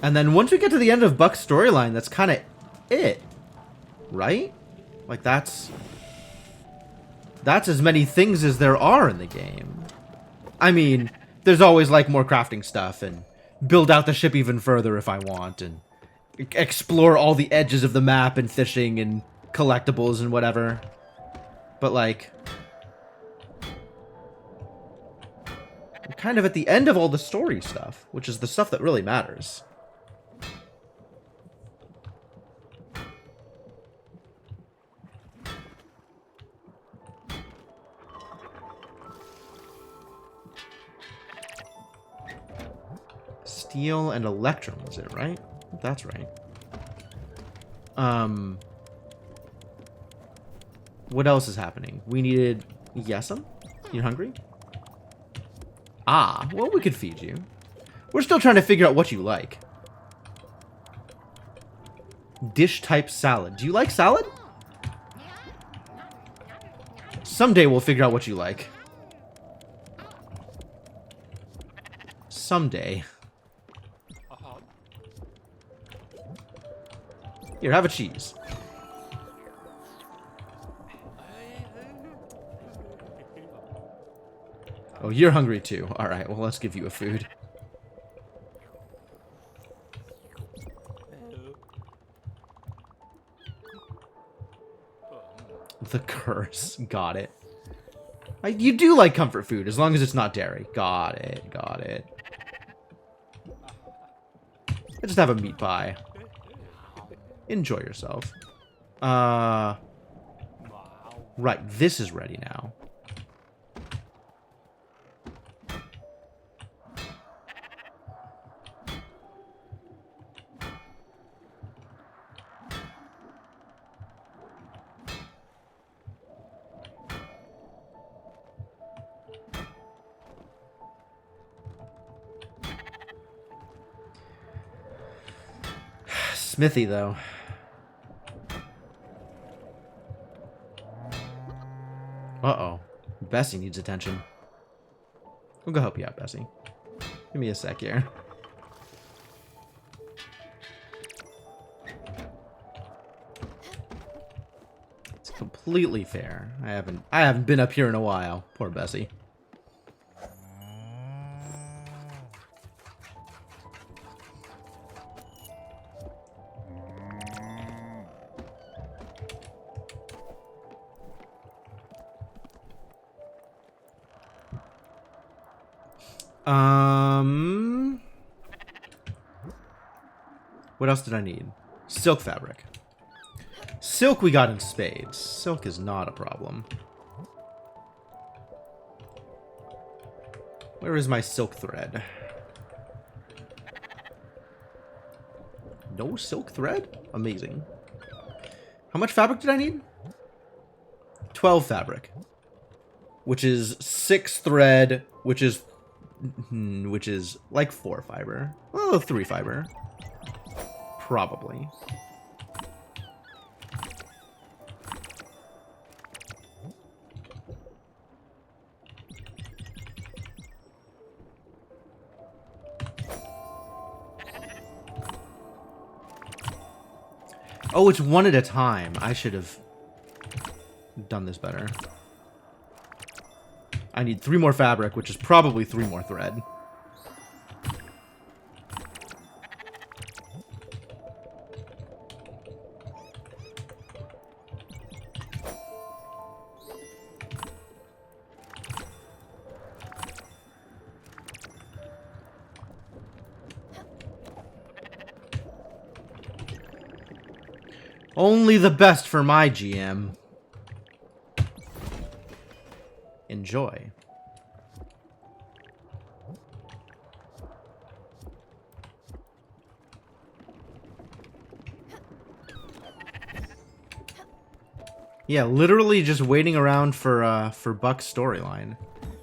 And then once we get to the end of Buck's storyline, that's kind of it. Right? Like, that's as many things as there are in the game. I mean, there's always, like, more crafting stuff, and build out the ship even further if I want, and explore all the edges of the map, and fishing, and collectibles, and whatever. But, like, we're kind of at the end of all the story stuff, which is the stuff that really matters. Steel and electrum, was it, right? That's right. What else is happening? We needed Yesem? You hungry? Ah, well, we could feed you. We're still trying to figure out what you like. Dish type salad. Do you like salad? Someday we'll figure out what you like. Someday. Here, have a cheese. Oh, you're hungry too. Alright, well, let's give you a food. The curse. Got it. You do like comfort food, as long as it's not dairy. Got it, got it. I just have a meat pie. Enjoy yourself. Right, this is ready now. smithy, though. Uh-oh. Bessie needs attention. We'll go help you out, Bessie. Give me a sec here. It's completely fair. I haven't been up here in a while. Poor Bessie. What else did I need? Silk fabric. Silk we got in spades. Silk is not a problem. Where is my silk thread? No silk thread? Amazing. How much fabric did I need? 12 fabric. Which is 6 thread, which is like 4 fiber. Oh, 3 fiber. Probably. Oh, it's one at a time. I should have done this better. I need 3 more fabric, which is probably 3 more thread. Only the best for my GM. Enjoy. Yeah, literally just waiting around for Buck's storyline.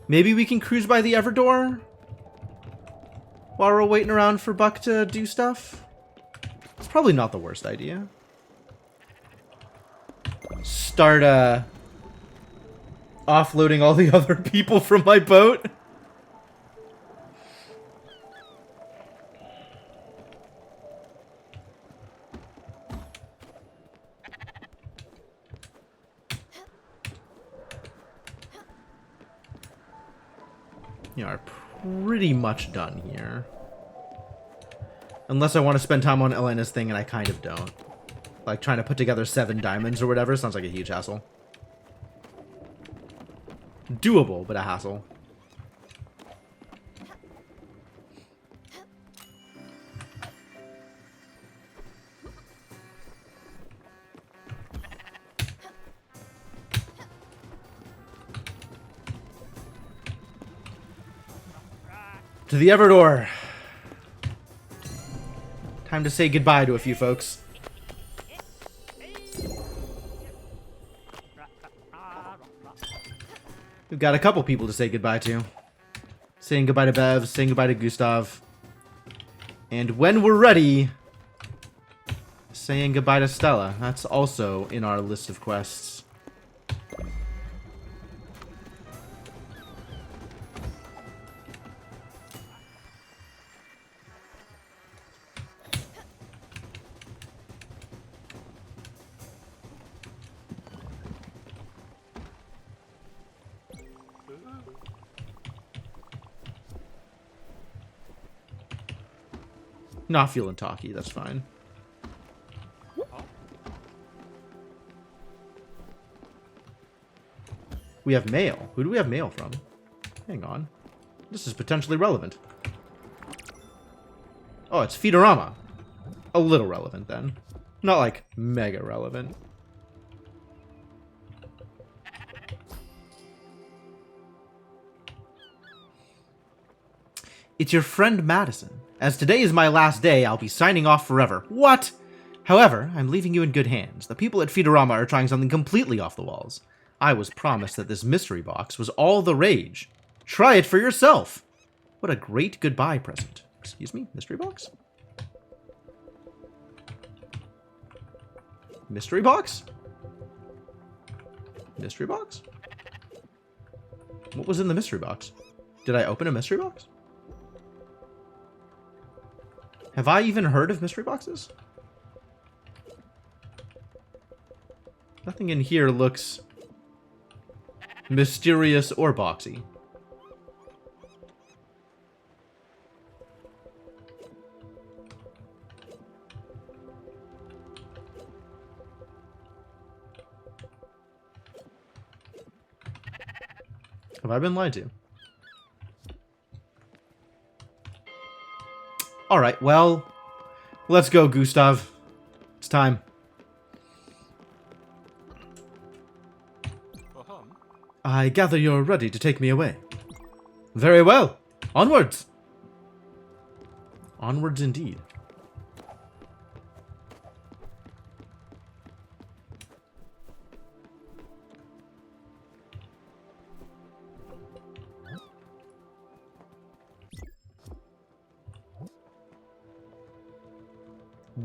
Maybe we can cruise by the Everdoor while we're waiting around for Buck to do stuff. It's probably not the worst idea. Start offloading all the other people from my boat. You are pretty much done here. Unless I want to spend time on Elena's thing, and I kind of don't. Like, trying to put together 7 diamonds or whatever sounds like a huge hassle. Doable, but a hassle. To the Everdoor. Time to say goodbye to a few folks. We've got a couple people to say goodbye to. Saying goodbye to Bev, saying goodbye to Gustav. And when we're ready, saying goodbye to Stella. That's also in our list of quests. Not feeling talky, that's fine. We have mail. Who do we have mail from? Hang on. This is potentially relevant. Oh, it's Feedorama. A little relevant, then. Not, like, mega relevant. It's your friend Madison. As today is my last day, I'll be signing off forever. What? However, I'm leaving you in good hands. The people at Feedorama are trying something completely off the walls. I was promised that this mystery box was all the rage. Try it for yourself. What a great goodbye present. Excuse me, mystery box? Mystery box? Mystery box? What was in the mystery box? Did I open a mystery box? Have I even heard of mystery boxes? Nothing in here looks mysterious or boxy. Have I been lied to? Alright, well, let's go, Gustav. It's time. I gather you're ready to take me away. Very well. Onwards. Onwards indeed.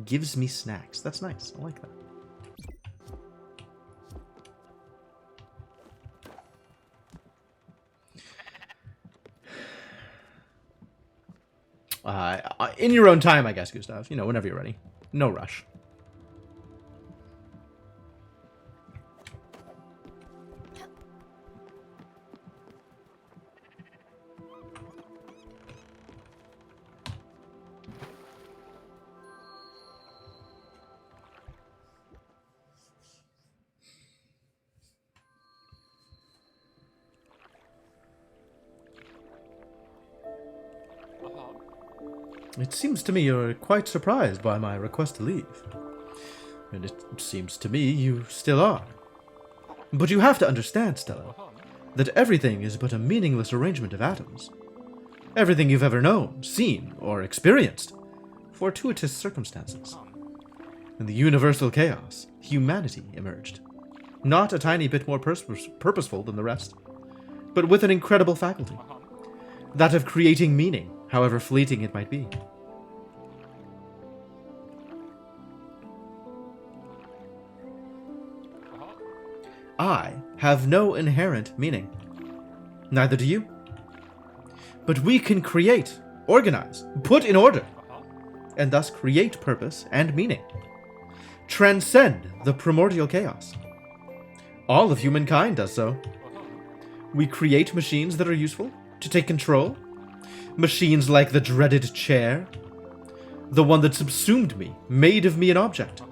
Gives me snacks. That's nice. I like that. In your own time, I guess, Gustav. You know, whenever you're ready. No rush. It seems to me you're quite surprised by my request to leave. And it seems to me you still are. But you have to understand, Stella, that everything is but a meaningless arrangement of atoms. Everything you've ever known, seen, or experienced. Fortuitous circumstances. In the universal chaos, humanity emerged. Not a tiny bit more purposeful than the rest, but with an incredible faculty. That of creating meaning, however fleeting it might be. I have no inherent meaning. Neither do you. But we can create, organize, put in order, and thus create purpose and meaning. Transcend the primordial chaos. All of humankind does so. We create machines that are useful to take control. Machines like the dreaded chair. The one that subsumed me, made of me an object.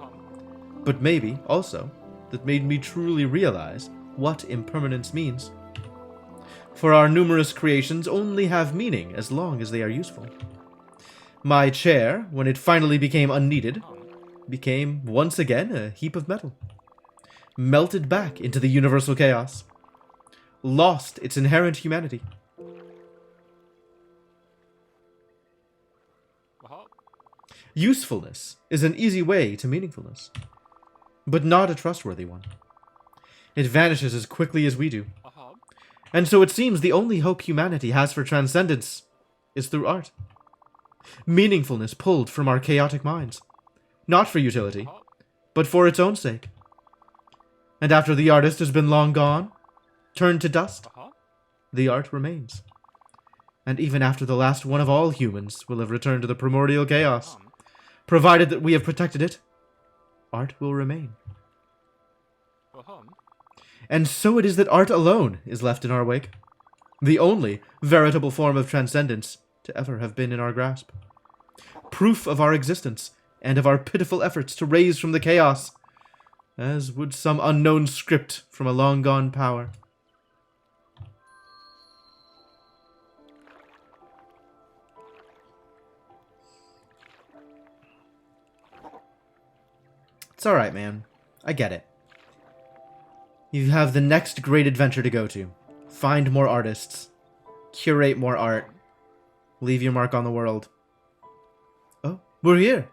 But maybe, also, that made me truly realize what impermanence means. For our numerous creations only have meaning as long as they are useful. My chair, when it finally became unneeded, became once again a heap of metal. Melted back into the universal chaos. Lost its inherent humanity. Usefulness is an easy way to meaningfulness, but not a trustworthy one. It vanishes as quickly as we do. And so it seems the only hope humanity has for transcendence is through art. Meaningfulness pulled from our chaotic minds. Not for utility, but for its own sake. And after the artist has been long gone, turned to dust, the art remains. And even after the last one of all humans will have returned to the primordial chaos, provided that we have protected it, art will remain. And so it is that art alone is left in our wake, the only veritable form of transcendence to ever have been in our grasp. Proof of our existence and of our pitiful efforts to raise from the chaos, as would some unknown script from a long-gone power. It's alright, man. I get it. You have the next great adventure to go to. Find more artists. Curate more art. Leave your mark on the world. Oh, we're here.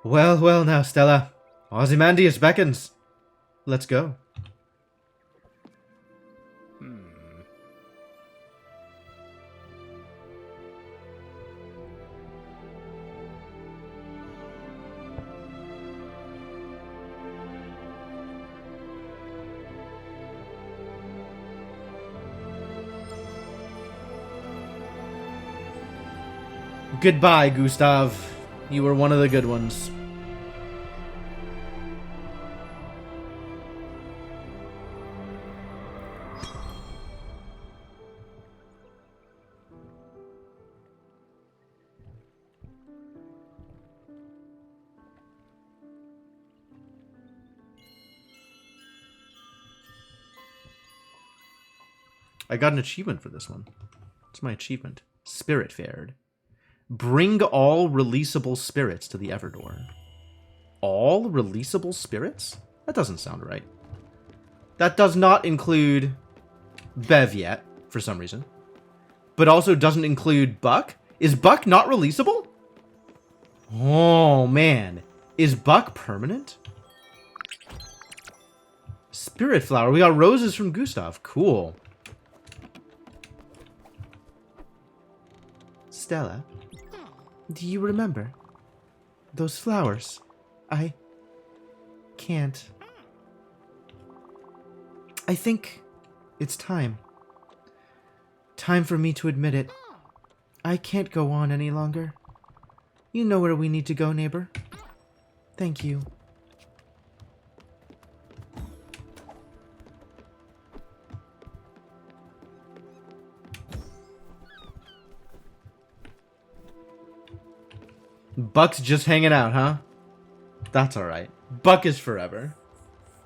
Well, well now, Stella. Ozymandias beckons. Let's go. Goodbye, Gustav. You were one of the good ones. I got an achievement for this one. What's my achievement? Spiritfared. Bring all releasable spirits to the Everdoor. All releasable spirits? That doesn't sound right. That does not include Bev yet, for some reason. But also doesn't include Buck? Is Buck not releasable? Oh, man. Is Buck permanent? Spirit Flower. We got roses from Gustav. Cool. Stella, do you remember those flowers? I can't. I think it's time. Time for me to admit it. I can't go on any longer. You know where we need to go, neighbor. Thank you. Buck's just hanging out, huh? That's alright. Buck is forever.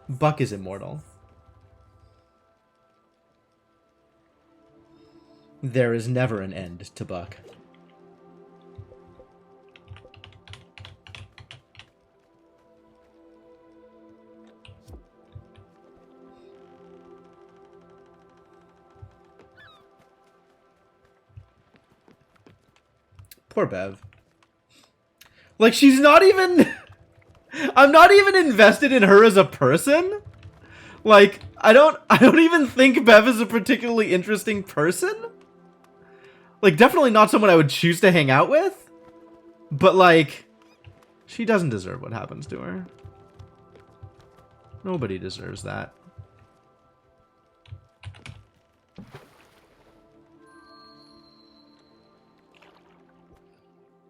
Buck is immortal. There is never an end to Buck. Poor Bev. Like, she's not even... I'm not even invested in her as a person. Like, I don't even think Bev is a particularly interesting person. Like, definitely not someone I would choose to hang out with. But, like, she doesn't deserve what happens to her. Nobody deserves that.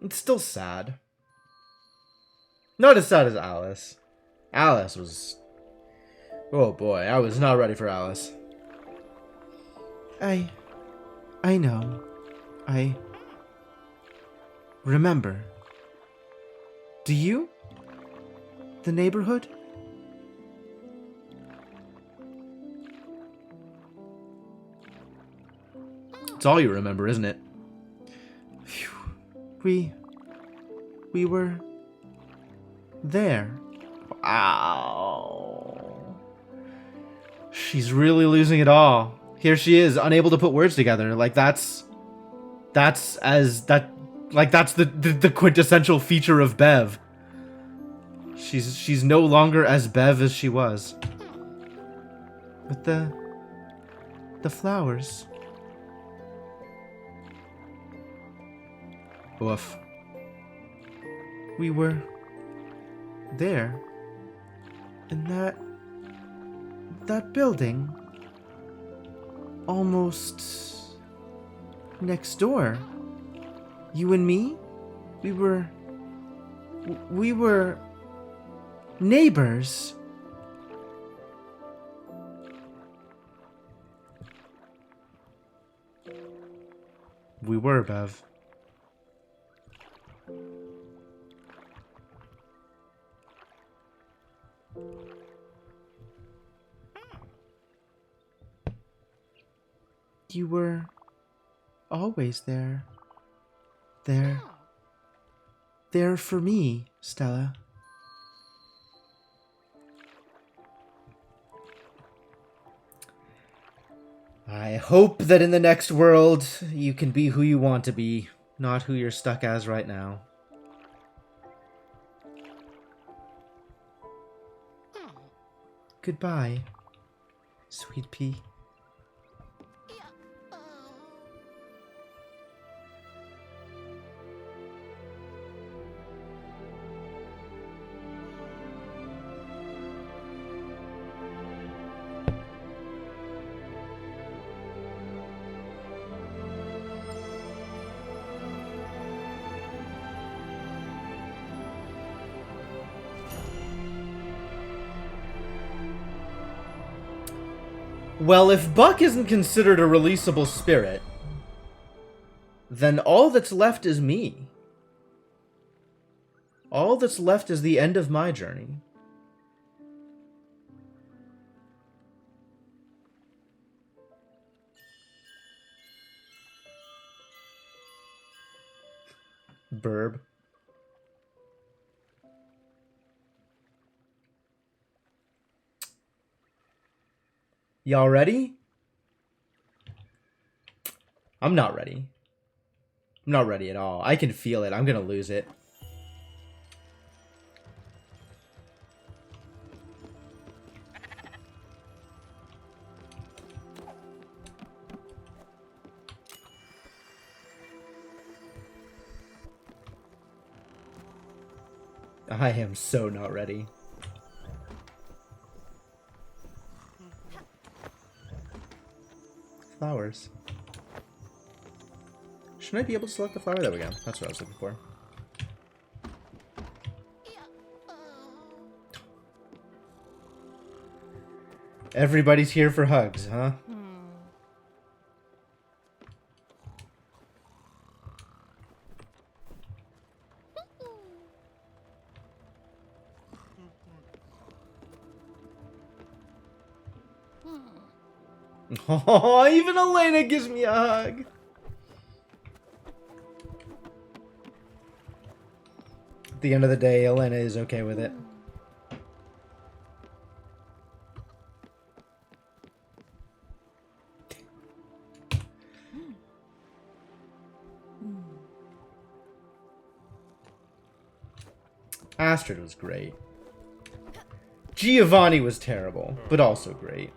It's still sad. Not as sad as Alice. Alice was... Oh boy, I was not ready for Alice. I know. I remember. Do you? The neighborhood? It's all you remember, isn't it? Phew. We were there. Wow. She's really losing it all. Here she is, unable to put words together. Like, that's the quintessential feature of Bev. She's no longer as Bev as she was. But the flowers. Woof. We were there. In that building. Almost next door. You and me? We were neighbors. We were, Bev. You were always there. There for me, Stella. I hope that in the next world, you can be who you want to be, not who you're stuck as right now. Goodbye, sweet pea. Well, if Buck isn't considered a releasable spirit, then all that's left is me. All that's left is the end of my journey. Burb. Y'all ready? I'm not ready. I'm not ready at all. I can feel it. I'm gonna lose it. I am so not ready. Flowers. Shouldn't I be able to select the flower? There we go. That's what I was looking for. Everybody's here for hugs, huh? Oh, even Elena gives me a hug. At the end of the day, Elena is okay with it. Astrid was great. Giovanni was terrible, but also great.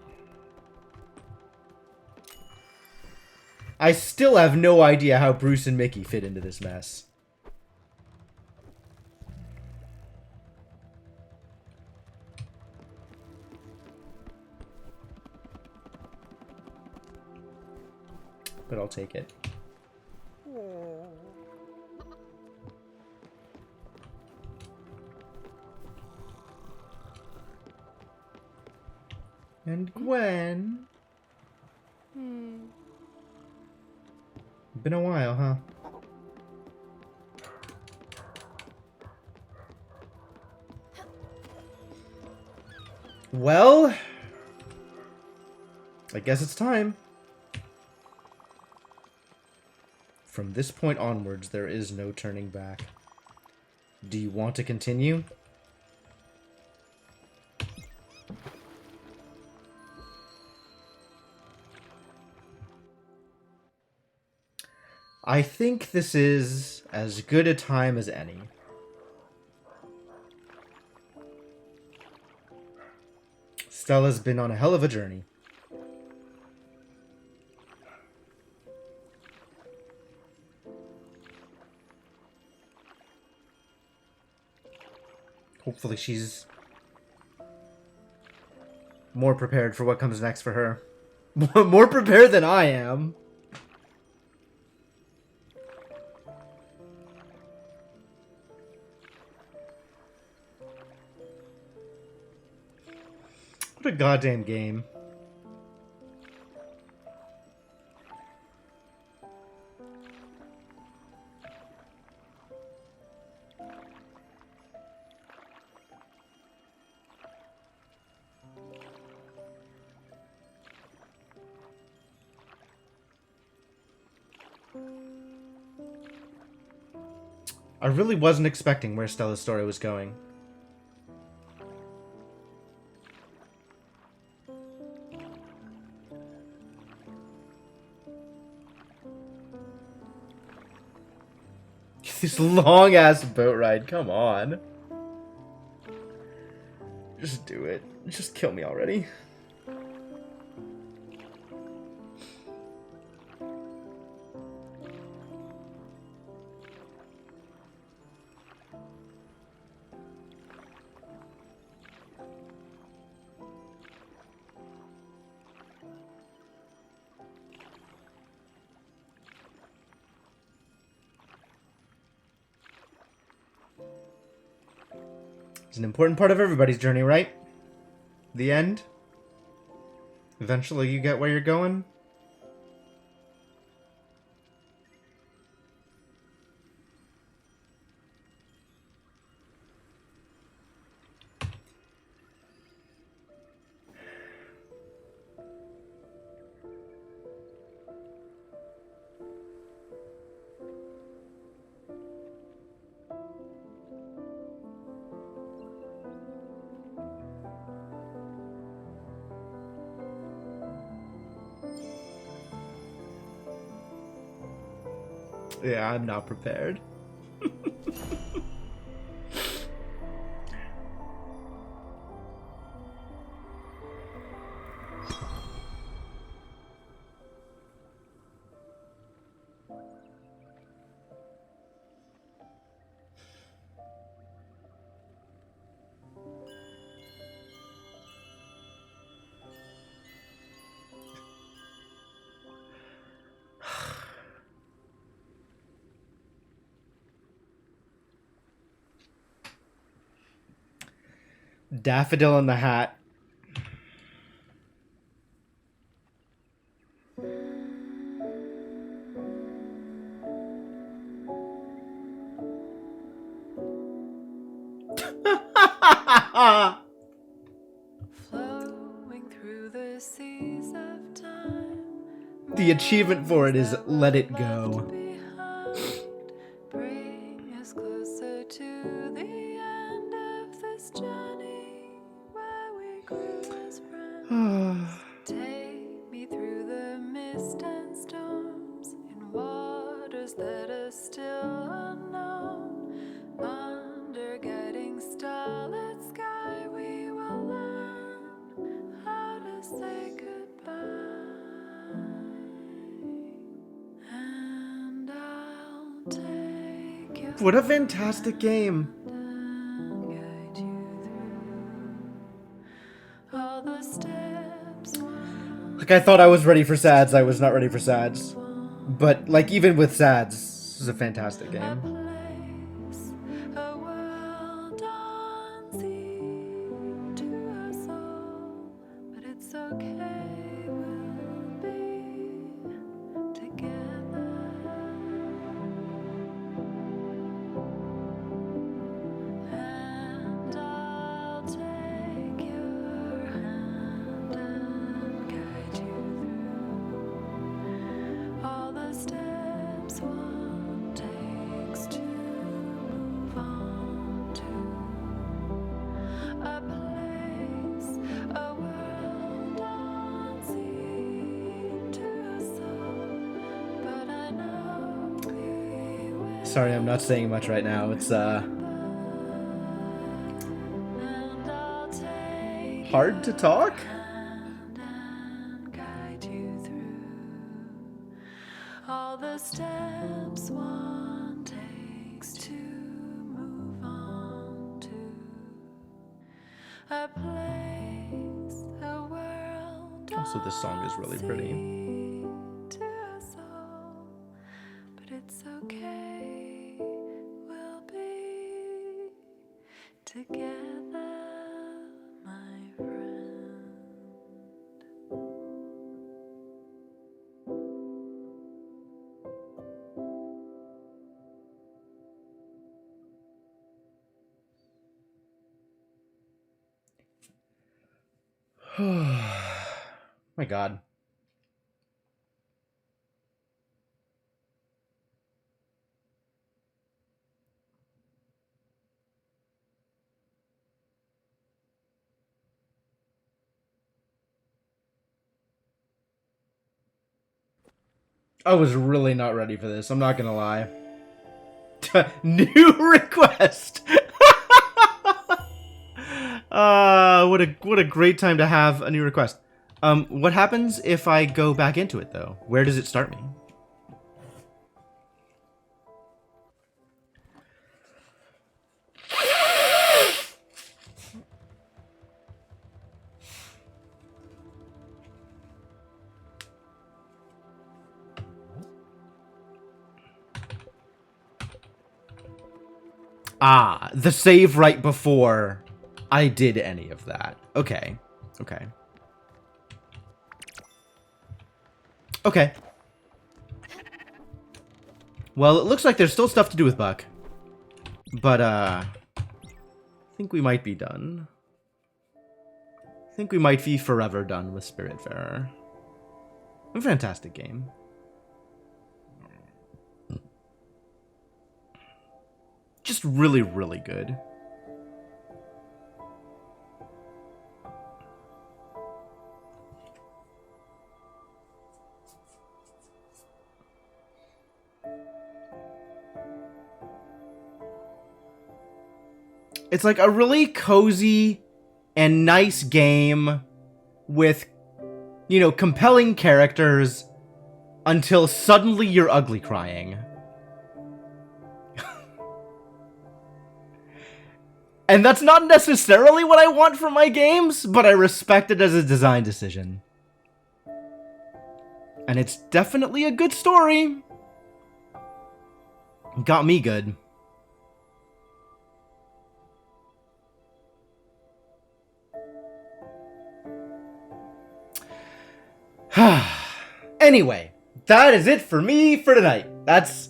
I still have no idea how Bruce and Mickey fit into this mess. But I'll take it. And Gwen. Been a while, huh? Well, I guess it's time. From this point onwards, there is no turning back. Do you want to continue? I think this is as good a time as any. Stella's been on a hell of a journey. Hopefully she's more prepared for what comes next for her. More prepared than I am. What a goddamn game. I really wasn't expecting where Stella's story was going. This long-ass boat ride, come on. Just do it. Just kill me already. It's an important part of everybody's journey, right? The end? Eventually you get where you're going? Yeah, I'm not prepared. Daffodil in the Hat. Flowing through the seas of time. The achievement for it is Let It Go. Bring us closer to the end of this journey where we grew as friends. Take me through the mist and storms in waters that are still unknown. Under guiding starlit sky, we will learn how to say goodbye. And I'll take your What a fantastic game. hand and guide you through all the steps. Like, I thought I was ready for SADS, I was not ready for SADS. But, like, even with SADS, this is a fantastic game. Place, a world unseen to us all, but it's okay, we'll be together. And I'll take your hand and guide you through all the steps one takes to move on to a place, a world unseen to us all, but I know we will. Sorry, I'm not saying much right now. It's, And I'll take hard to talk? hand and guide you through all the steps one takes to move on to a place, a world. Also, this song is really pretty. unseen to us all, but it's okay, we'll be together, my friend. My God. I was really not ready for this. I'm not gonna lie. New request. What a great time to have a new request. What happens if I go back into it though? Where does it start me? Ah, the save right before I did any of that. Okay. Okay. Okay. Well, it looks like there's still stuff to do with Buck. But, I think we might be done. I think we might be forever done with Spiritfarer. A fantastic game. Just really, really good. It's like a really cozy and nice game with, you know, compelling characters until suddenly you're ugly crying. And that's not necessarily what I want from my games, but I respect it as a design decision. And it's definitely a good story. Got me good. Anyway, that is it for me for tonight. That's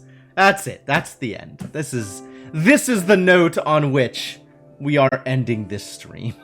it. That's the end. This is the note on which we are ending this stream.